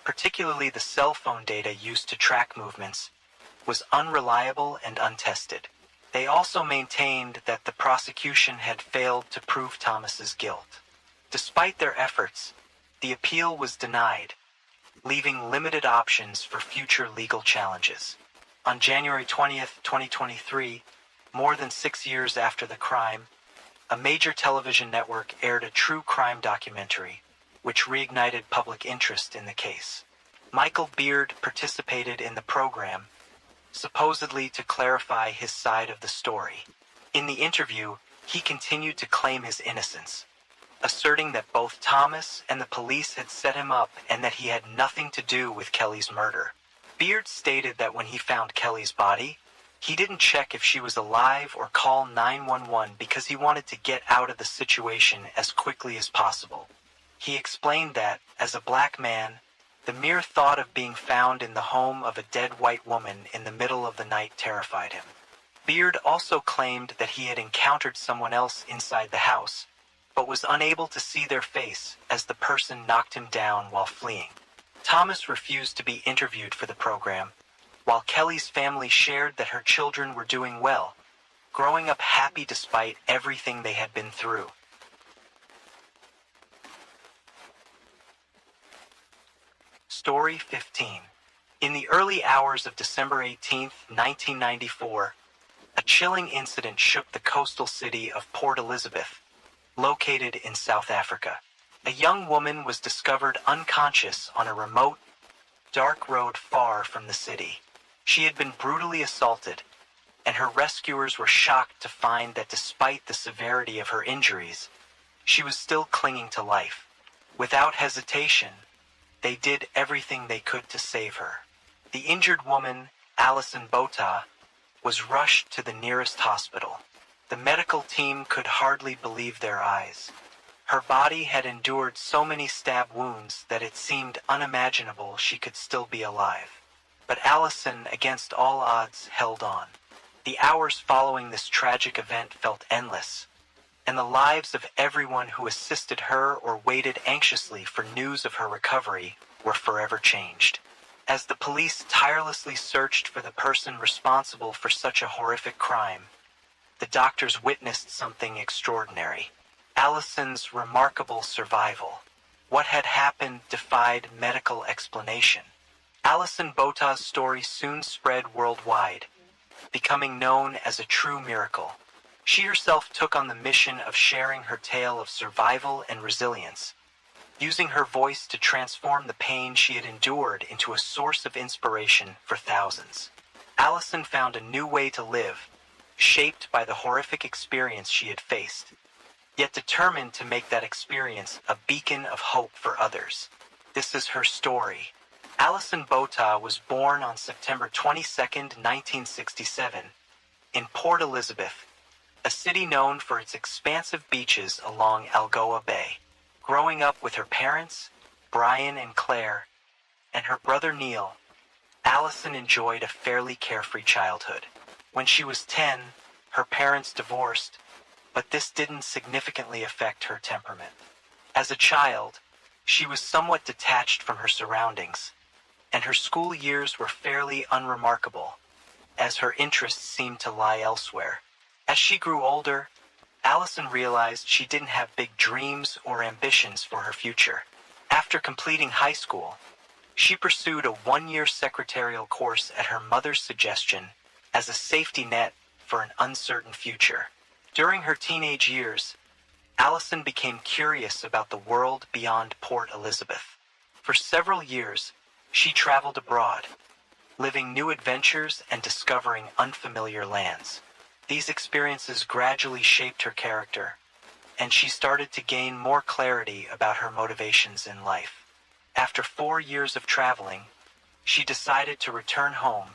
particularly the cell phone data used to track movements, was unreliable and untested. They also maintained that the prosecution had failed to prove Thomas's guilt. Despite their efforts, the appeal was denied, leaving limited options for future legal challenges. On January 20, 2023, more than 6 years after the crime, a major television network aired a true crime documentary, which reignited public interest in the case. Michael Beard participated in the program, supposedly to clarify his side of the story. In the interview, he continued to claim his innocence, asserting that both Thomas and the police had set him up and that he had nothing to do with Kelly's murder. Beard stated that when he found Kelly's body, he didn't check if she was alive or call 911 because he wanted to get out of the situation as quickly as possible. He explained that, as a black man, the mere thought of being found in the home of a dead white woman in the middle of the night terrified him. Beard also claimed that he had encountered someone else inside the house, but was unable to see their face as the person knocked him down while fleeing. Thomas refused to be interviewed for the program, while Kelly's family shared that her children were doing well, growing up happy despite everything they had been through. Story 15. In the early hours of December 18, 1994, a chilling incident shook the coastal city of Port Elizabeth, located in South Africa. A young woman was discovered unconscious on a remote, dark road far from the city. She had been brutally assaulted, and her rescuers were shocked to find that despite the severity of her injuries, she was still clinging to life. Without hesitation, they did everything they could to save her. The injured woman, Alison Botha, was rushed to the nearest hospital. The medical team could hardly believe their eyes. Her body had endured so many stab wounds that it seemed unimaginable she could still be alive. But Alison, against all odds, held on. The hours following this tragic event felt endless, and the lives of everyone who assisted her or waited anxiously for news of her recovery were forever changed. As the police tirelessly searched for the person responsible for such a horrific crime, the doctors witnessed something extraordinary. Alison's remarkable survival. What had happened defied medical explanation. Alison Botha's story soon spread worldwide, becoming known as a true miracle. She herself took on the mission of sharing her tale of survival and resilience, using her voice to transform the pain she had endured into a source of inspiration for thousands. Alison found a new way to live, shaped by the horrific experience she had faced, yet determined to make that experience a beacon of hope for others. This is her story. Alison Botha was born on September 22, 1967, in Port Elizabeth, a city known for its expansive beaches along Algoa Bay. Growing up with her parents, Brian and Claire, and her brother Neil, Alison enjoyed a fairly carefree childhood. When she was 10, her parents divorced, but this didn't significantly affect her temperament. As a child, she was somewhat detached from her surroundings, and her school years were fairly unremarkable, as her interests seemed to lie elsewhere. As she grew older, Allison realized she didn't have big dreams or ambitions for her future. After completing high school, she pursued a one-year secretarial course at her mother's suggestion as a safety net for an uncertain future. During her teenage years, Allison became curious about the world beyond Port Elizabeth. For several years, she traveled abroad, living new adventures and discovering unfamiliar lands. These experiences gradually shaped her character, and she started to gain more clarity about her motivations in life. After 4 years of traveling, she decided to return home,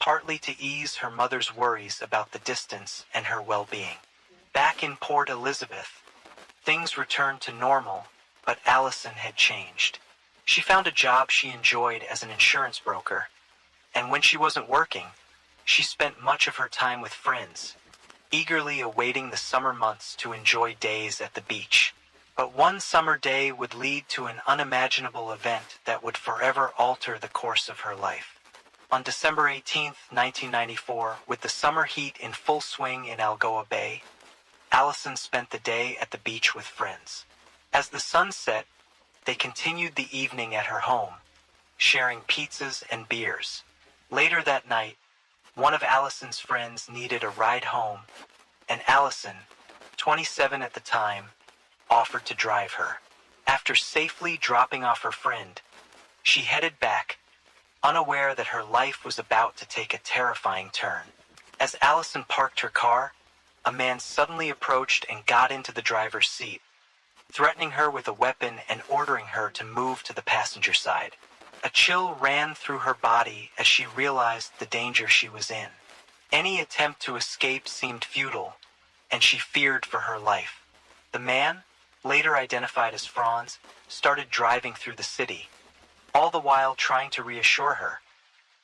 partly to ease her mother's worries about the distance and her well-being. Back in Port Elizabeth, things returned to normal, but Allison had changed. She found a job she enjoyed as an insurance broker, and when she wasn't working, she spent much of her time with friends, eagerly awaiting the summer months to enjoy days at the beach. But one summer day would lead to an unimaginable event that would forever alter the course of her life. On December 18, 1994, with the summer heat in full swing in Algoa Bay, Allison spent the day at the beach with friends. As the sun set, they continued the evening at her home, sharing pizzas and beers. Later that night, one of Allison's friends needed a ride home, and Allison, 27 at the time, offered to drive her. After safely dropping off her friend, she headed back, unaware that her life was about to take a terrifying turn. As Allison parked her car, a man suddenly approached and got into the driver's seat, threatening her with a weapon and ordering her to move to the passenger side. A chill ran through her body as she realized the danger she was in. Any attempt to escape seemed futile, and she feared for her life. The man, later identified as Franz, started driving through the city, all the while trying to reassure her,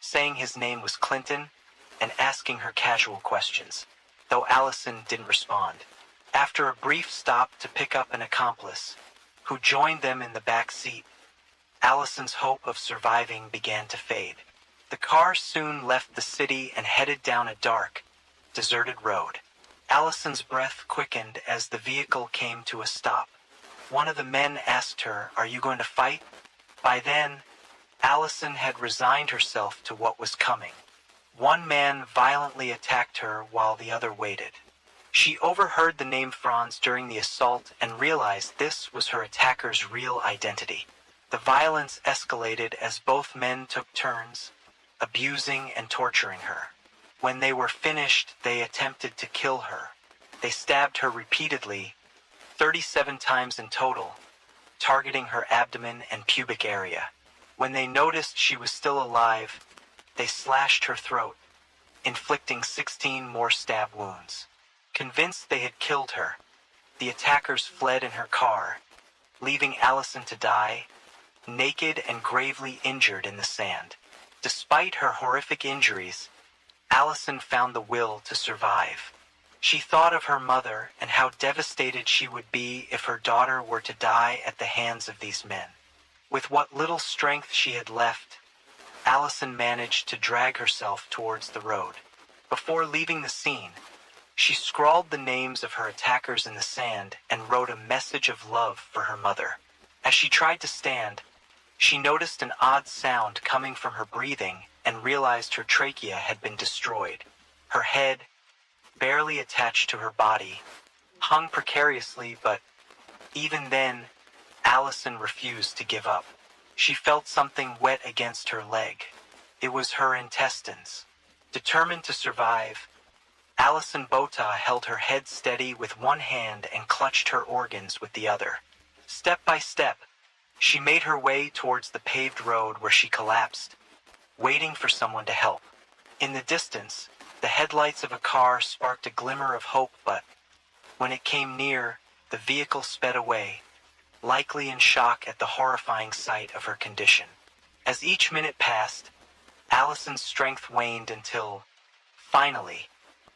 saying his name was Clinton and asking her casual questions, though Allison didn't respond. After a brief stop to pick up an accomplice, who joined them in the back seat, Allison's hope of surviving began to fade. The car soon left the city and headed down a dark, deserted road. Allison's breath quickened as the vehicle came to a stop. One of the men asked her, "Are you going to fight?" By then, Allison had resigned herself to what was coming. One man violently attacked her while the other waited. She overheard the name Franz during the assault and realized this was her attacker's real identity. The violence escalated as both men took turns, abusing and torturing her. When they were finished, they attempted to kill her. They stabbed her repeatedly, 37 times in total, targeting her abdomen and pubic area. When they noticed she was still alive, they slashed her throat, inflicting 16 more stab wounds. Convinced they had killed her, the attackers fled in her car, leaving Allison to die, naked and gravely injured in the sand. Despite her horrific injuries, Allison found the will to survive. She thought of her mother and how devastated she would be if her daughter were to die at the hands of these men. With what little strength she had left, Allison managed to drag herself towards the road. Before leaving the scene, she scrawled the names of her attackers in the sand and wrote a message of love for her mother. As she tried to stand, she noticed an odd sound coming from her breathing and realized her trachea had been destroyed. Her head, barely attached to her body, hung precariously, but even then, Allison refused to give up. She felt something wet against her leg. It was her intestines. Determined to survive, Allison Bota held her head steady with one hand and clutched her organs with the other. Step by step, she made her way towards the paved road where she collapsed, waiting for someone to help. In the distance, the headlights of a car sparked a glimmer of hope, but when it came near, the vehicle sped away, likely in shock at the horrifying sight of her condition. As each minute passed, Allison's strength waned until, finally,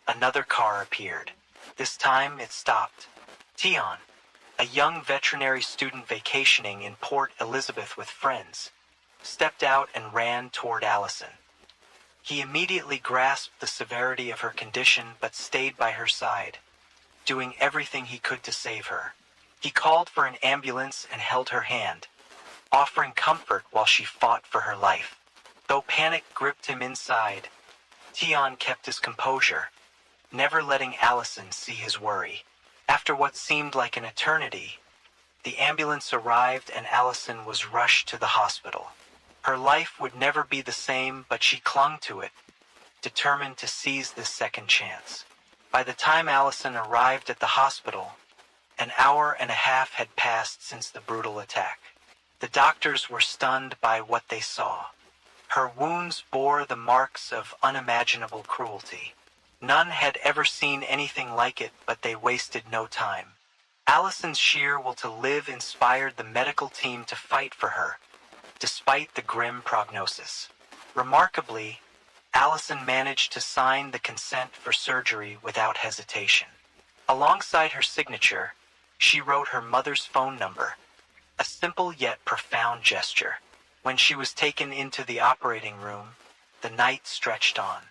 another car appeared. This time it stopped. Tion, a young veterinary student vacationing in Port Elizabeth with friends, stepped out and ran toward Allison. He immediately grasped the severity of her condition but stayed by her side, doing everything he could to save her. He called for an ambulance and held her hand, offering comfort while she fought for her life. Though panic gripped him inside, Tion kept his composure, never letting Allison see his worry. After what seemed like an eternity, the ambulance arrived and Allison was rushed to the hospital. Her life would never be the same, but she clung to it, determined to seize this second chance. By the time Allison arrived at the hospital, an hour and a half had passed since the brutal attack. The doctors were stunned by what they saw. Her wounds bore the marks of unimaginable cruelty. None had ever seen anything like it, but they wasted no time. Allison's sheer will to live inspired the medical team to fight for her, despite the grim prognosis. Remarkably, Allison managed to sign the consent for surgery without hesitation. Alongside her signature, she wrote her mother's phone number, a simple yet profound gesture. When she was taken into the operating room, the night stretched on.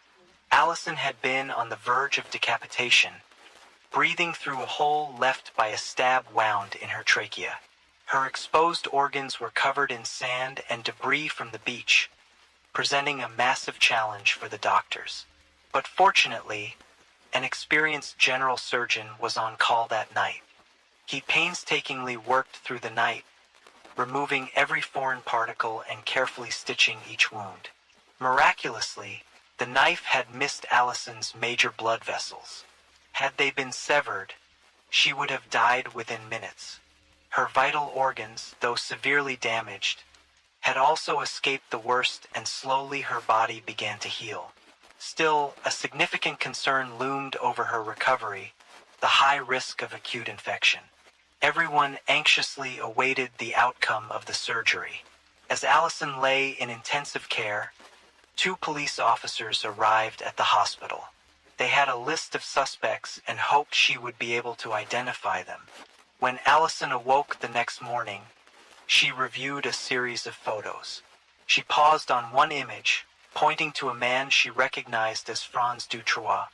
Allison had been on the verge of decapitation, breathing through a hole left by a stab wound in her trachea. Her exposed organs were covered in sand and debris from the beach, presenting a massive challenge for the doctors. But fortunately, an experienced general surgeon was on call that night. He painstakingly worked through the night, removing every foreign particle and carefully stitching each wound. Miraculously, the knife had missed Allison's major blood vessels. Had they been severed, she would have died within minutes. Her vital organs, though severely damaged, had also escaped the worst, and slowly her body began to heal. Still, a significant concern loomed over her recovery: the high risk of acute infection. Everyone anxiously awaited the outcome of the surgery. As Allison lay in intensive care, 2 police officers arrived at the hospital. They had a list of suspects and hoped she would be able to identify them. When Allison awoke the next morning, she reviewed a series of photos. She paused on one image, pointing to a man she recognized as Franz Dutrois,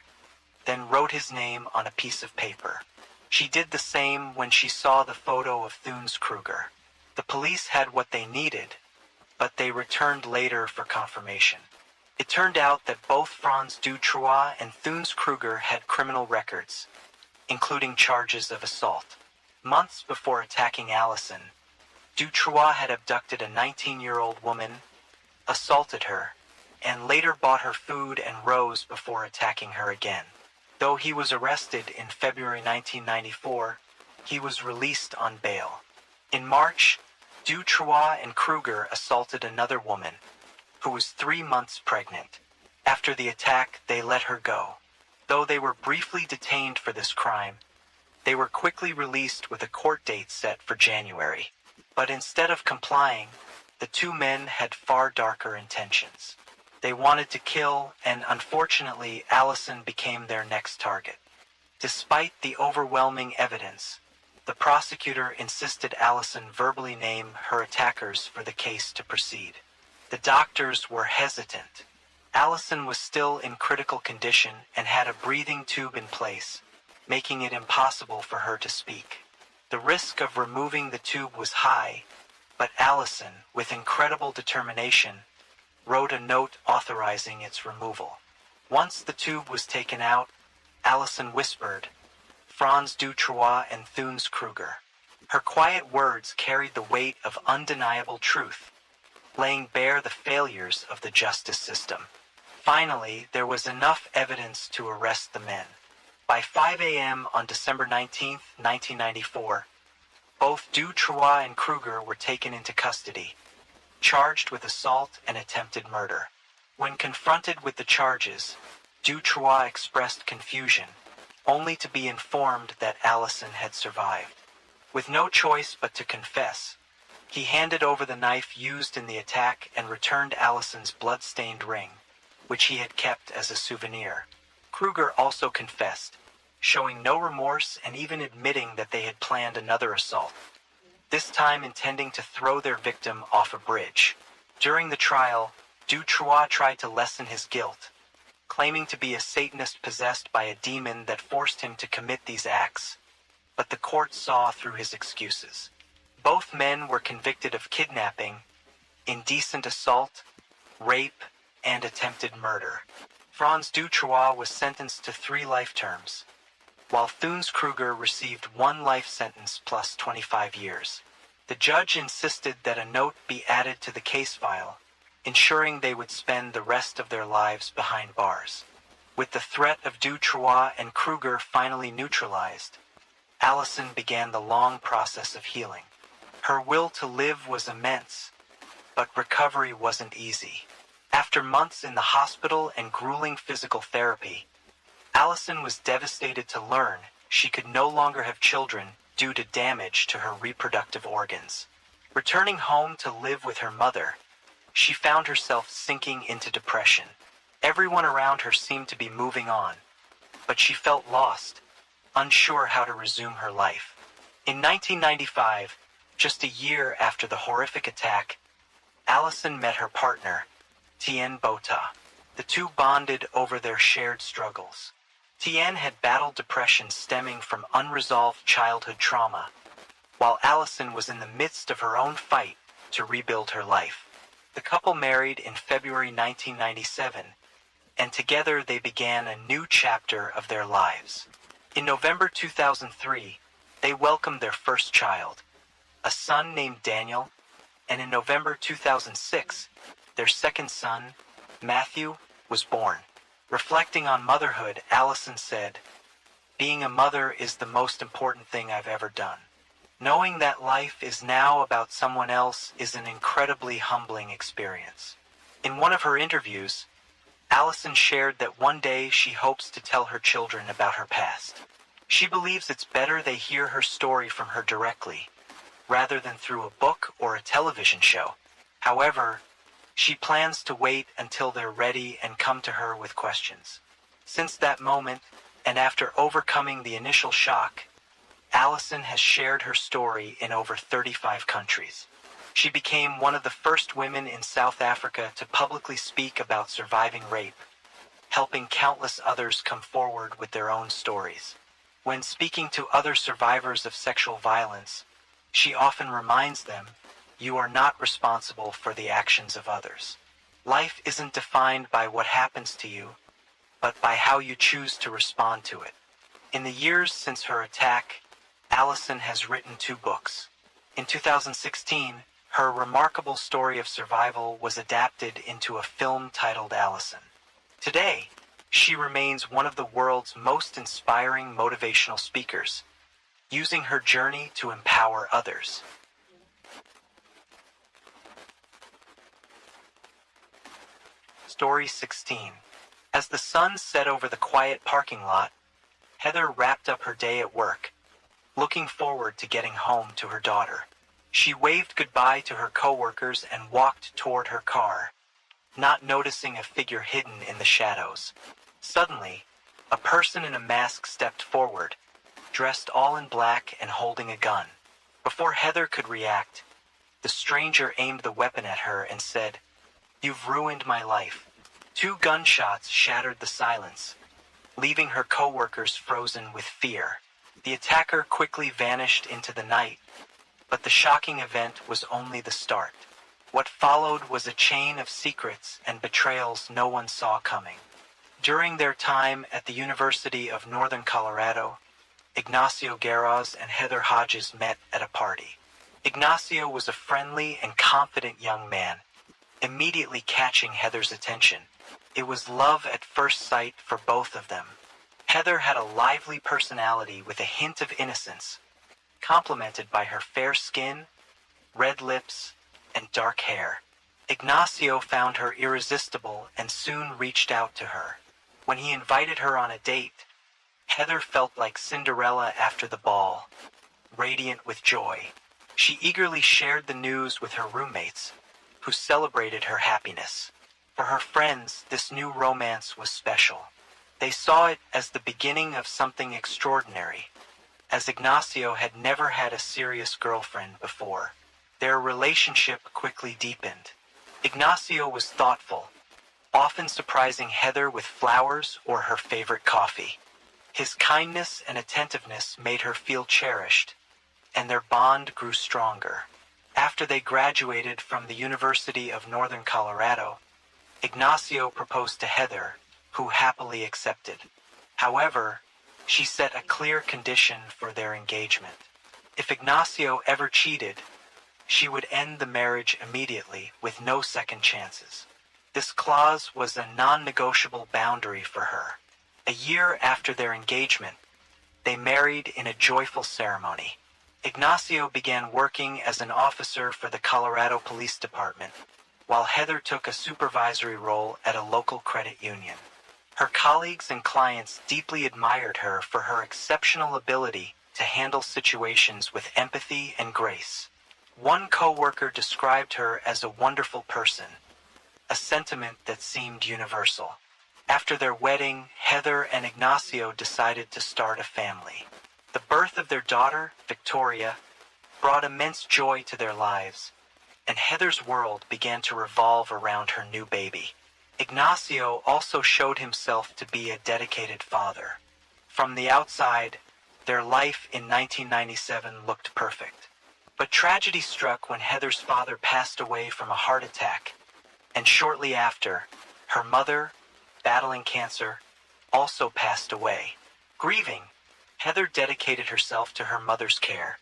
then wrote his name on a piece of paper. She did the same when she saw the photo of Thunes Kruger. The police had what they needed, but they returned later for confirmation. It turned out that both Franz Dutrois and Thunes Kruger had criminal records, including charges of assault. Months before attacking Allison, Dutrois had abducted a 19-year-old woman, assaulted her, and later bought her food and rose before attacking her again. Though he was arrested in February 1994, he was released on bail. In March, Dutrois and Kruger assaulted another woman, who was 3 months pregnant. After the attack, they let her go. Though they were briefly detained for this crime, they were quickly released with a court date set for January. But instead of complying, the 2 men had far darker intentions. They wanted to kill, and unfortunately, Allison became their next target. Despite the overwhelming evidence, the prosecutor insisted Allison verbally name her attackers for the case to proceed. The doctors were hesitant. Allison was still in critical condition and had a breathing tube in place, making it impossible for her to speak. The risk of removing the tube was high, but Allison, with incredible determination, wrote a note authorizing its removal. Once the tube was taken out, Allison whispered, "Franz Dutrois and Thunes Kruger." Her quiet words carried the weight of undeniable truth, laying bare the failures of the justice system. Finally, there was enough evidence to arrest the men. By 5 a.m. on December 19, 1994, both Dutrois and Kruger were taken into custody, charged with assault and attempted murder. When confronted with the charges, Dutrois expressed confusion, only to be informed that Allison had survived. With no choice but to confess, he handed over the knife used in the attack and returned Allison's blood-stained ring, which he had kept as a souvenir. Kruger also confessed. showing no remorse and even admitting that they had planned another assault, this time intending to throw their victim off a bridge. During the trial, Dutroux tried to lessen his guilt, claiming to be a Satanist possessed by a demon that forced him to commit these acts, but the court saw through his excuses. Both men were convicted of kidnapping, indecent assault, rape, and attempted murder. Franz Dutroux was sentenced to 3 life terms, while Thunes Kruger received 1 life sentence plus 25 years. The judge insisted that a note be added to the case file, ensuring they would spend the rest of their lives behind bars. With the threat of Dutroux and Kruger finally neutralized, Allison began the long process of healing. Her will to live was immense, but recovery wasn't easy. After months in the hospital and grueling physical therapy, Allison was devastated to learn she could no longer have children due to damage to her reproductive organs. Returning home to live with her mother, she found herself sinking into depression. Everyone around her seemed to be moving on, but she felt lost, unsure how to resume her life. In 1995, just a year after the horrific attack, Allison met her partner, Tien Bota. The two bonded over their shared struggles. Tien had battled depression stemming from unresolved childhood trauma, while Allison was in the midst of her own fight to rebuild her life. The couple married in February 1997, and together they began a new chapter of their lives. In November 2003, they welcomed their first child, a son named Daniel, and in November 2006, their second son, Matthew, was born. Reflecting on motherhood, Allison said, "Being a mother is the most important thing I've ever done. Knowing that life is now about someone else is an incredibly humbling experience." In one of her interviews, Allison shared that one day she hopes to tell her children about her past. She believes it's better they hear her story from her directly, rather than through a book or a television show. However, she plans to wait until they're ready and come to her with questions. Since that moment, and after overcoming the initial shock, Allison has shared her story in over 35 countries. She became one of the first women in South Africa to publicly speak about surviving rape, helping countless others come forward with their own stories. When speaking to other survivors of sexual violence, she often reminds them, "You are not responsible for the actions of others. Life isn't defined by what happens to you, but by how you choose to respond to it." In the years since her attack, Allison has written 2 books. In 2016, her remarkable story of survival was adapted into a film titled Allison. Today, she remains one of the world's most inspiring motivational speakers, using her journey to empower others. Story 16. As the sun set over the quiet parking lot, Heather wrapped up her day at work, looking forward to getting home to her daughter. She waved goodbye to her coworkers and walked toward her car, not noticing a figure hidden in the shadows. Suddenly, a person in a mask stepped forward, dressed all in black and holding a gun. Before Heather could react, the stranger aimed the weapon at her and said, "You've ruined my life." 2 gunshots shattered the silence, leaving her coworkers frozen with fear. The attacker quickly vanished into the night, but the shocking event was only the start. What followed was a chain of secrets and betrayals no one saw coming. During their time at the University of Northern Colorado, Ignacio Garros and Heather Hodges met at a party. Ignacio was a friendly and confident young man, immediately catching Heather's attention. It was love at first sight for both of them. Heather had a lively personality with a hint of innocence, complemented by her fair skin, red lips, and dark hair. Ignacio found her irresistible and soon reached out to her. When he invited her on a date, Heather felt like Cinderella after the ball, radiant with joy. She eagerly shared the news with her roommates, who celebrated her happiness. For her friends, this new romance was special. They saw it as the beginning of something extraordinary, as Ignacio had never had a serious girlfriend before. Their relationship quickly deepened. Ignacio was thoughtful, often surprising Heather with flowers or her favorite coffee. His kindness and attentiveness made her feel cherished, and their bond grew stronger. After they graduated from the University of Northern Colorado, Ignacio proposed to Heather, who happily accepted. However, she set a clear condition for their engagement. If Ignacio ever cheated, she would end the marriage immediately with no second chances. This clause was a non-negotiable boundary for her. A year after their engagement, they married in a joyful ceremony. Ignacio began working as an officer for the Colorado Police Department, while Heather took a supervisory role at a local credit union. Her colleagues and clients deeply admired her for her exceptional ability to handle situations with empathy and grace. One coworker described her as a wonderful person, a sentiment that seemed universal. After their wedding, Heather and Ignacio decided to start a family. The birth of their daughter, Victoria, brought immense joy to their lives, and Heather's world began to revolve around her new baby. Ignacio also showed himself to be a dedicated father. From the outside, their life in 1997 looked perfect. But tragedy struck when Heather's father passed away from a heart attack, and shortly after, her mother, battling cancer, also passed away. Grieving, Heather dedicated herself to her mother's care,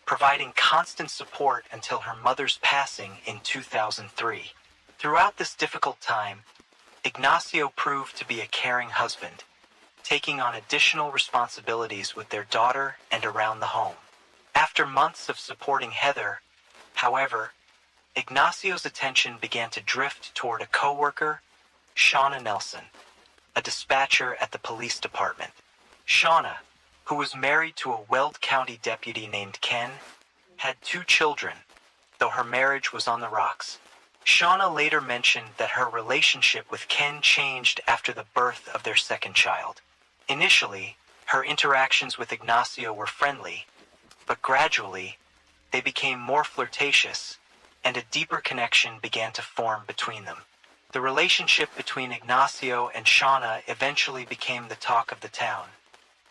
providing constant support until her mother's passing in 2003. Throughout this difficult time, Ignacio proved to be a caring husband, taking on additional responsibilities with their daughter and around the home. After months of supporting Heather, however, Ignacio's attention began to drift toward a coworker, Shauna Nelson, a dispatcher at the police department. Shauna, who was married to a Weld County deputy named Ken, had 2 children, though her marriage was on the rocks. Shauna later mentioned that her relationship with Ken changed after the birth of their second child. Initially, her interactions with Ignacio were friendly, but gradually, they became more flirtatious, and a deeper connection began to form between them. The relationship between Ignacio and Shauna eventually became the talk of the town,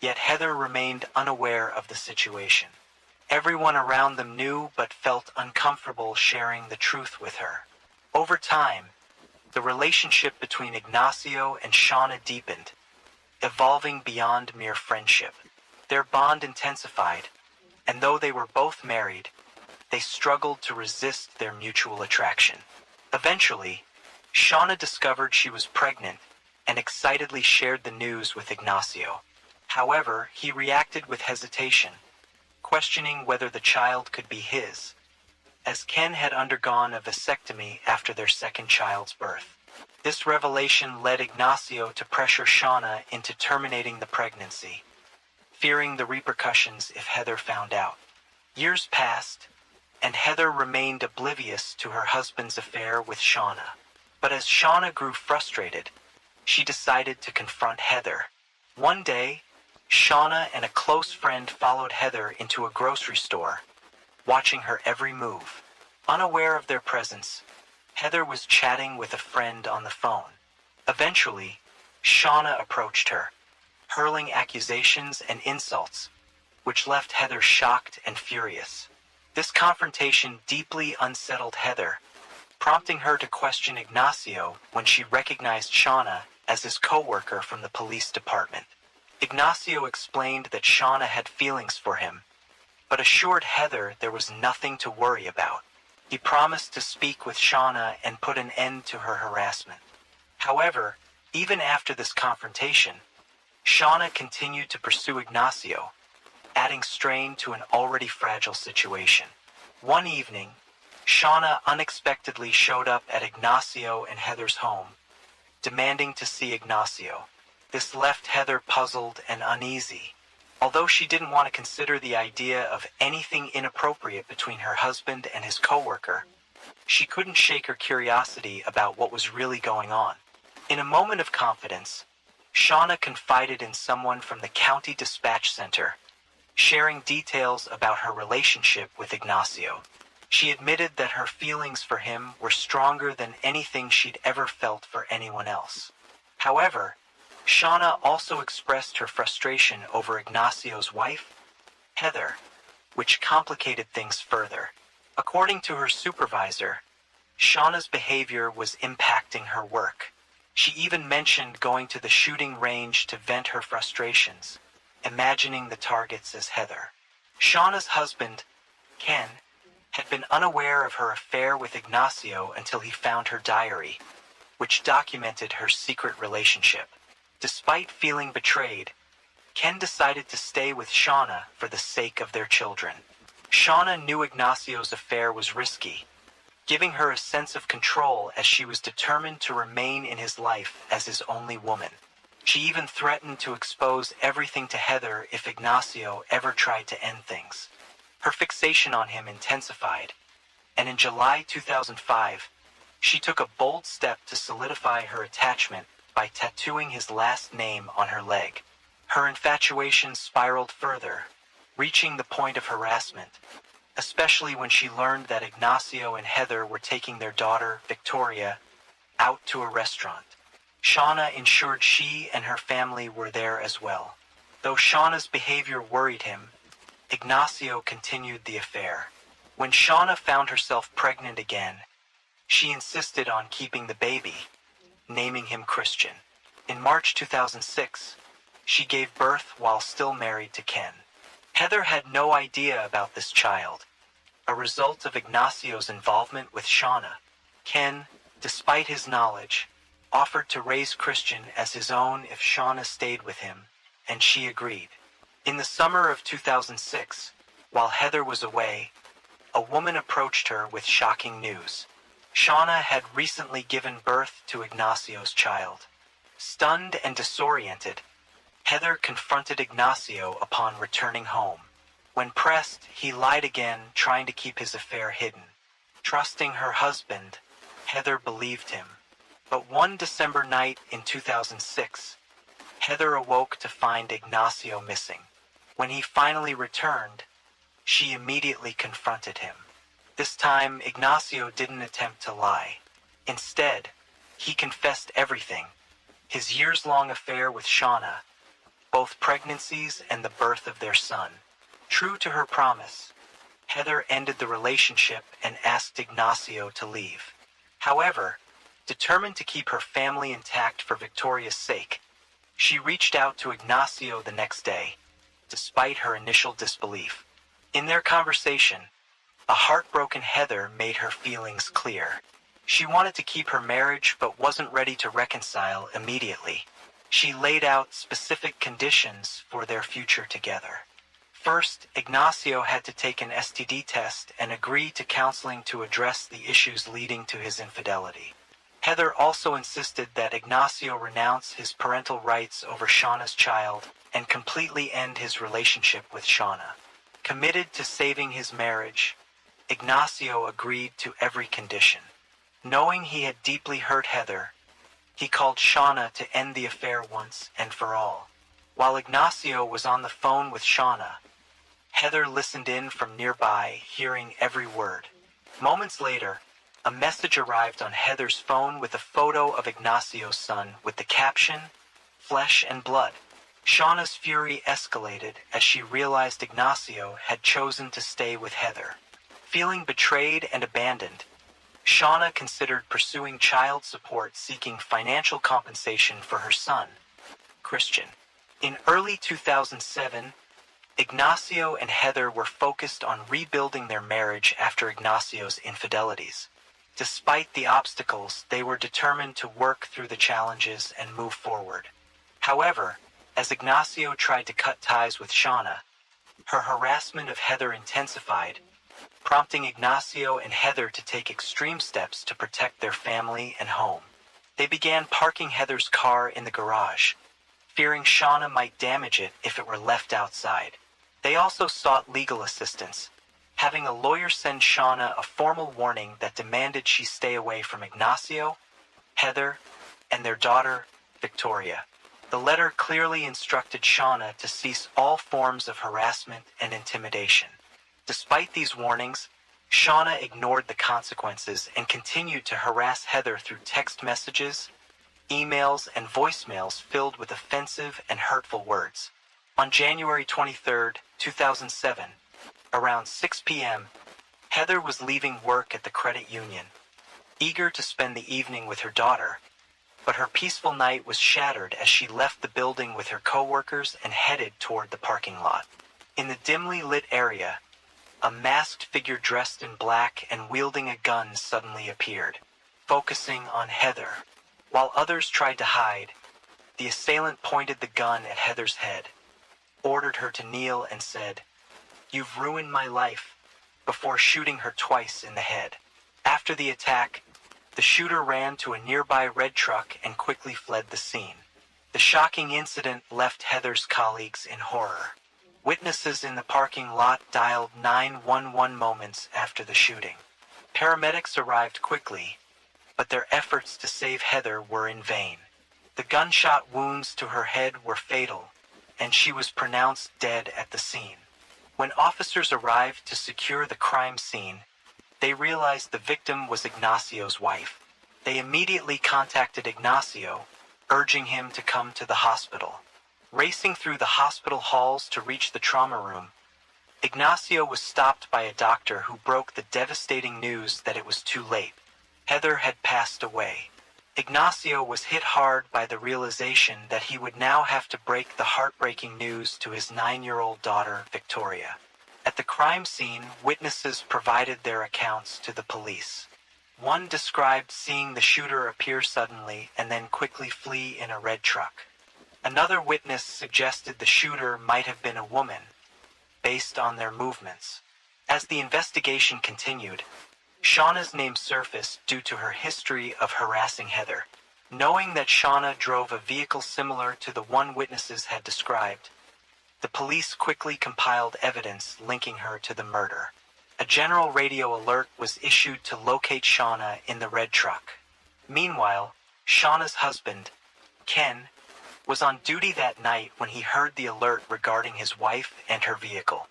yet Heather remained unaware of the situation. Everyone around them knew but felt uncomfortable sharing the truth with her. Over time, the relationship between Ignacio and Shauna deepened, evolving beyond mere friendship. Their bond intensified, and though they were both married, they struggled to resist their mutual attraction. Eventually, Shauna discovered she was pregnant and excitedly shared the news with Ignacio. However, he reacted with hesitation, questioning whether the child could be his, as Ken had undergone a vasectomy after their second child's birth. This revelation led Ignacio to pressure Shauna into terminating the pregnancy, fearing the repercussions if Heather found out. Years passed, and Heather remained oblivious to her husband's affair with Shauna. But as Shauna grew frustrated, she decided to confront Heather. One day, Shauna and a close friend followed Heather into a grocery store, watching her every move. Unaware of their presence, Heather was chatting with a friend on the phone. Eventually, Shauna approached her, hurling accusations and insults, which left Heather shocked and furious. This confrontation deeply unsettled Heather, prompting her to question Ignacio when she recognized Shauna as his coworker from the police department. Ignacio explained that Shauna had feelings for him, but assured Heather there was nothing to worry about. He promised to speak with Shauna and put an end to her harassment. However, even after this confrontation, Shauna continued to pursue Ignacio, adding strain to an already fragile situation. One evening, Shauna unexpectedly showed up at Ignacio and Heather's home, demanding to see Ignacio. This left Heather puzzled and uneasy. Although she didn't want to consider the idea of anything inappropriate between her husband and his coworker, she couldn't shake her curiosity about what was really going on. In a moment of confidence, Shauna confided in someone from the county dispatch center, sharing details about her relationship with Ignacio. She admitted that her feelings for him were stronger than anything she'd ever felt for anyone else. However, Shauna also expressed her frustration over Ignacio's wife, Heather, which complicated things further. According to her supervisor, Shauna's behavior was impacting her work. She even mentioned going to the shooting range to vent her frustrations, imagining the targets as Heather. Shauna's husband, Ken, had been unaware of her affair with Ignacio until he found her diary, which documented her secret relationship. Despite feeling betrayed, Ken decided to stay with Shauna for the sake of their children. Shauna knew Ignacio's affair was risky, giving her a sense of control as she was determined to remain in his life as his only woman. She even threatened to expose everything to Heather if Ignacio ever tried to end things. Her fixation on him intensified, and in July 2005, she took a bold step to solidify her attachment by tattooing his last name on her leg. Her infatuation spiraled further, reaching the point of harassment, especially when she learned that Ignacio and Heather were taking their daughter, Victoria, out to a restaurant. Shauna ensured she and her family were there as well. Though Shauna's behavior worried him, Ignacio continued the affair. When Shauna found herself pregnant again, she insisted on keeping the baby, naming him Christian. In March 2006, she gave birth while still married to Ken. Heather had no idea about this child, a result of Ignacio's involvement with Shauna. Ken, despite his knowledge, offered to raise Christian as his own if Shauna stayed with him, and she agreed. In the summer of 2006, while Heather was away, a woman approached her with shocking news. Shauna had recently given birth to Ignacio's child. Stunned and disoriented, Heather confronted Ignacio upon returning home. When pressed, he lied again, trying to keep his affair hidden. Trusting her husband, Heather believed him. But one December night in 2006, Heather awoke to find Ignacio missing. When he finally returned, she immediately confronted him. This time, Ignacio didn't attempt to lie. Instead, he confessed everything: his years-long affair with Shauna, both pregnancies and the birth of their son. True to her promise, Heather ended the relationship and asked Ignacio to leave. However, determined to keep her family intact for Victoria's sake, she reached out to Ignacio the next day, despite her initial disbelief. In their conversation, a heartbroken Heather made her feelings clear. She wanted to keep her marriage but wasn't ready to reconcile immediately. She laid out specific conditions for their future together. First, Ignacio had to take an STD test and agree to counseling to address the issues leading to his infidelity. Heather also insisted that Ignacio renounce his parental rights over Shauna's child and completely end his relationship with Shauna. Committed to saving his marriage, Ignacio agreed to every condition. Knowing he had deeply hurt Heather, he called Shauna to end the affair once and for all. While Ignacio was on the phone with Shauna, Heather listened in from nearby, hearing every word. Moments later, a message arrived on Heather's phone with a photo of Ignacio's son with the caption, "Flesh and blood." Shauna's fury escalated as she realized Ignacio had chosen to stay with Heather. Feeling betrayed and abandoned, Shauna considered pursuing child support, seeking financial compensation for her son, Christian. In early 2007, Ignacio and Heather were focused on rebuilding their marriage after Ignacio's infidelities. Despite the obstacles, they were determined to work through the challenges and move forward. However, as Ignacio tried to cut ties with Shauna, her harassment of Heather intensified, prompting Ignacio and Heather to take extreme steps to protect their family and home. They began parking Heather's car in the garage, fearing Shauna might damage it if it were left outside. They also sought legal assistance, having a lawyer send Shauna a formal warning that demanded she stay away from Ignacio, Heather, and their daughter, Victoria. The letter clearly instructed Shauna to cease all forms of harassment and intimidation. Despite these warnings, Shauna ignored the consequences and continued to harass Heather through text messages, emails, and voicemails filled with offensive and hurtful words. On January 23, 2007, around 6 p.m., Heather was leaving work at the credit union, eager to spend the evening with her daughter, but her peaceful night was shattered as she left the building with her coworkers and headed toward the parking lot. In the dimly lit area, a masked figure dressed in black and wielding a gun suddenly appeared, focusing on Heather. While others tried to hide, the assailant pointed the gun at Heather's head, ordered her to kneel, and said, "You've ruined my life," before shooting her twice in the head. After the attack, the shooter ran to a nearby red truck and quickly fled the scene. The shocking incident left Heather's colleagues in horror. Witnesses in the parking lot dialed 911 moments after the shooting. Paramedics arrived quickly, but their efforts to save Heather were in vain. The gunshot wounds to her head were fatal, and she was pronounced dead at the scene. When officers arrived to secure the crime scene, they realized the victim was Ignacio's wife. They immediately contacted Ignacio, urging him to come to the hospital. Racing through the hospital halls to reach the trauma room, Ignacio was stopped by a doctor who broke the devastating news that it was too late. Heather had passed away. Ignacio was hit hard by the realization that he would now have to break the heartbreaking news to his 9-year-old daughter, Victoria. At the crime scene, witnesses provided their accounts to the police. One described seeing the shooter appear suddenly and then quickly flee in a red truck. Another witness suggested the shooter might have been a woman, based on their movements. As the investigation continued, Shauna's name surfaced due to her history of harassing Heather. Knowing that Shauna drove a vehicle similar to the one witnesses had described, the police quickly compiled evidence linking her to the murder. A general radio alert was issued to locate Shauna in the red truck. Meanwhile, Shauna's husband, Ken, was on duty that night when he heard the alert regarding his wife and her vehicle.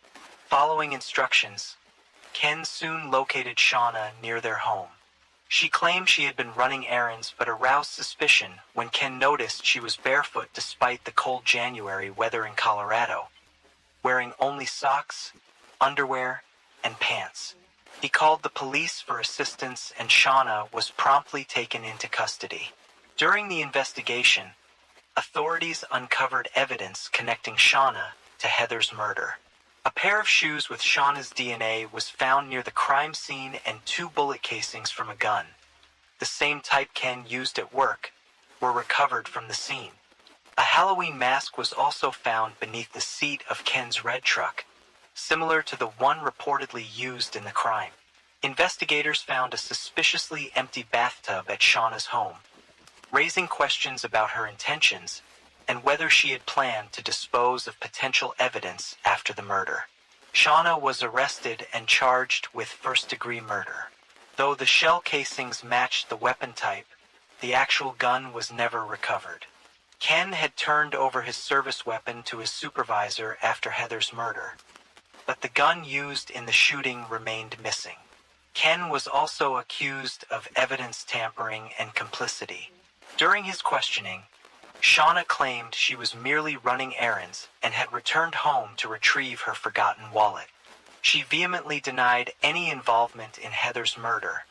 Following instructions, Ken soon located Shauna near their home. She claimed she had been running errands but aroused suspicion when Ken noticed she was barefoot despite the cold January weather in Colorado, wearing only socks, underwear, and pants. He called the police for assistance and Shauna was promptly taken into custody. During the investigation, authorities uncovered evidence connecting Shauna to Heather's murder. A pair of shoes with Shauna's DNA was found near the crime scene and 2 bullet casings from a gun, the same type Ken used at work, were recovered from the scene. A Halloween mask was also found beneath the seat of Ken's red truck, similar to the one reportedly used in the crime. Investigators found a suspiciously empty bathtub at Shauna's home, raising questions about her intentions and whether she had planned to dispose of potential evidence after the murder. Shauna was arrested and charged with first-degree murder. Though the shell casings matched the weapon type, the actual gun was never recovered. Ken had turned over his service weapon to his supervisor after Heather's murder, but the gun used in the shooting remained missing. Ken was also accused of evidence tampering and complicity. During his questioning, Shauna claimed she was merely running errands and had returned home to retrieve her forgotten wallet. She vehemently denied any involvement in Heather's murder,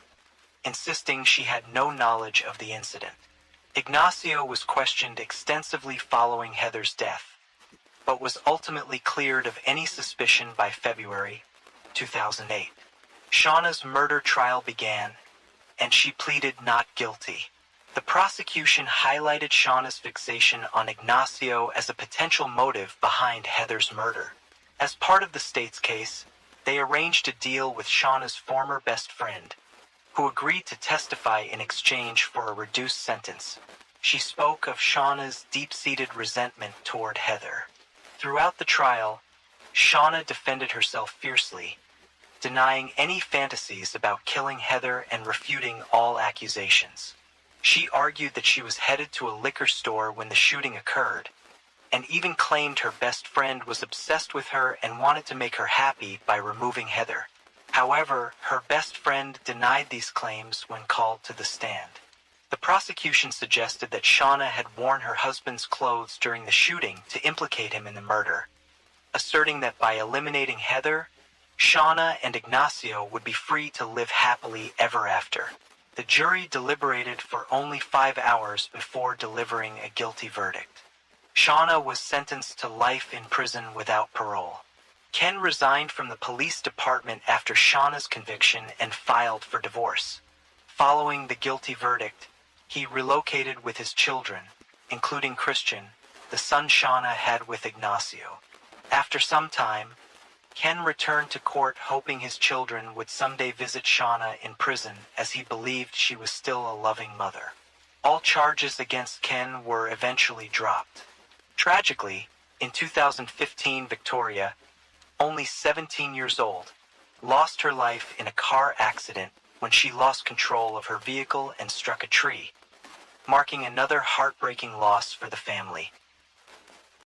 insisting she had no knowledge of the incident. Ignacio was questioned extensively following Heather's death, but was ultimately cleared of any suspicion by February 2008. Shauna's murder trial began, and she pleaded not guilty. The prosecution highlighted Shauna's fixation on Ignacio as a potential motive behind Heather's murder. As part of the state's case, they arranged a deal with Shauna's former best friend, who agreed to testify in exchange for a reduced sentence. She spoke of Shauna's deep-seated resentment toward Heather. Throughout the trial, Shauna defended herself fiercely, denying any fantasies about killing Heather and refuting all accusations. She argued that she was headed to a liquor store when the shooting occurred, and even claimed her best friend was obsessed with her and wanted to make her happy by removing Heather. However, her best friend denied these claims when called to the stand. The prosecution suggested that Shauna had worn her husband's clothes during the shooting to implicate him in the murder, asserting that by eliminating Heather, Shauna and Ignacio would be free to live happily ever after. The jury deliberated for only 5 hours before delivering a guilty verdict. Shauna was sentenced to life in prison without parole. Ken resigned from the police department after Shauna's conviction and filed for divorce. Following the guilty verdict, he relocated with his children, including Christian, the son Shauna had with Ignacio. After some time, Ken returned to court hoping his children would someday visit Shauna in prison as he believed she was still a loving mother. All charges against Ken were eventually dropped. Tragically, in 2015, Victoria, only 17 years old, lost her life in a car accident when she lost control of her vehicle and struck a tree, marking another heartbreaking loss for the family.